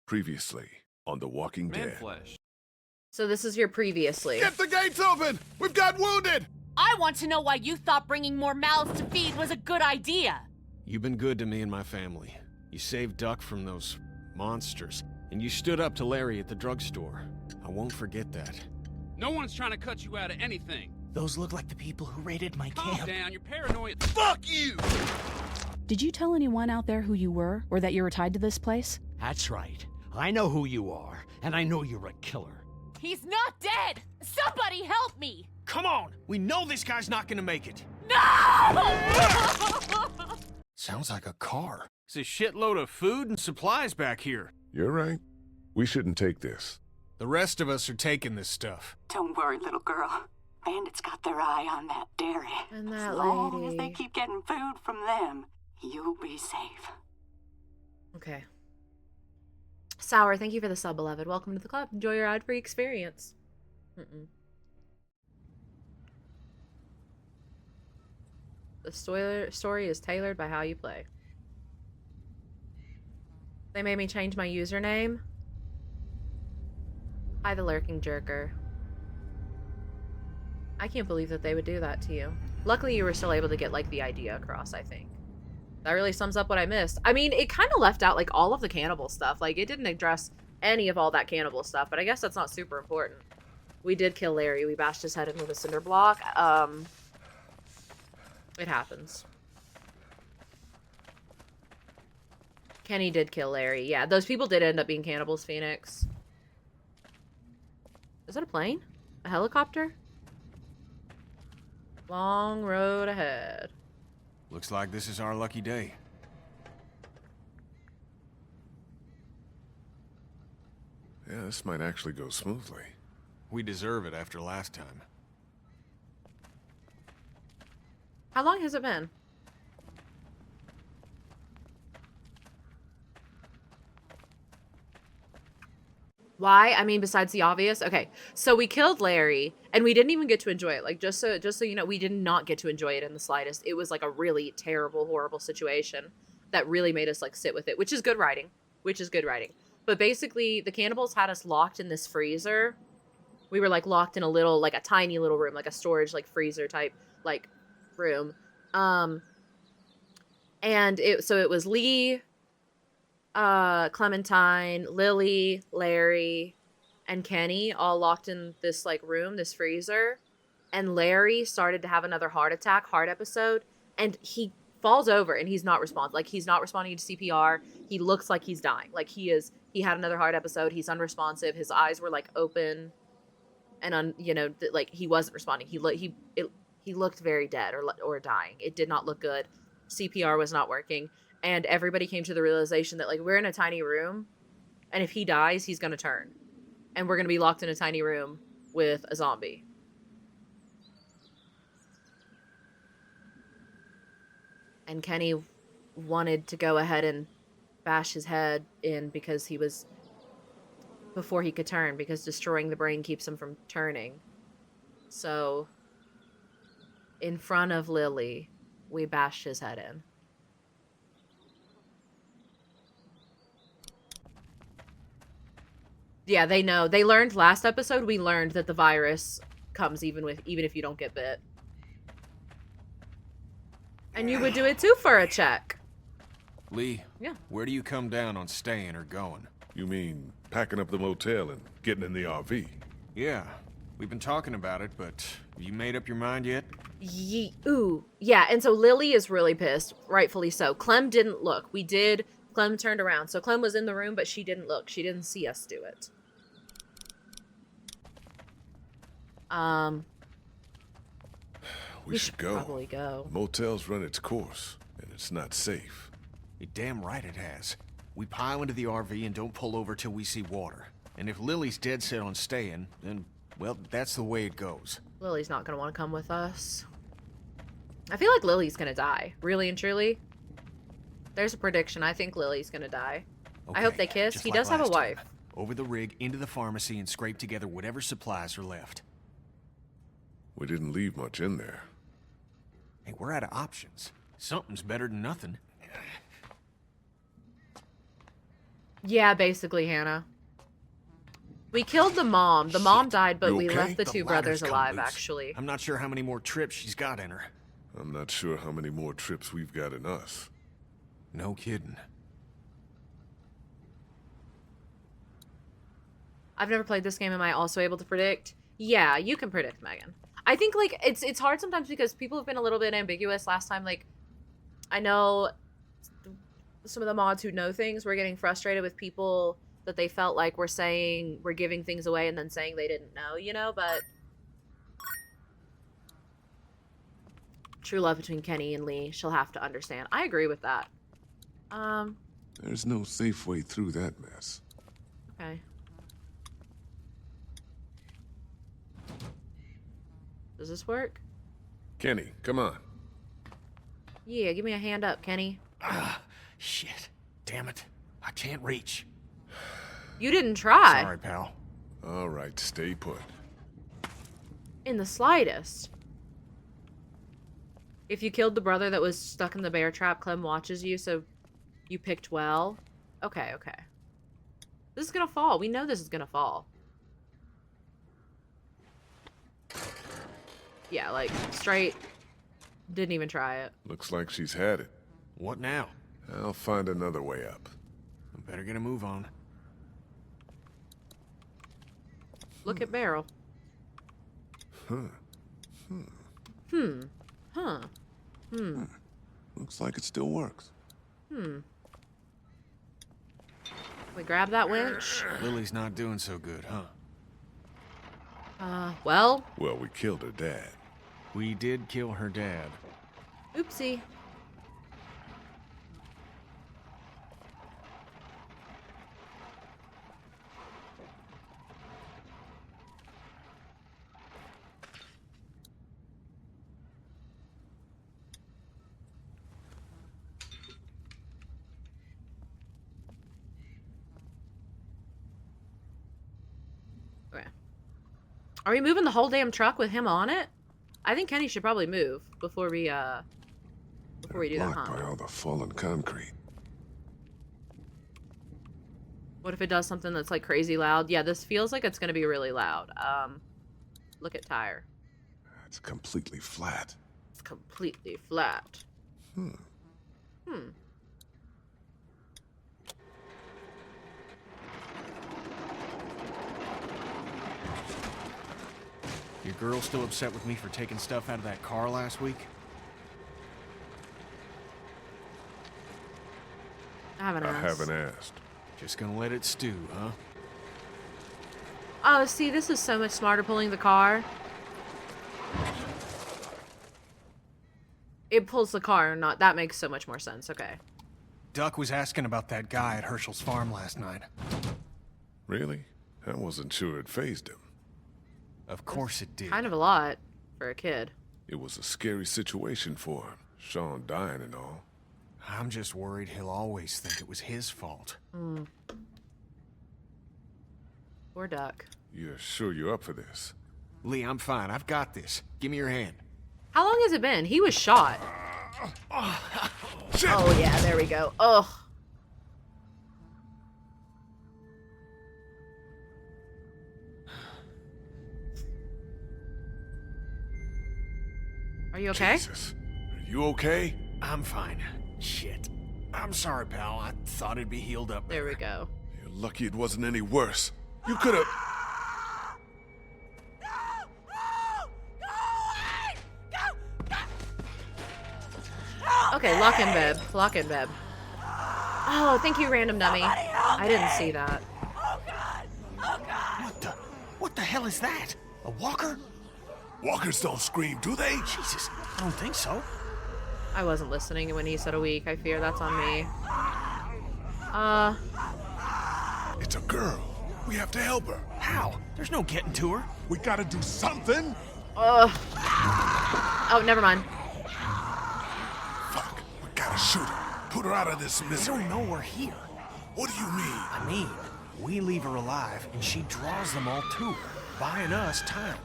Previously on The Walking Dead. So this is your previously. Get the gates open! We've got wounded! I want to know why you thought bringing more mouths to feed was a good idea. You've been good to me and my family. You saved Duck from those monsters, and you stood up to Larry at the drugstore. I won't forget that. No one's trying to cut you out of anything. Those look like the people who raided my Calm camp. down, you're paranoid. Fuck you! Did you tell anyone out there who you were, or that you were tied to this place? That's right. I know who you are, and I know you're a killer. He's not dead! Somebody help me! Come on! We know this guy's not gonna make it! No! Sounds like a car. There's a shitload of food and supplies back here. You're right. We shouldn't take this. The rest of us are taking this stuff. Don't worry, little girl. Bandits got their eye on that dairy. And that as long lady. as they keep getting food from them, you'll be safe. Okay. Sour, thank you for the sub, beloved. Welcome to the club. Enjoy your ad-free experience. The story is tailored by how you play. They made me change my username. Hi, the lurking jerker. I can't believe that they would do that to you. Luckily, you were still able to get, like, the idea across, I think. That really sums up what I missed. I mean, it kind of left out, like, all of the cannibal stuff. Like, it didn't address any of all that cannibal stuff, but I guess that's not super important. We did kill Larry. We bashed his head in with a cinder block. It happens. Kenny did kill Larry. Yeah, those people did end up being cannibals, Phoenix. Is that a plane? A helicopter? Long road ahead. Looks like this is our lucky day. Yeah, this might actually go smoothly. We deserve it after last time. How long has it been? Why? I mean, besides the obvious. Okay, so we killed Larry, and we didn't even get to enjoy it. Like, just so you know, we did not get to enjoy it in the slightest. It was like a really terrible, horrible situation that really made us like sit with it, which is good writing. But basically, the cannibals had us locked in this freezer. We were like locked in a tiny little room, like a storage, like freezer type, like room. And it was Lee, Clementine, Lily, Larry, and Kenny all locked in this like room, this freezer. And Larry started to have another heart episode, and he falls over and he's not responding. Like, he's not responding to CPR. He looks like he's dying. Like, he had another heart episode. He's unresponsive. His eyes were like open, and like he wasn't responding. He looked very dead or dying. It did not look good. CPR was not working. And everybody came to the realization that, like, we're in a tiny room, and if he dies, he's going to turn. And we're going to be locked in a tiny room with a zombie. And Kenny wanted to go ahead and bash his head in because he was before he could turn because destroying the brain keeps him from turning. So, in front of Lily, we bashed his head in. Yeah, they know. They learned last episode, we learned that the virus comes even if you don't get bit. And you would do it too for a check. Lee, yeah. Where do you come down on staying or going? You mean packing up the motel and getting in the RV? Yeah, we've been talking about it, but have you made up your mind yet? Ooh. Yeah, and so Lily is really pissed, rightfully so. Clem didn't look. Clem turned around. So Clem was in the room, but she didn't look. She didn't see us do it. We should go. Probably go. Motel's run its course, and it's not safe. You're damn right it has. We pile into the RV and don't pull over till we see water. And if Lily's dead set on staying, then, well, that's the way it goes. Lily's not gonna want to come with us. I feel like Lily's gonna die. Really and truly. There's a prediction. I think Lily's gonna die. Okay, I hope they kiss. just He like does have a last time. wife. Over the rig, into the pharmacy, and scrape together whatever supplies are left. We didn't leave much in there. Hey, we're out of options. Something's better than nothing. Yeah, basically, Hannah. We killed the mom. The mom died, but You we okay? left the The two ladder's brothers come alive, loose. actually. I'm not sure how many more trips she's got in her. I'm not sure how many more trips we've got in us. No kidding. I've never played this game. Am I also able to predict? Yeah, you can predict, Megan. I think, like, it's hard sometimes because people have been a little bit ambiguous last time. Like, I know some of the mods who know things were getting frustrated with people that they felt like were giving things away and then saying they didn't know, you know, but true love between Kenny and Lee, she'll have to understand. I agree with that. There's no safe way through that mess. Okay. Does this work? Kenny, come on. Yeah, give me a hand up, Kenny. Ah, shit. Damn it. I can't reach. You didn't try. Sorry, pal. All right, stay put. In the slightest. If you killed the brother that was stuck in the bear trap, Clem watches you, so you picked well. Okay, okay. This is gonna fall. We know this is gonna fall. Yeah, like, straight. Didn't even try it. Looks like she's had it. What now? I'll find another way up. I better get a move on. Look at Beryl. Looks like it still works. We grab that winch. Lily's not doing so good, huh? Well. Well, we killed her dad. We did kill her dad. Oopsie. Okay. Are we moving the whole damn truck with him on it? I think Kenny should probably move before we do that, Blocked huh? by all the fallen concrete. What if it does something that's like crazy loud? Yeah, this feels like it's gonna be really loud. Look at tire. It's completely flat. It's completely flat. Your girl still upset with me for taking stuff out of that car last week? I haven't asked. I haven't asked. Just gonna let it stew, huh? Oh, see, this is so much smarter pulling the car. It pulls the car, not that makes so much more sense. Okay. Duck was asking about that guy at Herschel's farm last night. Really? I wasn't sure it fazed him. Of course it did. Kind of a lot for a kid. It was a scary situation for him. Sean dying and all. I'm just worried he'll always think it was his fault. Poor Duck. You're sure you're up for this? Lee, I'm fine. I've got this. Give me your hand. How long has it been? He was shot. Oh, yeah, there we go. Ugh. Are you okay? Jesus. Are you okay? I'm fine. Shit. I'm sorry, pal. I thought it'd be healed up. There we go. You're lucky it wasn't any worse. You could have... Okay, lock in, Beb. Lock in, Beb. Oh, thank you, random dummy. I didn't see that. What the hell is that? A walker? Walkers don't scream, do they? Jesus, I don't think so. I wasn't listening when he said a week. I fear that's on me. It's a girl. We have to help her. How? There's no getting to her. We gotta do something. Oh, never mind. Fuck. We gotta shoot her. Put her out of this misery. They don't know we're here. What do you mean? I mean, we leave her alive, and she draws them all to her, buying us time.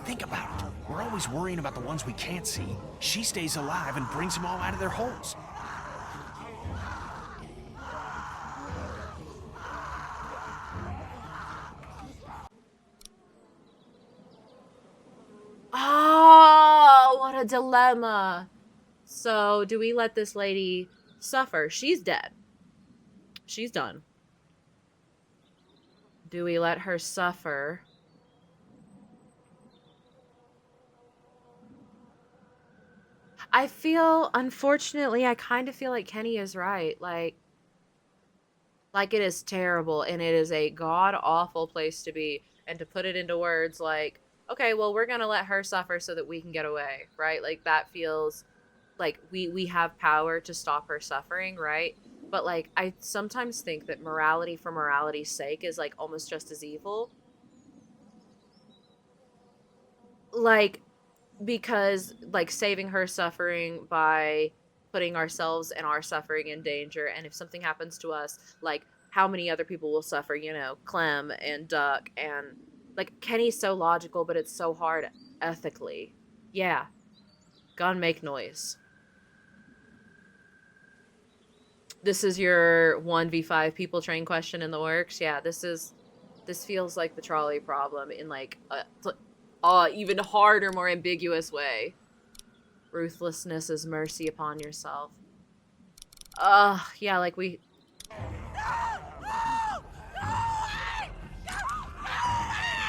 Think about it. We're always worrying about the ones we can't see. She stays alive and brings them all out of their holes. Oh, what a dilemma. So, do we let this lady suffer? She's dead. She's done. Do we let her suffer? I feel, unfortunately, I kind of feel like Kenny is right. Like it is terrible, and it is a god-awful place to be. And to put it into words like, okay, well, we're gonna let her suffer so that we can get away, right? Like, that feels like we have power to stop her suffering, right? But, like, I sometimes think that morality for morality's sake is, like, almost just as evil. Like, because, like, saving her suffering by putting ourselves and our suffering in danger, and if something happens to us, like, how many other people will suffer, you know, Clem and Duck, and, like, Kenny's so logical, but it's so hard ethically. Yeah. Gun make noise. This is your 1v5 people train question in the works. Yeah, this feels like the trolley problem in, like, a even harder, more ambiguous way. Ruthlessness is mercy upon yourself. Yeah, like we...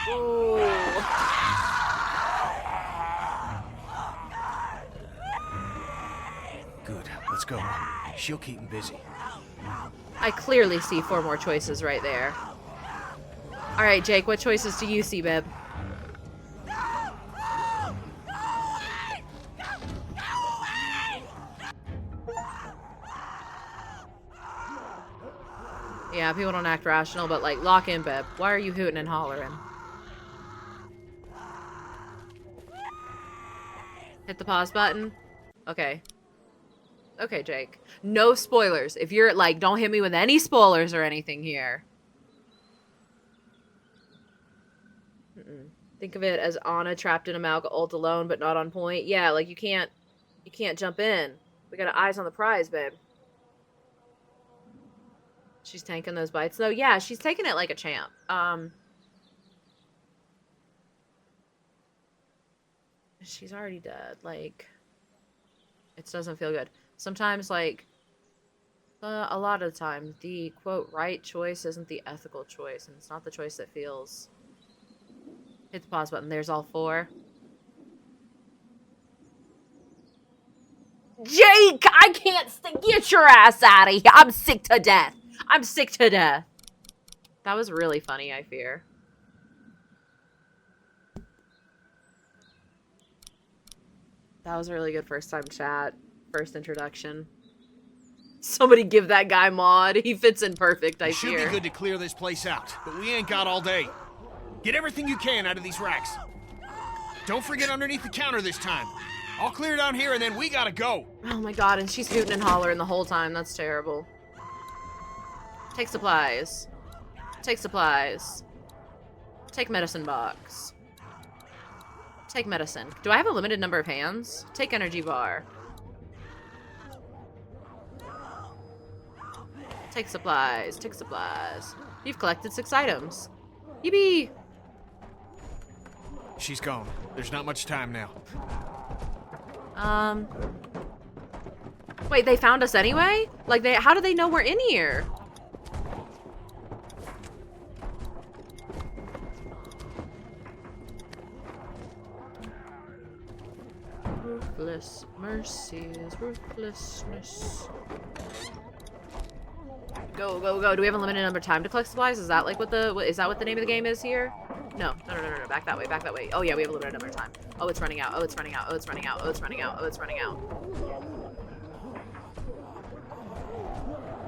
Ooh. Good, let's go. She'll keep him busy. I clearly see 4 more choices right there. Alright, Jake, what choices do you see, babe? Yeah, people don't act rational, but, like, lock in, Beb. Why are you hooting and hollering? Hit the pause button. Okay. Okay, Jake. No spoilers. If you're, like, don't hit me with any spoilers or anything here. Think of it as Anna trapped in a Malga ult alone, but not on point. Yeah, like, you can't jump in. We got eyes on the prize, babe. She's tanking those bites, though. Yeah, she's taking it like a champ. She's already dead. Like, it doesn't feel good. Sometimes, like, a lot of the time, the, quote, right choice isn't the ethical choice, and it's not the choice that feels... Hit the pause button. There's all 4. Jake! I can't get your ass out of here! I'm sick to death! I'm sick to death. That was really funny, I fear. That was a really good first time chat. First introduction. Somebody give that guy mod. He fits in perfect, I fear. Should be good to clear this place out, but we ain't got all day. Get everything you can out of these racks. Don't forget underneath the counter this time. I'll clear down here and then we gotta go. Oh my god, and she's hooting and hollering the whole time. That's terrible. Take supplies. Take supplies. Take medicine box. Take medicine. Do I have a limited number of hands? Take energy bar. Take supplies. Take supplies. You've collected 6 items. Yippee! She's gone. There's not much time now. Wait, they found us anyway? Like, how do they know we're in here? Ruthless mercy is ruthlessness. Go, go, go. Do we have a limited number of time to collect supplies? Is that like is that what the name of the game is here? No. No. Back that way, back that way. Oh yeah, we have a limited number of time. Oh, it's running out. Oh, it's running out. Oh, it's running out. Oh, it's running out. Oh, it's running out.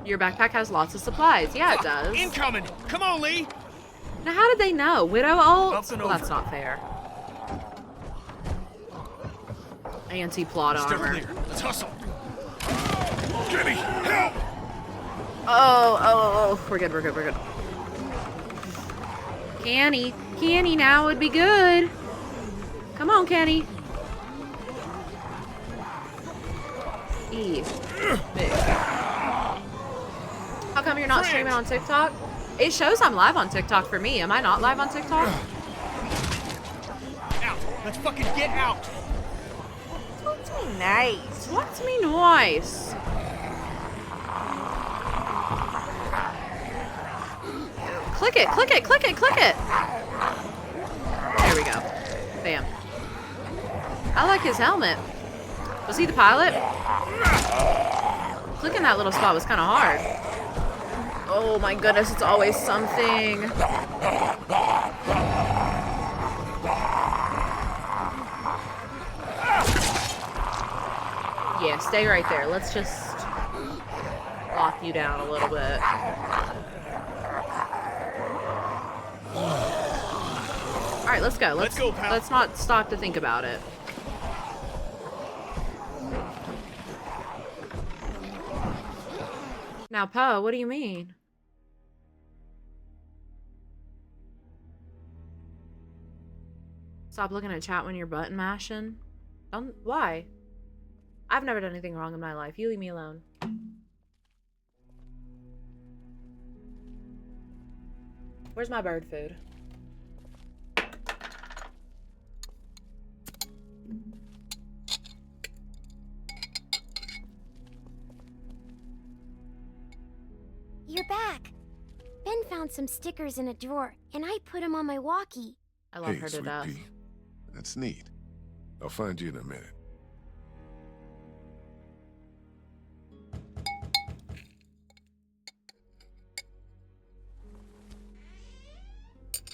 Your backpack has lots of supplies. Yeah, it does. Incoming! Come on, Lee! Now, how did they know? Widow ult? Well, that's not fair. Anti-plot armor. Clear. Let's hustle. Kenny, help! Oh, we're good. Kenny now would be good. Come on, Kenny. Big. How come you're not streaming on TikTok? It shows I'm live on TikTok for me. Am I not live on TikTok? Out! Let's fucking get out! Talk to me nice. Talk to me nice. Click it. There we go. Bam. I like his helmet. Was he the pilot? Clicking that little spot was kind of hard. Oh my goodness, it's always something. Yeah, stay right there. Let's just lock you down a little bit. Alright, let's go. Let's go, pal. Let's not stop to think about it. Now, Poe, what do you mean? Stop looking at chat when you're button mashing. Why? I've never done anything wrong in my life. You leave me alone. Where's my bird food? You're back. Ben found some stickers in a drawer, and I put them on my walkie. I love her to death. Pea. That's neat. I'll find you in a minute.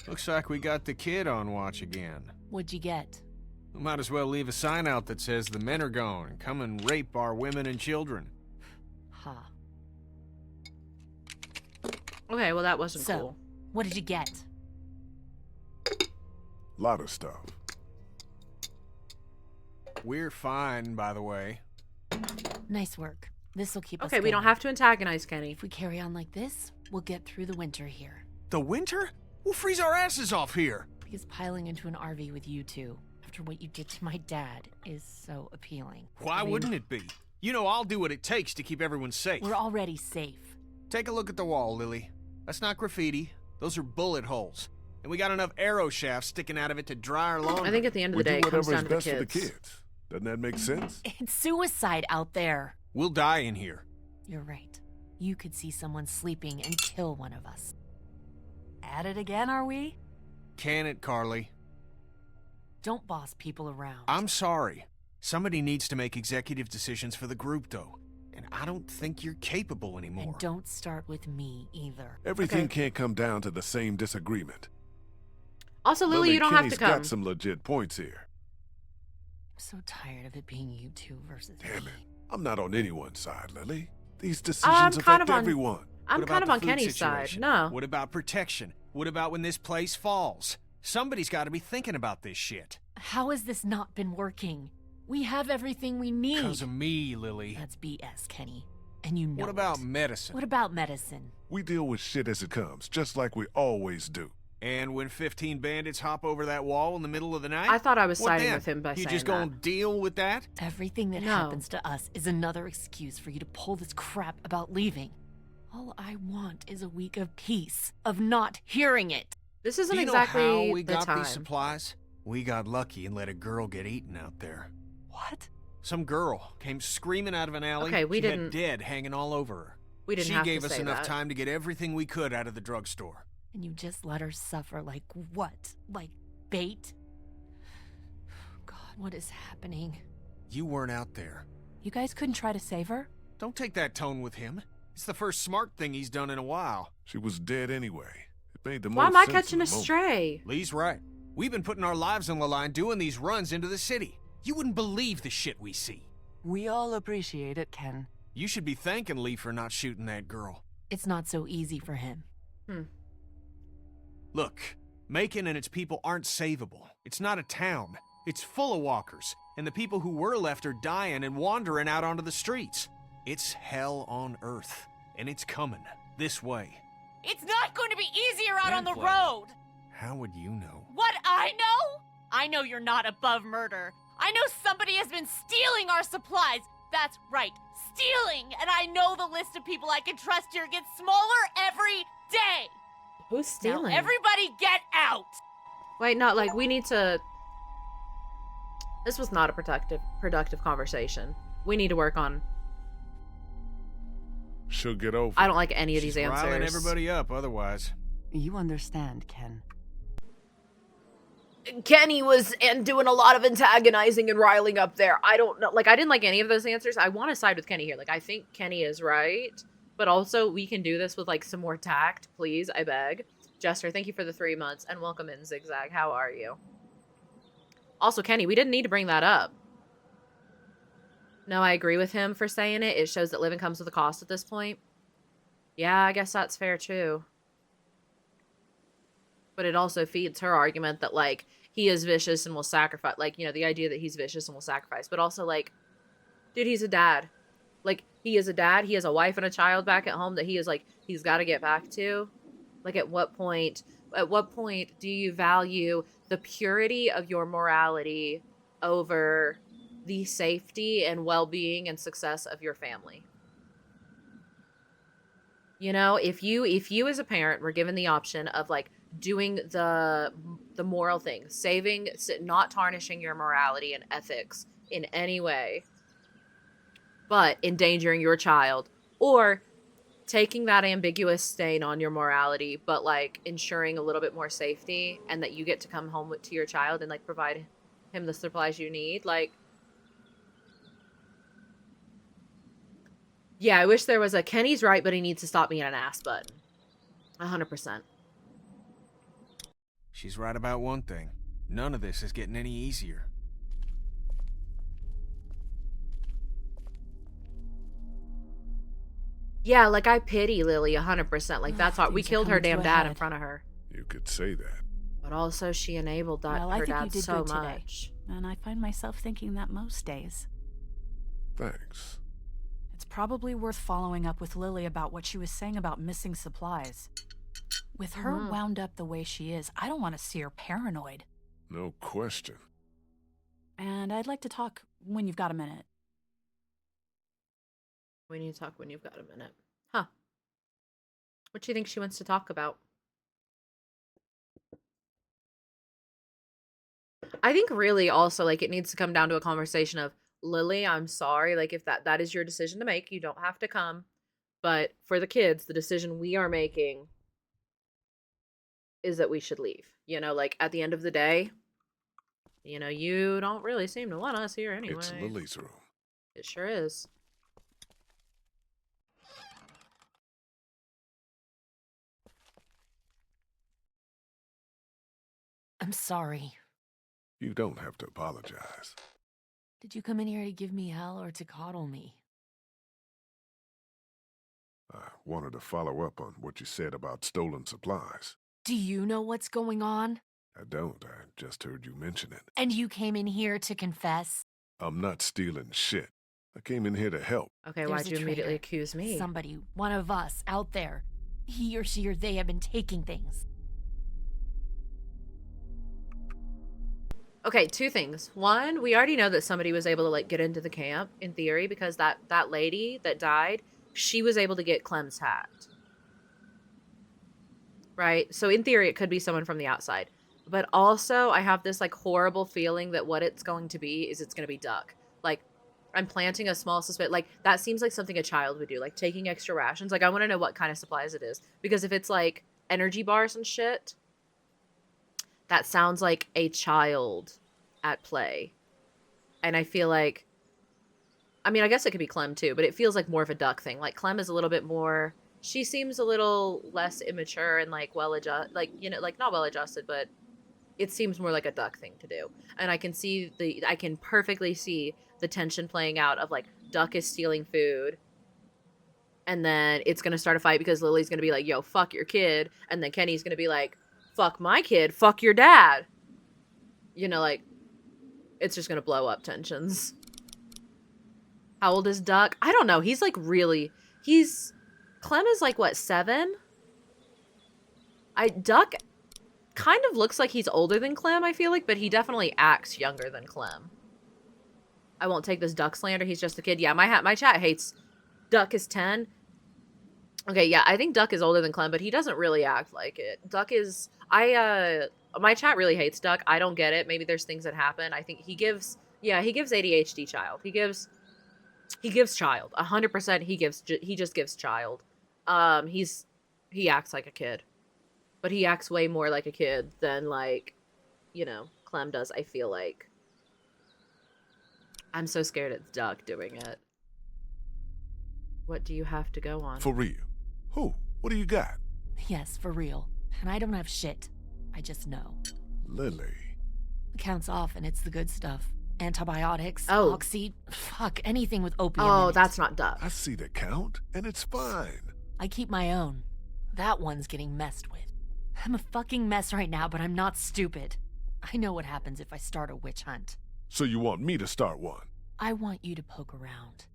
Looks like we got the kid on watch again. What'd you get? We might as well leave a sign out that says the men are gone and come and rape our women and children. Huh. Okay, well that wasn't cool. What did you get? Lot of stuff. We're fine, by the way. Nice work. This'll keep us Okay, we don't have to antagonize Kenny. If we carry on like this, we'll get through the winter here. The winter? We'll freeze our asses off here. Because piling into an RV with you two, after what you did to my dad, is so appealing. Why wouldn't it be? You know I'll do what it takes to keep everyone safe. We're already safe. Take a look at the wall, Lily. That's not graffiti. Those are bullet holes. And we got enough arrow shafts sticking out of it to dry our laundry. I think at the end of the day, it comes down to the kids. For the kids. Doesn't that make sense? It's suicide out there. We'll die in here. You're right. You could see someone sleeping and kill one of us. At it again, are we? Can it, Carly? Don't boss people around. I'm sorry. Somebody needs to make executive decisions for the group, though. And I don't think you're capable anymore. And don't start with me, either. Everything can't come down to the same disagreement. Also, Lily, you don't have to come. Got some legit points here. I'm so tired of it being you two versus Damn me. it. I'm not on anyone's side, Lily. These decisions affect everyone. I'm kind of on Kenny's side. No. What about protection? What about when this place falls? Somebody's got to be thinking about this shit. How has this not been working? We have everything we need. Because of me, Lily. That's BS, Kenny. And you know What about medicine? What about medicine? We deal with shit as it comes, just like we always do. And when 15 bandits hop over that wall in the middle of the night? I thought I was what siding then? with him by You saying just gonna deal with that? Everything that No. happens to us is another excuse for you to pull this crap about leaving. All I want is a week of peace, of not hearing it. This isn't Do you exactly know how we the got time. these supplies? We got lucky and let a girl get eaten out there. What? Some girl came screaming out of an alley. Okay, we she didn't- had dead hanging all over her. We didn't She have gave to us say enough that. time to get everything we could out of the drugstore. And you just let her suffer like what? Like bait? God, what is happening? You weren't out there. You guys couldn't try to save her? Don't take that tone with him. It's the first smart thing he's done in a while. She was dead anyway. It made the Why most am I sense catching in a the moment. stray? Lee's right. We've been putting our lives on the line doing these runs into the city. You wouldn't believe the shit we see. We all appreciate it, Ken. You should be thanking Lee for not shooting that girl. It's not so easy for him. Look, Macon and its people aren't savable. It's not a town. It's full of walkers, and the people who were left are dying and wandering out onto the streets. It's hell on earth, and it's coming this way. It's not going to be easier out on the Gameplay. road! How would you know? What I know? I know you're not above murder. I know somebody has been stealing our supplies. That's right, stealing! And I know the list of people I can trust here gets smaller every day! Who's stealing? Now everybody get out! Wait, not like we need to. This was not a productive conversation. We need to work on. She'll get over. I don't like any of these She's riling answers. everybody up otherwise. You understand, Ken. Kenny was doing a lot of antagonizing and riling up there. I don't know. Like, I didn't like any of those answers. I want to side with Kenny here. Like, I think Kenny is right. But also, we can do this with, like, some more tact. Please, I beg. Jester, thank you for the 3 months. And welcome in, Zigzag. How are you? Also, Kenny, we didn't need to bring that up. No, I agree with him for saying it. It shows that living comes with a cost at this point. Yeah, I guess that's fair, too. But it also feeds her argument that, like, he is vicious and will sacrifice. Like, you know, the idea that he's vicious and will sacrifice. But also, like, dude, he's a dad. Like, he is a dad. He has a wife and a child back at home that he is, like, he's got to get back to. Like, at what point do you value the purity of your morality over the safety and well-being and success of your family? You know, if you as a parent were given the option of, like, doing the moral thing, not tarnishing your morality and ethics in any way, but endangering your child, or taking that ambiguous stain on your morality, but, like, ensuring a little bit more safety and that you get to come home to your child and, like, provide him the supplies you need, like, yeah, I wish there was a Kenny's right, but he needs to stop being an ass button. 100%. She's right about one thing. None of this is getting any easier. Yeah, like, I pity Lily 100%. Like, that's hard. We Things are killed her coming to damn a dad in head. front of her. You could say that. But also, she enabled that Well, I her think you dad did so good today. much. And I find myself thinking that most days. Thanks. It's probably worth following up with Lily about what she was saying about missing supplies. With her wound up the way she is, I don't want to see her paranoid. No question. And I'd like to talk when you've got a minute. We need to talk when you've got a minute. Huh. What do you think she wants to talk about? I think really also, like, it needs to come down to a conversation of, Lily, I'm sorry. Like, if that is your decision to make, you don't have to come. But for the kids, the decision we are making is that we should leave. You know, like, at the end of the day, you know, you don't really seem to want us here anyway. It's Lily's room. It sure is. I'm sorry. You don't have to apologize. Did you come in here to give me hell or to coddle me? I wanted to follow up on what you said about stolen supplies. Do you know what's going on? I don't. I just heard you mention it. And you came in here to confess? I'm not stealing shit. I came in here to help. Okay, There's why'd a you immediately traitor. accuse me? Somebody, one of us, out there. He or she or they have been taking things. Okay, two things. One, we already know that somebody was able to like get into the camp in theory because that lady that died, she was able to get Clem's hat. Right? So in theory it could be someone from the outside. But also I have this like horrible feeling that what it's going to be is it's going to be Duck. Like I'm planting a small suspicion. Like that seems like something a child would do, like taking extra rations. Like I want to know what kind of supplies it is because if it's like energy bars and shit, that sounds like a child at play. And I feel like, I mean, I guess it could be Clem too, but it feels like more of a Duck thing. Like Clem is a little bit more, she seems a little less immature and like well-adjusted, like, you know, like not well-adjusted, but it seems more like a Duck thing to do. And I can perfectly see the tension playing out of like Duck is stealing food. And then it's going to start a fight because Lily's going to be like, yo, fuck your kid. And then Kenny's going to be like, fuck my kid, fuck your dad. You know, like, it's just going to blow up tensions. How old is Duck? I don't know. He's like really, Clem is like what, 7? Duck kind of looks like he's older than Clem, I feel like, but he definitely acts younger than Clem. I won't take this Duck slander. He's just a kid. Yeah, my chat hates Duck is 10. Okay, yeah, I think Duck is older than Clem, but he doesn't really act like it. Duck is, my chat really hates Duck. I don't get it. Maybe there's things that happen. I think he gives ADHD child. He gives child. 100% he just gives child. He acts like a kid. But he acts way more like a kid than like, you know, Clem does, I feel like. I'm so scared it's Duck doing it. What do you have to go on? For real? Who? What do you got? Yes, for real. And I don't have shit. I just know. Lily. The count's off and it's the good stuff. Antibiotics, Oh. oxy, fuck, anything with opium Oh, in it. that's not Duck. I see the count, and it's fine. I keep my own. That one's getting messed with. I'm a fucking mess right now, but I'm not stupid. I know what happens if I start a witch hunt. So you want me to start one? I want you to poke around.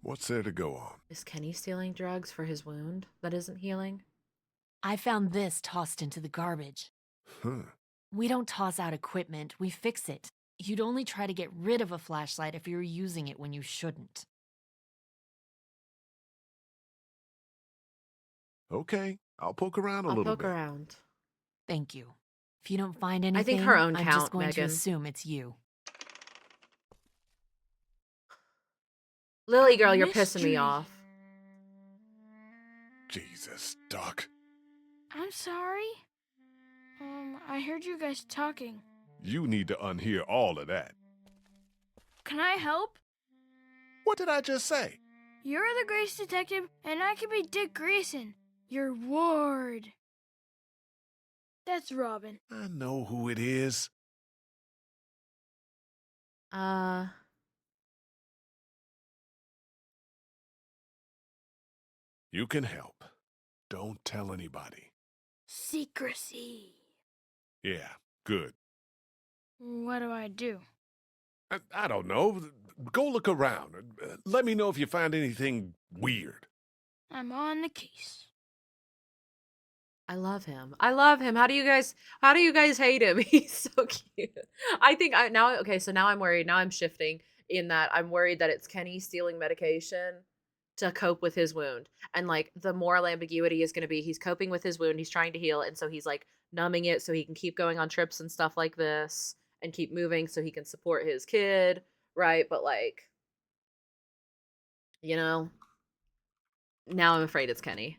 What's there to go on? Is Kenny stealing drugs for his wound that isn't healing? I found this tossed into the garbage. We don't toss out equipment, we fix it. You'd only try to get rid of a flashlight if you were using it when you shouldn't. Okay, I'll poke around a little bit. I'll poke around. Thank you. If you don't find anything, I think her own I'm count, just going Megan. to assume it's you. Lily girl, you're pissing me off. Jesus, Doc. I'm sorry. I heard you guys talking. You need to unhear all of that. Can I help? What did I just say? You're the Grace Detective, and I can be Dick Grayson, your ward. That's Robin. I know who it is. You can help. Don't tell anybody. Secrecy. Yeah, good. What do I do? I don't know. Go look around. Let me know if you find anything weird. I'm on the case. I love him. I love him. How do you guys hate him? He's so cute. I think so now I'm worried. Now I'm shifting in that I'm worried that it's Kenny stealing medication to cope with his wound. And like the moral ambiguity is going to be he's coping with his wound, he's trying to heal, and so he's like numbing it so he can keep going on trips and stuff like this and keep moving so he can support his kid, right? But like, you know, now I'm afraid it's Kenny.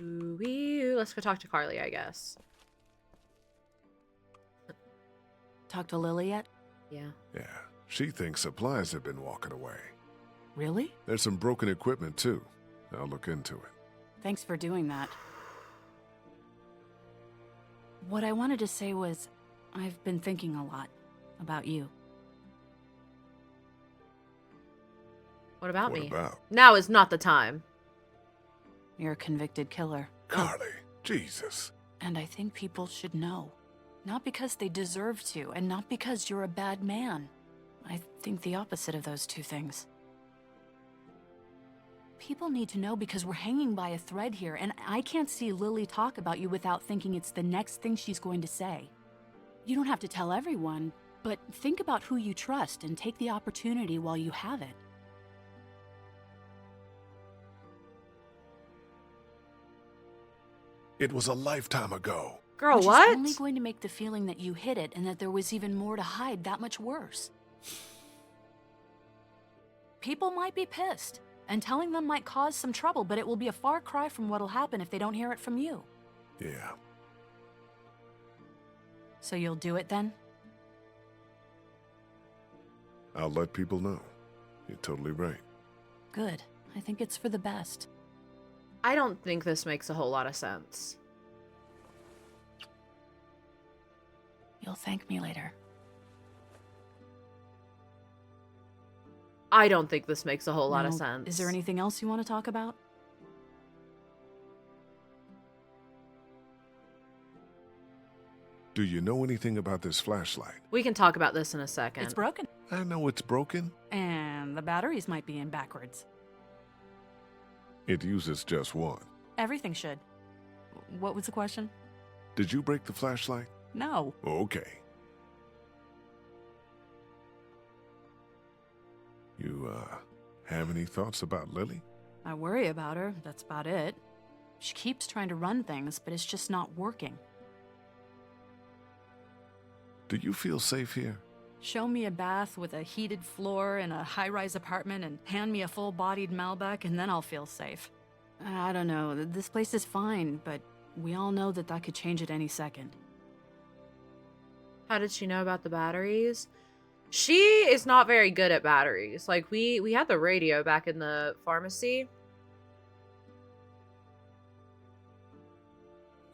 Ooh, let's go talk to Carly, I guess. Talk to Lily yet? Yeah. Yeah, she thinks supplies have been walking away. Really? There's some broken equipment, too. I'll look into it. Thanks for doing that. What I wanted to say was, I've been thinking a lot about you. What about What me? about? Now is not the time. You're a convicted killer. Carly, Jesus. And I think people should know. Not because they deserve to, and not because you're a bad man. I think the opposite of those two things. People need to know because we're hanging by a thread here, and I can't see Lily talk about you without thinking it's the next thing she's going to say. You don't have to tell everyone, but think about who you trust and take the opportunity while you have it. It was a lifetime ago. Girl, Which what? is only going to make the feeling that you hid it and that there was even more to hide that much worse. People might be pissed, and telling them might cause some trouble, but it will be a far cry from what'll happen if they don't hear it from you. Yeah. So you'll do it then? I'll let people know. You're totally right. Good. I think it's for the best. I don't think this makes a whole lot of sense. You'll thank me later. I don't think this makes a whole lot of Now, sense. Is there anything else you want to talk about? Do you know anything about this flashlight? We can talk about this in a second. It's broken. I know it's broken. And the batteries might be in backwards. It uses just one. Everything should. What was the question? Did you break the flashlight? No. Okay. You, have any thoughts about Lily? I worry about her, that's about it. She keeps trying to run things, but it's just not working. Do you feel safe here? Show me a bath with a heated floor in a high-rise apartment and hand me a full-bodied Malbec and then I'll feel safe. I don't know, this place is fine, but we all know that that could change at any second. How did she know about the batteries? She is not very good at batteries. Like, we had the radio back in the pharmacy.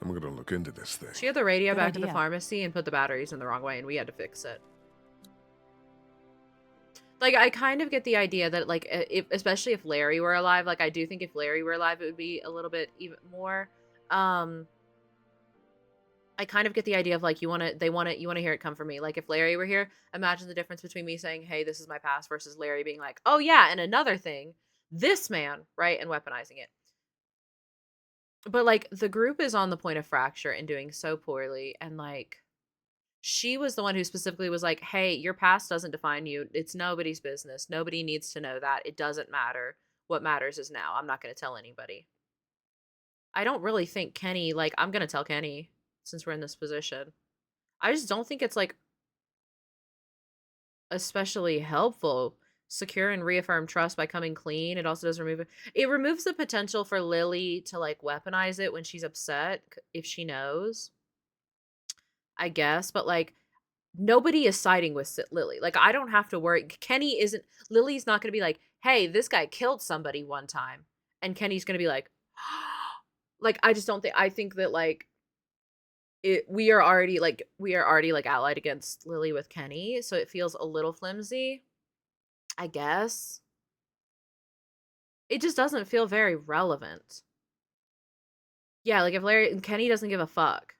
I'm gonna look into this thing. She had the radio Good back in the idea. pharmacy and put the batteries in the wrong way, and we had to fix it. Like, I kind of get the idea that, like, if, especially if Larry were alive, like, I do think if Larry were alive, it would be a little bit even more, I kind of get the idea of, like, you want to hear it come from me. Like, if Larry were here, imagine the difference between me saying, hey, this is my past, versus Larry being like, oh, yeah, and another thing, this man, right, and weaponizing it. But, like, the group is on the point of fracture and doing so poorly, and, like, she was the one who specifically was like, hey, your past doesn't define you. It's nobody's business. Nobody needs to know that. It doesn't matter. What matters is now. I'm not going to tell anybody. I don't really think Kenny, like, I'm going to tell Kenny since we're in this position. I just don't think it's, like, especially helpful. Secure and reaffirm trust by coming clean. It also does it removes the potential for Lily to, like, weaponize it when she's upset, if she knows, I guess. But, like, nobody is siding with Lily. Like, I don't have to worry. Lily's not going to be like, hey, this guy killed somebody one time. And Kenny's going to be like, like, I just don't think, I think that, like, we are already allied against Lily with Kenny. So it feels a little flimsy, I guess. It just doesn't feel very relevant. Yeah, like, if Kenny doesn't give a fuck.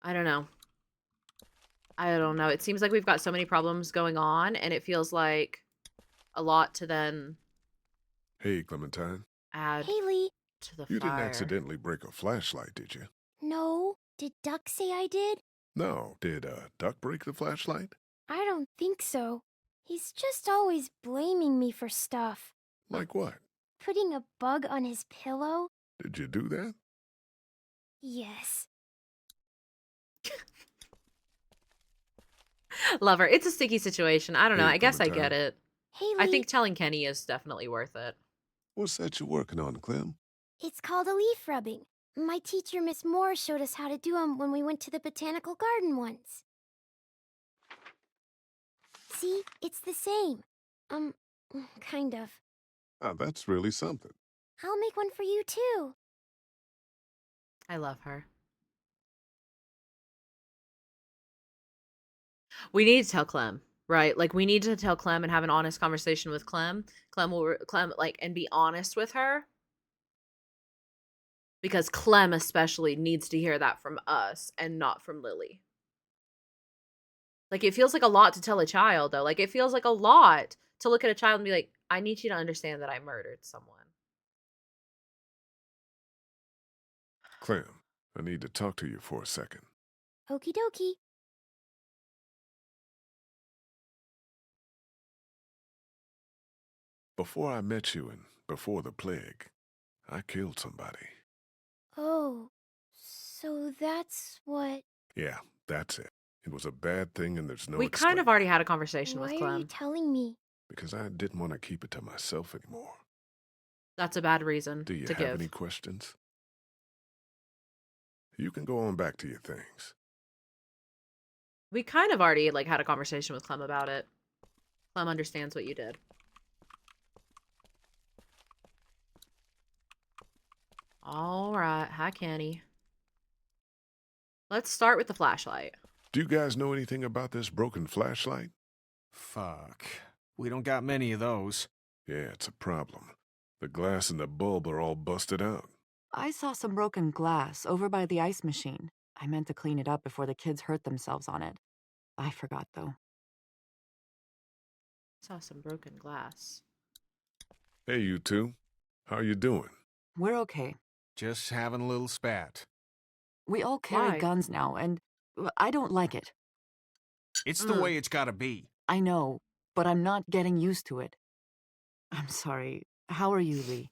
I don't know. I don't know. It seems like we've got so many problems going on, and it feels like a lot to then Hey, Clementine. add Haley. to the You fire. didn't accidentally break a flashlight, did you? No. Did Duck say I did? No. Did, Duck break the flashlight? I don't think so. He's just always blaming me for stuff. Like what? Putting a bug on his pillow? Did you do that? Yes. Love her. It's a sticky situation. I don't know. Hey, I guess I get Clementine. it. Haley. I think telling Kenny is definitely worth it. What's that you're working on, Clem? It's called a leaf rubbing. My teacher, Miss Moore, showed us how to do 'em when we went to the botanical garden once. See? It's the same. Kind of. Oh, that's really something. I'll make one for you, too. I love her. We need to tell Clem, right? Like, we need to tell Clem and have an honest conversation with Clem. Clem, like, and be honest with her. Because Clem especially needs to hear that from us and not from Lily. Like, it feels like a lot to tell a child, though. Like, it feels like a lot to look at a child and be like, I need you to understand that I murdered someone. Clem, I need to talk to you for a second. Okie dokie. Before I met you and before the plague, I killed somebody. Oh, so that's what... Yeah, that's it. It was a bad thing and there's no We kind of already had a conversation Why with are Clem. you telling me? Because I didn't want to keep it to myself anymore. That's a bad reason Do you to have give. any questions? You can go on back to your things. We kind of already, like, had a conversation with Clem about it. Clem understands what you did. All right. Hi, Kenny. Let's start with the flashlight. Do you guys know anything about this broken flashlight? Fuck. We don't got many of those. Yeah, it's a problem. The glass and the bulb are all busted out. I saw some broken glass over by the ice machine. I meant to clean it up before the kids hurt themselves on it. I forgot, though. Saw some broken glass. Hey, you two. How you doing? We're okay. Just having a little spat. We all carry Why? guns now, and I don't like it. It's the way it's gotta be. I know, but I'm not getting used to it. I'm sorry. How are you, Lee?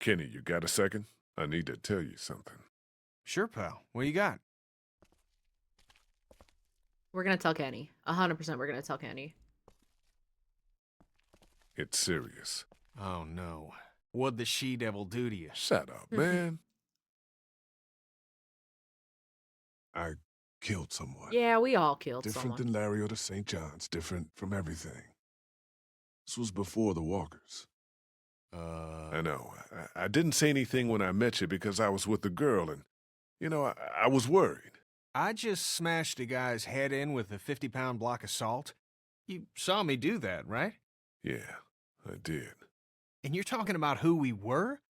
Kenny, you got a second? I need to tell you something. Sure, pal. What you got? We're going to tell Kenny. 100% we're going to tell Kenny. It's serious. Oh, no. What'd the she-devil do to you? Shut up, man. I killed someone. Yeah, we all killed Different someone. than Larry or the St. John's. Different from everything. This was before the walkers. I know. I didn't say anything when I met you because I was with the girl and, you know, I was worried. I just smashed a guy's head in with a 50-pound block of salt. You saw me do that, right? Yeah, I did. And you're talking about who we were?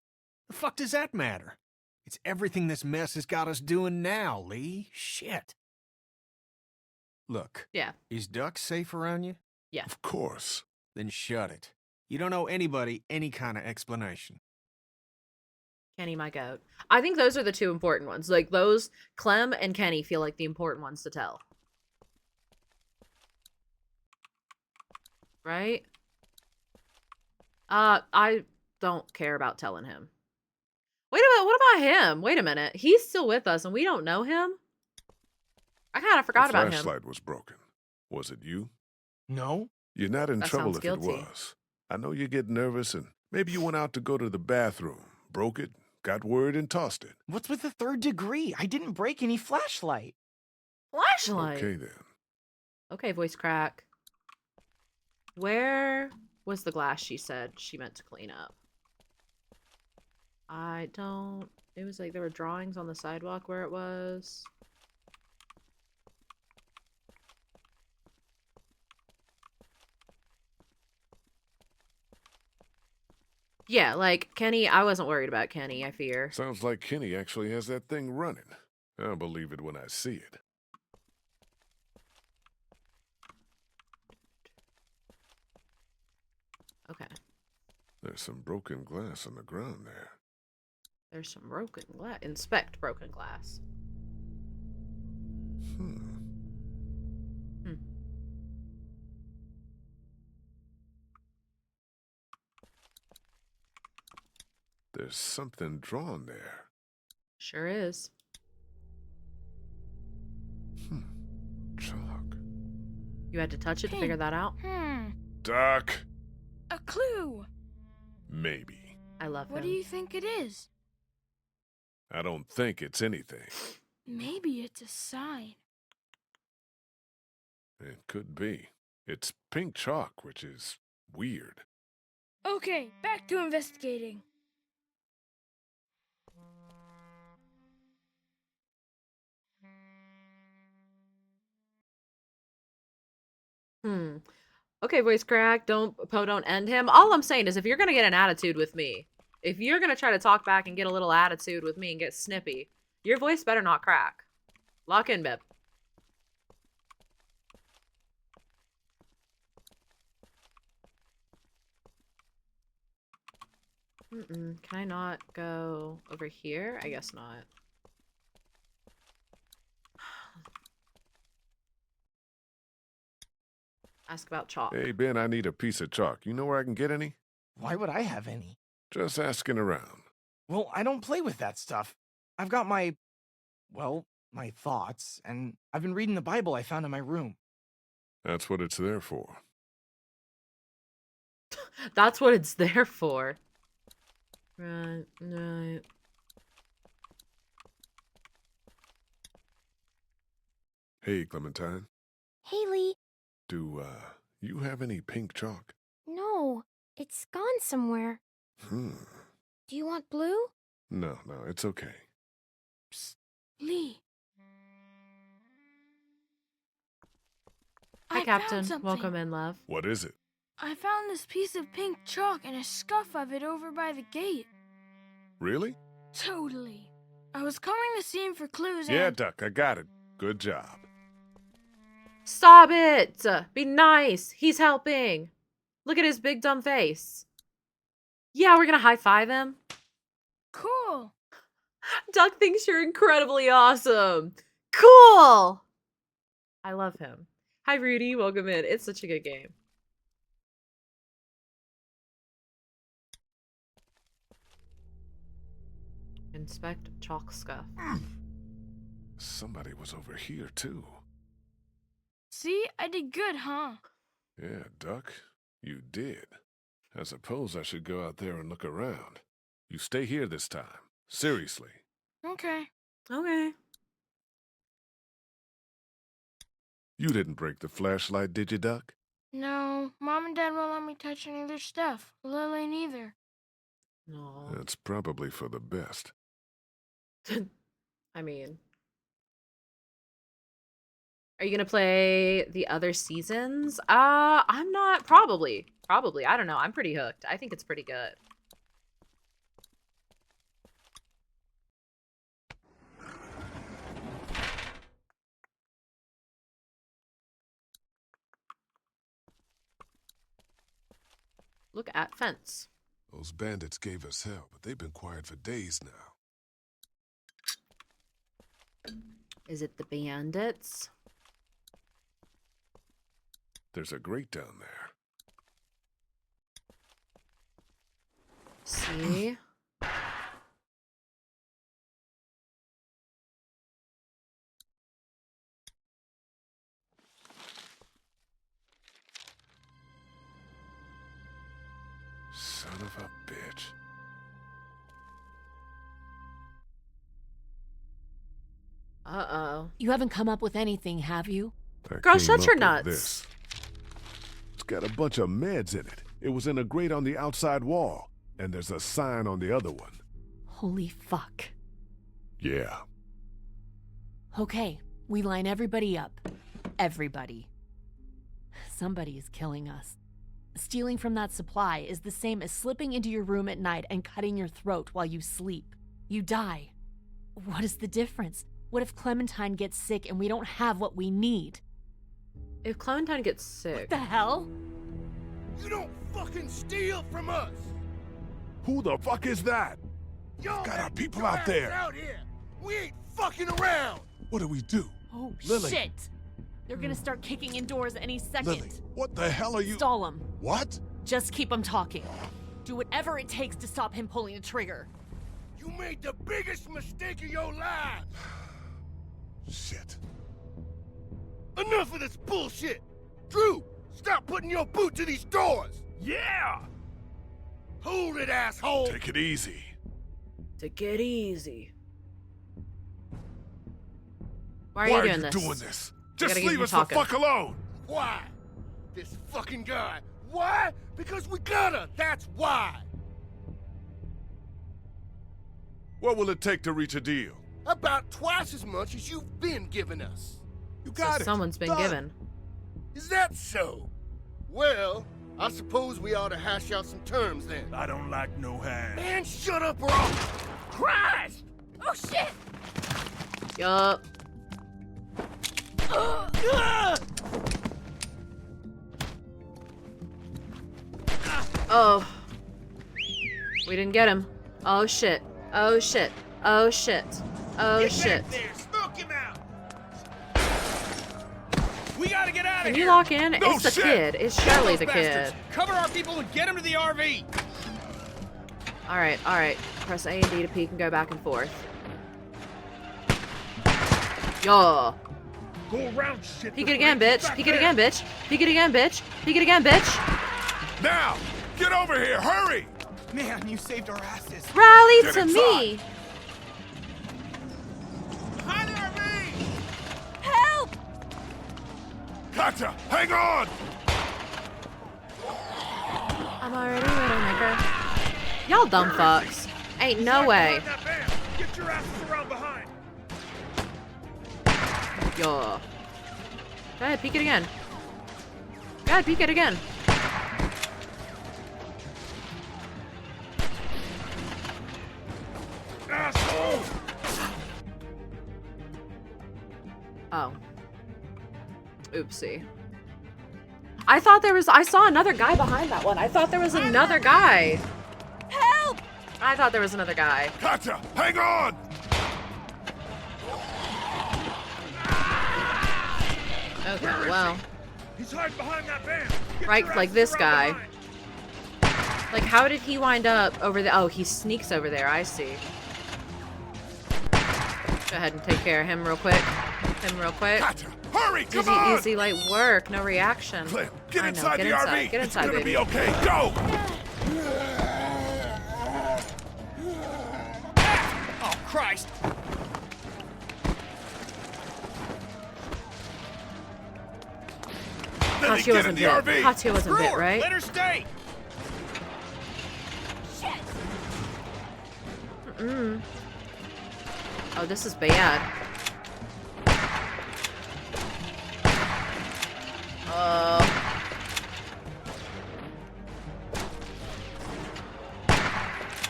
The fuck does that matter? It's everything this mess has got us doing now, Lee. Shit. Look. Yeah. Is Duck safe around you? Yeah. Of course. Then shut it. You don't owe anybody any kind of explanation. Kenny, my goat. I think those are the two important ones. Like, those, Clem and Kenny feel like the important ones to tell. Right? I don't care about telling him. Wait a minute, what about him? Wait a minute. He's still with us and we don't know him? I kind of forgot about him. The flashlight was broken. Was it you? No. You're not in That trouble sounds if guilty. it was. I know you get nervous and maybe you went out to go to the bathroom, broke it, got word and tossed it. What's with the third degree? I didn't break any flashlight. Flashlight? Okay, then. Okay, voice crack. Where was the glass she said she meant to clean up? I don't... It was like there were drawings on the sidewalk where it was. Yeah, like, Kenny, I wasn't worried about Kenny, I fear. Sounds like Kenny actually has that thing running. I'll believe it when I see it. Okay. There's some broken glass on the ground there. There's some broken glass. Inspect broken glass. There's something drawn there. Sure is. Chalk. You had to touch it to figure that out? Doc. A clue. Maybe. I love What him. do you think it is? I don't think it's anything. Maybe it's a sign. It could be. It's pink chalk, which is weird. Okay, back to investigating. Okay, voice crack. Don't end him. All I'm saying is if you're gonna get an attitude with me, if you're gonna try to talk back and get a little attitude with me and get snippy, Your voice better not crack. Lock in, Bib. Can I not go over here? I guess not. Ask about chalk. Hey, Ben, I need a piece of chalk. You know where I can get any? Why would I have any? Just asking around. Well, I don't play with that stuff. I've got my thoughts, and I've been reading the Bible I found in my room. That's what it's there for. That's what it's there for. Right. Hey, Clementine. Haley. Do, you have any pink chalk? No, it's gone somewhere. Do you want blue? No, it's okay. Psst, Lee. Hi, Captain. Welcome in, love. What is it? I found this piece of pink chalk and a scuff of it over by the gate. Really? Totally. I was combing the scene for clues Yeah, and... Duck, I got it. Good job. Stop it! Be nice. He's helping. Look at his big dumb face. Yeah, we're gonna high-five him. Cool. Duck thinks you're incredibly awesome. Cool! I love him. Hi, Rudy. Welcome in. It's such a good game. Inspect chalk scuff. Somebody was over here, too. See? I did good, huh? Yeah, Duck, you did. I suppose I should go out there and look around. You stay here this time. Seriously. Okay. Okay. You didn't break the flashlight, did you, Duck? No, Mom and Dad won't let me touch any of their stuff. Lily neither. No. That's probably for the best. I mean... Are you gonna play the other seasons? I'm not. Probably. I don't know. I'm pretty hooked. I think it's pretty good. Look at fence. Those bandits gave us hell, but they've been quiet for days now. Is it the bandits? There's a grate down there. See? Son of a bitch. Uh-oh. You haven't come up with anything, have you? Girl, shut your nuts. This. It's got a bunch of meds in it. It was in a grate on the outside wall, and there's a sign on the other one. Holy fuck. Yeah. Okay, we line everybody up. Everybody. Somebody is killing us. Stealing from that supply is the same as slipping into your room at night and cutting your throat while you sleep. You die. What is the difference? What if Clementine gets sick and we don't have what we need? If Clementine gets sick... What the hell? You don't fucking steal from us! Who the fuck is that? Y'all got our people your out ass there. Out here. We ain't fucking around! What do we do? Oh, Lily. shit! They're gonna start kicking indoors any second. Lily, what the hell are you... Stall him. What? Just keep him talking. Do whatever it takes to stop him pulling the trigger. You made the biggest mistake of your life! Shit. Enough of this bullshit! Drew, stop putting your boot to these doors! Yeah! Hold it, asshole! Take it easy. Take it easy. Why Why are you doing this? this? Just gotta get leave you us talking. the fuck alone! Why? This fucking guy. Why? Because we gotta, that's why! What will it take to reach a deal? About twice as much as you've been giving us. You got it. Someone's been given. Is that so? Well, I suppose we ought to hash out some terms then. I don't like no hand. Man, shut up or I'll... Christ! Oh shit! Yup. Oh. We didn't get him. Oh shit. Oh shit. Oh shit. Oh shit. We gotta get out of here. Can you lock in? No It's the shit. kid. It's Get surely those the bastards. kid. Cover our people and get them to the RV. Alright, alright. Press A and D to peek and go back and forth. Yo. Go around, shit. Peek it again, bitch. Peek it again, bitch. Peek it again, bitch. Peek it again, bitch. Now, get over here, hurry! Man, you saved our asses. Rally Get to inside. me. Help! Gotcha! Hang on! I'm already Widowmaker. Y'all dumb fucks. Ain't no way. Get your asses around behind. Yo. Go ahead, peek it again. Go ahead, peek it again. Asshole! Oh. Oopsie. I thought there was- I saw another guy behind that one. I thought there was another guy. Help! I thought there was another guy. Gotcha! Hang on! Okay, well. He's hiding behind that van. Get Right, your like asses this around guy. behind. Like, how did he wind up over there? Oh, he sneaks over there. I see. Go ahead and take care of him real quick. Him real quick. Gotcha! Hurry! Come Easy, on! easy, light work. No reaction. Cliff, get I know, inside get the inside. RV. Get inside, it's gonna baby. be okay. Go! Oh, Christ. Lily, Katya get in wasn't the bit. RV! Katya wasn't Screw bit, her. right? Let her stay. Mm-mm. Oh, this is bad.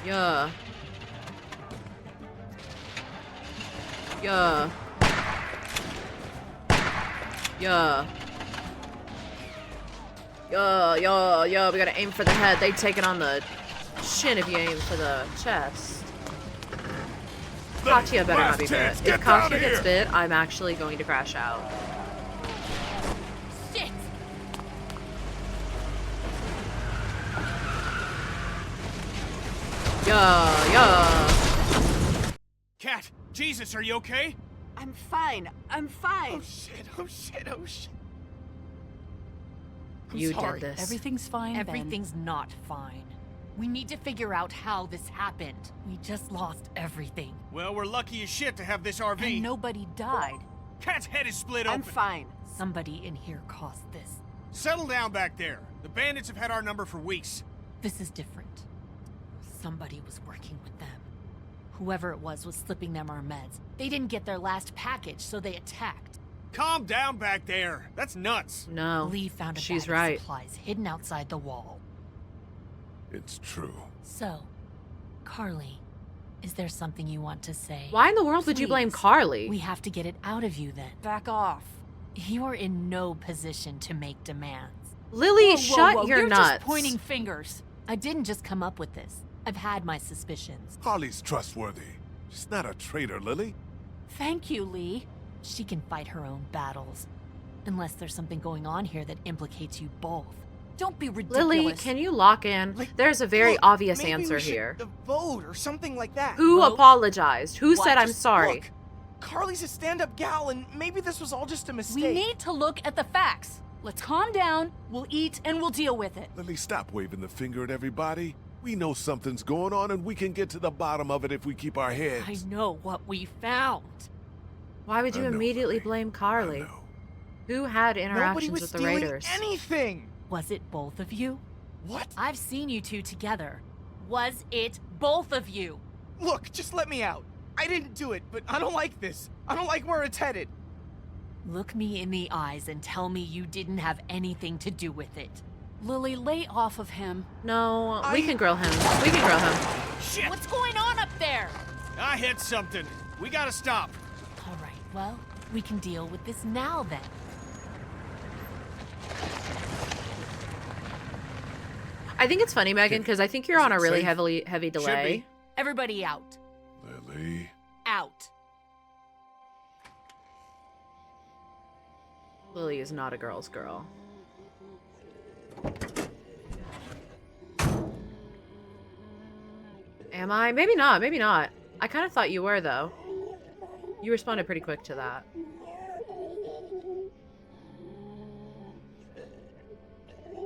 Yeah. Yeah. Yeah. Yeah, we gotta aim for the head. They take it on the chin if you aim for the chest. Katya better not be bit. chance, If get down Katya gets here. bit, I'm actually going to crash out. Shit! Yeah. Cat, Jesus, are you okay? I'm fine. I'm fine. Oh shit, oh shit, oh shit. You Sorry. did this. Everything's fine, Ben. Everything's not fine. We need to figure out how this happened. We just lost everything. Well, we're lucky as shit to have this RV. And nobody died. Cat's head is split I'm open. fine. Somebody in here caused this. Settle down back there. The bandits have had our number for weeks. This is different. Somebody was working with them. Whoever it was slipping them our meds. They didn't get their last package, so they attacked. Calm down back there. That's nuts. No. Lee found a She's bag right. of supplies hidden outside the wall. It's true. So, Carly, is there something you want to say? Why in the world would you blame Please. Carly? We have to get it out of you then. Back off. You're in no position to make demands. Lily, Whoa, shut whoa, your You're nuts. just pointing fingers. I didn't just come up with this. I've had my suspicions. Harley's trustworthy. She's not a traitor, Lily. Thank you, Lee. She can fight her own battles. Unless there's something going on here that implicates you both. Don't be ridiculous. Lily, can you lock in? There's a very Look, obvious maybe answer we should here. Vote or something like that. Who Vote? apologized? Who What? said I'm Just sorry? look, Carly's a stand-up gal, and maybe this was all just a mistake. We need to look at the facts. Let's calm down, we'll eat, and we'll deal with it. Lily, stop waving the finger at everybody. We know something's going on, and we can get to the bottom of it if we keep our heads. I know what we found. Why would you I know, immediately Lily. blame Carly? know. Who had Nobody interactions was with the stealing Raiders? anything. Was it both of you? What? I've seen you two together. Was it both of you? Look, just let me out. I didn't do it, but I don't like this. I don't like where it's headed. Look me in the eyes and tell me you didn't have anything to do with it. Lily, lay off of him. No, we can grill him. We can grill him. Shit! What's going on up there? I hit something. We gotta stop. All Well, we can deal with this now then. I think it's funny, Megan, because I think you're on a really heavy delay. Everybody out. Lily. Out. Lily is not a girl's girl. Am I? Maybe not. Maybe not. I kind of thought you were, though. You responded pretty quick to that.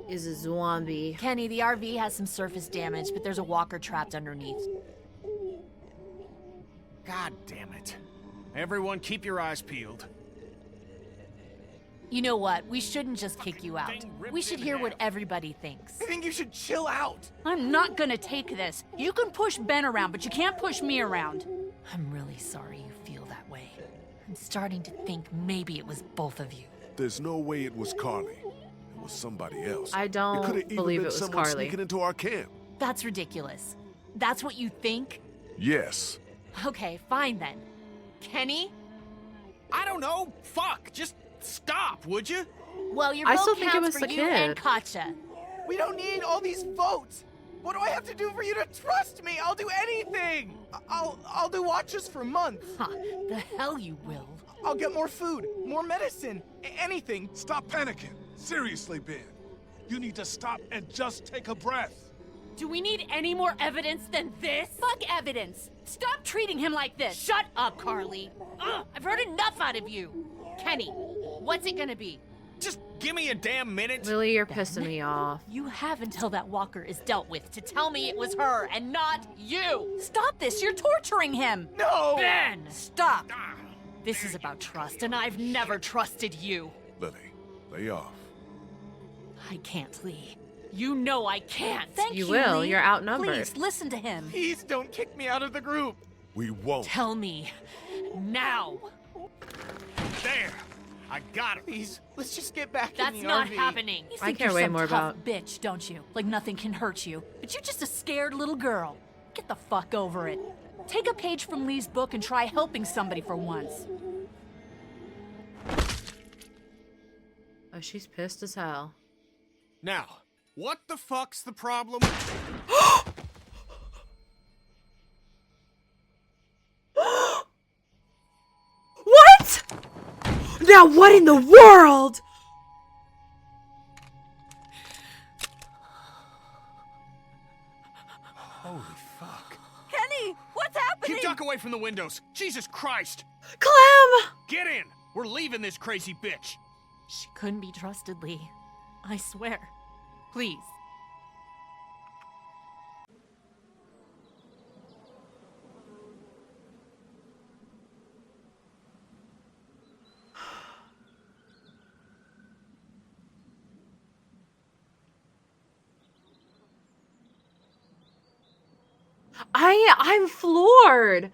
Is a zombie. Kenny, the RV has some surface damage, but there's a walker trapped underneath. God damn it. Everyone keep your eyes peeled. You know what? We shouldn't just kick you out. We should hear what everybody thinks. I think you should chill out. I'm not gonna take this. You can push Ben around, but you can't push me around. I'm really sorry you feel that way. I'm starting to think maybe it was both of you. There's no way it was Carly. It was somebody else. I don't believe it was someone Carly. sneaking into our camp. That's ridiculous. That's what you think? Yes. Okay, fine then. Kenny? I don't know. Fuck. Just stop, would you? Well, your I vote still think it counts was for the you and kid. Katja. We don't need all these votes. What do I have to do for you to trust me? I'll do anything. I'll do watches for months. Huh, the hell you will. I'll get more food, more medicine, anything. Stop panicking. Seriously, Ben. You need to stop and just take a breath. Do we need any more evidence than this? Fuck evidence. Stop treating him like this. Shut up, Carly. Ugh, I've heard enough out of you. Kenny, what's it gonna be? Just give me a damn minute. Lily, you're pissing me off. You have until that walker is dealt with To tell me it was her and not you. Stop this. You're torturing him. No! Ben! Stop. This is about trust, and I've never trusted you. Lily, lay off. I can't, Lee. You know I can't. Thank You you, will. Lee. You're outnumbered. Please, listen to him. Please don't kick me out of the group. We won't. Tell me. Now. There. I got it. Please, let's just get back That's in the not RV. happening. You I think care you're way some more tough about- bitch, don't you? Like nothing can hurt you. But you're just a scared little girl. Get the fuck over it. Take a page from Lee's book and try helping somebody for once. Oh, she's pissed as hell. Now, what the fuck's the problem? What? Now what in the world? Holy fuck. Kenny, what's happening? Keep duck away from the windows. Jesus Christ. Clem! Get in. We're leaving this crazy bitch. She couldn't be trusted, Lee. I swear. Please. I'm floored.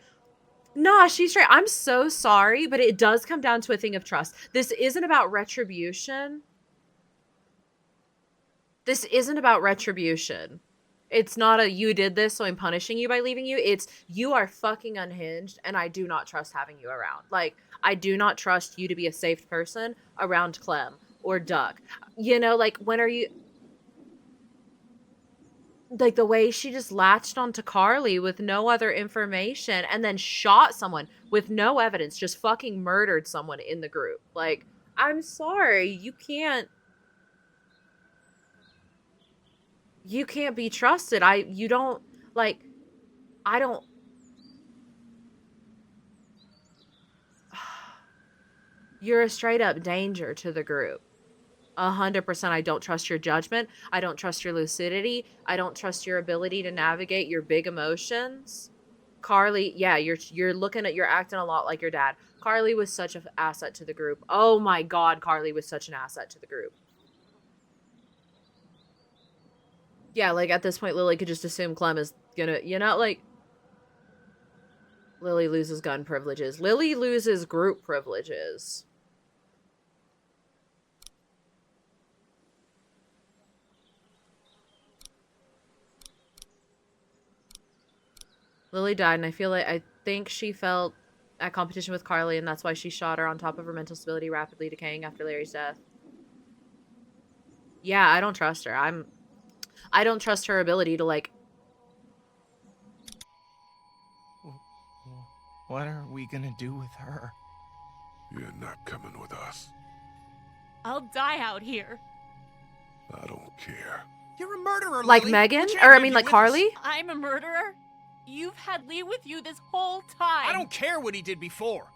Nah, she's right. I'm so sorry, but it does come down to a thing of trust. This isn't about retribution. This isn't about retribution. It's not a you did this, so I'm punishing you by leaving you. It's you are fucking unhinged, and I do not trust having you around. Like, I do not trust you to be a safe person around Clem or Duck. You know, like, when are you... Like, the way she just latched onto Carly with no other information and then shot someone with no evidence, just fucking murdered someone in the group. Like, I'm sorry, you can't be trusted. You're a straight up danger to the group. 100%. I don't trust your judgment. I don't trust your lucidity. I don't trust your ability to navigate your big emotions. Carly, yeah, you're acting a lot like your dad. Carly was such an asset to the group. Oh my God, Carly was such an asset to the group. Yeah, like at this point, Lily could just assume Clem is gonna, like, Lily loses gun privileges. Lily loses group privileges. Lily died, and I think she felt at competition with Carly, and that's why she shot her on top of her mental stability rapidly decaying after Larry's death. Yeah, I don't trust her. I don't trust her ability to, like... What are we gonna do with her? You're not coming with us. I'll die out here. I don't care. You're a murderer, Like Lily. Megan? We can't Or, I have mean, you like with Carly? us. I'm a murderer? You've had Lee with you this whole time. I don't care what he did before.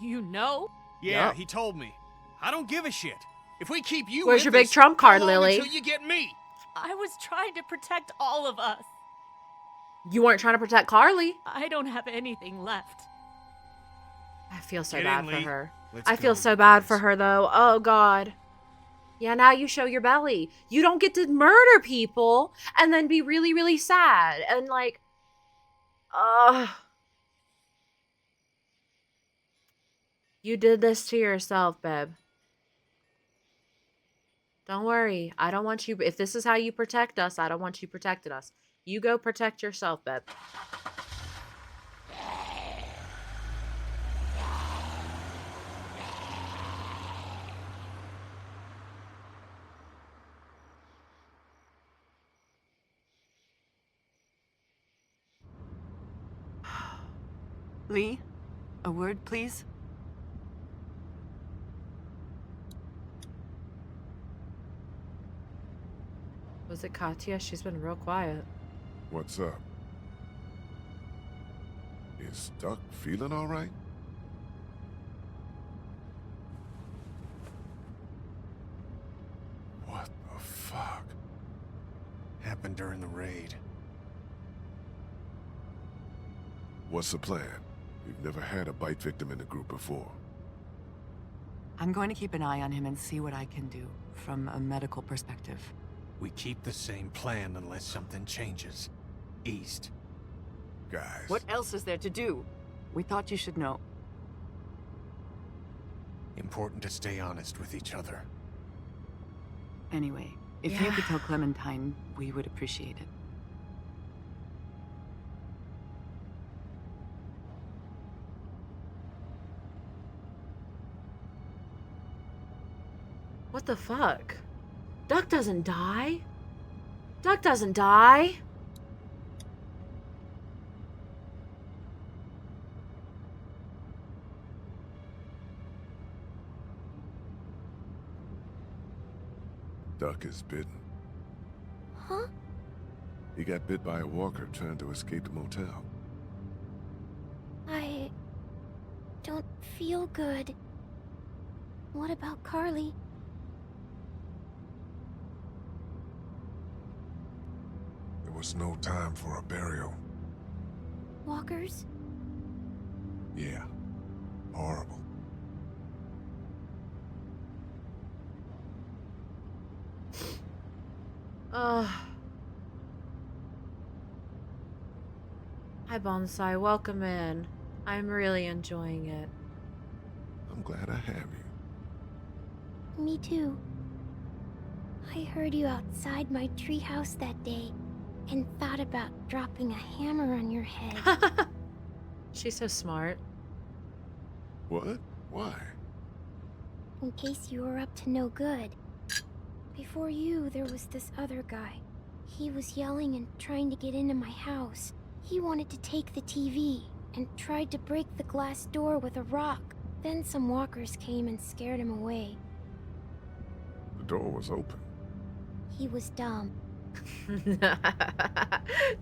You know? Yeah, Yep. he told me. I don't give a shit. If we keep you Where's with your big us, trump how card, long Lily? until you get me? I was trying to protect all of us. You weren't trying to protect Carly. I don't have anything left. I feel so Get bad in, for Lee. her. Let's I feel go, so bad guys. for her, though. Oh, God. Yeah, now you show your belly. You don't get to murder people and then be really, really sad. And, like, you did this to yourself, babe. Don't worry. I don't want you... If this is how you protect us, I don't want you protecting us. You go protect yourself, babe. Lee, a word, please? Was it Katya? She's been real quiet. What's up? Is Duck feeling all right? What the fuck? Happened during the raid. What's the plan? We've never had a bite victim in the group before. I'm going to keep an eye on him and see what I can do from a medical perspective. We keep the same plan unless something changes. East. Guys. What else is there to do? We thought you should know. Important to stay honest with each other. Anyway, if you could tell Clementine, we would appreciate it. What the fuck? Duck doesn't die. Duck doesn't die. Duck is bitten. Huh? He got bit by a walker trying to escape the motel. I don't feel good. What about Carly? There was no time for a burial. Walkers? Yeah. Horrible. Hi, Bonsai. Welcome in. I'm really enjoying it. I'm glad I have you. Me too. I heard you outside my treehouse that day and thought about dropping a hammer on your head. She's so smart. What? Why? In case you were up to no good. Before you, there was this other guy. He was yelling and trying to get into my house. He wanted to take the TV and tried to break the glass door with a rock. Then some walkers came and scared him away. The door was open. He was dumb.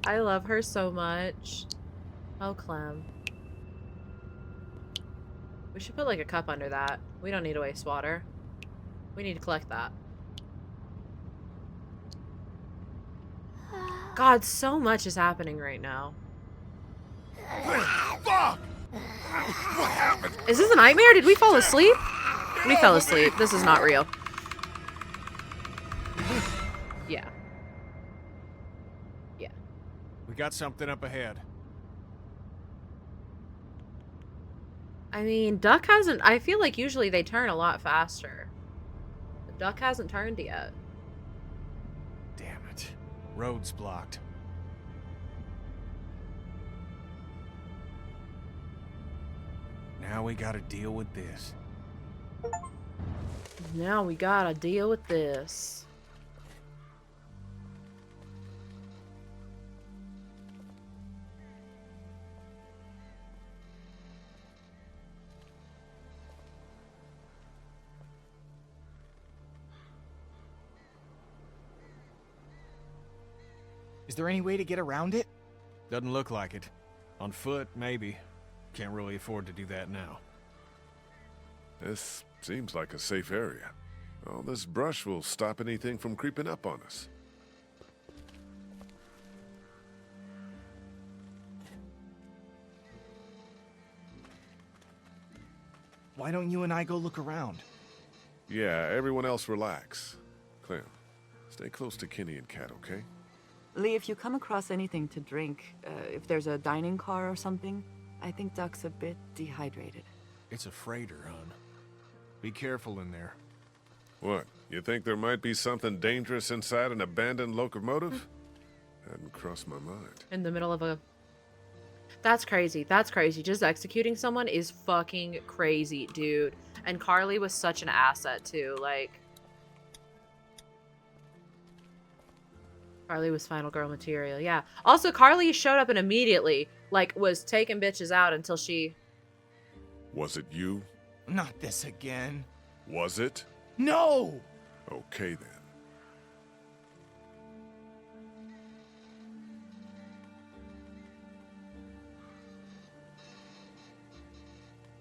I love her so much. Oh, Clem. We should put like a cup under that. We don't need to waste water. We need to collect that. God, so much is happening right now. Fuck! What happened? Is this a nightmare? Did we fall asleep? We fell asleep. This is not real. Yeah. Yeah. We got something up ahead. I mean, Duck hasn't... I feel like usually they turn a lot faster. But Duck hasn't turned yet. Damn it. Road's blocked. Now we gotta deal with this. Now we gotta deal with this. Is there any way to get around it? Doesn't look like it. On foot, maybe. Can't really afford to do that now. This seems like a safe area. All this brush will stop anything from creeping up on us. Why don't you and I go look around? Yeah, everyone else relax. Clem, stay close to Kenny and Kat, okay? Lee, if you come across anything to drink, if there's a dining car or something, I think Duck's a bit dehydrated. It's a freighter, hon. Be careful in there. What? You think there might be something dangerous inside an abandoned locomotive? Hadn't crossed my mind. In the middle of a... That's crazy. That's crazy. Just executing someone is fucking crazy, dude. And Carly was such an asset, too. Like... Carly was final girl material, yeah. Also, Carly showed up and immediately, like, was taking bitches out until she... Was it you? Not this again. Was it? No! Okay, then.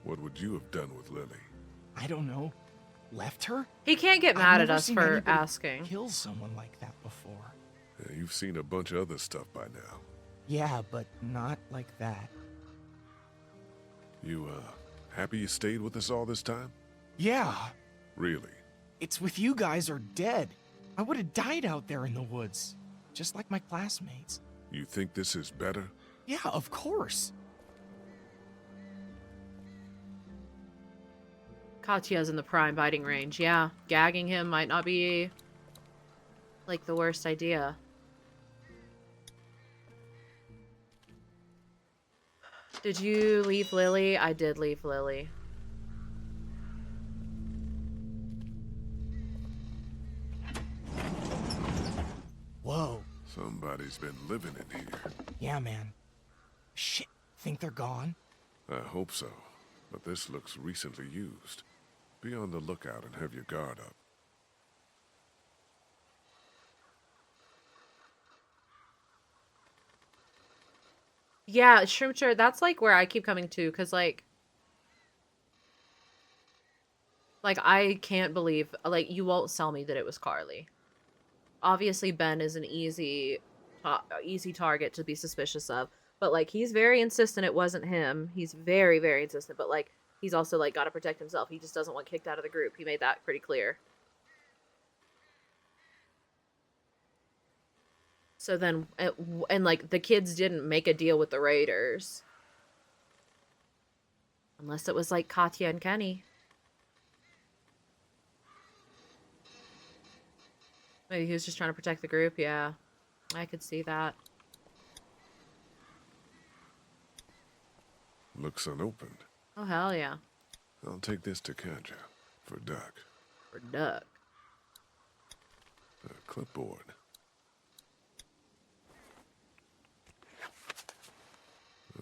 What would you have done with Lily? I don't know. Left her? He can't get mad at us for asking. Kill someone like that before. Yeah, you've seen a bunch of other stuff by now. Yeah, but not like that. You, happy you stayed with us all this time? Yeah. Really? It's with you guys or dead. I would have died out there in the woods. Just like my classmates. You think this is better? Yeah, of course. Katya's in the prime biting range, yeah. Gagging him might not be, like, the worst idea. Did you leave Lily? I did leave Lily. Whoa. Somebody's been living in here. Yeah, man. Shit. Think they're gone? I hope so. But this looks recently used. Be on the lookout and have your guard up. Yeah, Shroomcher, that's like where I keep coming to, because like I can't believe, like, you won't sell me that it was Carly. Obviously, Ben is an easy target to be suspicious of, but like he's very insistent it wasn't him. He's very, very insistent, but like he's also like got to protect himself. He just doesn't want kicked out of the group. He made that pretty clear. So then, and like the kids didn't make a deal with the Raiders. Unless it was like Katya and Kenny. Maybe he was just trying to protect the group, yeah. I could see that. Looks unopened. Oh, hell yeah. I'll take this to Katja. For Duck. For Duck. A clipboard.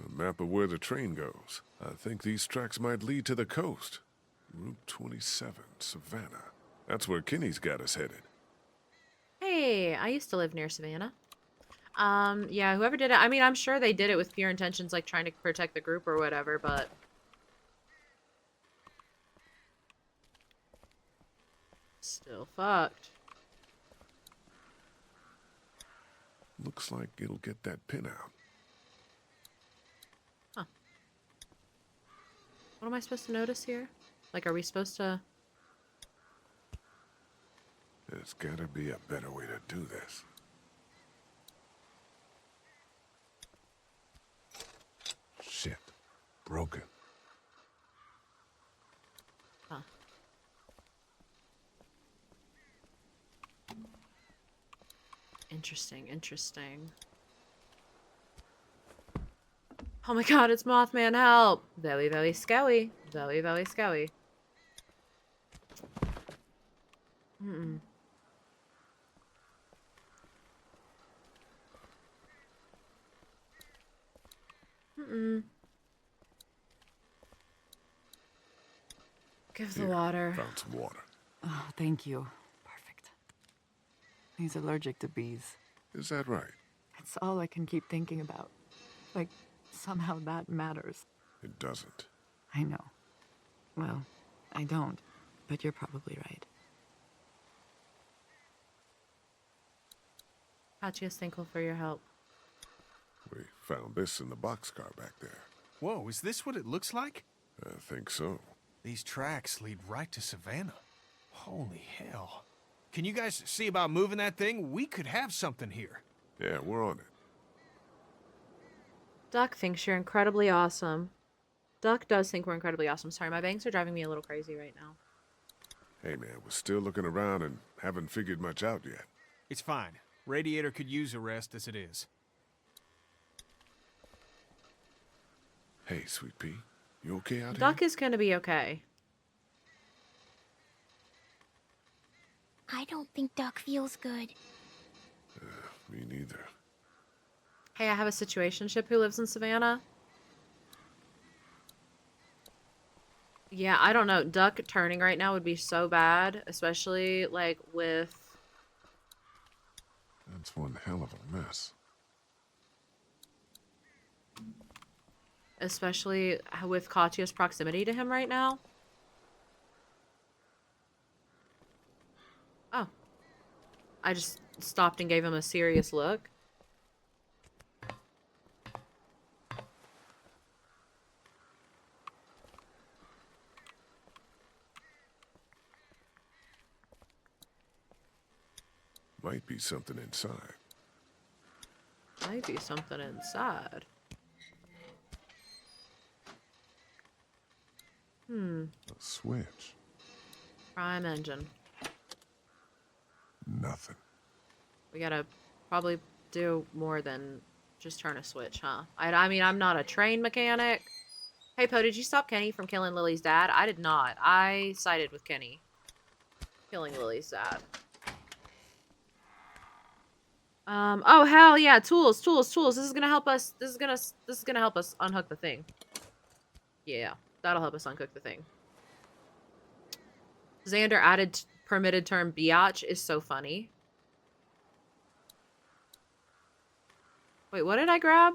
A map of where the train goes. I think these tracks might lead to the coast. Route 27, Savannah. That's where Kenny's got us headed. Hey, I used to live near Savannah. Yeah, whoever did it, I mean, I'm sure they did it with pure intentions, like trying to protect the group or whatever, but... Still fucked. Looks like it'll get that pin out. Huh. What am I supposed to notice here? Like, are we supposed to... There's gotta be a better way to do this. Shit. Broken. Huh. Interesting, interesting. Oh my god, it's Mothman, help! Very, very scary. Very, very scary. Mm-mm. Mm-mm. Give the water. Found some water. Oh, thank you. Perfect. He's allergic to bees. Is that right? It's all I can keep thinking about. Like, somehow that matters. It doesn't. I know. Well, I don't, but you're probably right. Katya's thankful for your help. We found this in the boxcar back there. Whoa, is this what it looks like? I think so. These tracks lead right to Savannah. Holy hell. Can you guys see about moving that thing? We could have something here. Yeah, we're on it. Duck thinks you're incredibly awesome. Duck does think we're incredibly awesome. Sorry, my bangs are driving me a little crazy right now. Hey man, we're still looking around and haven't figured much out yet. It's fine. Radiator could use a rest as it is. Hey, Sweet Pea, you okay out Duck is gonna be okay. I don't think Duck feels good. Me neither. Hey, I have a situationship who lives in Savannah. Yeah, I don't know. Duck turning right now would be so bad, especially like with... That's one hell of a mess. Especially with Katya's proximity to him right now. Oh. I just stopped and gave him a serious look. Might be something inside. Might be something inside. A switch. Prime engine. Nothing. We gotta probably do more than just turn a switch, huh? I mean, I'm not a train mechanic. Hey, Poe, did you stop Kenny from killing Lily's dad? I did not. I sided with Kenny. Killing Lily's dad. Oh, hell yeah. Tools. This is gonna help us. This is gonna help us unhook the thing. Yeah, that'll help us unhook the thing. Xander added permitted term biatch is so funny. Wait, what did I grab?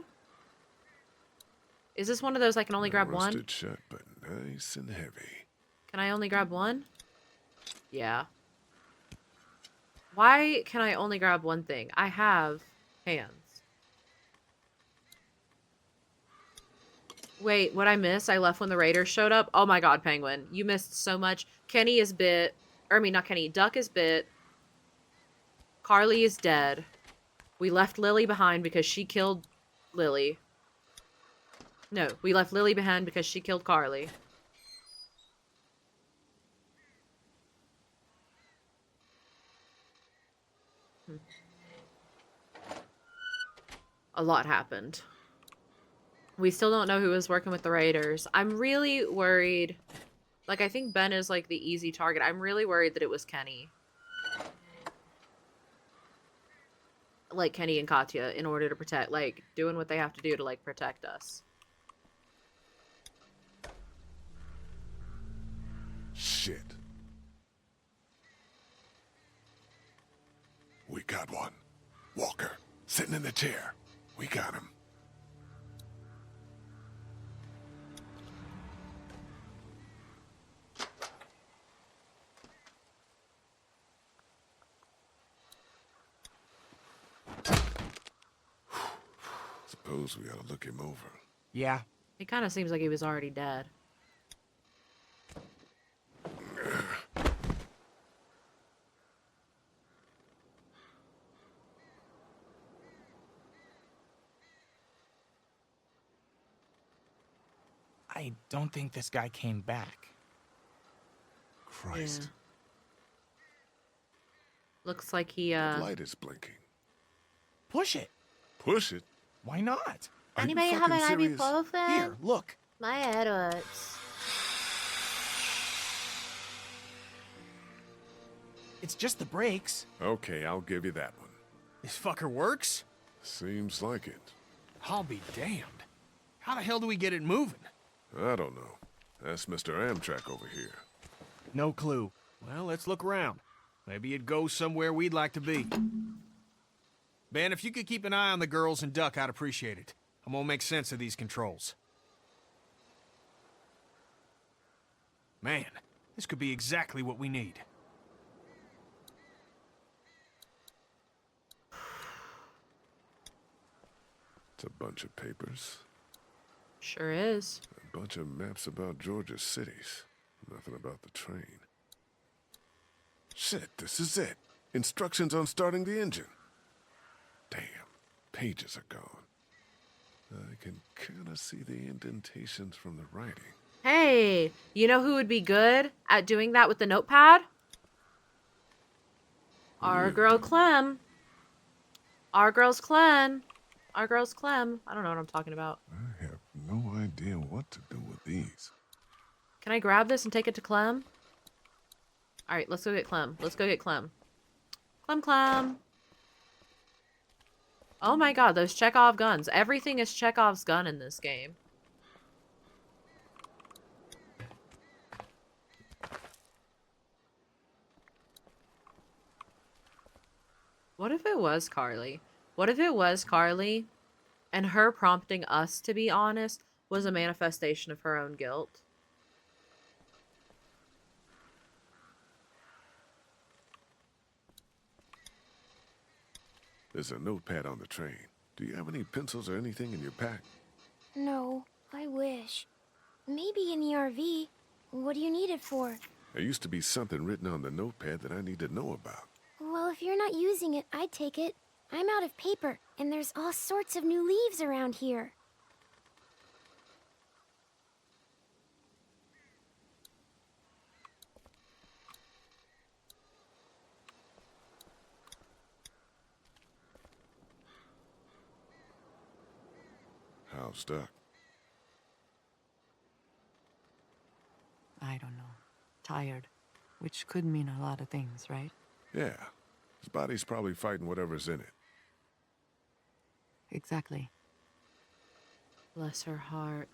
Is this one of those I can only grab one? Rusted shut, but nice and heavy. Can I only grab one? Yeah. Why can I only grab one thing? I have hands. Wait, what I miss? I left when the Raiders showed up? Oh my god, Penguin. You missed so much. Kenny is bit. Or, I mean, not Kenny. Duck is bit. Carly is dead. We left Lily behind because she killed Lily. No, we left Lily behind because she killed Carly. A lot happened. We still don't know who was working with the Raiders. I'm really worried. Like, I think Ben is, like, the easy target. I'm really worried that it was Kenny. Like, Kenny and Katya in order to protect, like, doing what they have to do to, like, protect us. Shit. We got one. Walker, sitting in the chair. We got him. Suppose we ought to look him over. Yeah. He kind of seems like he was already dead. I don't think this guy came back. Christ. Yeah. Looks like he, The light is blinking. Push it. Push it? Why not? Are you Anybody have an fucking serious? ibuprofen? Here, look. My head hurts. It's just the brakes. Okay, I'll give you that one. This fucker works? Seems like it. I'll be damned. How the hell do we get it moving? I don't know. That's Mr. Amtrak over here. No clue. Well, let's look around. Maybe it goes somewhere we'd like to be. Ben, if you could keep an eye on the girls and Duck, I'd appreciate it. I'm gonna make sense of these controls. Man, this could be exactly what we need. It's a bunch of papers. Sure is. A bunch of maps about Georgia's cities. Nothing about the train. Shit, this is it. Instructions on starting the engine. Damn, pages are gone. I can kind of see the indentations from the writing. Hey, you know who would be good at doing that with the notepad? Our girl Clem. Our girl's Clem. Our girl's Clem. I don't know what I'm talking about. I have no idea what to do with these. Can I grab this and take it to Clem? Alright, let's go get Clem. Let's go get Clem. Clem. Oh my god, those Chekhov guns. Everything is Chekhov's gun in this game. What if it was Carly? What if it was Carly and her prompting us to be honest was a manifestation of her own guilt? There's a notepad on the train. Do you have any pencils or anything in your pack? No, I wish. Maybe in the RV. What do you need it for? There used to be something written on the notepad that I need to know about. Well, if you're not using it, I'd take it. I'm out of paper, and there's all sorts of new leaves around here. How's Duck? I don't know. Tired. Which could mean a lot of things, right? Yeah. His body's probably fighting whatever's in it. Exactly. Bless her heart.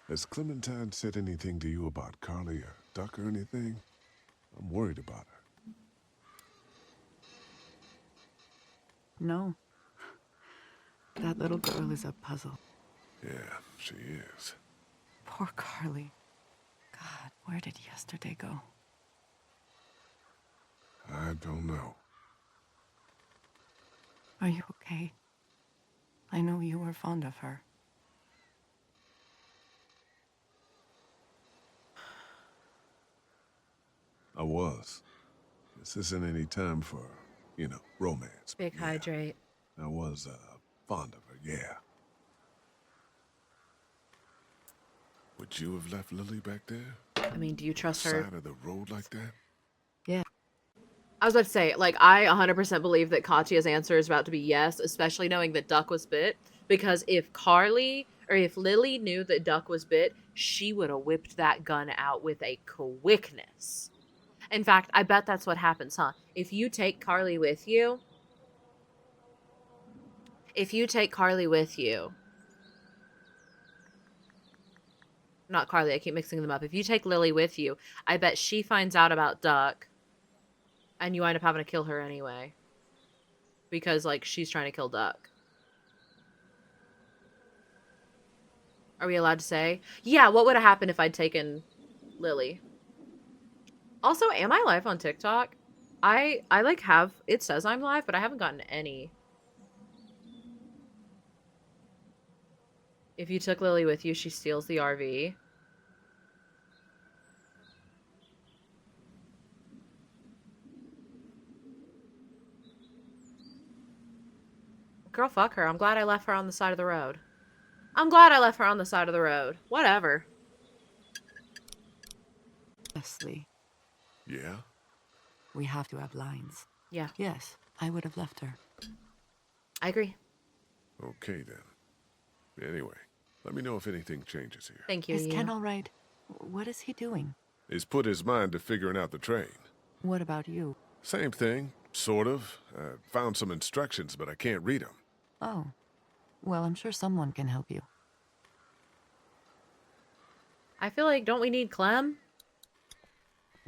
Has Clementine said anything to you about Carly or Duck or anything? I'm worried about her. No. That little girl is a puzzle. Yeah, she is. Poor Carly. God, where did yesterday go? I don't know. Are you okay? I know you were fond of her. I was. This isn't any time for, you know, romance. Big hydrate. I was, fond of her, yeah. Would you have left Lily back there? I mean, do you trust her? Side of the road like that? Yeah. I was about to say, like, I 100% believe that Katya's answer is about to be yes, especially knowing that Duck was bit. Because if Carly, or if Lily knew that Duck was bit, she would have whipped that gun out with a quickness. In fact, I bet that's what happens, huh? If you take Carly with you... Not Carly, I keep mixing them up. If you take Lily with you, I bet she finds out about Duck. And you wind up having to kill her anyway. Because, like, she's trying to kill Duck. Are we allowed to say? Yeah, what would have happened if I'd taken Lily? Also, am I live on TikTok? I like have... It says I'm live, but I haven't gotten any. If you took Lily with you, she steals the RV. Girl, fuck her. I'm glad I left her on the side of the road. Whatever. Leslie. Yeah? We have to have lines. Yeah. Yes, I would have left her. I agree. Okay, then. Anyway, let me know if anything changes here. Thank you. Is Ken all right? What is he doing? He's put his mind to figuring out the train. What about you? Same thing, sort of. Found some instructions, but I can't read them. Oh. Well, I'm sure someone can help you. I feel like, don't we need Clem?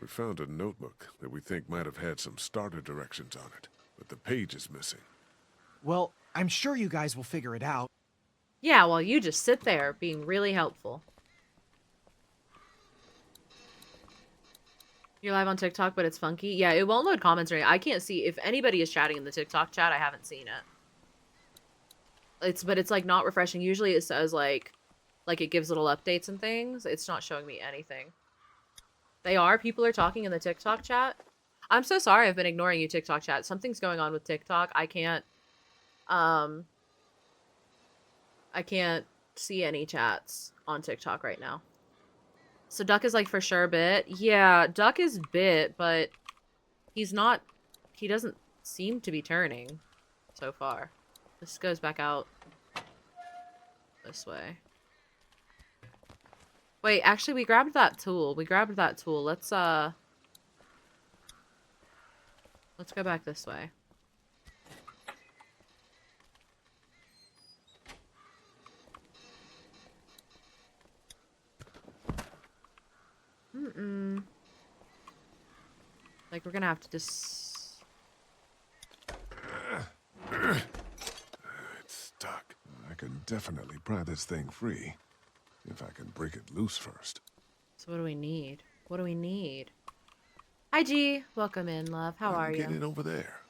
We found a notebook that we think might have had some starter directions on it, but the page is missing. Well, I'm sure you guys will figure it out. Yeah, well, you just sit there being really helpful. You're live on TikTok, but it's funky. Yeah, it won't load comments or anything. I can't see if anybody is chatting in the TikTok chat. I haven't seen it. But it's like not refreshing. Usually it says like it gives little updates and things. It's not showing me anything. People are talking in the TikTok chat. I'm so sorry I've been ignoring you, TikTok chat. Something's going on with TikTok. I can't see any chats on TikTok right now. So Duck is like for sure bit. Yeah, Duck is bit, but he doesn't seem to be turning so far. This goes back out this way. Wait, actually we grabbed that tool. Let's go back this way. Like, we're gonna have to just... It's stuck. I can definitely pry this thing free. If I can break it loose first. So what do we need? Hi, G. Welcome in, love. How are you? Get in over there.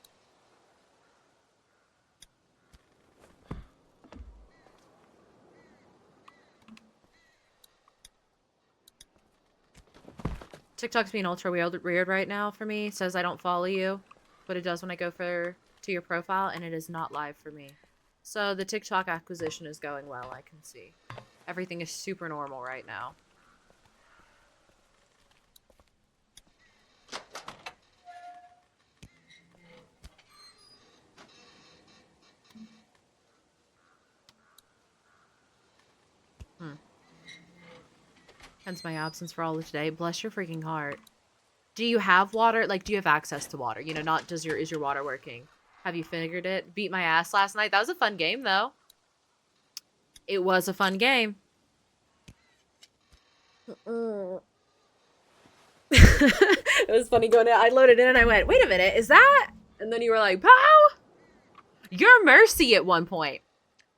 TikTok's being ultra weird right now for me. It says I don't follow you, but it does when I go to your profile, and it is not live for me. So the TikTok acquisition is going well, I can see. Everything is super normal right now. Hence my absence for all of today. Bless your freaking heart. Do you have water? Like, do you have access to water? You know, not is your water working? Have you figured it? Beat my ass last night. That was a fun game, though. It was a fun game. It was funny going in. I loaded in and I went, wait a minute, is that? And then you were like, pow! Your Mercy at one point.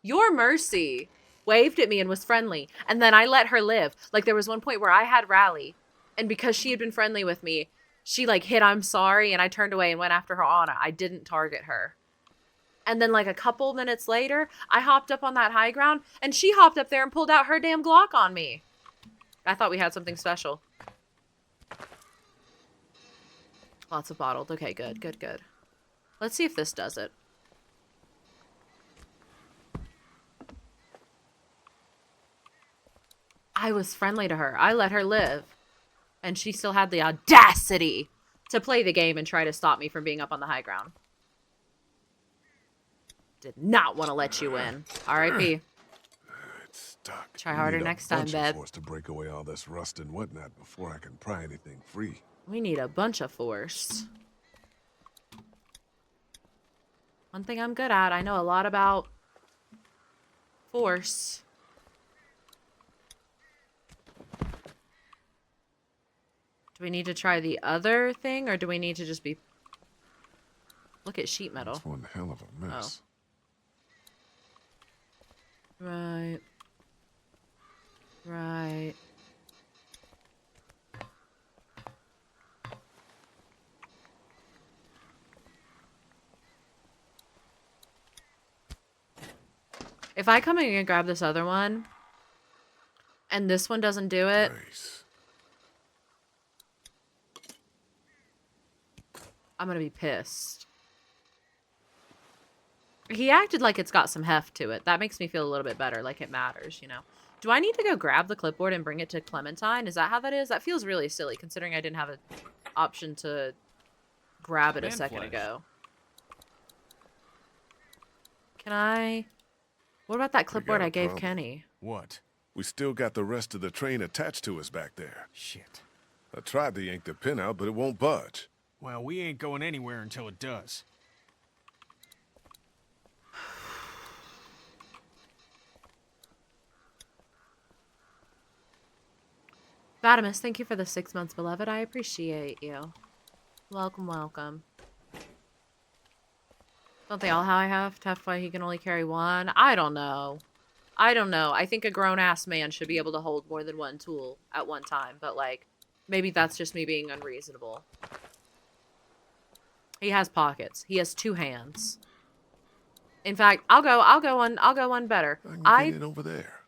Your Mercy waved at me and was friendly. And then I let her live. Like, there was one point where I had Rally. And because she had been friendly with me, she, like, hit I'm sorry. And I turned away and went after her Anna. I didn't target her. And then, like, a couple minutes later, I hopped up on that high ground. And she hopped up there and pulled out her damn Glock on me. I thought we had something special. Lots of bottled. Okay, good, good, good. Let's see if this does it. I was friendly to her. I let her live. And she still had the audacity to play the game and try to stop me from being up on the high ground. Did not want to let you win. R.I.P. It's stuck. Try harder next time, babe. Force to break away all this rust and whatnot before I can pry anything free. We need a bunch of force. One thing I'm good at, I know a lot about force. Do we need to try the other thing, or do we need to just be... Look at sheet metal. That's one hell of a mess. Oh. Right. Right. If I come in and grab this other one, and this one doesn't do it... Nice. I'm gonna be pissed. He acted like it's got some heft to it. That makes me feel a little bit better, like it matters, you know. Do I need to go grab the clipboard and bring it to Clementine? Is that how that is? That feels really silly, considering I didn't have an option to grab it a second ago. Can I... What about that We clipboard got a I gave problem. Kenny? What? We still got the rest of the train attached to us back there. Shit. I tried to yank the pin out, but it won't budge. Well, we ain't going anywhere until it does. Vadimus, thank you for the 6 months, beloved. I appreciate you. Welcome, welcome. Don't they all have tough why he can only carry one? I don't know. I don't know. I think a grown-ass man should be able to hold more than one tool at one time, but, like, maybe that's just me being unreasonable. He has pockets. He has 2 hands. In fact, I'll go one better. I can get it over there.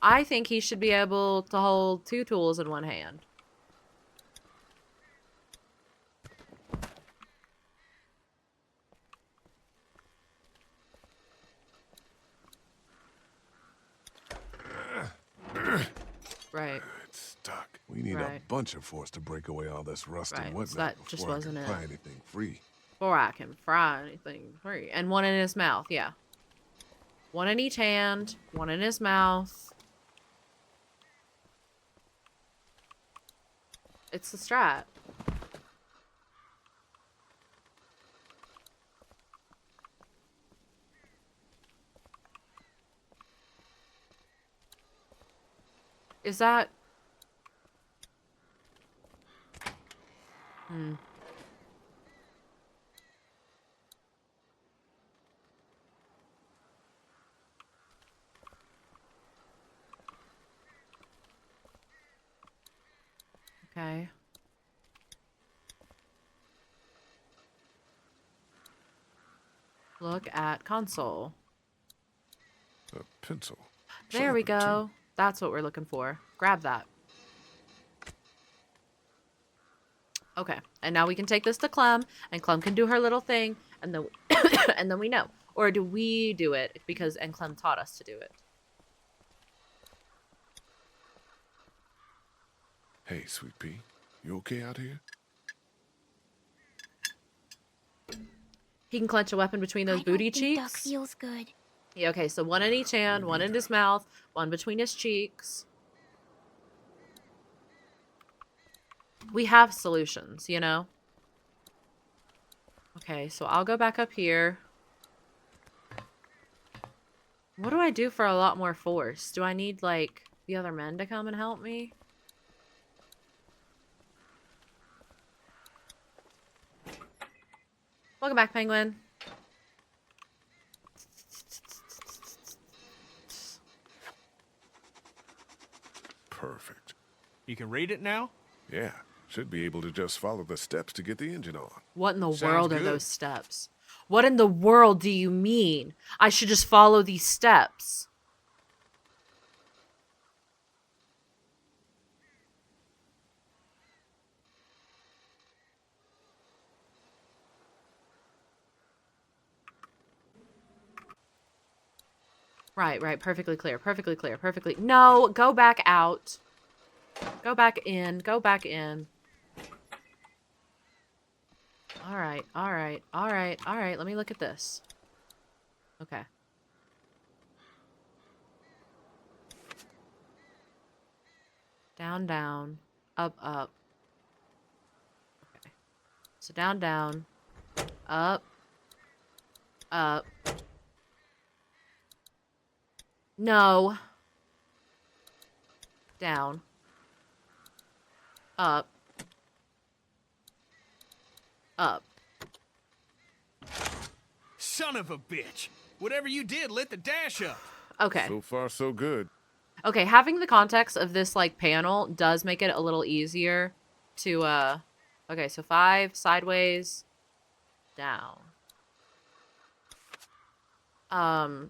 I think he should be able to hold 2 tools in one hand. Right. It's stuck. We need Right. a bunch of force to break away all this rust Right, and so whatnot that just before I wasn't can it. pry anything free. Before I can fry anything free. And one in his mouth, yeah. One in each hand, one in his mouth. It's the strat. Is that... Okay. Look at console. A pencil. There we Sharpener, too. go. That's what we're looking for. Grab that. Okay, and now we can take this to Clem, and Clem can do her little thing, and then and then we know. Or do we do it because and Clem taught us to do it? Hey, Sweet Pea. You okay out here? He can clench a weapon between those booty cheeks. Duck feels good. Yeah, okay, so one in each hand, one in his mouth, one between his cheeks. We have solutions, you know? Okay, so I'll go back up here. What do I do for a lot more force? Do I need, like, the other men to come and help me? Welcome back, Penguin. Perfect. You can read it now? Yeah. Should be able to just follow the steps to get the engine on. What in the Sounds world are good. those steps? What in the world do you mean? I should just follow these steps. Right, right. Perfectly clear. Perfectly clear. Perfectly... No! Go back out. Go back in. Go back in. Alright, alright, alright, alright. Let me look at this. Okay. Down, down. Up, up. Okay. So down, down. Up. Up. No. Down. Up. Up. Son of a bitch! Whatever you did lit the dash up. Okay. So far, so good. Okay, having the context of this, like, panel does make it a little easier to, Okay, so 5, sideways, down.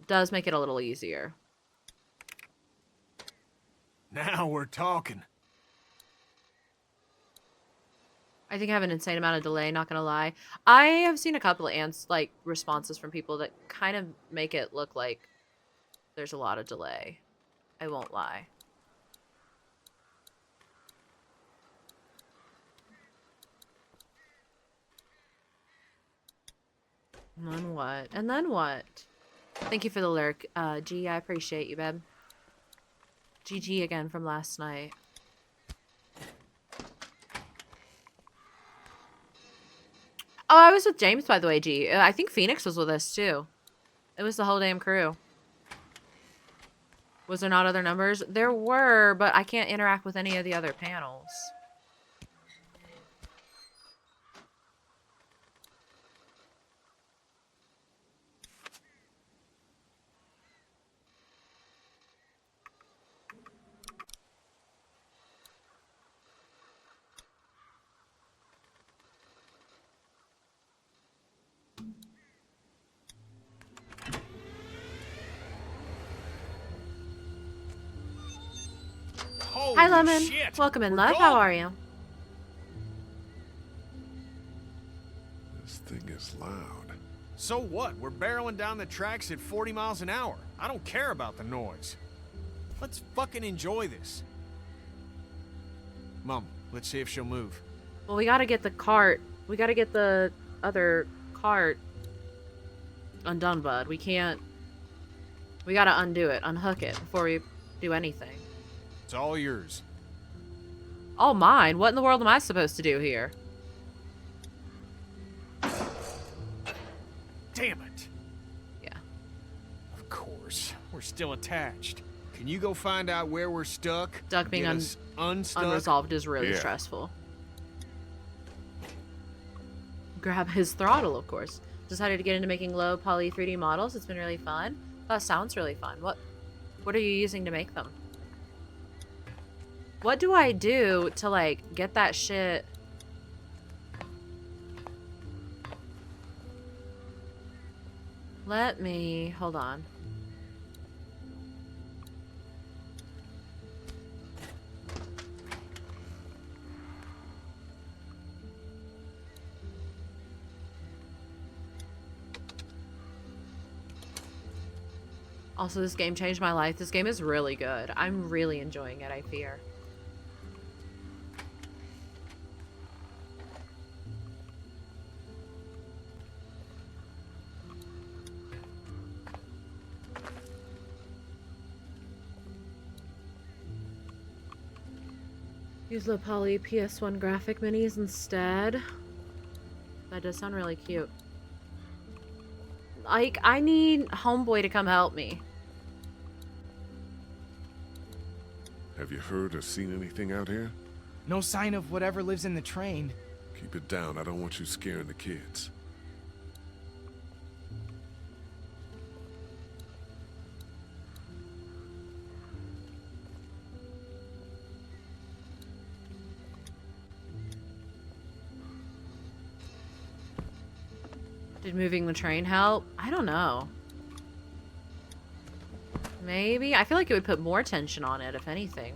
Does make it a little easier. Now we're talking. I think I have an insane amount of delay, not gonna lie. I have seen a couple of responses from people that kind of make it look like there's a lot of delay. I won't lie. And then what? And then what? Thank you for the lyric, G. I appreciate you, babe. GG again from last night. Oh, I was with James, by the way, G. I think Phoenix was with us, too. It was the whole damn crew. Was there not other numbers? There were, but I can't interact with any of the other panels. Hi, Lemon. Shit. Welcome in, We're love. gone. How are you? This thing is loud. So what? We're barreling down the tracks at 40 miles an hour. I don't care about the noise. Let's fucking enjoy this. Mom, let's see if she'll move. Well, we gotta get the cart. We gotta get the other cart undone, bud. We can't... We gotta undo it, unhook it before we do anything. It's all yours. All mine? What in the world am I supposed to do here? Damn it. Yeah. Of course. We're still attached. Can you go find out where we're stuck? Duck being Get us unstuck? unresolved is really stressful. Grab his throttle, of course. Decided to get into making low poly 3D models. It's been really fun. That sounds really fun. What are you using to make them? What do I do to, like, get that shit? Let me... Hold on. Also, this game changed my life. This game is really good. I'm really enjoying it, I fear. Use low poly PS1 graphic minis instead. That does sound really cute. Like, I need Homeboy to come help me. Have you heard or seen anything out here? No sign of whatever lives in the train. Keep it down. I don't want you scaring the kids. Did moving the train help? I don't know. Maybe? I feel like it would put more tension on it, if anything.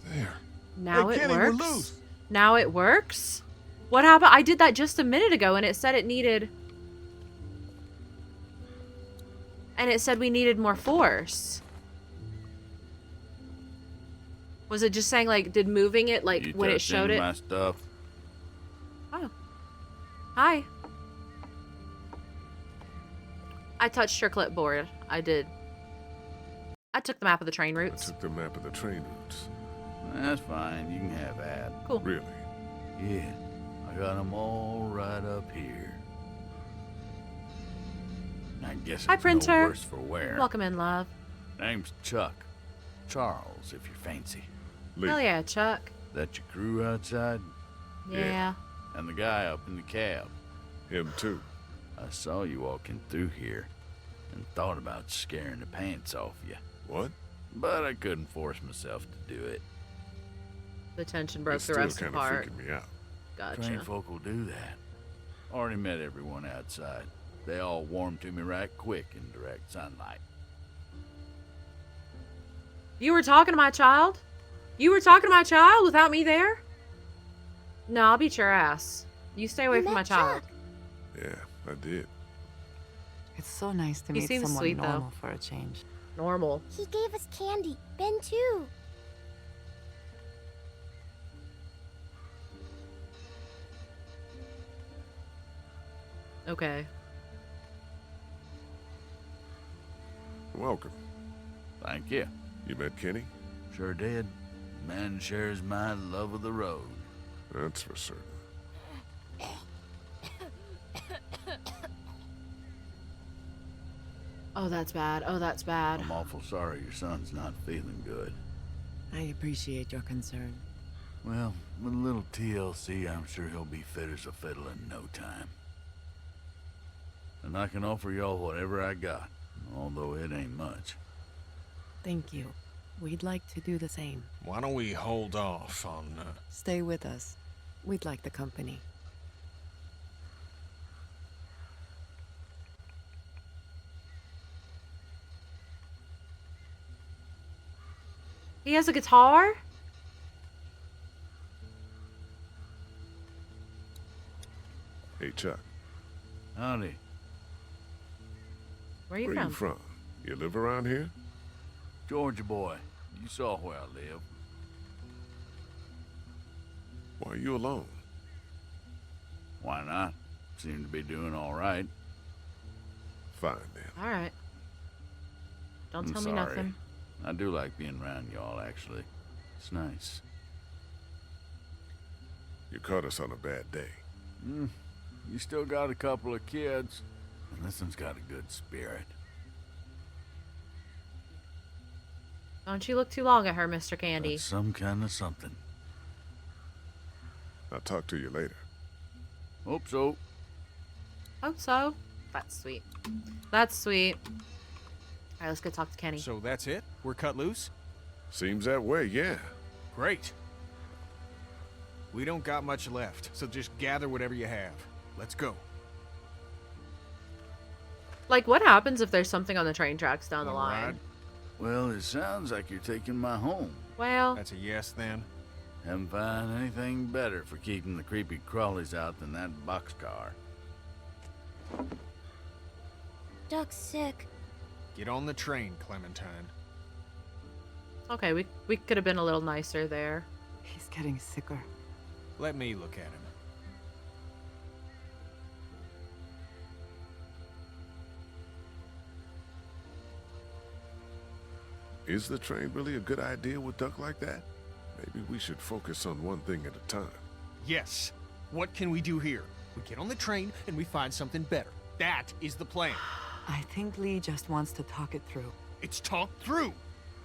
There. Now Hey, it Kenny, we're works? loose. Now it works? What happened? I did that just a minute ago and it said it needed... And it said we needed more force. Was it just saying, like, did moving it, like, You when it touched showed any it? of my stuff? Oh. Hi. I touched your clipboard. I did. I took the map of the train routes. I took the map of the train routes. That's fine. You can have that. Cool. Really? Yeah. I got them all right up here. I guess Hi, it's printer. no worse for wear. Welcome in, love. Name's Chuck. Charles, if you're fancy. Hell yeah, Chuck. That your crew outside? Yeah. And the guy up in the cab? Him too. I saw you walking through here and thought about scaring the pants off you. What? But I couldn't force myself to do it. The tension broke It's the still rest kind of apart. freaking me out. Gotcha. Train folk will do that. Already met everyone outside. They all warmed to me right quick in direct sunlight. You were talking to my child? You were talking to my child without me there? No, I'll beat your ass. You stay away from my child. Yeah, I did. It's so nice to He meet seems someone sweet, though. normal for a change. Normal. He gave us candy. Ben, too. Okay. Welcome. Thank you. You met Kenny? Sure did. Man shares my love of the road. That's for certain. Oh, that's bad. Oh, that's bad. I'm awful sorry your son's not feeling good. I appreciate your concern. Well, with a little TLC, I'm sure he'll be fit as a fiddle in no time. And I can offer y'all whatever I got, although it ain't much. Thank you. We'd like to do the same. Why don't we hold off on... Stay with us. We'd like the company. He has a guitar? Hey, Chuck. Howdy. Where are you Where from? you from? You live around here? Georgia boy, you saw where I live. Why are you alone? Why not? Seem to be doing all right. Fine, then. All right. Don't I'm tell sorry. me nothing. I do like being around y'all, actually. It's nice. You caught us on a bad day. You still got a couple of kids, and this one's got a good spirit. Don't you look too long at her, Mr. Candy. That's some kind of something. I'll talk to you later. Hope so. Hope so. That's sweet. That's sweet. All right, let's go talk to Kenny. So that's it? We're cut loose? Seems that way, yeah. Great. We don't got much left, so just gather whatever you have. Let's go. Like, what happens if there's something on the train tracks down the All line? right. Well, it sounds like you're taking my home. Well, That's a yes, then? Haven't found anything better for keeping the creepy crawlies out than that boxcar. Duck's sick. Get on the train, Clementine. okay, we could have been a little nicer there. He's getting sicker. Let me look at him. Is the train really a good idea with Duck like that? Maybe we should focus on one thing at a time. Yes. What can we do here? We get on the train and we find something better. That is the plan. I think Lee just wants to talk it through. It's talked through.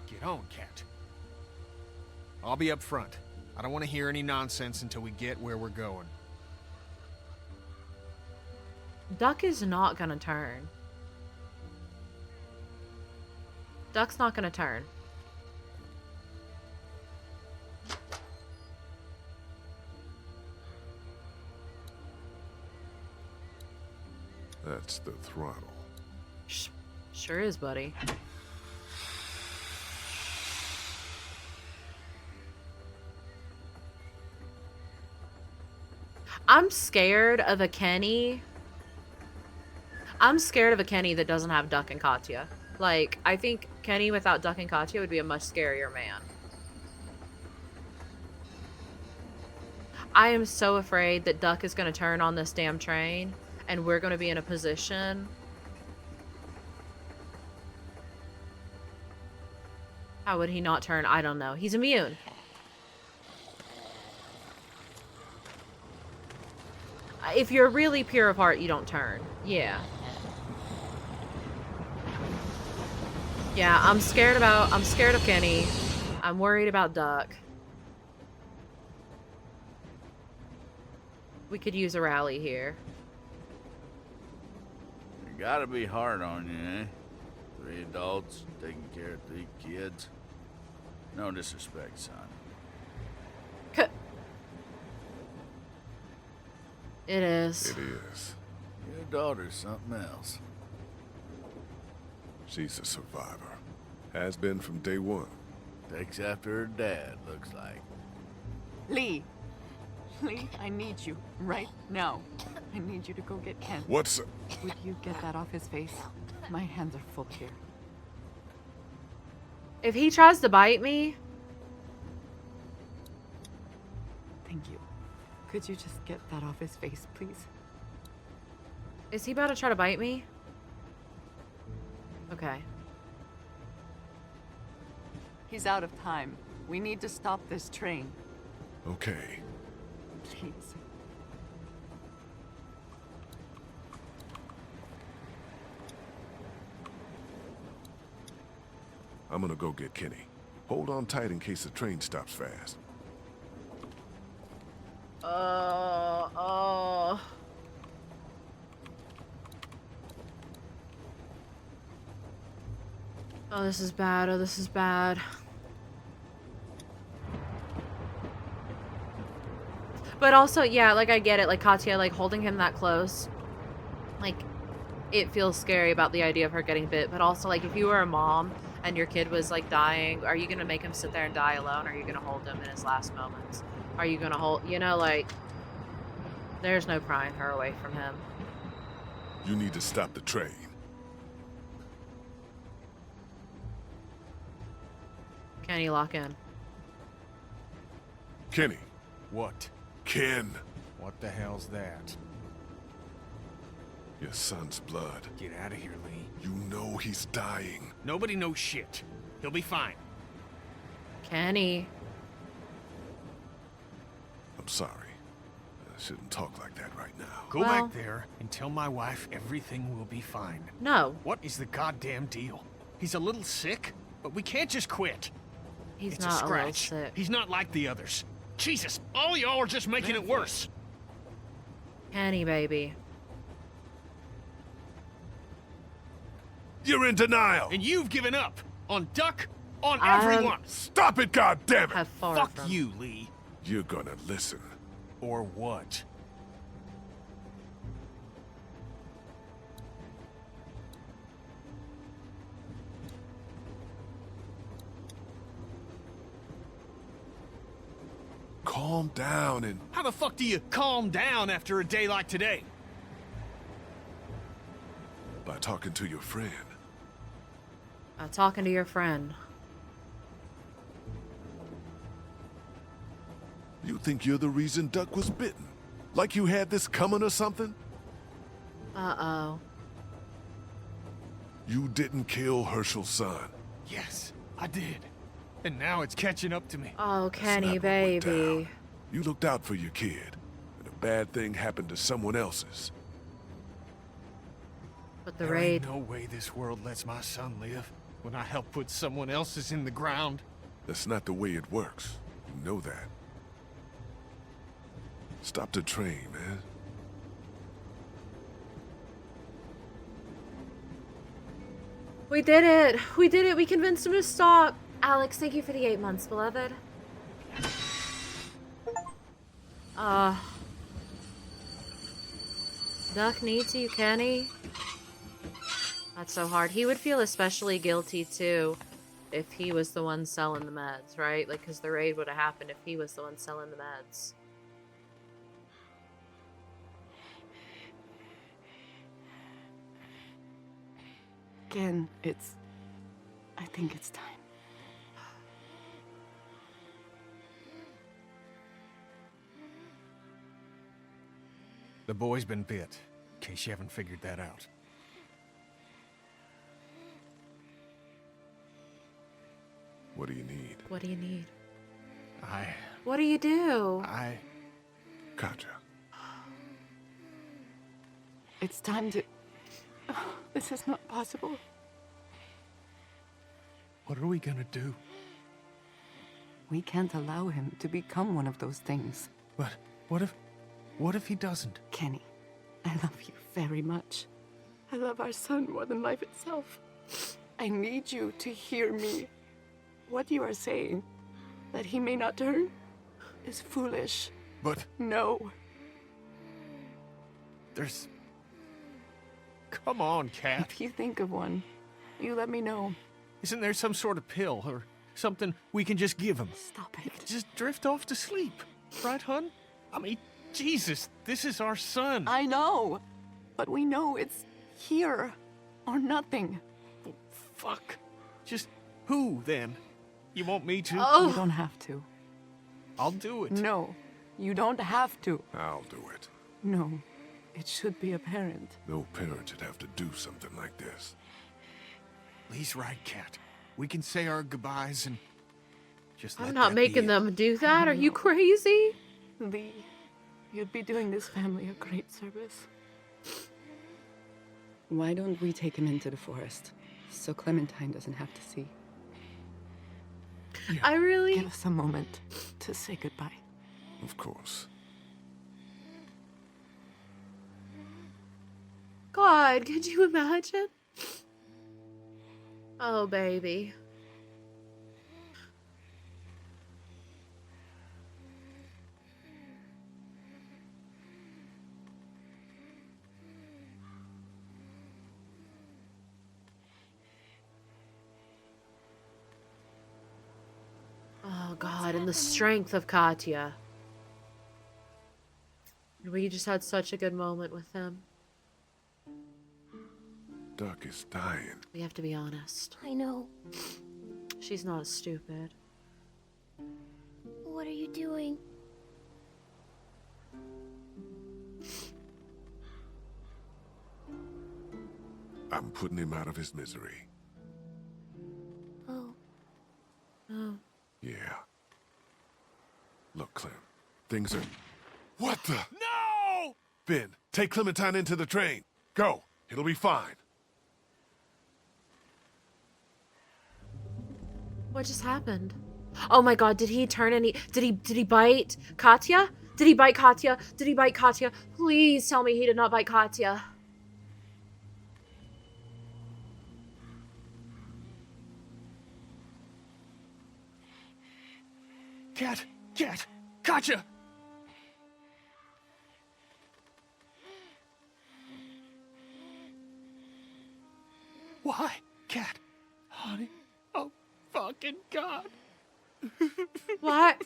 Get on, Cat. I'll be up front. I don't want to hear any nonsense until we get where we're going. Duck is not gonna turn. Duck's not gonna turn. That's the throttle. Sure is, buddy. I'm scared of a Kenny. I'm scared of a Kenny that doesn't have Duck and Katya. Like, I think Kenny without Duck and Katya would be a much scarier man. I am so afraid that Duck is going to turn on this damn train and we're going to be in a position. How would he not turn? I don't know. He's immune. If you're really pure of heart, you don't turn. Yeah. Yeah, I'm scared of Kenny. I'm worried about Duck. We could use a rally here. You gotta be hard on you, eh? 3 adults taking care of 3 kids. No disrespect, son. It is. It is. Your daughter's something else. She's a survivor. Has been from day one. Takes after her dad, looks like. Lee! Lee, I need you. Right now. I need you to go get Ken. What's... Would you get that off his face? My hands are full here. If he tries to bite me... Thank you. Could you just get that off his face, please? Is he about to try to bite me? Okay. He's out of time. We need to stop this train. Okay. Please. I'm gonna go get Kenny. Hold on tight in case the train stops fast. Oh. Oh, this is bad. Oh, this is bad. But also, yeah, like, I get it. Like, Katya, like, holding him that close. Like, it feels scary about the idea of her getting bit. But also, like, if you were a mom and your kid was, like, dying, are you going to make him sit there and die alone? Or are you going to hold him in his last moments? Are you going to hold, you know, like, there's no prying her away from him. You need to stop the train. Kenny, lock in. Kenny. What? Ken. What the hell's that? Your son's blood. Get out of here, Lee. You know he's dying. Nobody knows shit. He'll be fine. Kenny. I'm sorry. I shouldn't talk like that right now. Go back there and tell my wife everything will be fine. No. What is the goddamn deal? He's a little sick, but we can't just quit. He's it's not a a little scratch. sick. He's not like the others. Jesus, all y'all are just making it worse. Kenny, baby. You're in denial. And you've given up. On Duck, on everyone. Stop it, goddammit! Have far Fuck from. you, Lee. You're gonna listen. Or what? Calm down and... How the fuck do you calm down after a day like today? by talking to your friend. Talking to your friend. You think you're the reason Duck was bitten? Like you had this coming or something? Uh-oh. You didn't kill Herschel's son. Yes, I did. And now it's catching up to me. Oh, Kenny, baby. You looked out for your kid, and a bad thing happened to someone else's. But the There raid... ain't no way this world lets my son live when I help put someone else's in the ground. That's not the way it works. You know that. Stop the train, man. We did it! We did it! We convinced him to stop! Alex, thank you for the 8 months, beloved. Duck needs you, Kenny. That's so hard. He would feel especially guilty, too, if he was the one selling the meds, right? Like, because the raid would have happened if he was the one selling the meds. Again, I think it's time. The boy's been bit, in case you haven't figured that out. What do you need? What do you need? I... What do you do? Katja. It's time to... Oh, this is not possible. What are we gonna do? We can't allow him to become one of those things. But what if he doesn't? Kenny, I love you very much. I love our son more than life itself. I need you to hear me. What you are saying, that he may not turn, is foolish. But... No. There's... Come on, Kat. If you think of one, you let me know. Isn't there some sort of pill or something we can just give him? Stop it. Just drift off to sleep. Right, hun? I mean, Jesus, this is our son. I know. But we know it's here or nothing. Oh, fuck. Just who, then? You want me to? You don't have to. I'll do it. No, you don't have to. I'll do it. No, It should be apparent. No parent should have to do something like this. Lee's right, Cat. We can say our goodbyes and just let I'm not that making be them do that. Are you crazy? Lee, you'd be doing this family a great service. Why don't we take him into the forest so Clementine doesn't have to see? I really... Give us a moment to say goodbye. Of course. God, could you imagine? Oh, baby. Oh, God, and the strength of Katya. We just had such a good moment with him. Duck is dying. We have to be honest. I know. She's not stupid. What are you doing? I'm putting him out of his misery. Oh. Oh. Yeah. Look, Clem. Things are... What the? No! Ben, take Clementine into the train. Go. It'll be fine. What just happened? Oh my God, did he turn any... Did he bite Katya? Did he bite Katya? Did he bite Katya? Please tell me he did not bite Katya. Cat! Katya! Why? Cat? Honey? Oh, fucking God. What?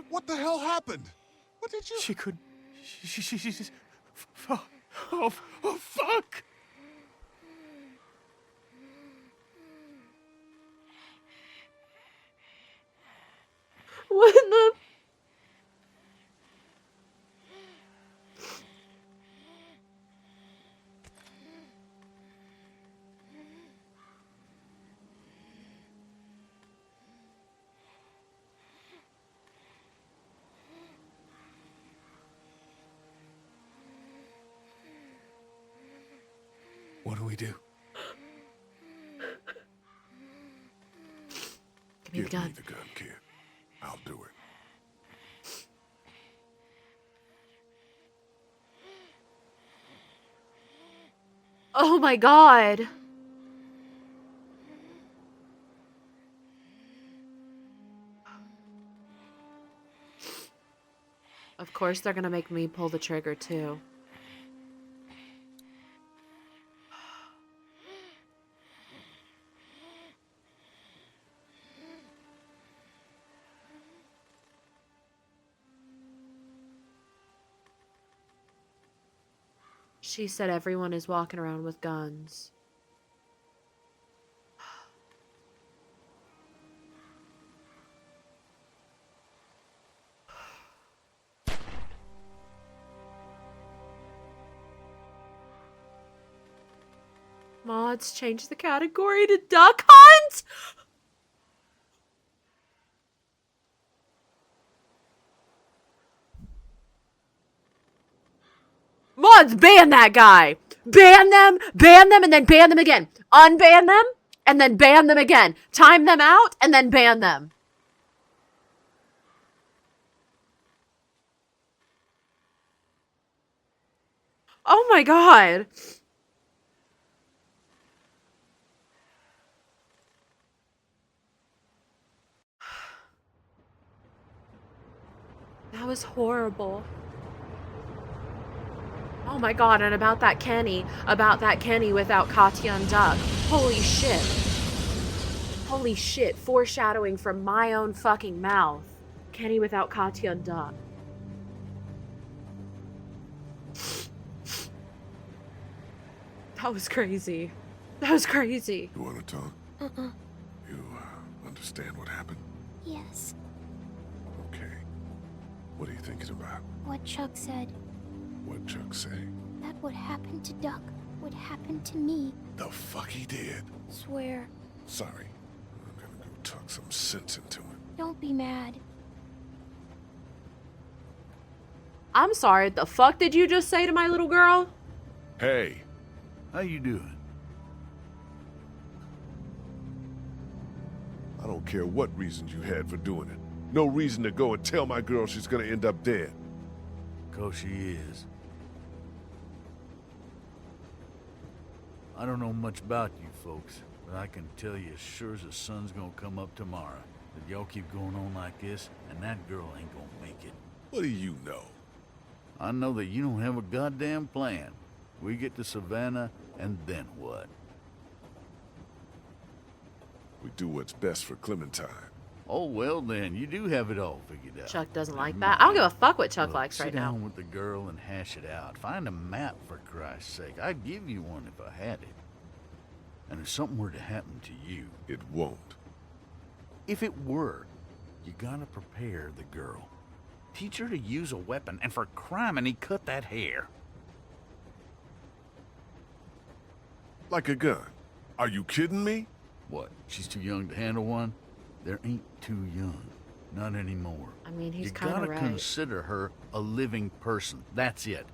What the hell happened? What did you... She couldn't... She just... Oh, fuck! What in the... What do we do? Give me the gun. Me the gun, kid. I'll do it. Oh my God. Of course they're gonna make me pull the trigger too. She said everyone is walking around with guns. Mods, change the category to duck hunt? Mods, ban that guy! Ban them, and then ban them again. Unban them, and then ban them again. Time them out, and then ban them. Oh my God. That was horrible. Oh my God, and about that Kenny without Katya and Duck. Holy shit. Holy shit, foreshadowing from my own fucking mouth. Kenny without Katya and Duck. That was crazy. That was crazy. You want to talk? You understand what happened? Yes. Okay. What are you thinking about? What Chuck said. What Chuck say? That what happened to Duck would happen to me. The fuck he did? Swear. Sorry. I'm gonna go talk some sense into him. Don't be mad. I'm sorry, the fuck did you just say to my little girl? Hey. How you doing? I don't care what reasons you had for doing it. No reason to go and tell my girl she's gonna end up dead. 'Cause she is. I don't know much about you folks, but I can tell you as sure as the sun's gonna come up tomorrow that y'all keep going on like this, and that girl ain't gonna make it. What do you know? I know that you don't have a goddamn plan. We get to Savannah, and then what? We do what's best for Clementine. Oh, well then, you do have it all figured out. Chuck doesn't like that. I don't give a fuck what Chuck Look, likes right sit now. down with the girl and hash it out. Find a map, for Christ's sake. I'd give you one if I had it. And if something were to happen to you... It won't. If it were, you gotta prepare the girl. Teach her to use a weapon, and for criminy, cut that hair. Like a gun. Are you kidding me? What, she's too young to handle one? There ain't too young. Not anymore. I mean, he's You kind of gotta right. consider her a living person. That's it.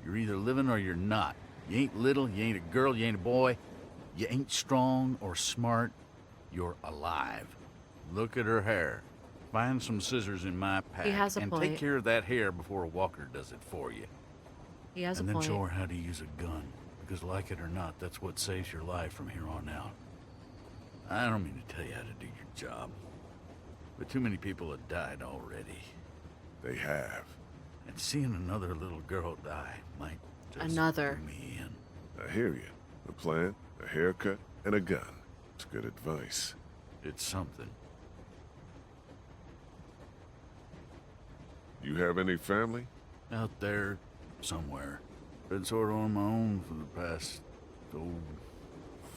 You're either living or you're not. You ain't little, you ain't a girl, you ain't a boy. You ain't strong or smart. You're alive. Look at her hair. Find some scissors in my pack He has a and point. take care of that hair before a walker does it for you. He has and a then point. show her how to use a gun. Because like it or not, that's what saves your life from here on out. I don't mean to tell you how to do your job. But too many people have died already. They have. And seeing another little girl die might just Another. do me in. I hear you. A plan, a haircut, and a gun. It's good advice. It's something. You have any family? Out there, somewhere. Been sort of on my own for the past,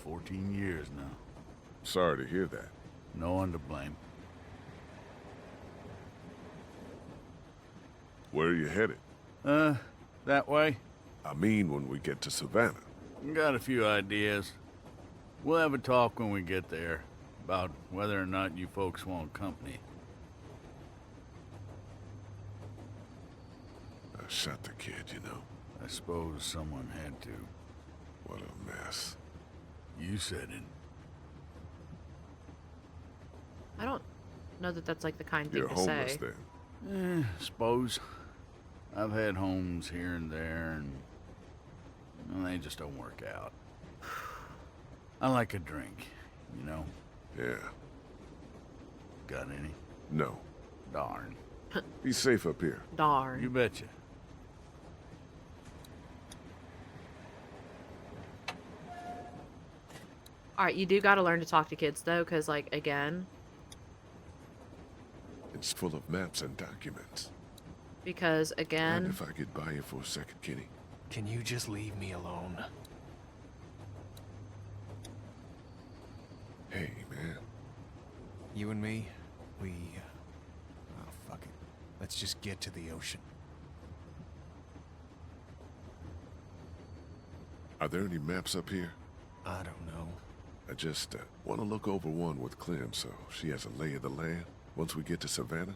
14 years now. Sorry to hear that. No one to blame. Where are you headed? That way? I mean when we get to Savannah. Got a few ideas. We'll have a talk when we get there about whether or not you folks want company. I shot the kid, you know. I suppose someone had to. What a mess. You said it. I don't know that that's like the kind thing You're to homeless say. then. Suppose. I've had homes here and there, and well, they just don't work out. I like a drink, you know? Yeah. Got any? No. Darn. Be safe up here. Darn. You betcha. Alright, you do gotta learn to talk to kids though, because like, again, It's full of maps and documents. because Mind again, if I get by you for a second, Kenny? Can you just leave me alone? Hey, man. You and me, we... oh, fuck it. Let's just get to the ocean. Are there any maps up here? I don't know. I just want to look over one with Clem so she has a lay of the land once we get to Savannah.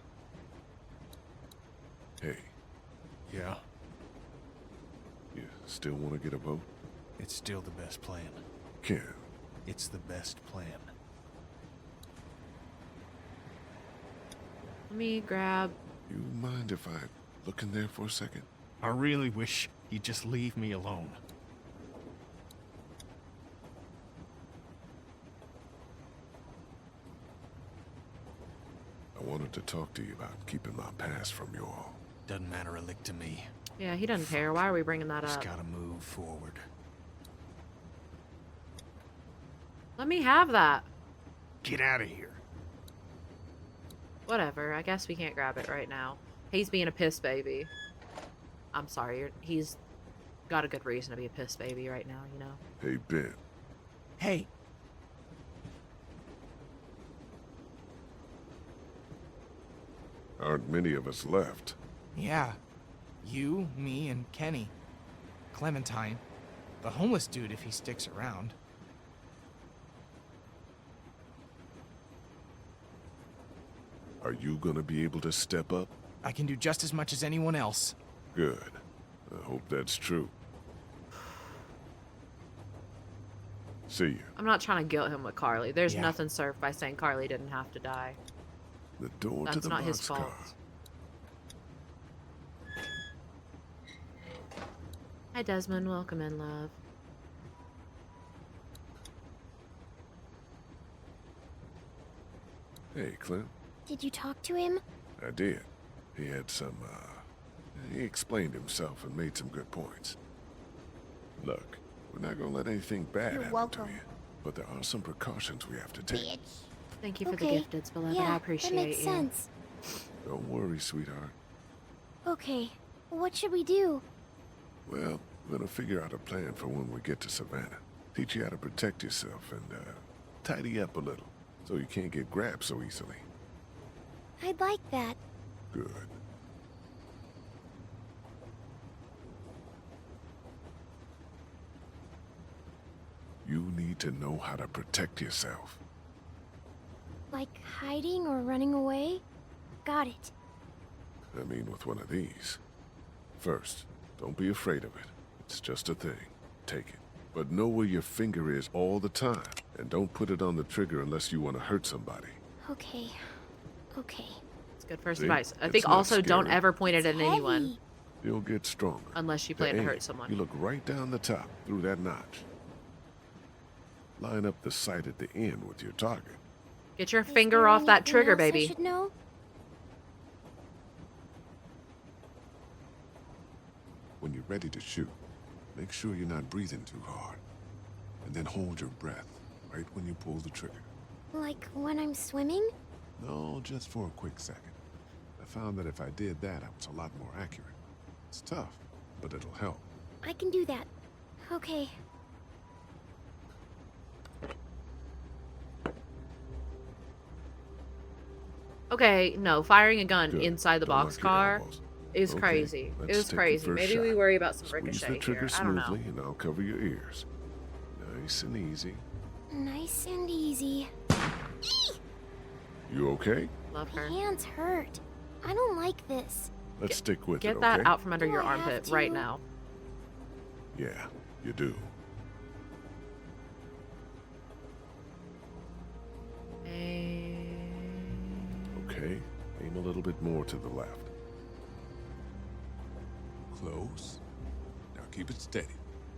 Hey, Yeah? you still want to get a boat? It's still the best plan. Ken, It's the best plan. let me grab. you mind if I look in there for a second? I really wish you'd just leave me alone. I wanted to talk to you about keeping my past from you all. Doesn't matter a lick to me. Yeah, he doesn't care. Why are we bringing that Just up? gotta move forward. Let me have that. Get out of here. Whatever. I guess we can't grab it right now. He's being a piss baby. I'm sorry. He's got a good reason to be a piss baby right now, you know? Hey, Ben. Hey. Aren't many of us left. Yeah. You, me, and Kenny. Clementine. The homeless dude if he sticks around. Are you gonna be able to step up? I can do just as much as anyone else. Good. I hope that's true. See you. I'm not trying to guilt him with Carly. There's Yeah. nothing served by saying Carly didn't have to die. The door That's to the not his boxcar. fault. Hi, Desmond. Welcome in, love. Hey, Clint. Did you talk to him? I did. He had some, he explained himself and made some good points. Look, we're not gonna let anything bad You're happen welcome. to you, but there are some precautions we have to take. Thank you for Okay. the gifted, beloved. Yeah, I appreciate that makes you. sense. Don't worry, sweetheart. Okay, what should we do? Well, we're gonna figure out a plan for when we get to Savannah. Teach you how to protect yourself and, tidy up a little, so you can't get grabbed so easily. I'd like that. Good. You need to know how to protect yourself. Like hiding or running away? Got it. I mean, with one of these. First, don't be afraid of it. It's just a thing. Take it. But know where your finger is all the time, and don't put it on the trigger unless you want to hurt somebody. Okay. Okay. It's good first See? advice. I It's think not also don't scary. ever point it at Heavy. anyone You'll get stronger. unless you To plan to aim, hurt someone. You look right down the top, through that notch. Line up the sight at the end with your target. Get your Is finger there off that anything trigger, else I baby. should know? When you're ready to shoot, make sure you're not breathing too hard. And then hold your breath right when you pull the trigger. Like when I'm swimming? No, just for a quick second. I found that if I did that, I was a lot more accurate. It's tough, but it'll help. I can do that. Okay. Okay, no, firing a gun Good. inside the Don't lock your boxcar elbows. is Okay, crazy. It let's was take the crazy. first Maybe shot. we worry about some Squeeze ricochet the trigger here. I don't know. smoothly, and I'll cover your ears. Nice and easy. Nice and easy. You okay? Love her. Hands hurt. I don't like this. Let's stick with Get it, that okay? out from under Do your I have armpit right to? now. Yeah, you do. Okay, aim a little bit more to the left. Close. Now keep it steady.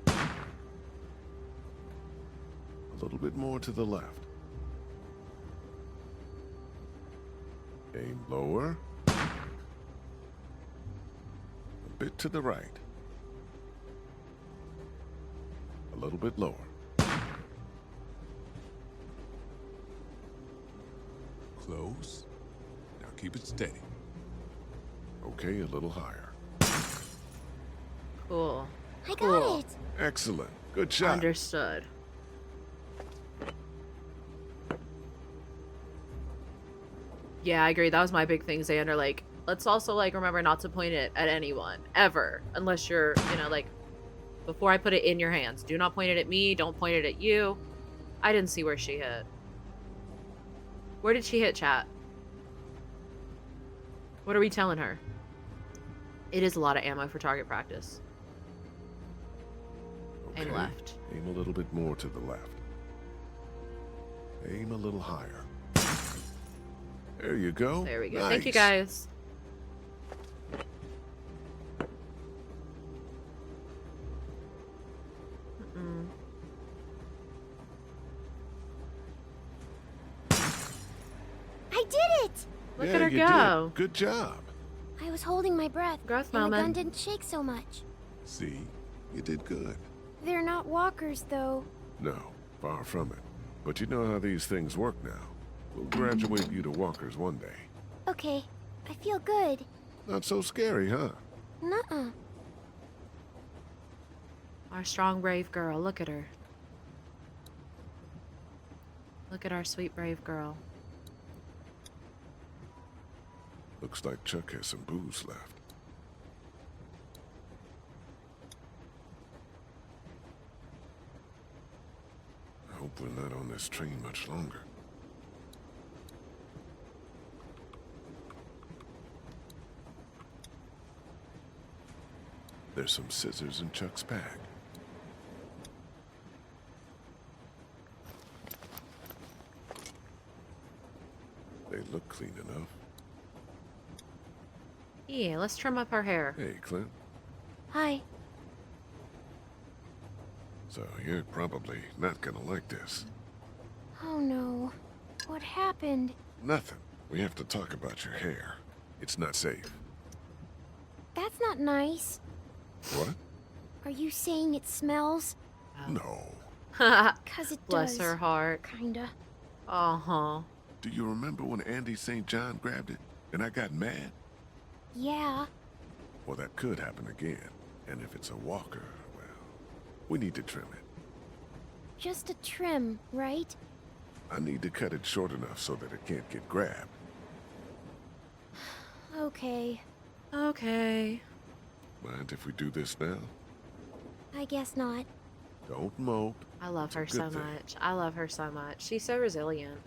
A little bit more to the left. Aim lower. A bit to the right. A little bit lower. Close. Now keep it steady. Okay, a little higher. Cool. I got Cool. it. Excellent. Good shot. Understood. Yeah, I agree. That was my big thing, Xander. Like, let's also, like, remember not to point it at anyone, ever. Unless you're, you know, like, before I put it in your hands. Do not point it at me. Don't point it at you. I didn't see where she hit. Where did she hit, chat? What are we telling her? It is a lot of ammo for target practice. Okay. Aim left. Aim a little bit more to the left. Aim a little higher. There you go. There we go. Nice. Thank you, guys. I did it! Look Yeah, at her you go. did. Good job. I was holding my breath, Growth and the gun moment. didn't shake so much. See, you did good. They're not walkers, though. No, far from it. But you know how these things work now. We'll graduate you to walkers one day. Okay, I feel good. Not so scary, huh? Nuh-uh. Our strong, brave girl. Look at her. Look at our sweet, brave girl. Looks like Chuck has some booze left. we're not on this train much longer. There's some scissors in Chuck's bag. They look clean enough. Yeah, let's trim up our hair. Hey, Clint. Hi. So you're probably not gonna like this. Oh no. What happened? Nothing. We have to talk about your hair. It's not safe. That's not nice. What? Are you saying it smells? No. Cause it Bless does. her heart. Kinda. Uh-huh. Do you remember when Andy St. John grabbed it and I got mad? Yeah. Well, that could happen again. And if it's a walker, well, we need to trim it. Just a trim, right? I need to cut it short enough so that it can't get grabbed. Okay. Okay. Mind if we do this now? I guess not. Don't mope. I love her so much. I love her so much. She's so resilient,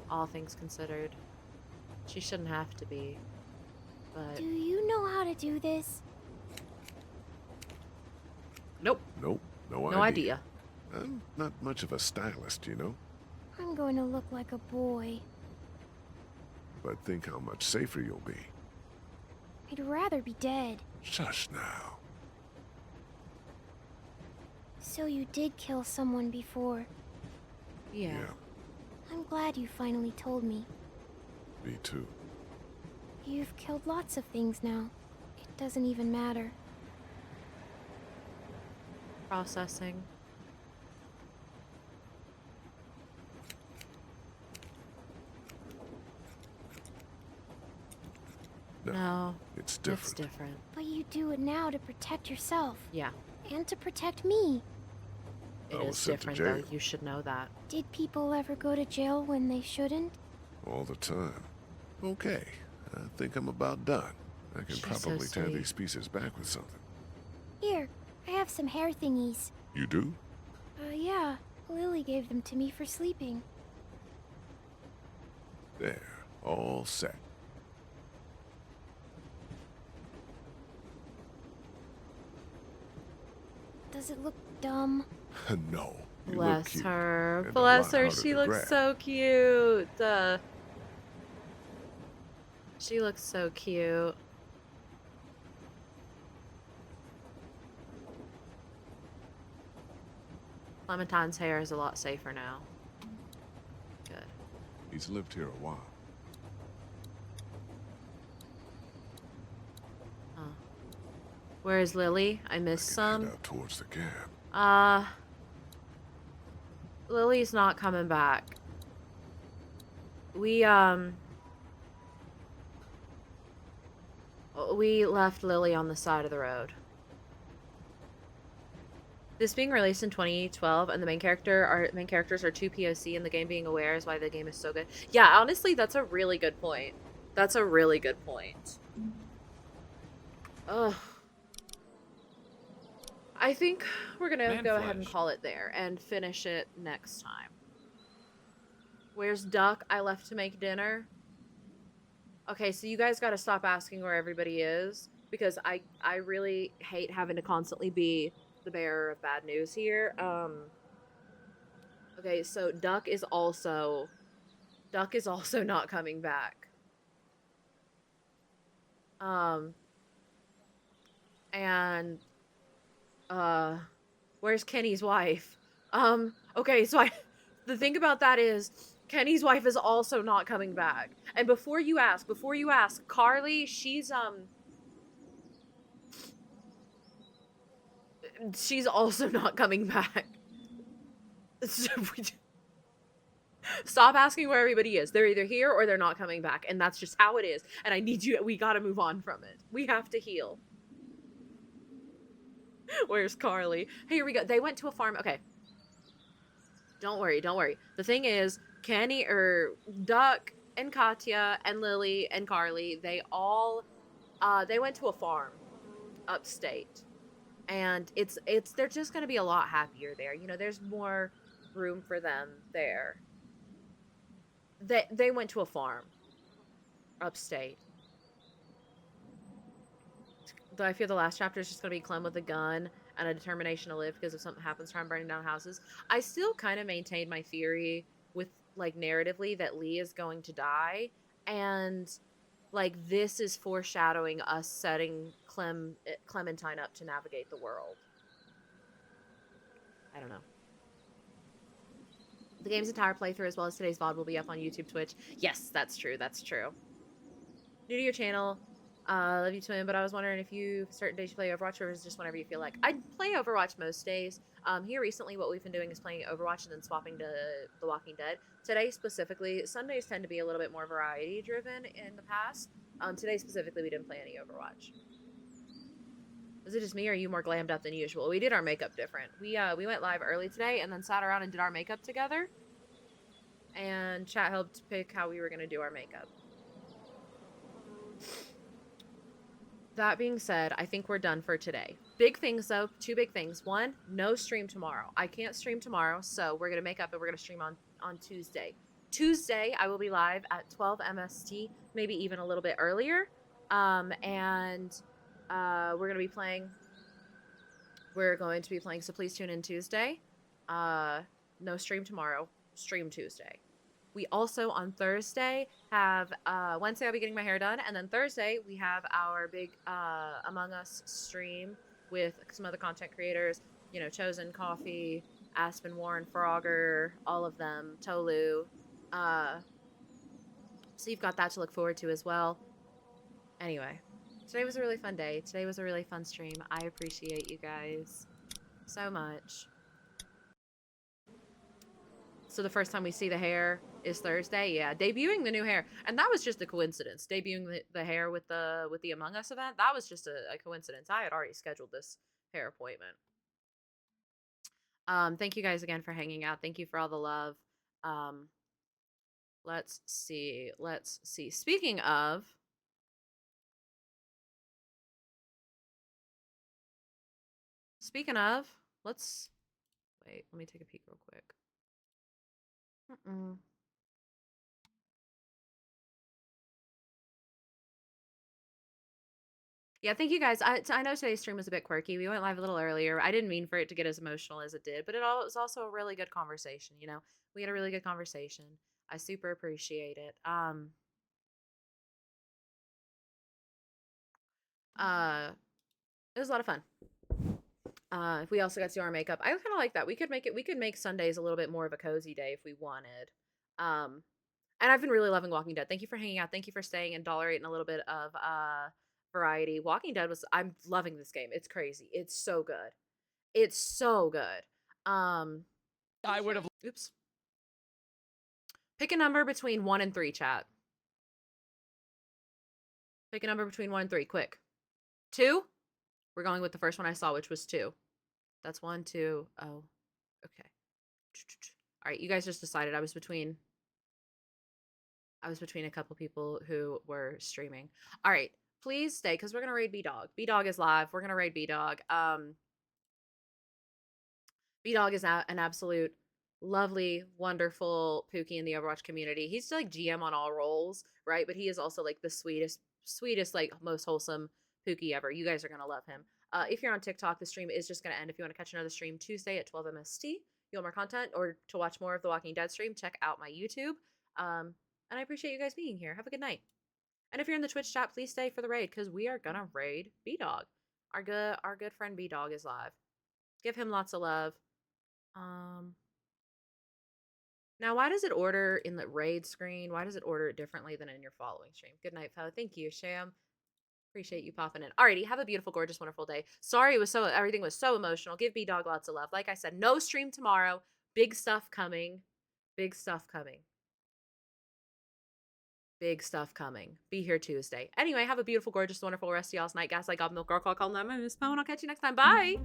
all things considered. She shouldn't have to be, but... Do you know how to do this? Nope. Nope. No idea. I'm not much of a stylist, you know? I'm going to look like a boy. But think how much safer you'll be. I'd rather be dead. Shush now. So you did kill someone before. Yeah. I'm glad you finally told me. Me too. You've killed lots of things now. It doesn't even matter. Processing. No. It's different. It's different. But you do it now to protect yourself. Yeah. And to protect me. It I was is sent to different, though. jail. You should know that. Did people ever go to jail when they shouldn't? All the time. Okay. I think I'm about done. I can She's so probably tie sweet. these pieces back with something. Here, I have some hair thingies. You do? Yeah. Lily gave them to me for sleeping. There. All set. Does it look dumb? No. You look Bless cute. her. And a Bless lot her. harder She to looks grab. so cute. She looks so cute. Clementine's hair is a lot safer now. Good. He's lived here a while. Where's Lily? I missed some. Head out towards the cab. Lily's not coming back. We left Lily on the side of the road. This being released in 2012 and the main characters are two POC and the game being aware is why the game is so good. Yeah, honestly, that's a really good point. That's a really good point. Ugh. I think we're gonna go ahead and call it there and finish it next time. Where's Duck? I left to make dinner. Okay, so you guys gotta stop asking where everybody is because I really hate having to constantly be the bearer of bad news here. Okay, so Duck is also not coming back. And where's Kenny's wife? Okay, so the thing about that is Kenny's wife is also not coming back. And before you ask, Carly, she's also not coming back. So stop asking where everybody is. They're either here or they're not coming back, and that's just how it is. And I need you. We gotta move on from it. We have to heal. Where's Carly? Here we go. They went to a farm. Okay. Don't worry. The thing is, Duck and Katya and Lily and Carly, they went to a farm upstate. And they're just gonna be a lot happier there. You know, there's more room for them there. They went to a farm upstate. I feel the last chapter is just going to be Clem with a gun and a determination to live because if something happens to him burning down houses. I still kind of maintain my theory with, like, narratively that Lee is going to die. And, like, this is foreshadowing us setting Clementine up to navigate the world. I don't know. The game's entire playthrough as well as today's VOD will be up on YouTube, Twitch. Yes, that's true. That's true. New to your channel. Love you, Twin, but I was wondering if you certain days you play Overwatch or is it just whenever you feel like. I play Overwatch most days. Here recently what we've been doing is playing Overwatch and then swapping to The Walking Dead. Today specifically, Sundays tend to be a little bit more variety driven in the past. Today specifically we didn't play any Overwatch. Is it just me or are you more glammed up than usual? We did our makeup different. We went live early today and then sat around and did our makeup together. And chat helped pick how we were going to do our makeup. That being said, I think we're done for today. Big things though, 2 big things. 1, no stream tomorrow. I can't stream tomorrow, so we're going to make up and we're going to stream on Tuesday. Tuesday, I will be live at 12 MST, maybe even a little bit earlier. We're going to be playing, so please tune in Tuesday. No stream tomorrow, stream Tuesday. We also, on Thursday, have, Wednesday I'll be getting my hair done, and then Thursday we have our big Among Us stream with some other content creators, you know, Chosen Coffee, Aspen, Warren, Frogger, all of them, Tolu. So you've got that to look forward to as well. Anyway, today was a really fun day. Today was a really fun stream. I appreciate you guys so much. So the first time we see the hair is Thursday. Yeah, debuting the new hair. And that was just a coincidence. Debuting the hair with the Among Us event. That was just a coincidence. I had already scheduled this hair appointment. Thank you guys again for hanging out. Thank you for all the love. Let's see. Speaking of, let's wait. Let me take a peek real quick. Yeah, thank you guys. I know today's stream was a bit quirky. We went live a little earlier. I didn't mean for it to get as emotional as it did, but it was also a really good conversation, you know? We had a really good conversation. I super appreciate it. It was a lot of fun. We also got to do our makeup. I kind of like that. We could make Sundays a little bit more of a cozy day if we wanted. And I've been really loving Walking Dead. Thank you for hanging out. Thank you for staying and tolerating a little bit of variety. Walking Dead I'm loving this game. It's crazy. It's so good. It's so good. I would have. Oops. Pick a number between 1 and 3, chat. Pick a number between 1 and 3, quick. 2? We're going with the first one I saw, which was 2. That's 1, 2. Oh, okay. All right, you guys just decided. I was between a couple people who were streaming. All right, please stay because we're gonna raid B-Dog. B-Dog is live. We're gonna raid B-Dog. B-Dog is an absolute lovely, wonderful Pookie in the Overwatch community. He's like GM on all roles, right? But he is also like the sweetest, like most wholesome Pookie ever. You guys are gonna love him. If you're on TikTok, the stream is just gonna end. If you want to catch another stream Tuesday at 12 MST, you want more content or to watch more of the Walking Dead stream, check out my YouTube. And I appreciate you guys being here. Have a good night. And if you're in the Twitch chat, please stay for the raid because we are gonna raid B-Dog. Our good friend B-Dog is live. Give him lots of love. Now, why does it order in the raid screen? Why does it order it differently than in your following stream? Good night, fellow. Thank you, Sham. Appreciate you popping in. Alrighty, have a beautiful, gorgeous, wonderful day. Sorry everything was so emotional. Give B-Dog lots of love. Like I said, no stream tomorrow. Big stuff coming. Big stuff coming. Big stuff coming. Be here Tuesday. Anyway, have a beautiful, gorgeous, wonderful rest of y'all's night. Gaslight, Gob, Milk, Girl, Call, Calm, Miss Mo, and I'll catch you next time. Bye!